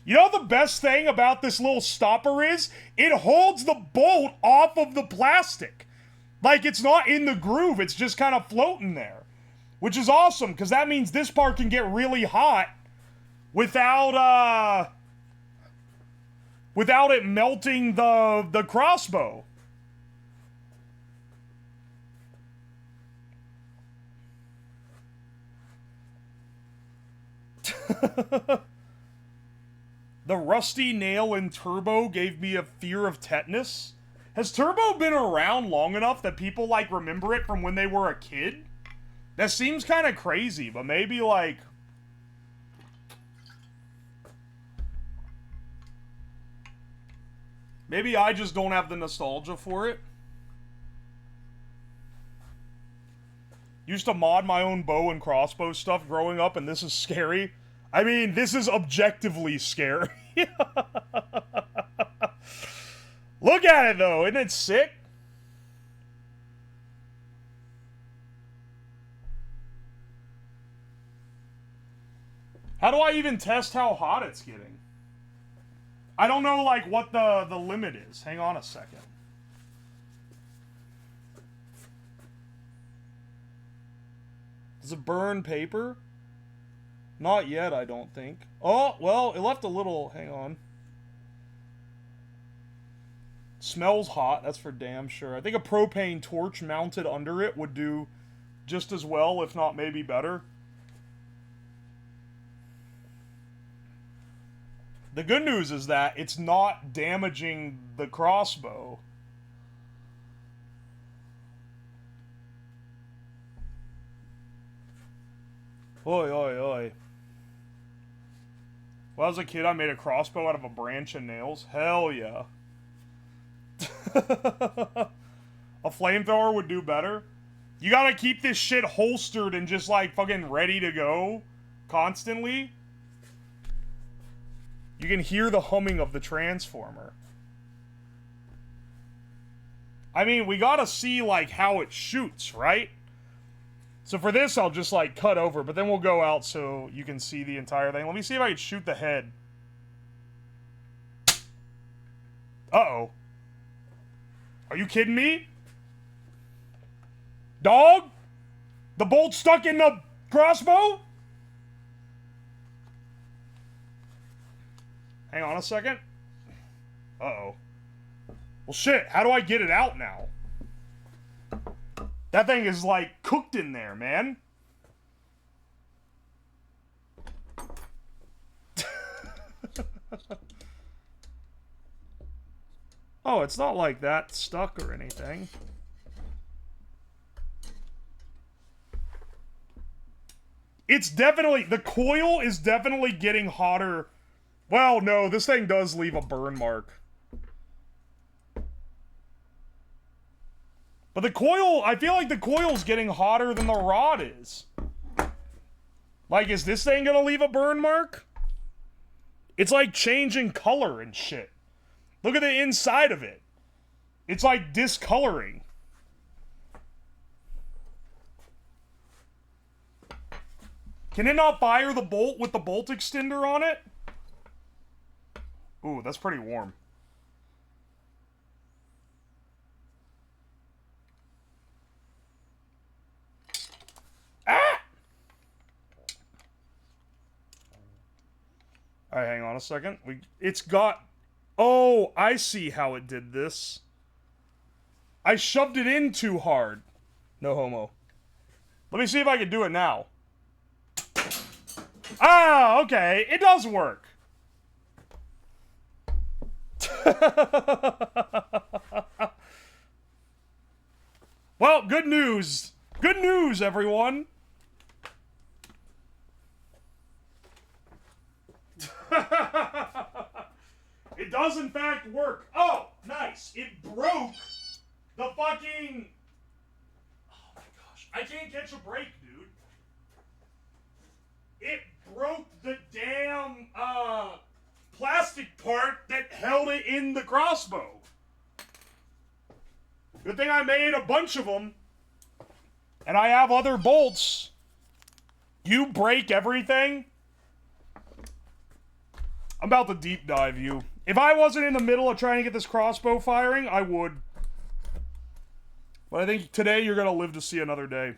You know the best thing about this little stopper is? It holds the bolt off of the plastic. Like it's not in the groove, it's just kind of floating there. Which is awesome, because that means this part can get really hot without it melting the crossbow. The rusty nail in Turbo gave me a fear of tetanus. Has Turbo been around long enough that people, like, remember it from when they were a kid? That seems kind of crazy, but maybe, like... Maybe I just don't have the nostalgia for it. Used to mod my own bow and crossbow stuff growing up, and this is scary. I mean, this is objectively scary. Look at it, though. Isn't it sick? How do I even test how hot it's getting? I don't know, like, what the limit is. Hang on a second. Does it burn paper? Not yet, I don't think. Oh, well, it left a little... Hang on. Smells hot, that's for damn sure. I think a propane torch mounted under it would do just as well, if not maybe better. The good news is that it's not damaging the crossbow. Oi, oi, oi. When I was a kid, I made a crossbow out of a branch and nails. Hell yeah. A flamethrower would do better. You gotta keep this shit holstered and just like fucking ready to go constantly. You can hear the humming of the transformer. I mean, we gotta see like how it shoots, right? So for this, I'll just like cut over, but then we'll go out so you can see the entire thing. Let me see if I can shoot the head. Uh-oh. Are you kidding me? Dog? The bolt stuck in the crossbow? Hang on a second. Uh-oh. Well, shit, how do I get it out now? That thing is, like, cooked in there, man. Oh, it's not like that stuck or anything. It's definitely... The coil is definitely getting hotter. Well, no, this thing does leave a burn mark. But the coil... I feel like the coil's getting hotter than the rod is. Like, is this thing gonna leave a burn mark? It's like changing color and shit. Look at the inside of it. It's like discoloring. Can it not fire the bolt with the bolt extender on it? Ooh, that's pretty warm. Ah! Alright, hang on a second. It's got... Oh, I see how it did this. I shoved it in too hard. No homo. Let me see if I can do it now. Ah, okay. It does work. Well, good news. Good news, everyone. It does, in fact, work. Oh, nice. It broke the fucking... Oh, my gosh. I can't catch a break, dude. It broke the damn, plastic part that held it in the crossbow. Good thing I made a bunch of them. And I have other bolts. You break everything? I'm about to deep dive you. If I wasn't in the middle of trying to get this crossbow firing, I would. But I think today you're gonna live to see another day.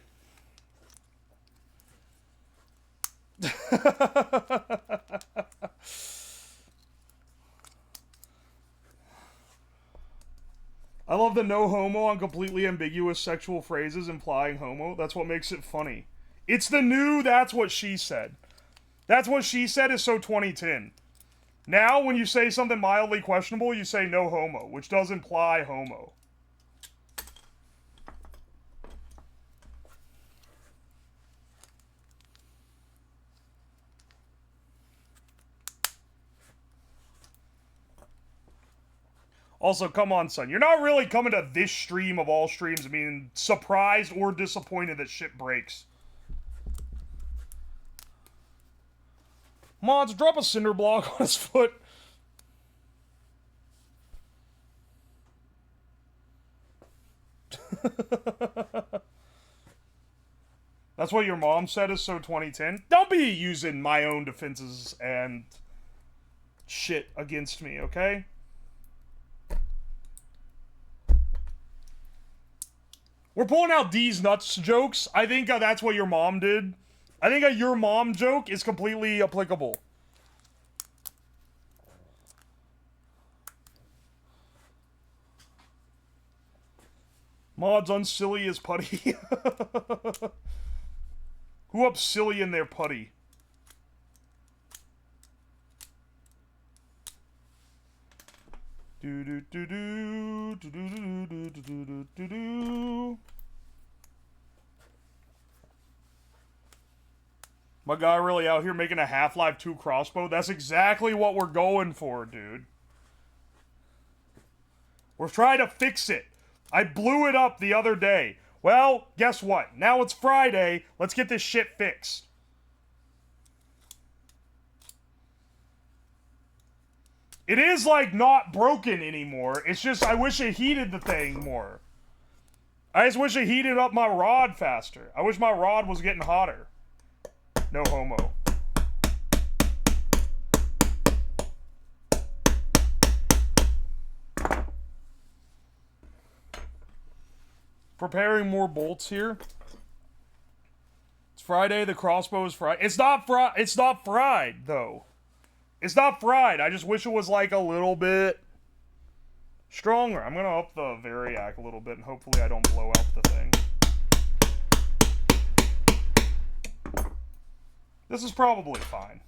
I love the no homo on completely ambiguous sexual phrases implying homo. That's what makes it funny. It's the new that's what she said. That's what she said is so 2010. Now, when you say something mildly questionable, you say no homo, which does imply homo. Also, come on, son. You're not really coming to this stream of all streams. I mean, surprised or disappointed that shit breaks. Mods, drop a cinder block on his foot. That's what your mom said is so 2010. Don't be using my own defenses and shit against me, okay? We're pulling out D's nuts jokes. I think that's what your mom did. I think a your mom joke is completely applicable. Mods unsilly as putty. Who up silly in their putty? Do do do do do do do do do do do. My guy really out here making a Half-Life 2 crossbow? That's exactly what we're going for, dude. We're trying to fix it. I blew it up the other day. Well, guess what? Now it's Friday. Let's get this shit fixed. It is, like, not broken anymore. It's just, I wish it heated the thing more. I just wish it heated up my rod faster. I wish my rod was getting hotter. No homo. Preparing more bolts here. It's Friday. The crossbow is fried. It's not fried. It's not fried though. It's not fried. I just wish it was like a little bit stronger. I'm gonna up the variac a little bit, and hopefully I don't blow out the thing. This is probably fine.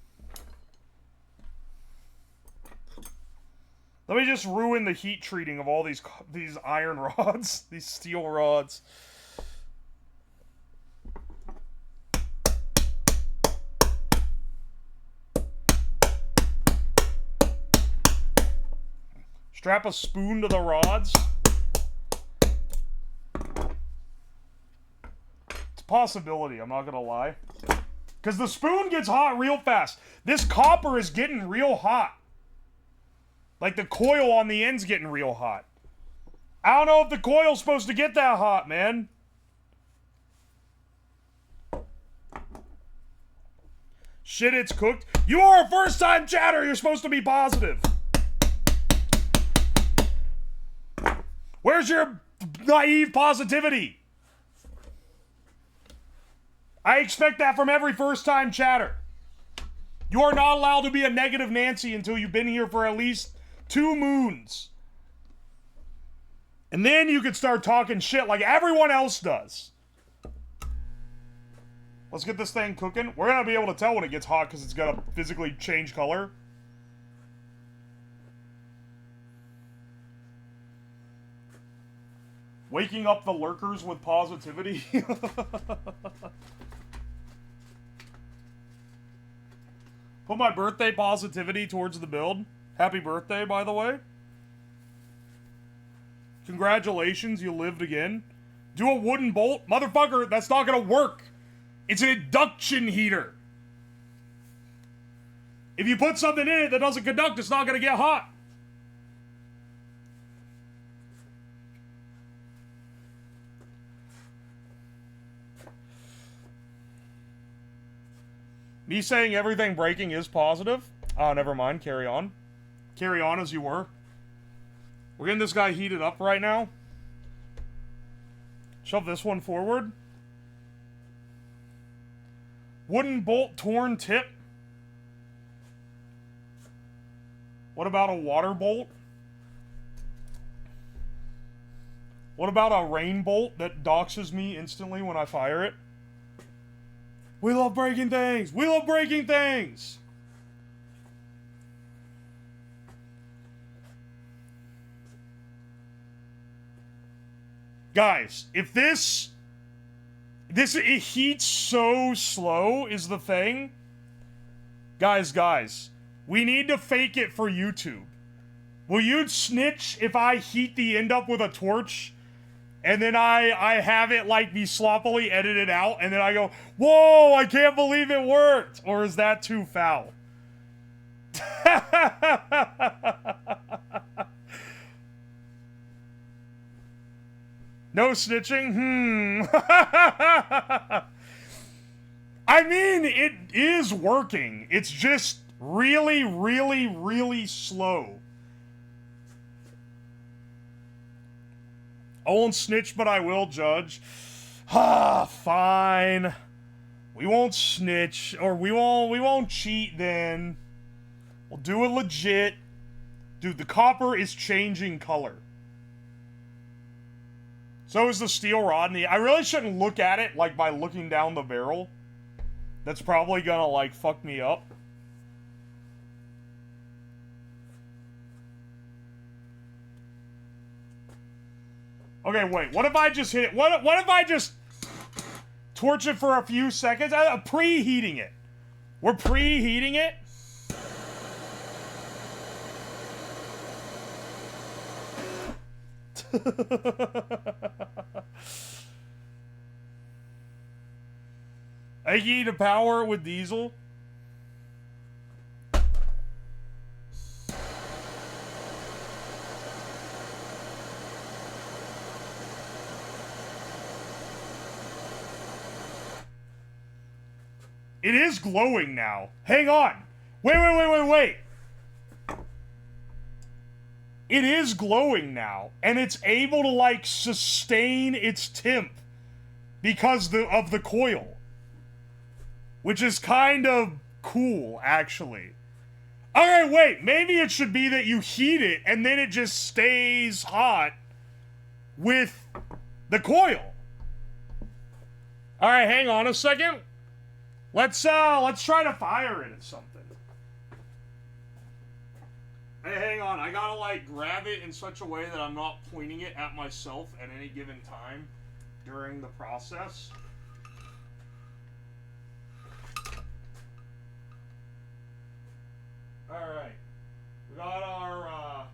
Let me just ruin the heat treating of all these iron rods, these steel rods. Strap a spoon to the rods. It's a possibility, I'm not gonna lie. Because the spoon gets hot real fast. This copper is getting real hot. Like the coil on the end's getting real hot. I don't know if the coil's supposed to get that hot, man. Shit, it's cooked. You are a first-time chatter. You're supposed to be positive. Where's your naive positivity? I expect that from every first-time chatter. You are not allowed to be a negative Nancy until you've been here for at least 2 moons. And then you can start talking shit like everyone else does. Let's get this thing cooking. We're gonna be able to tell when it gets hot because it's gonna physically change color. Waking up the lurkers with positivity. Put my birthday positivity towards the build. Happy birthday, by the way. Congratulations, you lived again. Do a wooden bolt? Motherfucker, that's not gonna work. It's an induction heater. If you put something in it that doesn't conduct, it's not gonna get hot. Me saying everything breaking is positive? Oh, never mind. Carry on. Carry on as you were. We're getting this guy heated up right now. Shove this one forward. Wooden bolt torn tip. What about a water bolt? What about a rain bolt that doxes me instantly when I fire it? We love breaking things! We love breaking things! Guys, if this it heats so slow is the thing. Guys, we need to fake it for YouTube. Will you snitch if I heat the end up with a torch? And then I have it, like, be sloppily edited out, and then I go, whoa, I can't believe it worked! Or is that too foul? No snitching? I mean, it is working. It's just really, really, really slow. I won't snitch, but I will judge. Ah, fine. We won't snitch, or we won't cheat then. We'll do it legit. Dude, the copper is changing color. So is the steel rod. I really shouldn't look at it, like, by looking down the barrel. That's probably gonna, like, fuck me up. Okay, wait. What if I just hit it? What if I just torch it for a few seconds? I'm preheating it. We're preheating it? I need to power it with diesel. It is glowing now. Hang on. Wait. It is glowing now, and it's able to, like, sustain its temp because of the coil. Which is kind of cool, actually. Okay, wait. Maybe it should be that you heat it, and then it just stays hot with the coil. Alright, hang on a second. Let's try to fire it at something. Hey, hang on. I gotta, like, grab it in such a way that I'm not pointing it at myself at any given time during the process. Alright. We got our,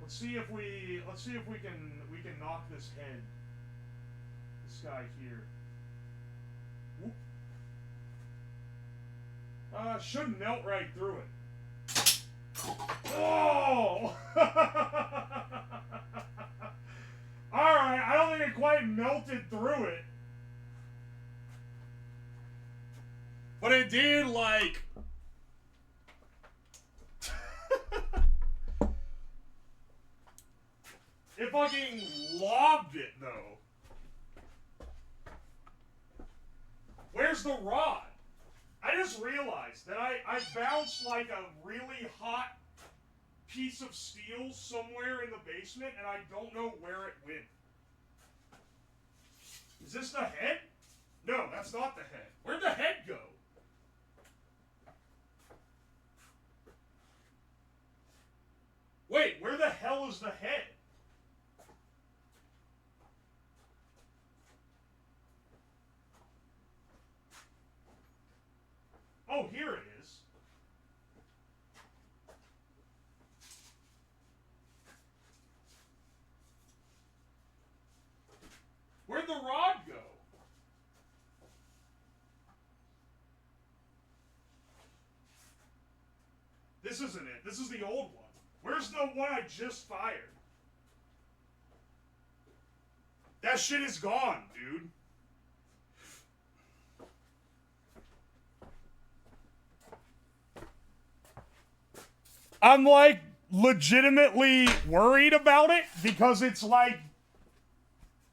let's see if we can knock this head. This guy here. Should melt right through it. Oh! Alright, I don't think it quite melted through it. But it did, like... It fucking lobbed it, though. Where's the rod? I just realized that I bounced like a really hot piece of steel somewhere in the basement, and I don't know where it went. Is this the head? No, that's not the head. Where'd the head go? Wait, where the hell is the head? Oh, here it is. Where'd the rod go? This isn't it. This is the old one. Where's the one I just fired? That shit is gone, dude. I'm, like, legitimately worried about it because it's, like,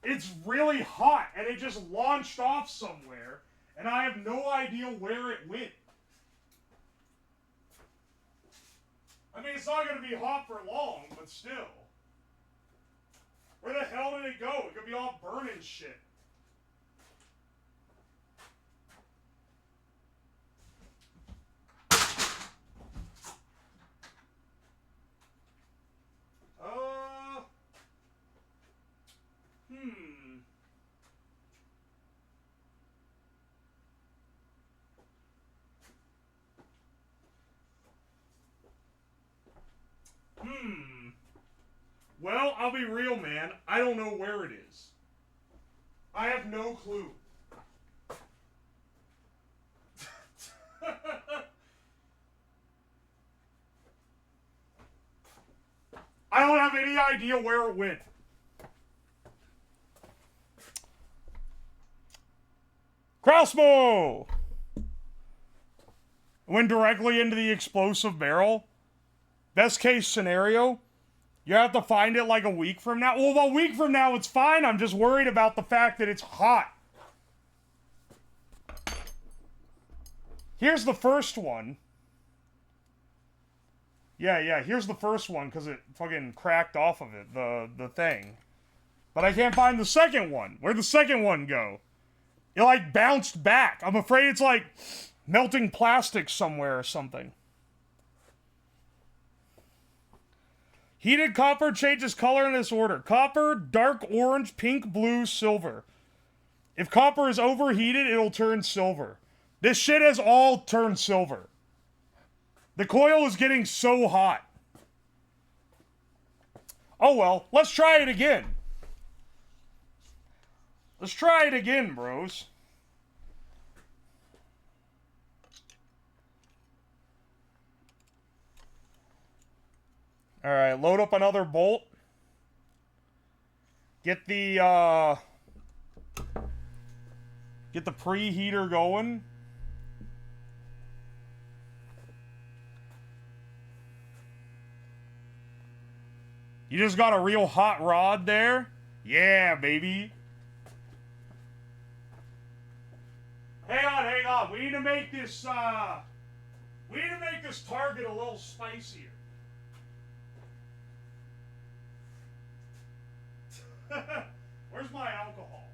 it's really hot and it just launched off somewhere and I have no idea where it went. I mean, it's not going to be hot for long, but still. Where the hell did it go? It could be all burning shit. Well, I'll be real, man. I don't know where it is. I have no clue. I don't have any idea where it went. Crossbow! Went directly into the explosive barrel. Best case scenario, you have to find it like a week from now. Well, a week from now it's fine. I'm just worried about the fact that it's hot. Here's the first one. Yeah, here's the first one because it fucking cracked off of it, the thing. But I can't find the second one. Where'd the second one go? It like bounced back. I'm afraid it's like melting plastic somewhere or something. Heated copper changes color in this order. Copper, dark orange, pink, blue, silver. If copper is overheated, it'll turn silver. This shit has all turned silver. The coil is getting so hot. Oh well, let's try it again. Let's try it again, bros. Alright, load up another bolt. Get the preheater going. You just got a real hot rod there? Yeah, baby. Hang on. We need to make this target a little spicier. Where's my alcohol?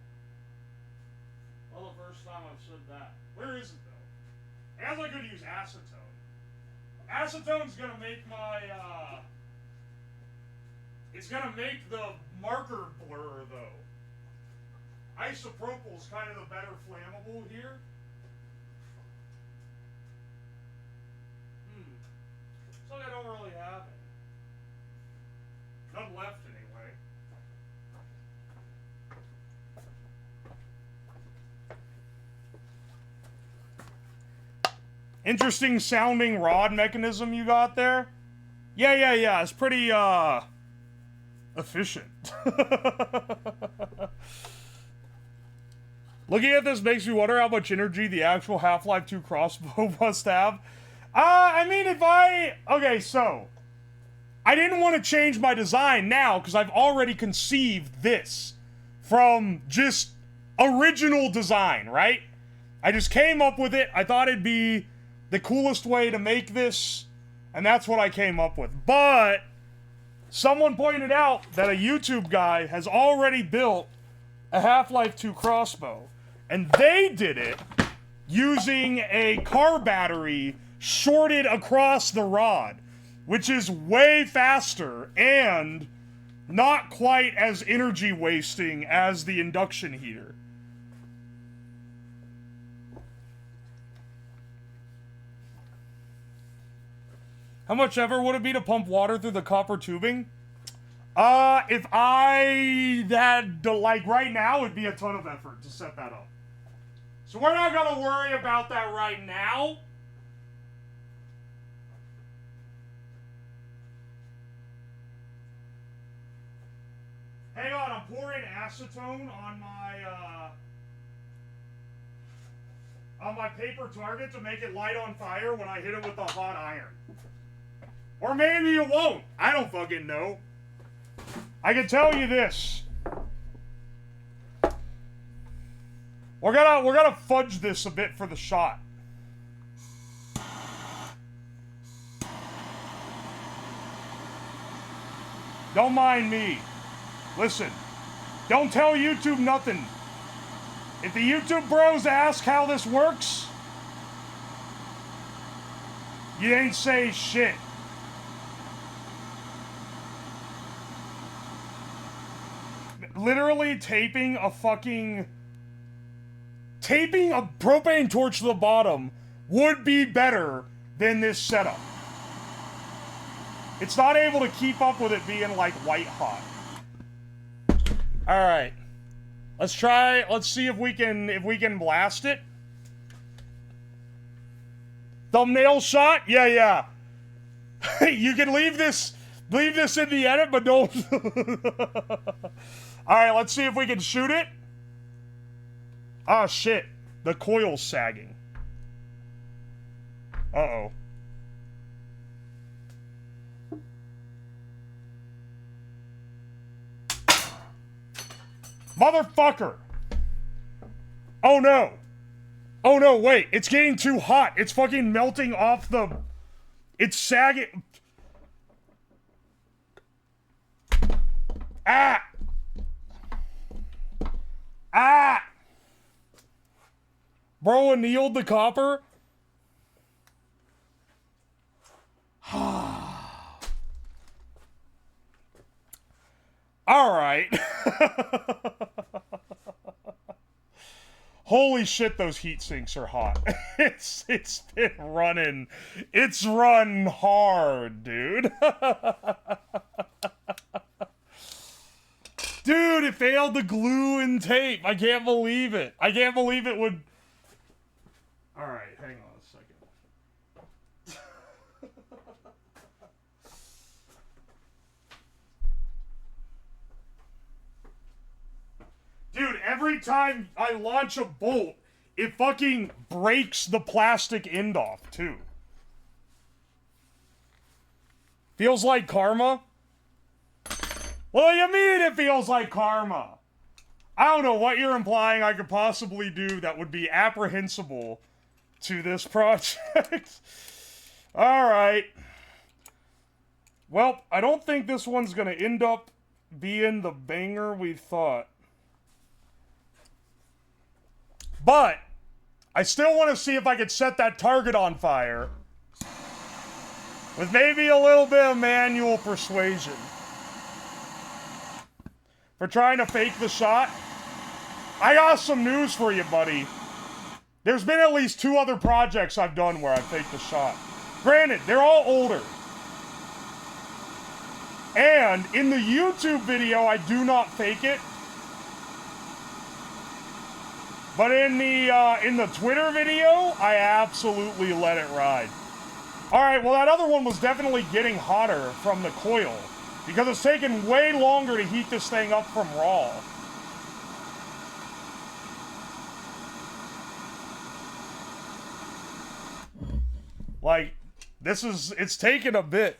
Well, the first time I've said that. Where is it, though? I guess I could use acetone. Acetone's gonna make my, it's gonna make the marker blur, though. Isopropyl's kind of the better flammable here. Looks like I don't really have it. None left, anyway. Interesting sounding rod mechanism you got there. Yeah. It's pretty, efficient. Looking at this makes me wonder how much energy the actual Half-Life 2 crossbow must have. Okay, so I didn't want to change my design now because I've already conceived this from just original design, right? I just came up with it. I thought it'd be the coolest way to make this, and that's what I came up with. But someone pointed out that a YouTube guy has already built a Half-Life 2 crossbow, and they did it using a car battery shorted across the rod, which is way faster and not quite as energy wasting as the induction heater. How much ever would it be to pump water through the copper tubing? If I had to, like, right now, it'd be a ton of effort to set that up. So we're not gonna worry about that right now. Hang on, I'm pouring acetone on my paper target to make it light on fire when I hit it with a hot iron. Or maybe it won't. I don't fucking know. I can tell you this. We're gonna fudge this a bit for the shot. Don't mind me. Listen, don't tell YouTube nothing. If the YouTube bros ask how this works, you ain't say shit. Literally taping a propane torch to the bottom would be better than this setup. It's not able to keep up with it being, like, white hot. Alright. Let's see if we can blast it. Thumbnail shot? Yeah. You can leave this in the edit, but don't. Alright, let's see if we can shoot it. Oh shit. The coil's sagging. Uh-oh. Motherfucker! Oh no! Oh no, wait, it's getting too hot. It's fucking melting off the... It's sagging... Ah! Ah! Bro annealed the copper? Alright. Holy shit, those heat sinks are hot. It's been running. It's run hard, dude. Dude, it failed the glue and tape. I can't believe it. I can't believe it would... Alright, hang on a second. Dude, every time I launch a bolt, it fucking breaks the plastic end off, too. Feels like karma? What do you mean it feels like karma? I don't know what you're implying I could possibly do that would be apprehensible to this project. Alright. Well, I don't think this one's gonna end up being the banger we thought. But, I still want to see if I could set that target on fire. With maybe a little bit of manual persuasion. For trying to fake the shot. I got some news for you, buddy. There's been at least 2 other projects I've done where I faked the shot. Granted, they're all older. And, in the YouTube video, I do not fake it. But in the Twitter video, I absolutely let it ride. Alright, well that other one was definitely getting hotter from the coil. Because it's taken way longer to heat this thing up from raw. Like, it's taken a bit.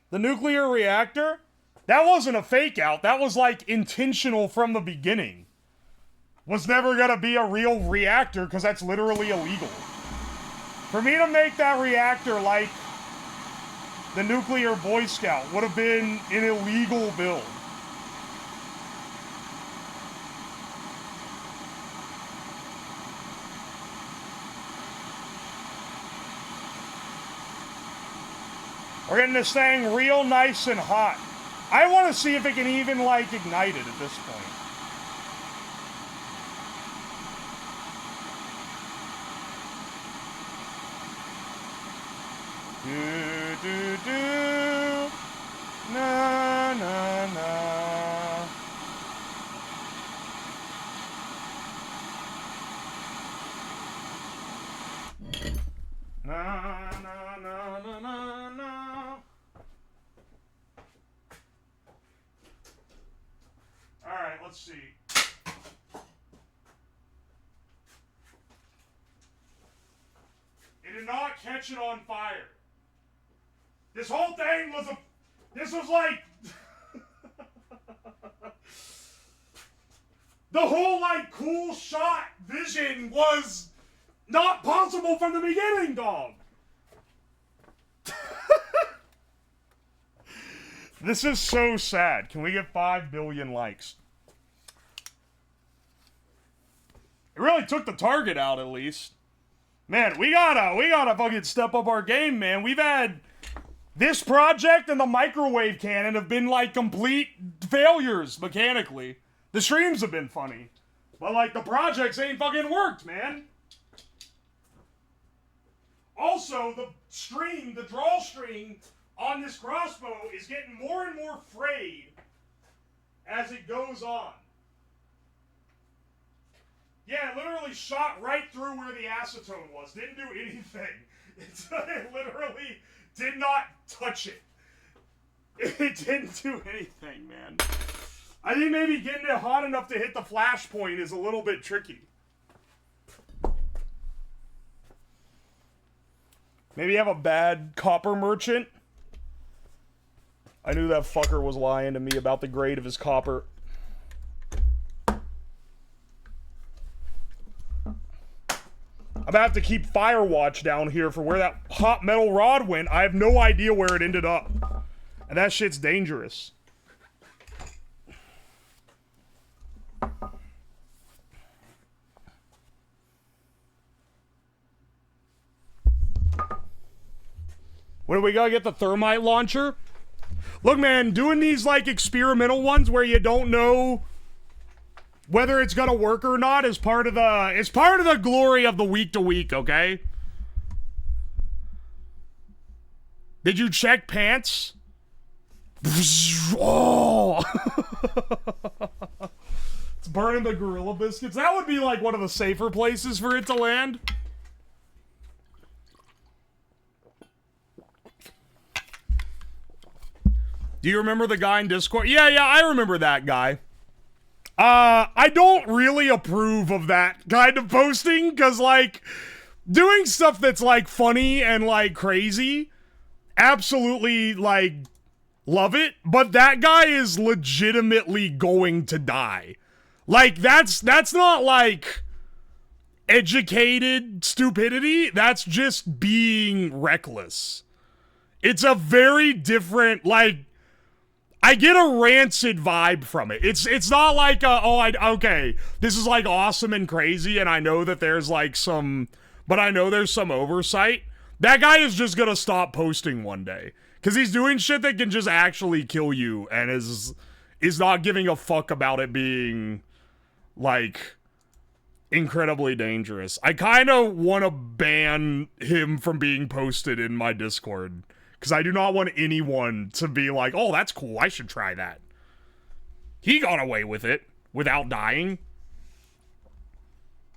The nuclear reactor? That wasn't a fake out, that was like intentional from the beginning. Was never gonna be a real reactor because that's literally illegal. For me to make that reactor like the nuclear Boy Scout would have been an illegal build. We're getting this thing real nice and hot. I want to see if it can even like ignite it at this point. Na na na. Na na na na na na. All right, let's see. It did not catch it on fire. This whole thing was this was like... the whole, like, cool shot vision was not possible from the beginning, dog. This is so sad. Can we get 5 billion likes? It really took the target out, at least. Man, we gotta fucking step up our game, man. We've had... This project and the microwave cannon have been, like, complete failures, mechanically. The streams have been funny. But, like, the projects ain't fucking worked, man. Also, the drawstring on this crossbow is getting more and more frayed as it goes on. Yeah, it literally shot right through where the acetone was. Didn't do anything. It literally did not touch it. It didn't do anything, man. I think maybe getting it hot enough to hit the flash point is a little bit tricky. Maybe you have a bad copper merchant. I knew that fucker was lying to me about the grade of his copper. I'm gonna have to keep Firewatch down here for where that hot metal rod went. I have no idea where it ended up. And that shit's dangerous. When do we gotta get the thermite launcher? Look, man, doing these like experimental ones where you don't know whether it's gonna work or not is part of the glory of the week to week, okay? Did you check pants? Oh. It's burning the gorilla biscuits. That would be like one of the safer places for it to land. Do you remember the guy in Discord? Yeah, I remember that guy. I don't really approve of that kind of posting, because, like, doing stuff that's, like, funny and, like, crazy, absolutely, like, love it, but that guy is legitimately going to die. Like, that's not, like, educated stupidity. That's just being reckless. It's a very different, like, I get a rancid vibe from it. It's not like, okay, this is like awesome and crazy, and I know that there's like but I know there's some oversight. That guy is just gonna stop posting one day. Because he's doing shit that can just actually kill you, and is not giving a fuck about it being, like, incredibly dangerous. I kind of want to ban him from being posted in my Discord. Because I do not want anyone to be like, oh, that's cool, I should try that. He got away with it without dying.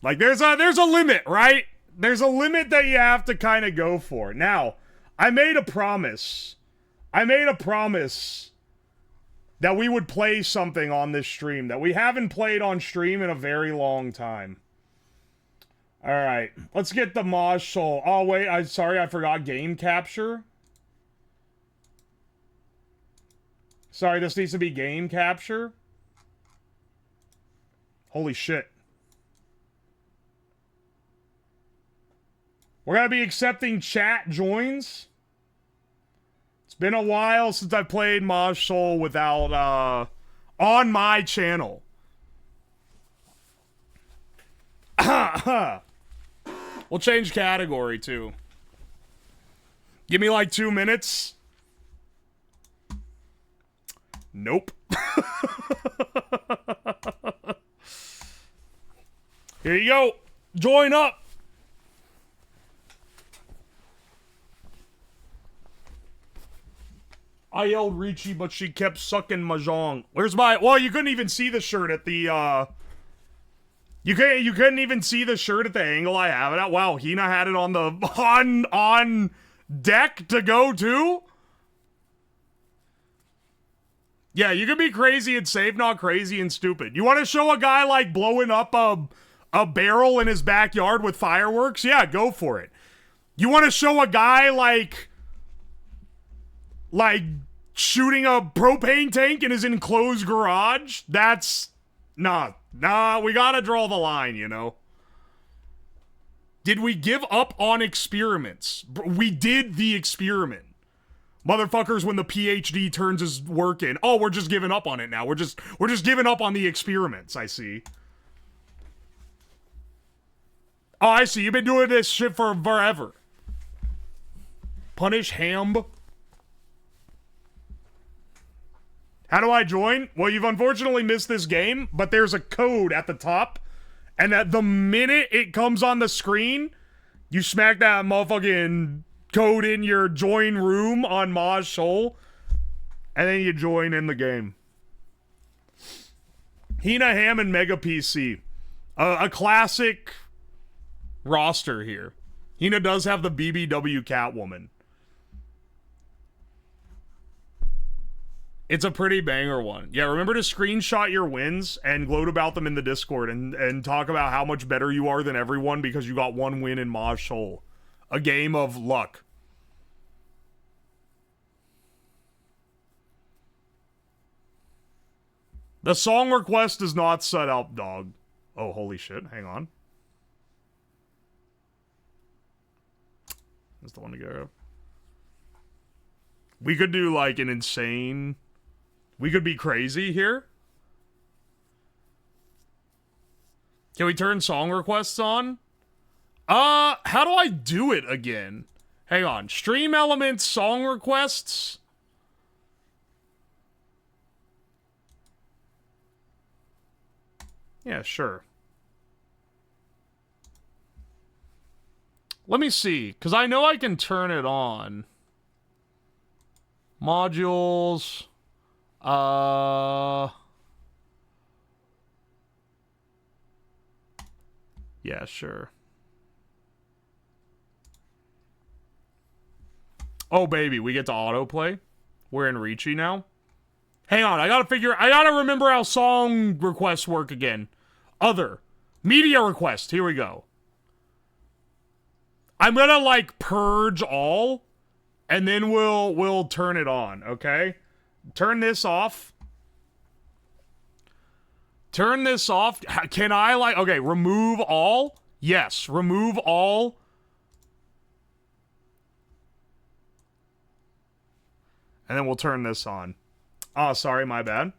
Like, there's a limit, right? There's a limit that you have to kind of go for. Now, I made a promise. That we would play something on this stream that we haven't played on stream in a very long time. Alright, let's get the Mahjong. Oh, wait, sorry, I forgot game capture. Sorry, this needs to be game capture. Holy shit. We're gonna be accepting chat joins. It's been a while since I played Mahjong without, on my channel. We'll change category, too. Give me, like, 2 minutes. Nope. Here you go. Join up. I yelled Ricci, but she kept sucking Mahjong. Where's my... Well, you couldn't even see the shirt at the, You couldn't even see the shirt at the angle I have it at. Wow, Hina had it on the... On deck to go, too? Yeah, you can be crazy and safe, not crazy and stupid. You want to show a guy, like, blowing up a barrel in his backyard with fireworks? Yeah, go for it. You want to show a guy, like, shooting a propane tank in his enclosed garage? That's... Nah, we gotta draw the line, you know? Did we give up on experiments? We did the experiment. Motherfuckers, when the PhD turns his work in. Oh, we're just giving up on it now. We're just giving up on the experiments, I see. Oh, I see. You've been doing this shit for forever. Punish Ham. How do I join? Well, you've unfortunately missed this game, but there's a code at the top. And at the minute it comes on the screen, You smack that motherfucking code in your join room on Mahjong, and then you join in the game. Hina Ham and Mega PC. A classic roster here. Hina does have the BBW Catwoman. It's a pretty banger one. Yeah, remember to screenshot your wins and gloat about them in the Discord and talk about how much better you are than everyone because you got one win in Mahjong. A game of luck. The song request is not set up, dog. Oh, holy shit. Hang on. That's the one to go. We could do, like, an insane... We could be crazy here. Can we turn song requests on? How do I do it again? Hang on. Stream elements, song requests... Yeah, sure. Let me see, because I know I can turn it on. Modules. Yeah, sure. Oh, baby, we get to autoplay? We're in Reachy now? Hang on, I gotta remember how song requests work again. Other. Media request, here we go. I'm gonna, like, purge all, and then we'll turn it on, okay? Turn this off. Turn this off. Can I, like, okay, remove all? Yes, remove all. And then we'll turn this on. Oh, sorry, my bad.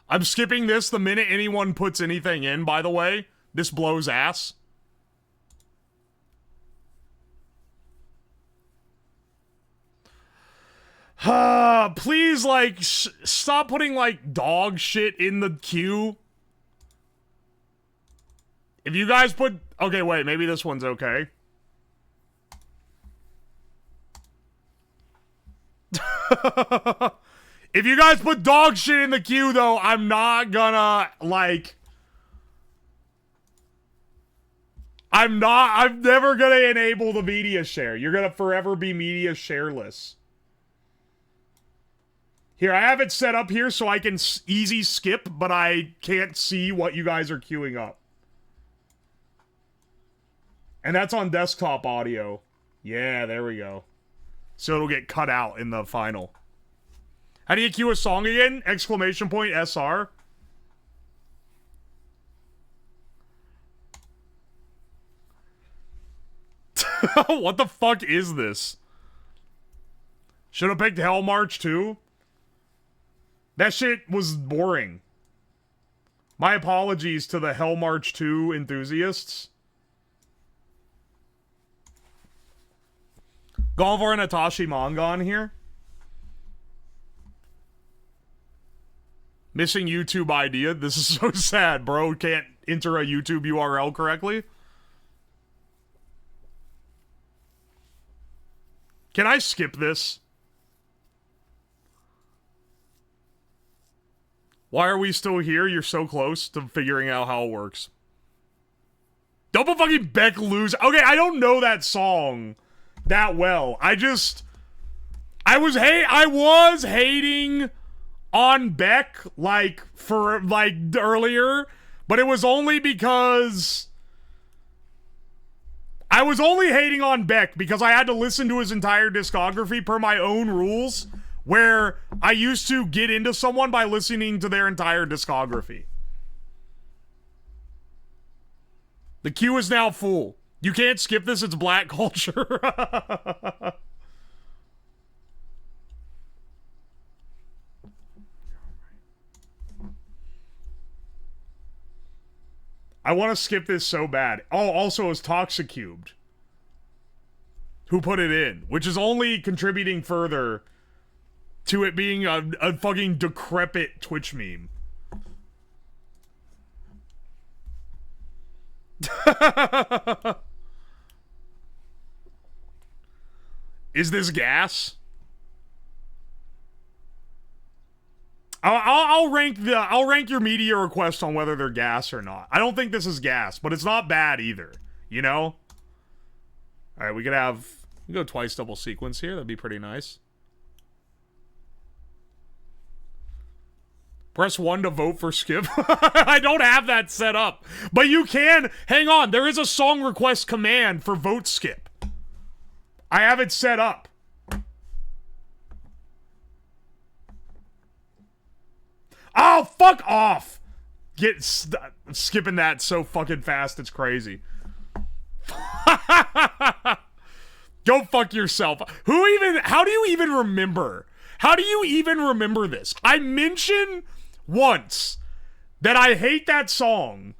I'm skipping this the minute anyone puts anything in, by the way. This blows ass. Please, like, stop putting, like, dog shit in the queue. If you guys put... Okay, wait, maybe this one's okay. If you guys put dog shit in the queue, though, I'm not gonna, like... I'm never gonna enable the media share. You're gonna forever be media shareless. Here, I have it set up here so I can easy skip, but I can't see what you guys are queuing up. And that's on desktop audio. Yeah, there we go. So it'll get cut out in the final. How do you queue a song again? Exclamation point SR. What the fuck is this? Should have picked Hell March 2. That shit was boring. My apologies to the Hell March 2 enthusiasts. Galvar and Atashi manga on here. Missing YouTube idea. This is so sad, bro. Can't enter a YouTube URL correctly. Can I skip this? Why are we still here? You're so close to figuring out how it works. Double fucking Beck lose. Okay, I don't know that song that well. I was hating on Beck, like, for, like, earlier, but it was only because I was only hating on Beck because I had to listen to his entire discography per my own rules, where I used to get into someone by listening to their entire discography. The queue is now full. You can't skip this, it's black culture. I want to skip this so bad. Oh, also it's Toxicubed who put it in, which is only contributing further to it being a fucking decrepit Twitch meme. Is this gas? I'll rank your media requests on whether they're gas or not. I don't think this is gas, but it's not bad either. You know? All right, we go twice double sequence here. That'd be pretty nice. Press 1 to vote for skip. I don't have that set up. But you can. Hang on. There is a song request command for vote skip. I have it set up. Oh, fuck off. Skipping that so fucking fast. It's crazy. Go fuck yourself. How do you even remember? How do you even remember this? I mentioned once that I hate that song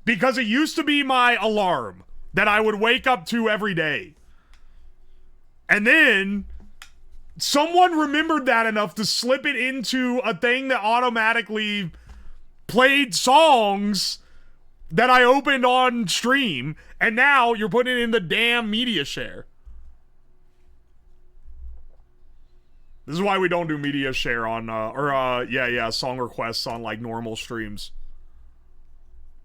because it used to be my alarm that I would wake up to every day. And then someone remembered that enough to slip it into a thing that automatically played songs that I opened on stream, and now you're putting it in the damn media share. This is why we don't do media share on, song requests on, like, normal streams.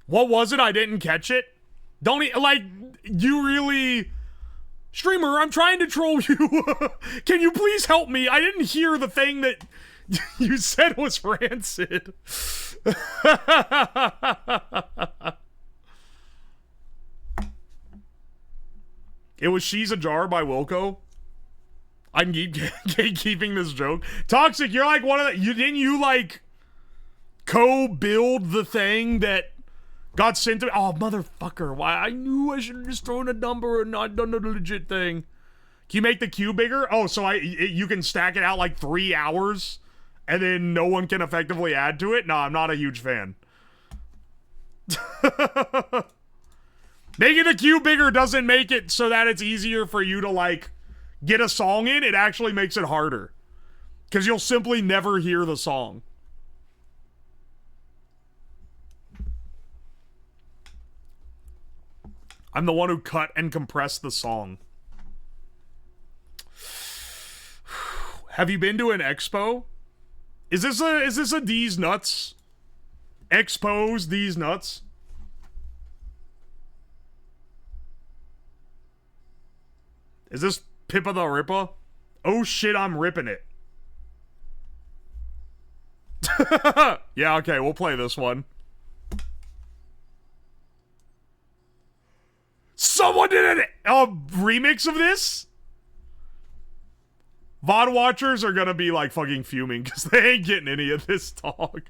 What was it? I didn't catch it? You really... Streamer, I'm trying to troll you. Can you please help me? I didn't hear the thing that you said was rancid. It was She's a Jar by Wilco. I can keep keeping this joke. Toxic, you're like one of the... Didn't you, like, co-build the thing that got sent to me? Oh, motherfucker. Why? I knew I should have just thrown a number and not done the legit thing. Can you make the queue bigger? Oh, so you can stack it out like 3 hours and then no one can effectively add to it? No, I'm not a huge fan. Making the queue bigger doesn't make it so that it's easier for you to, like, get a song in. It actually makes it harder. Because you'll simply never hear the song. I'm the one who cut and compressed the song. Have you been to an expo? Is this a D's Nuts? Expos D's Nuts? Is this Pippa the Ripper? Oh shit, I'm ripping it. Yeah, okay, we'll play this one. Someone did a remix of this? VOD watchers are gonna be like fucking fuming because they ain't getting any of this talk.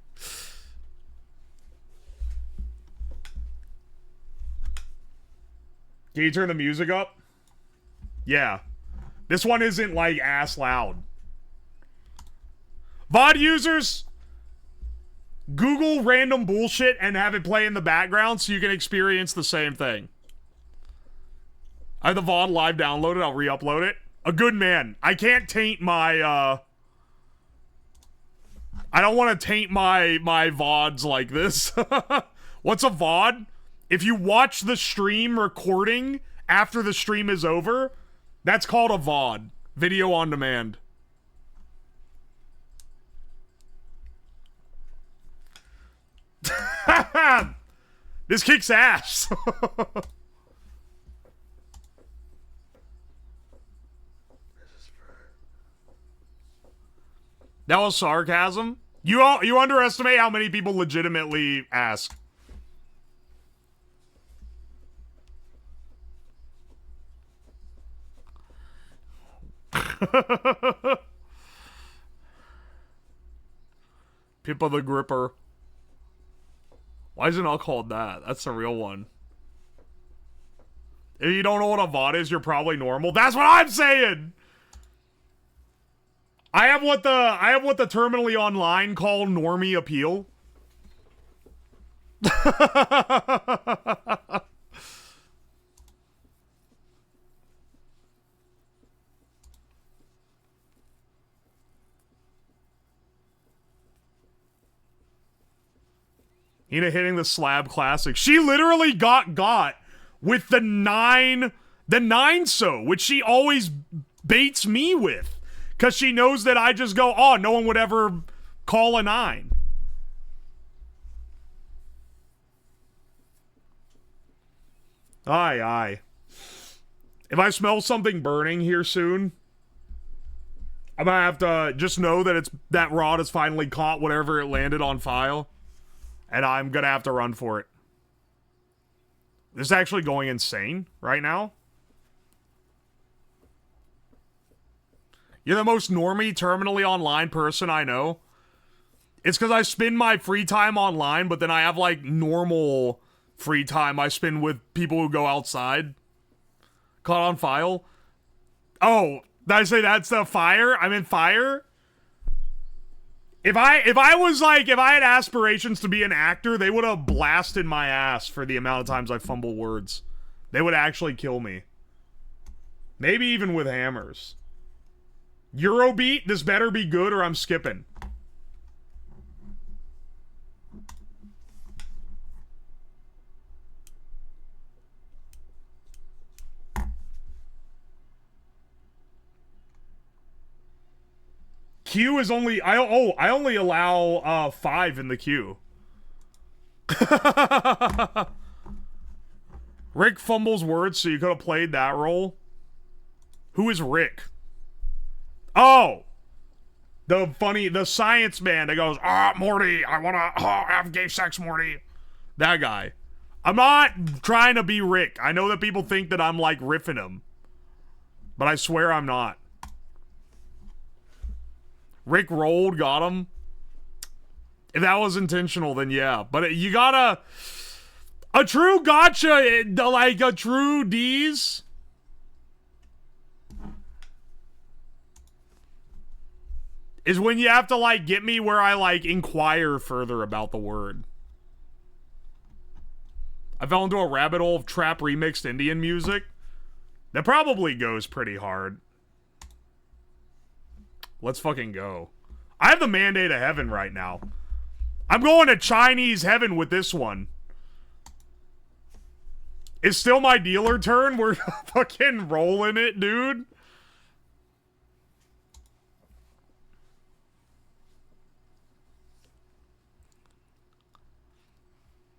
Can you turn the music up? Yeah. This one isn't like ass loud. VOD users, Google random bullshit and have it play in the background so you can experience the same thing. I have the VOD live downloaded. I'll re-upload it. A good man. I can't taint my, I don't want to taint my VODs like this. What's a VOD? If you watch the stream recording after the stream is over, that's called a VOD. Video on demand. This kicks ass. That was sarcasm. You underestimate how many people legitimately ask. Pippa the Gripper. Why is it not called that? That's the real one. If you don't know what a VOD is, you're probably normal. That's what I'm saying! I have what the terminally online call normie appeal. Hina hitting the slab classic. She literally got with the 9 so, which she always baits me with. Because she knows that I just go, oh, no one would ever call a 9. Aye. If I smell something burning here soon, I'm gonna have to just know that that rod has finally caught whatever it landed on file. And I'm gonna have to run for it. This is actually going insane right now. You're the most normie, terminally online person I know. It's because I spend my free time online, but then I have, like, normal free time I spend with people who go outside. Caught on file. Oh, did I say that's the fire? I'm in fire? If I had aspirations to be an actor, they would have blasted my ass for the amount of times I fumble words. They would actually kill me. Maybe even with hammers. Eurobeat, this better be good or I'm skipping. Queue is only I only allow 5 in the queue. Rick fumbles words, so you could have played that role. Who is Rick? Oh, the science man that goes, Morty, I wanna have gay sex, Morty. That guy. I'm not trying to be Rick. I know that people think that I'm like riffing him, but I swear I'm not. Rick rolled, got him. If that was intentional, then yeah. But you gotta... A true gotcha, like a true D's... is when you have to, like, get me where I, like, inquire further about the word. I fell into a rabbit hole of trap remixed Indian music. That probably goes pretty hard. Let's fucking go. I have the mandate of heaven right now. I'm going to Chinese heaven with this one. It's still my dealer turn? We're fucking rolling it, dude.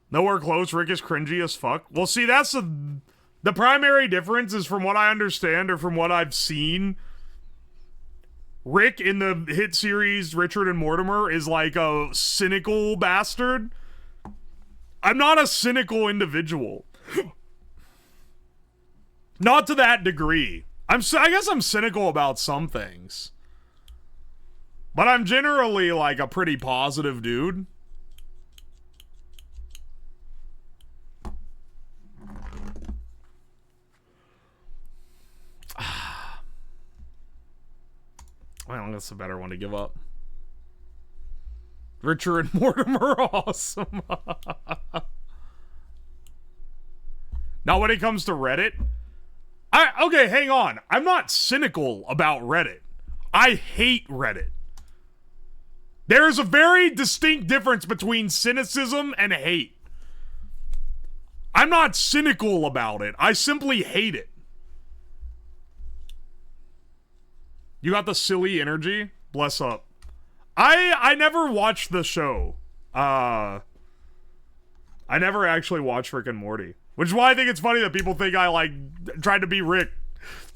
Nowhere close, Rick is cringy as fuck. Well, see, that's the primary difference is from what I understand or from what I've seen. Rick in the hit series Richard and Mortimer is like a cynical bastard. I'm not a cynical individual. Not to that degree. I guess I'm cynical about some things. But I'm generally like a pretty positive dude. Well, that's a better one to give up. Richard and Mortimer, awesome. Now, when it comes to Reddit, okay, hang on. I'm not cynical about Reddit. I hate Reddit. There is a very distinct difference between cynicism and hate. I'm not cynical about it. I simply hate it. You got the silly energy? Bless up. I never watched the show. I never actually watched Rick and Morty. Which is why I think it's funny that people think I, like, tried to be Rick.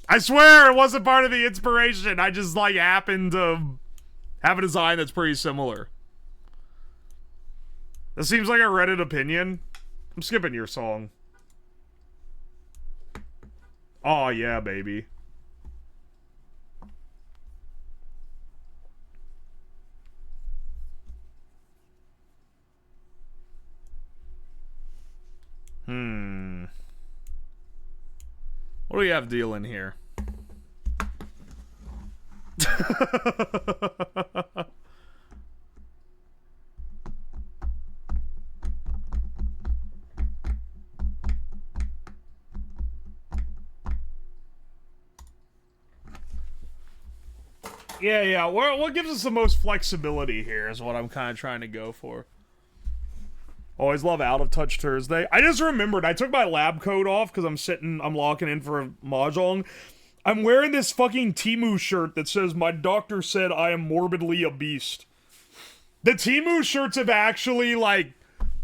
I swear it wasn't part of the inspiration. I just, like, happened to have a design that's pretty similar. This seems like a Reddit opinion. I'm skipping your song. Oh yeah, baby. What do we have dealing here? Yeah. What gives us the most flexibility here is what I'm kind of trying to go for. Always love Out of Touch Thursday. I just remembered, I took my lab coat off because I'm locking in for a Mahjong. I'm wearing this fucking Temu shirt that says, "My doctor said I am morbidly a beast." The Temu shirts have actually, like,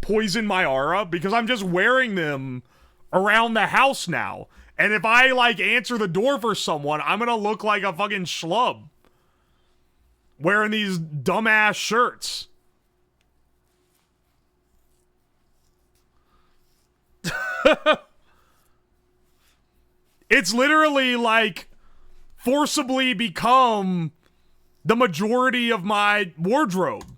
poisoned my aura because I'm just wearing them around the house now. And if I, like, answer the door for someone, I'm gonna look like a fucking schlub wearing these dumbass shirts. It's literally like forcibly become the majority of my wardrobe.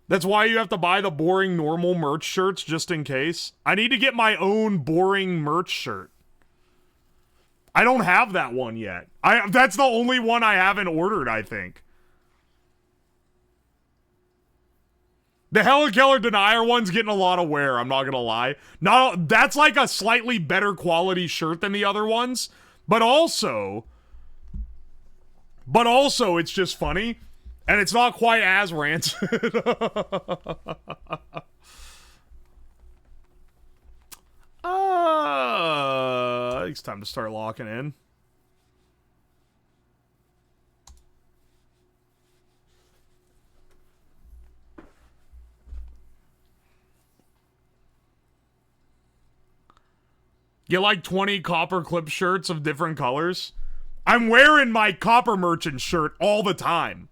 That's why you have to buy the boring normal merch shirts just in case. I need to get my own boring merch shirt. I don't have that one yet. That's the only one I haven't ordered, I think. The Helen Keller Denier one's getting a lot of wear, I'm not gonna lie. That's like a slightly better quality shirt than the other ones, but also it's just funny, and it's not quite as rancid. It's time to start locking in. Get like 20 copper clip shirts of different colors. I'm wearing my copper merchant shirt all the time.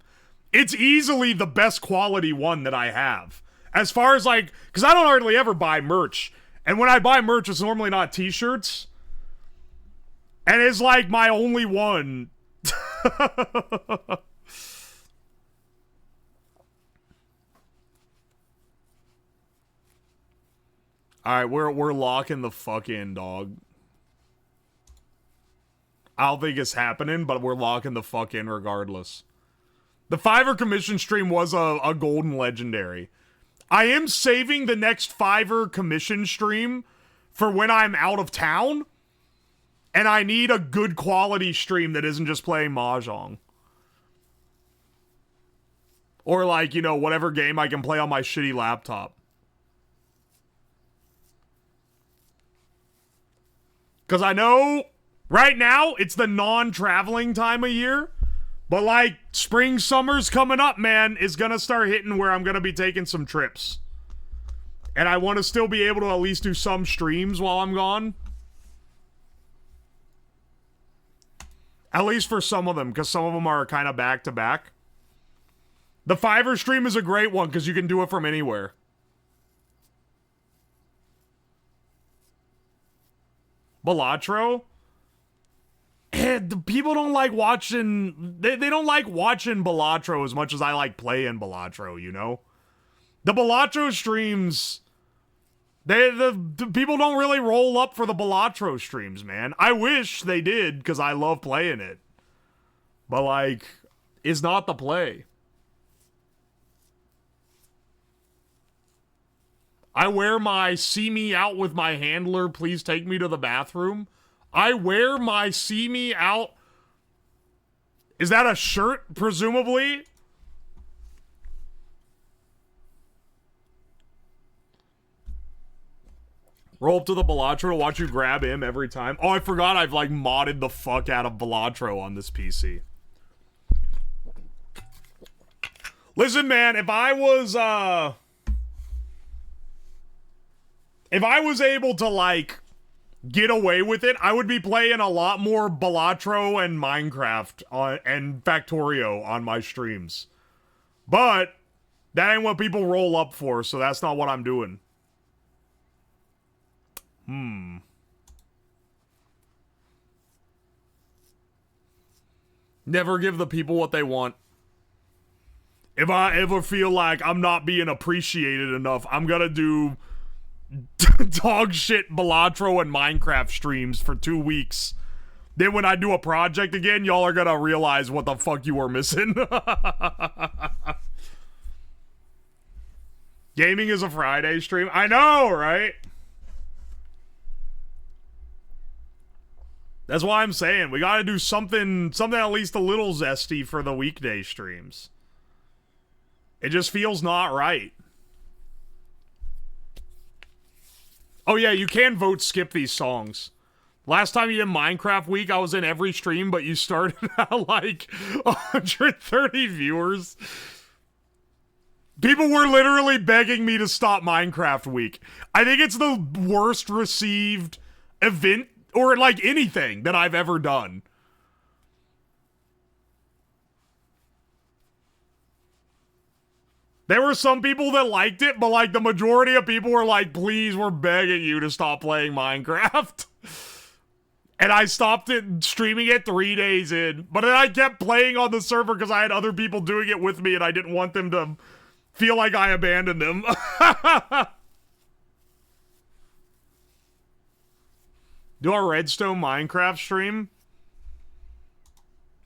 It's easily the best quality one that I have. As far as like, because I don't hardly ever buy merch. And when I buy merch, it's normally not t-shirts. And it's like my only one. Alright, we're locking the fuck in, dog. I don't think it's happening, but we're locking the fuck in regardless. The Fiverr commission stream was a golden legendary. I am saving the next Fiverr commission stream for when I'm out of town. And I need a good quality stream that isn't just playing Mahjong. Or like, you know, whatever game I can play on my shitty laptop. Because I know right now it's the non-traveling time of year. But like spring, summer's coming up, man, is going to start hitting where I'm going to be taking some trips. And I want to still be able to at least do some streams while I'm gone. At least for some of them, because some of them are kind of back to back. The Fiverr stream is a great one because you can do it from anywhere. Balatro? The people don't like watching... They don't like watching Balatro as much as I like playing Balatro, you know? The Balatro streams... The people don't really roll up for the Balatro streams, man. I wish they did, because I love playing it. But, like, it's not the play. I wear my see me out with my handler, please take me to the bathroom. I wear my see me out... Is that a shirt, presumably? Roll up to the Balatro, watch you grab him every time. Oh, I forgot I've, like, modded the fuck out of Balatro on this PC. Listen, man, if I was able to, like, get away with it, I would be playing a lot more Balatro and Minecraft and Factorio on my streams. But that ain't what people roll up for, so that's not what I'm doing. Never give the people what they want. If I ever feel like I'm not being appreciated enough, I'm gonna do dog shit Balatro and Minecraft streams for 2 weeks. Then when I do a project again, y'all are gonna realize what the fuck you were missing. Gaming is a Friday stream. I know, right? That's why I'm saying we gotta do something at least a little zesty for the weekday streams. It just feels not right. Oh yeah, you can vote skip these songs. Last time you did Minecraft Week, I was in every stream, but you started at like 130 viewers. People were literally begging me to stop Minecraft Week. I think it's the worst received event, or like anything, that I've ever done. There were some people that liked it, but like the majority of people were like, please, we're begging you to stop playing Minecraft. And I stopped it streaming it 3 days in. But then I kept playing on the server because I had other people doing it with me and I didn't want them to feel like I abandoned them. Do a Redstone Minecraft stream?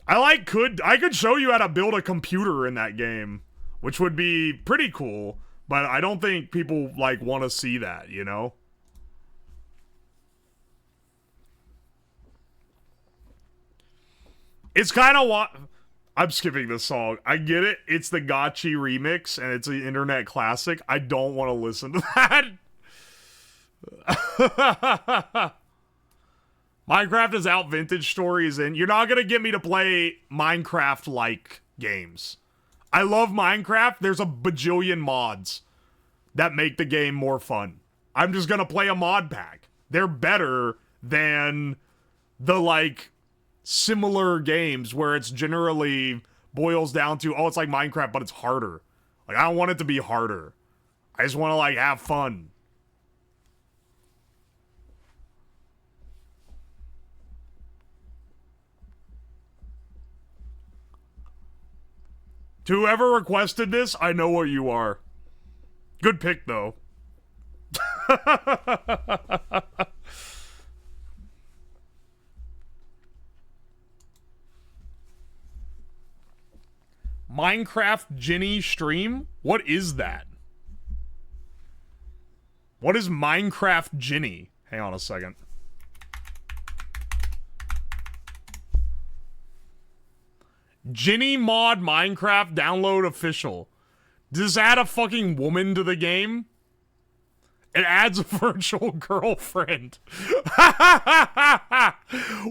I could show you how to build a computer in that game, which would be pretty cool, but I don't think people like want to see that, you know? It's kind of what I'm skipping this song. I get it. It's the Gotchi remix and it's an internet classic. I don't want to listen to that. Minecraft is out, vintage stories, and you're not going to get me to play Minecraft-like games. I love Minecraft. There's a bajillion mods that make the game more fun. I'm just going to play a mod pack. They're better than the, like, similar games where it's generally boils down to, oh, it's like Minecraft, but it's harder. Like, I don't want it to be harder. I just want to, like, have fun. To whoever requested this, I know what you are. Good pick, though. Minecraft Ginny stream? What is that? What is Minecraft Ginny? Hang on a second. Ginny mod Minecraft download official. Does this add a fucking woman to the game? It adds a virtual girlfriend.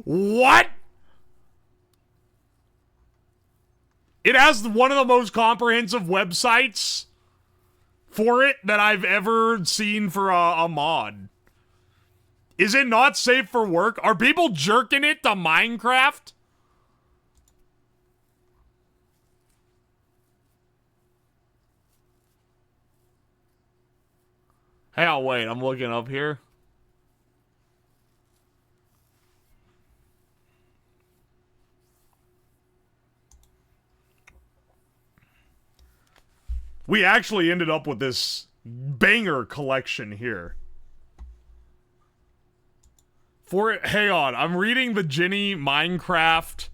What? It has one of the most comprehensive websites for it that I've ever seen for a mod. Is it not safe for work? Are people jerking it to Minecraft? Hey, I'll wait. I'm looking up here. We actually ended up with this banger collection here. For it, hang on. I'm reading the Ginny Minecraft.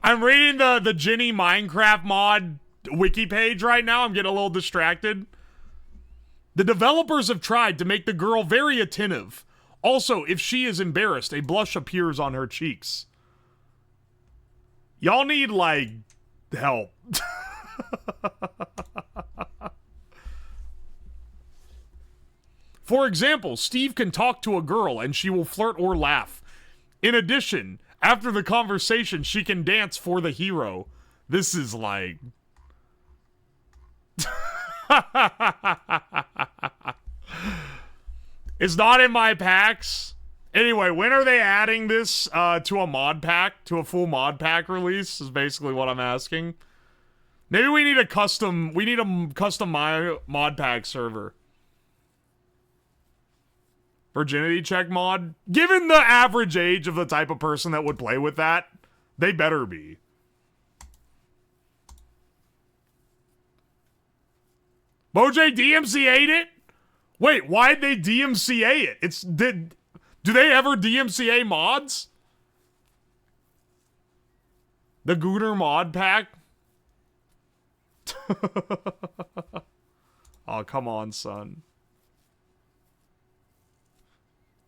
I'm reading the Ginny Minecraft mod wiki page right now. I'm getting a little distracted. The developers have tried to make the girl very attentive. Also, if she is embarrassed, a blush appears on her cheeks. Y'all need, like, help. For example, Steve can talk to a girl and she will flirt or laugh. In addition, after the conversation, she can dance for the hero. This is like... It's not in my packs. Anyway, when are they adding this to a mod pack? To a full mod pack release is basically what I'm asking. Maybe we need a custom mod pack server. Virginity check mod? Given the average age of the type of person that would play with that, they better be. Moj DMCA'd it? Wait, why'd they DMCA it? Do they ever DMCA mods? The Gooner mod pack? Oh, come on, son.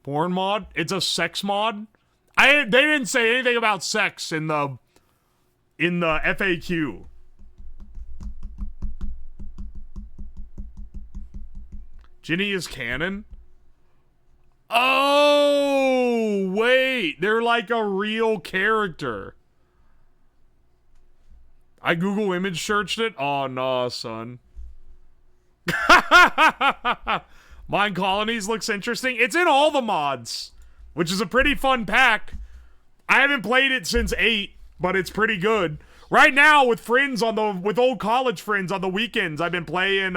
Porn mod? It's a sex mod? They didn't say anything about sex in the FAQ. Ginny is canon? Oh, wait. They're like a real character. I Google image searched it. Oh, no, son. Mine Colonies looks interesting. It's in all the mods, which is a pretty fun pack. I haven't played it since 8, but it's pretty good. Right now, with friends with old college friends on the weekends, I've been playing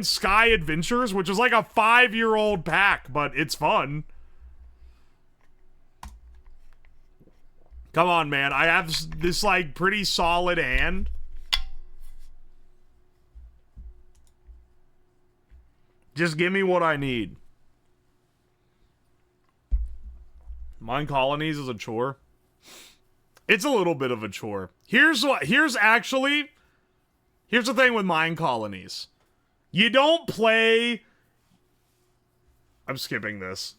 Sky Adventures, which is like a 5-year-old pack, but it's fun. Come on, man. I have this, like, pretty solid hand. Just give me what I need. Mine Colonies is a chore. It's a little bit of a chore. Here's the thing with Mine Colonies. You don't play... I'm skipping this.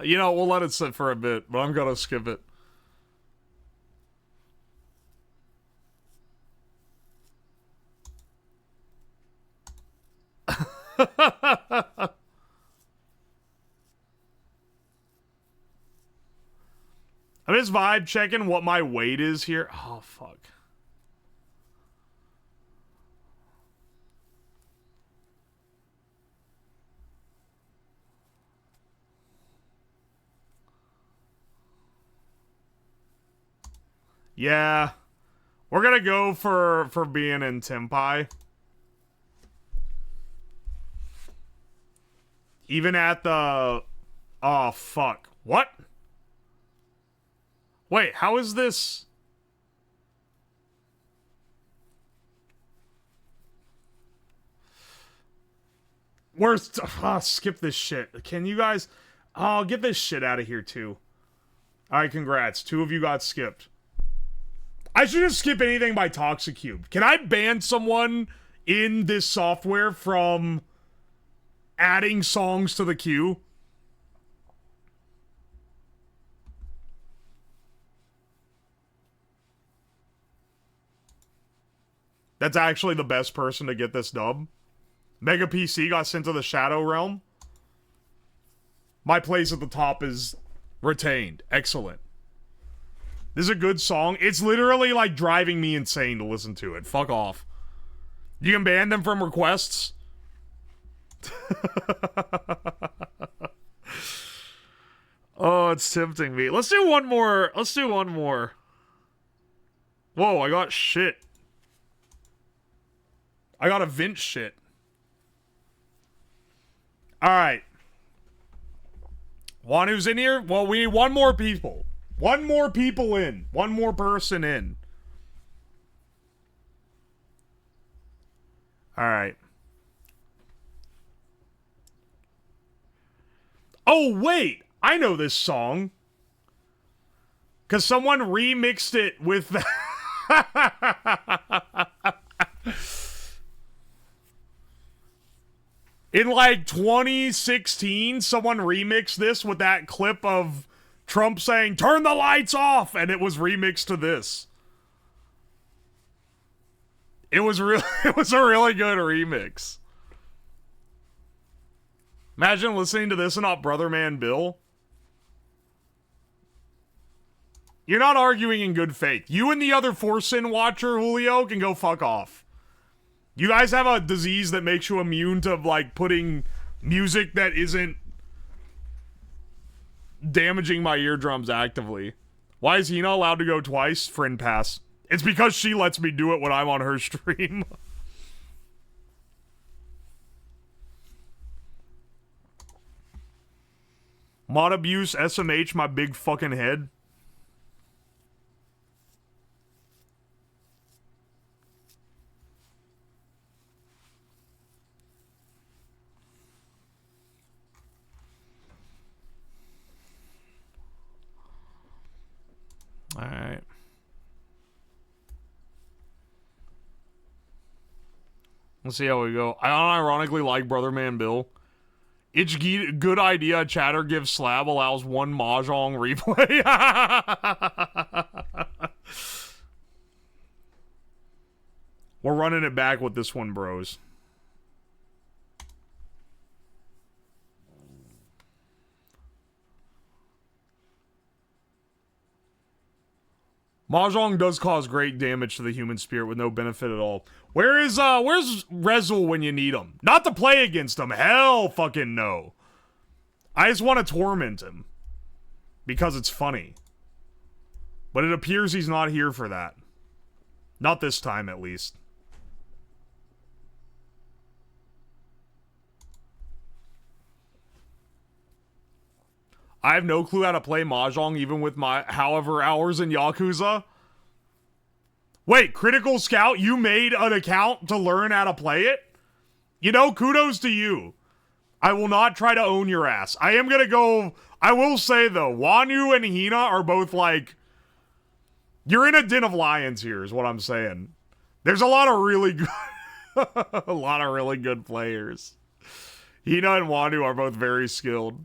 You know, we'll let it sit for a bit, but I'm gonna skip it. I'm just vibe checking what my weight is here. Oh, fuck. Yeah. We're gonna go for being in Tempai. Even at the... Oh, fuck. What? Wait, how is this... Where's... skip this shit. Can you guys... Oh, get this shit out of here, too. Alright, congrats. 2 of you got skipped. I should just skip anything by Toxicube. Can I ban someone in this software from adding songs to the queue? That's actually the best person to get this dub. Mega PC got sent to the Shadow Realm. My place at the top is retained. Excellent. This is a good song. It's literally like driving me insane to listen to it. Fuck off. You can ban them from requests. Oh, it's tempting me. Let's do one more. Let's do one more. Whoa, I got shit. I got a Vince shit. Alright. One who's in here? Well, we need one more people. One more people in. One more person in. Alright. Oh, wait! I know this song. Because someone remixed it with... In like 2016, someone remixed this with that clip of Trump saying, "Turn the lights off," and it was remixed to this. It was it was a really good remix. Imagine listening to this and not Brother Man Bill. You're not arguing in good faith. You and the other Forsin watcher, Julio, can go fuck off. You guys have a disease that makes you immune to, like, putting music that isn't damaging my eardrums actively. Why is he not allowed to go twice? Friend pass. It's because she lets me do it when I'm on her stream. Mod abuse, SMH, my big fucking head. Let's see how we go. I unironically like Brother Man Bill. It's good idea. Chatter gives Slab allows one Mahjong replay. We're running it back with this one, bros. Mahjong does cause great damage to the human spirit with no benefit at all. Where's Rezel when you need him? Not to play against him. Hell fucking no. I just want to torment him. Because it's funny. But it appears he's not here for that. Not this time, at least. I have no clue how to play Mahjong even with my however hours in Yakuza. Wait, Critical Scout, you made an account to learn how to play it? You know, kudos to you. I will not try to own your ass. I am gonna go... I will say, though, Wanu and Hina are both, like... You're in a den of lions here, is what I'm saying. There's a lot of really good... a lot of really good players. Hina and Wanu are both very skilled.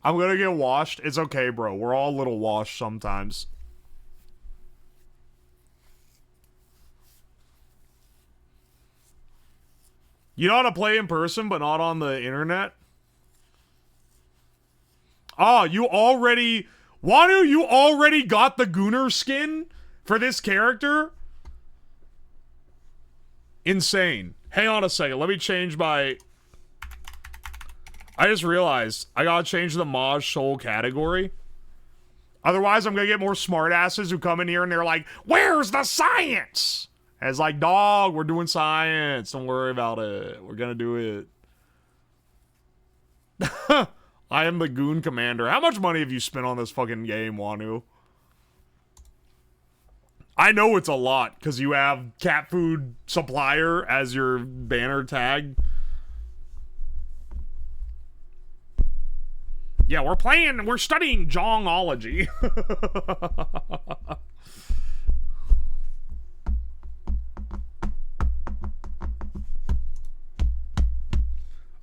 I'm gonna get washed. It's okay, bro. We're all a little washed sometimes. You know how to play in person, but not on the internet? Oh, you already... Wanu, you already got the Gooner skin for this character? Insane. Hang on a second. Let me change my... I just realized I gotta change the Maj Soul category. Otherwise, I'm gonna get more smartasses who come in here and they're like, where's the science? And it's like, dog, we're doing science. Don't worry about it. We're gonna do it. I am the Goon Commander. How much money have you spent on this fucking game, Wanu? I know it's a lot, because you have cat food supplier as your banner tag. Yeah, we're studying Jongology.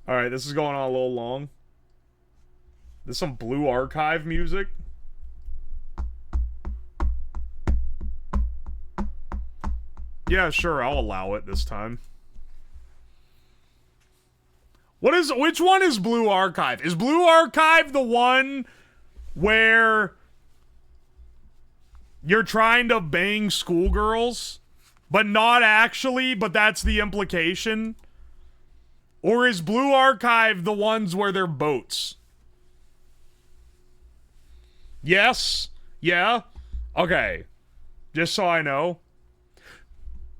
Alright, this is going on a little long. There's some Blue Archive music. Yeah, sure, I'll allow it this time. Which one is Blue Archive? Is Blue Archive the one where you're trying to bang schoolgirls, but not actually, but that's the implication? Or is Blue Archive the ones where they're boats? Yes? Yeah? Okay. Just so I know.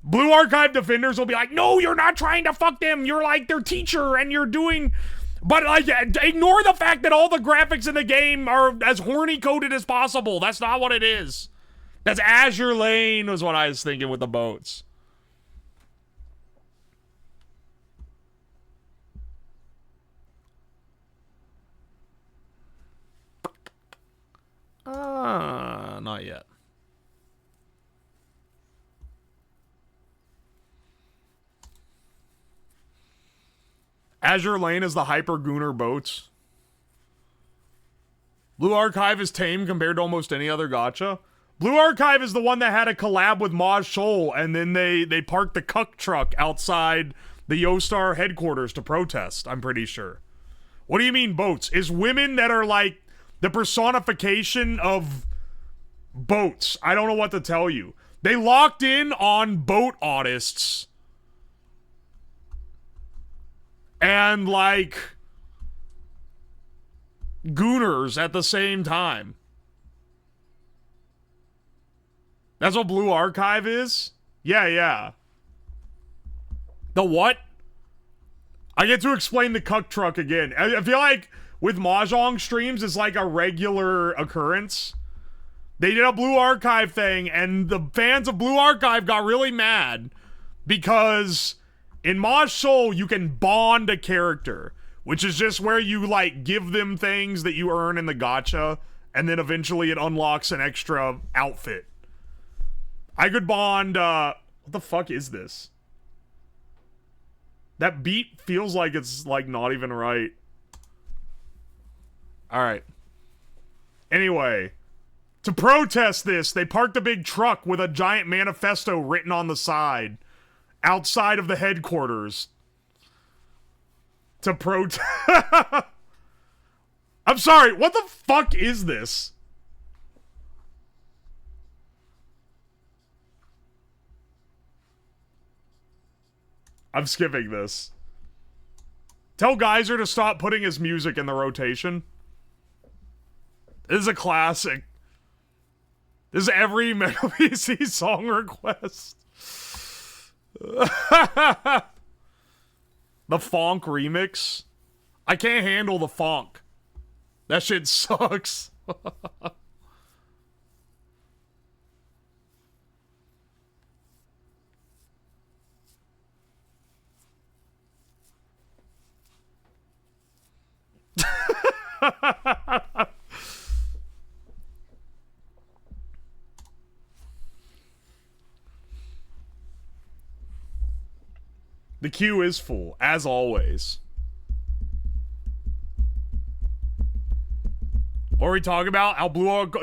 Blue Archive defenders will be like, no, you're not trying to fuck them. You're like their teacher and you're doing... But like, ignore the fact that all the graphics in the game are as horny coded as possible. That's not what it is. That's Azure Lane was what I was thinking with the boats. Not yet. Azure Lane is the Hyper Gooner boats. Blue Archive is tame compared to almost any other gacha. Blue Archive is the one that had a collab with Maj Soul, and then they parked the cuck truck outside the Yostar headquarters to protest, I'm pretty sure. What do you mean boats? Is women that are like the personification of boats. I don't know what to tell you. They locked in on boat artists. And, like, gooners at the same time. That's what Blue Archive is? Yeah. The what? I get to explain the cuck truck again. I feel like with Mahjong streams, it's like a regular occurrence. They did a Blue Archive thing, and the fans of Blue Archive got really mad because... in Maj Soul, you can bond a character, which is just where you, like, give them things that you earn in the gacha and then eventually it unlocks an extra outfit. I could bond, what the fuck is this? That beat feels like it's, like, not even right. Alright. Anyway, to protest this, they parked a big truck with a giant manifesto written on the side, outside of the headquarters. To protest. I'm sorry, what the fuck is this? I'm skipping this. Tell Geyser to stop putting his music in the rotation. This is a classic. This is every Mega PC song request. The Fonk remix. I can't handle the Fonk. That shit sucks. The queue is full, as always. What are we talking about? How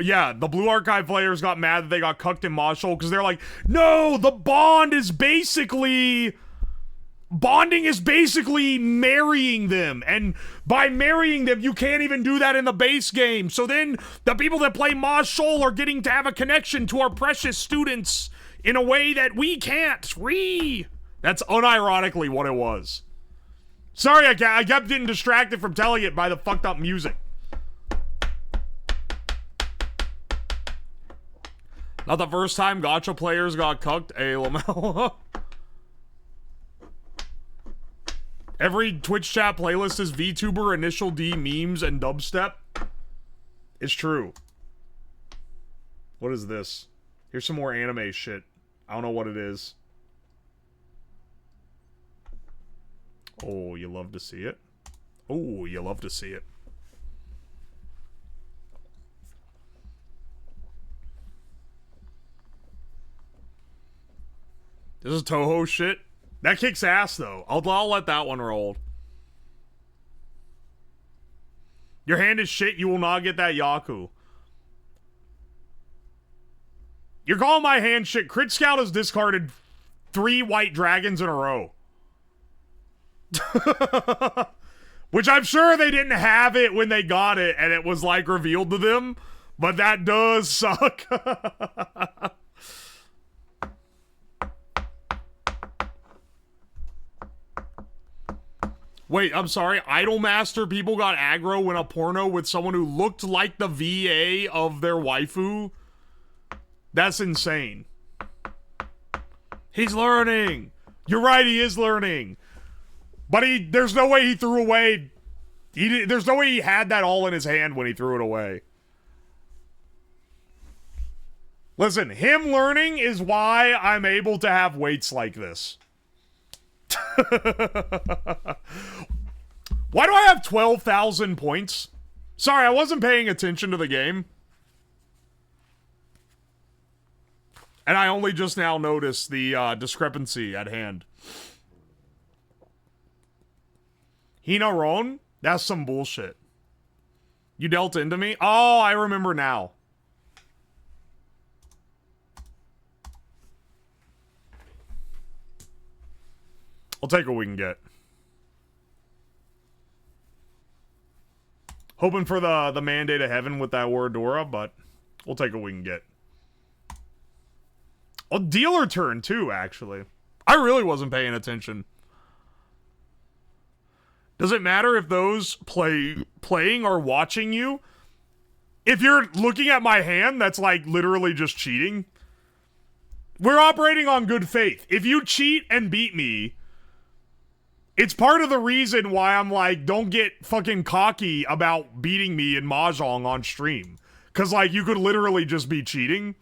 yeah, the Blue Archive players got mad that they got cucked in Mahjong because they're like, no, the bond is basically... Bonding is basically marrying them, and by marrying them, you can't even do that in the base game. So then, the people that play Mahjong are getting to have a connection to our precious students in a way that we can't. That's unironically what it was. Sorry, I kept getting distracted from telling it by the fucked up music. Not the first time gacha players got cucked, Lamel. Every Twitch chat playlist is VTuber, Initial D, memes, and dubstep. It's true. What is this? Here's some more anime shit. I don't know what it is. Oh, you love to see it? Oh, you love to see it. This is Toho shit. That kicks ass, though. I'll let that one roll. Your hand is shit. You will not get that Yaku. You're calling my hand shit. Crit Scout has discarded 3 white dragons in a row. Which I'm sure they didn't have it when they got it and it was like revealed to them. But that does suck. Wait, I'm sorry. Idolmaster people got aggro when a porno with someone who looked like the VA of their waifu? That's insane. He's learning. You're right, he is learning. But there's no way he threw away... There's no way he had that all in his hand when he threw it away. Listen, him learning is why I'm able to have weights like this. Why do I have 12,000 points? Sorry, I wasn't paying attention to the game. And I only just now noticed the discrepancy at hand. Hinaron? That's some bullshit. You dealt into me? Oh, I remember now. I'll take what we can get. Hoping for the mandate of heaven with that Waradora, but we'll take what we can get. A dealer turn too, actually. I really wasn't paying attention. Does it matter if those playing are watching you? If you're looking at my hand, that's like literally just cheating. We're operating on good faith. If you cheat and beat me, it's part of the reason why I'm like, don't get fucking cocky about beating me in Mahjong on stream. Because, like, you could literally just be cheating.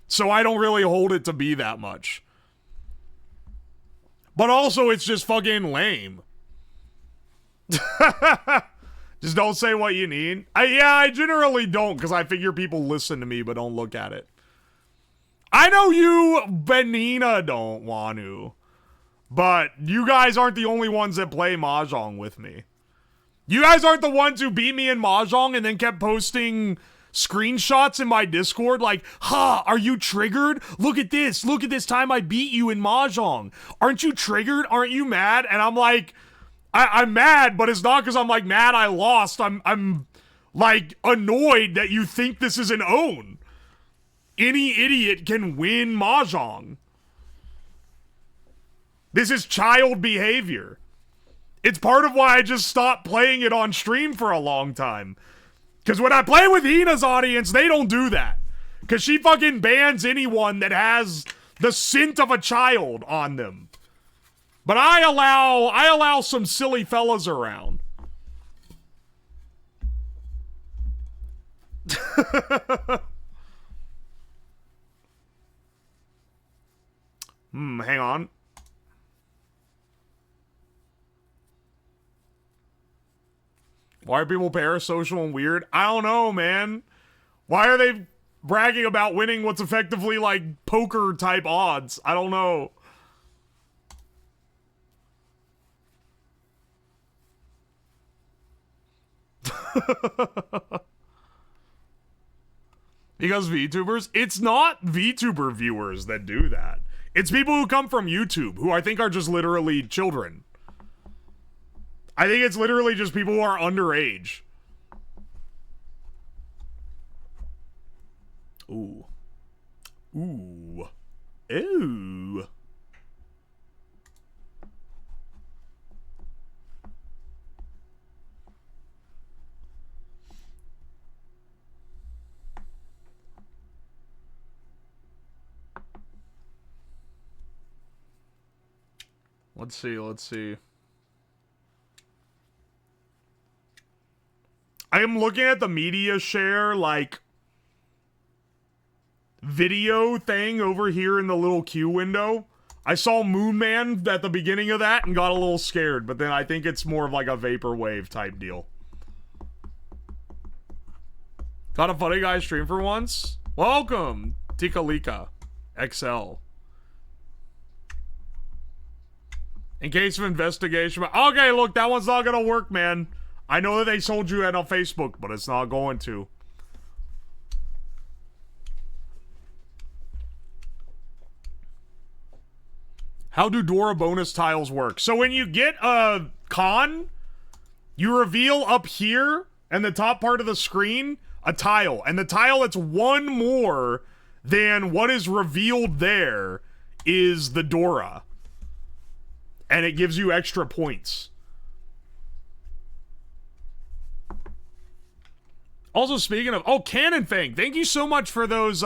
So I don't really hold it to be that much. But also, it's just fucking lame. Just don't say what you need. Yeah, I generally don't, because I figure people listen to me but don't look at it. I know you, Benina, don't want to. But you guys aren't the only ones that play Mahjong with me. You guys aren't the ones who beat me in Mahjong and then kept posting screenshots in my Discord like, ha, are you triggered? Look at this time I beat you in Mahjong. Aren't you triggered? Aren't you mad? And I'm like, I'm mad, but it's not because I'm like mad I lost. I'm like annoyed that you think this is an own. Any idiot can win Mahjong. This is child behavior. It's part of why I just stopped playing it on stream for a long time. Because when I play with Hina's audience, they don't do that. Because she fucking bans anyone that has the scent of a child on them. But I allow some silly fellas around. Hang on. Why are people parasocial and weird? I don't know, man. Why are they bragging about winning what's effectively like poker type odds? I don't know. Because VTubers? It's not VTuber viewers that do that. It's people who come from YouTube, who I think are just literally children. I think it's literally just people who are underage. Ooh. Ooh. Ooh. Let's see. I am looking at the media share, like, video thing over here in the little queue window. I saw Moon Man at the beginning of that and got a little scared, but then I think it's more of like a vaporwave type deal. Got a funny guy stream for once? Welcome, Tikalika XL. In case of investigation. Okay, look, that one's not gonna work, man. I know that they sold you that on Facebook, but it's not going to. How do Dora bonus tiles work? So when you get a con, you reveal up here in the top part of the screen a tile. And the tile that's one more than what is revealed there is the Dora. And it gives you extra points. Also, speaking of, Cannon Fang, thank you so much for those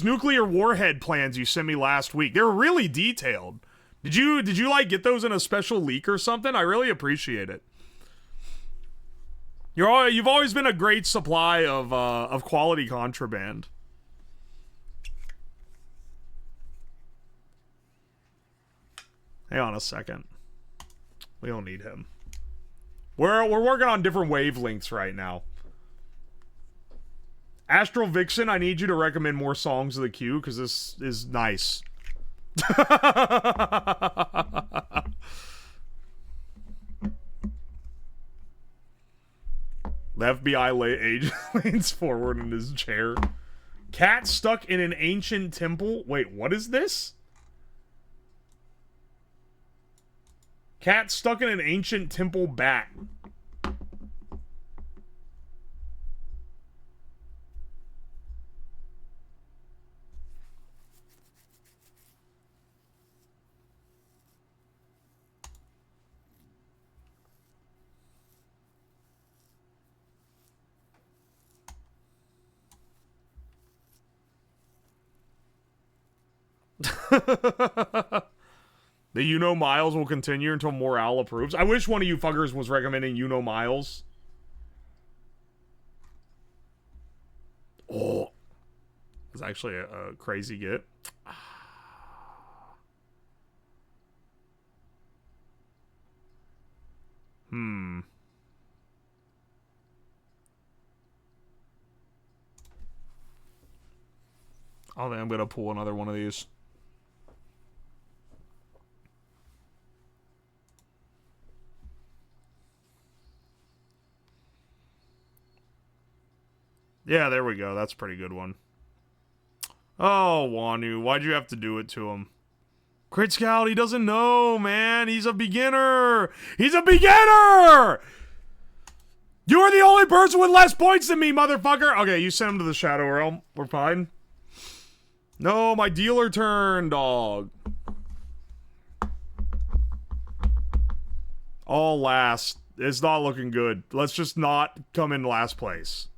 nuclear warhead plans you sent me last week. They were really detailed. Did you like get those in a special leak or something? I really appreciate it. You've always been a great supply of quality contraband. Hang on a second. We don't need him. We're working on different wavelengths right now. Astral Vixen, I need you to recommend more songs of the queue, because this is nice. The FBI agent leans forward in his chair. Cat stuck in an ancient temple. Wait, what is this? Cat stuck in an ancient temple bat. The You Know Miles will continue until morale approves. I wish one of you fuckers was recommending You Know Miles. Oh. It's actually a crazy get. I think I'm gonna pull another one of these. Yeah, there we go. That's a pretty good one. Oh, Wanu, why'd you have to do it to him? Crit Scout, he doesn't know, man. He's a beginner. He's a beginner! You are the only person with less points than me, motherfucker. Okay, you send him to the Shadow Realm. We're fine. No, my dealer turn, dog. All last. It's not looking good. Let's just not come in last place.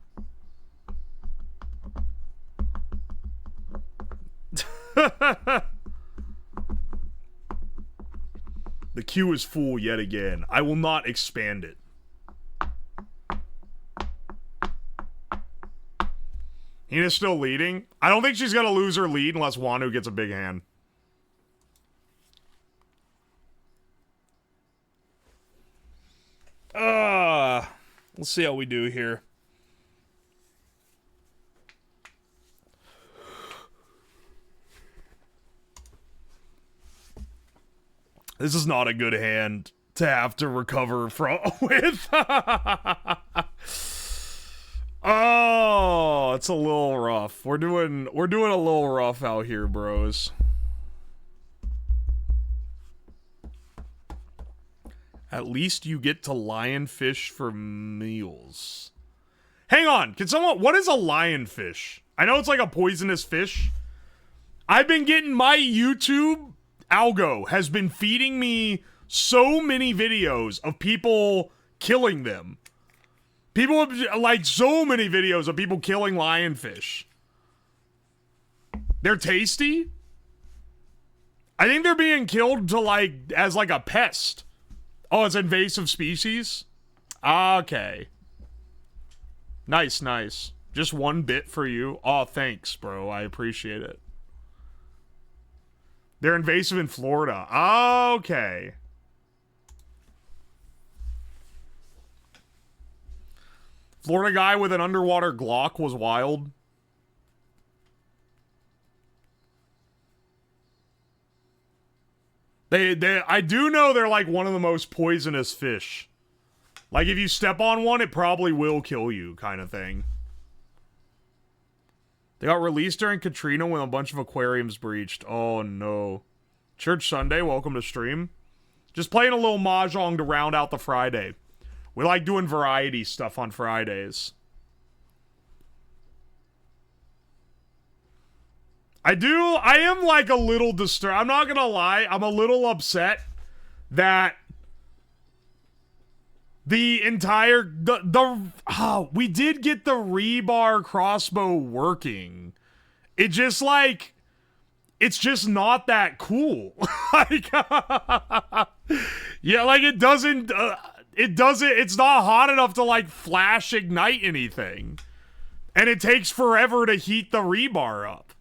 The queue is full yet again. I will not expand it. Hina's still leading. I don't think she's gonna lose her lead unless Wanu gets a big hand. Let's see how we do here. This is not a good hand to have to recover from with. Oh, it's a little rough. We're doing a little rough out here, bros. At least you get to lionfish for meals. Hang on, can someone... What is a lionfish? I know it's like a poisonous fish. I've been getting... My YouTube algo has been feeding me so many videos of people killing them. People have, like, so many videos of people killing lionfish. They're tasty? I think they're being killed to, like, as, like, a pest. Oh, it's invasive species? Okay. Nice, nice. Just one bit for you. Oh, thanks, bro. I appreciate it. They're invasive in Florida. Okay. Florida guy with an underwater Glock was wild. I do know they're like one of the most poisonous fish. Like if you step on one, it probably will kill you, kind of thing. They got released during Katrina when a bunch of aquariums breached. Oh no. Church Sunday, welcome to stream. Just playing a little Mahjong to round out the Friday. We like doing variety stuff on Fridays. I am like a little disturbed. I'm not gonna lie, I'm a little upset that the entire, we did get the Rebar crossbow working. It just like, it's just not that cool. Like, yeah, like it doesn't, it's not hot enough to like flash ignite anything. And it takes forever to heat the rebar up.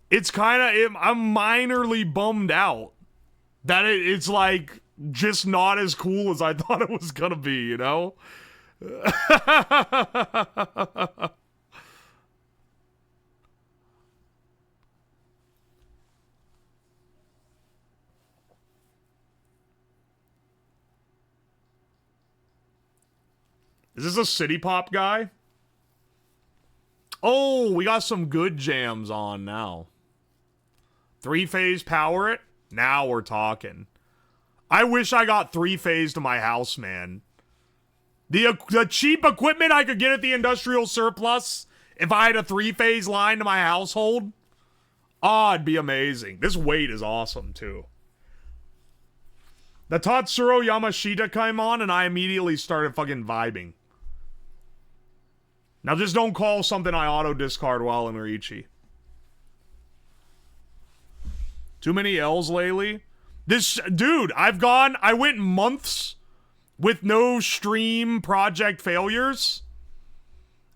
It's kind of, I'm minorly bummed out that it's like just not as cool as I thought it was gonna be, you know? Is this a City Pop guy? Oh, we got some good jams on now. 3-phase power it? Now we're talking. I wish I got 3-phase to my house, man. The cheap equipment I could get at the industrial surplus if I had a 3-phase line to my household. Oh, it'd be amazing. This weight is awesome, too. The Tatsuro Yamashita came on, and I immediately started fucking vibing. Now just don't call something I auto-discard while in Riichi. Too many L's lately? Dude, I went months with no stream project failures.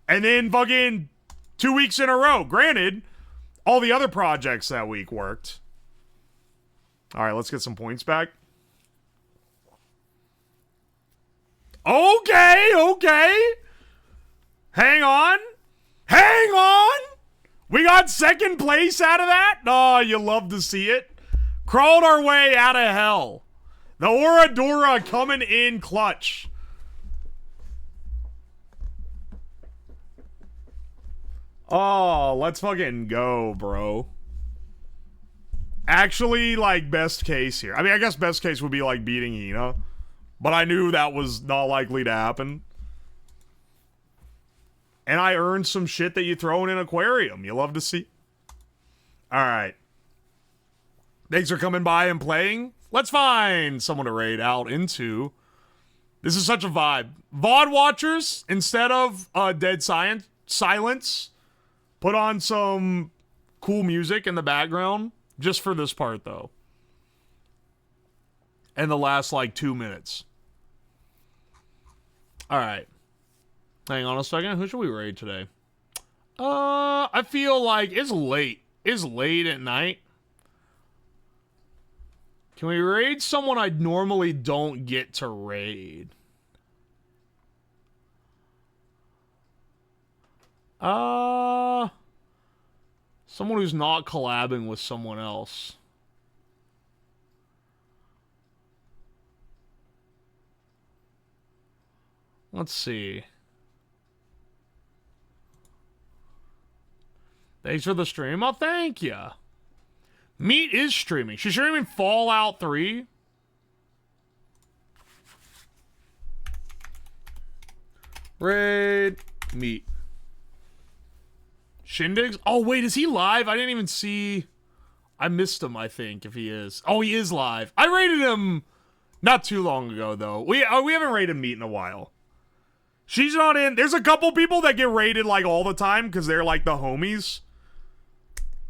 And then fucking 2 weeks in a row. Granted, all the other projects that week worked. Alright, let's get some points back. Okay. Hang on. Hang on! second place out of that? Oh, you love to see it. Crawled our way out of hell. The Oradora coming in clutch. Oh, let's fucking go, bro. Actually, like, best case here. I mean, I guess best case would be, like, beating Hina. But I knew that was not likely to happen. And I earned some shit that you throw in an aquarium. You love to see. Alright. Thanks for coming by and playing. Let's find someone to raid out into. This is such a vibe. VOD watchers, instead of dead silence, put on some cool music in the background. Just for this part, though. And the last, like, 2 minutes. Alright. Hang on a second. Who should we raid today? I feel like it's late. It's late at night. Can we raid someone I normally don't get to raid? Someone who's not collabing with someone else. Let's see. Thanks for the stream. Oh, thank you. Meat is streaming. She's streaming Fallout 3. Raid Meat. Shindigs? Oh, wait, is he live? I didn't even see. I missed him, I think, if he is. Oh, he is live. I rated him not too long ago, though. We haven't rated Meat in a while. She's not in. There's a couple people that get rated, like, all the time because they're, like, the homies.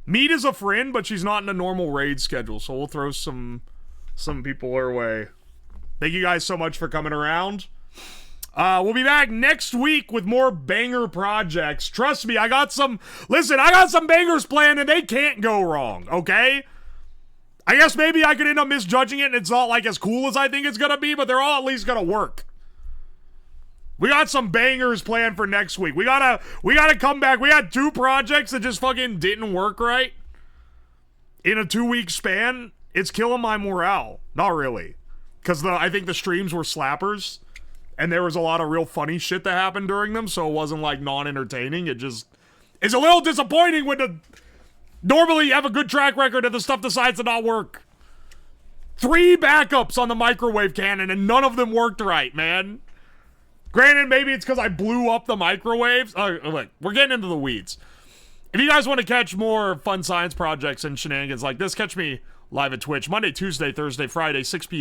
Meat is a friend, but she's not in a normal raid schedule, so we'll throw some people her way. Thank you guys so much for coming around. We'll be back next week with more banger projects. Trust me, I got some bangers planned and they can't go wrong, okay? I guess maybe I could end up misjudging it and it's not like as cool as I think it's gonna be, but they're all at least gonna work. We got some bangers planned for next week. We gotta come back. We had 2 projects that just fucking didn't work right in a 2-week span. It's killing my morale. Not really. Because I think the streams were slappers. And there was a lot of real funny shit that happened during them, so it wasn't, like, non-entertaining. It just is a little disappointing when normally you have a good track record and the stuff decides to not work. 3 backups on the microwave cannon, and none of them worked right, man. Granted, maybe it's because I blew up the microwaves. Look, we're getting into the weeds. If you guys want to catch more fun science projects and shenanigans like this, catch me live at Twitch Monday, Tuesday, Thursday, Friday, 6 p.m.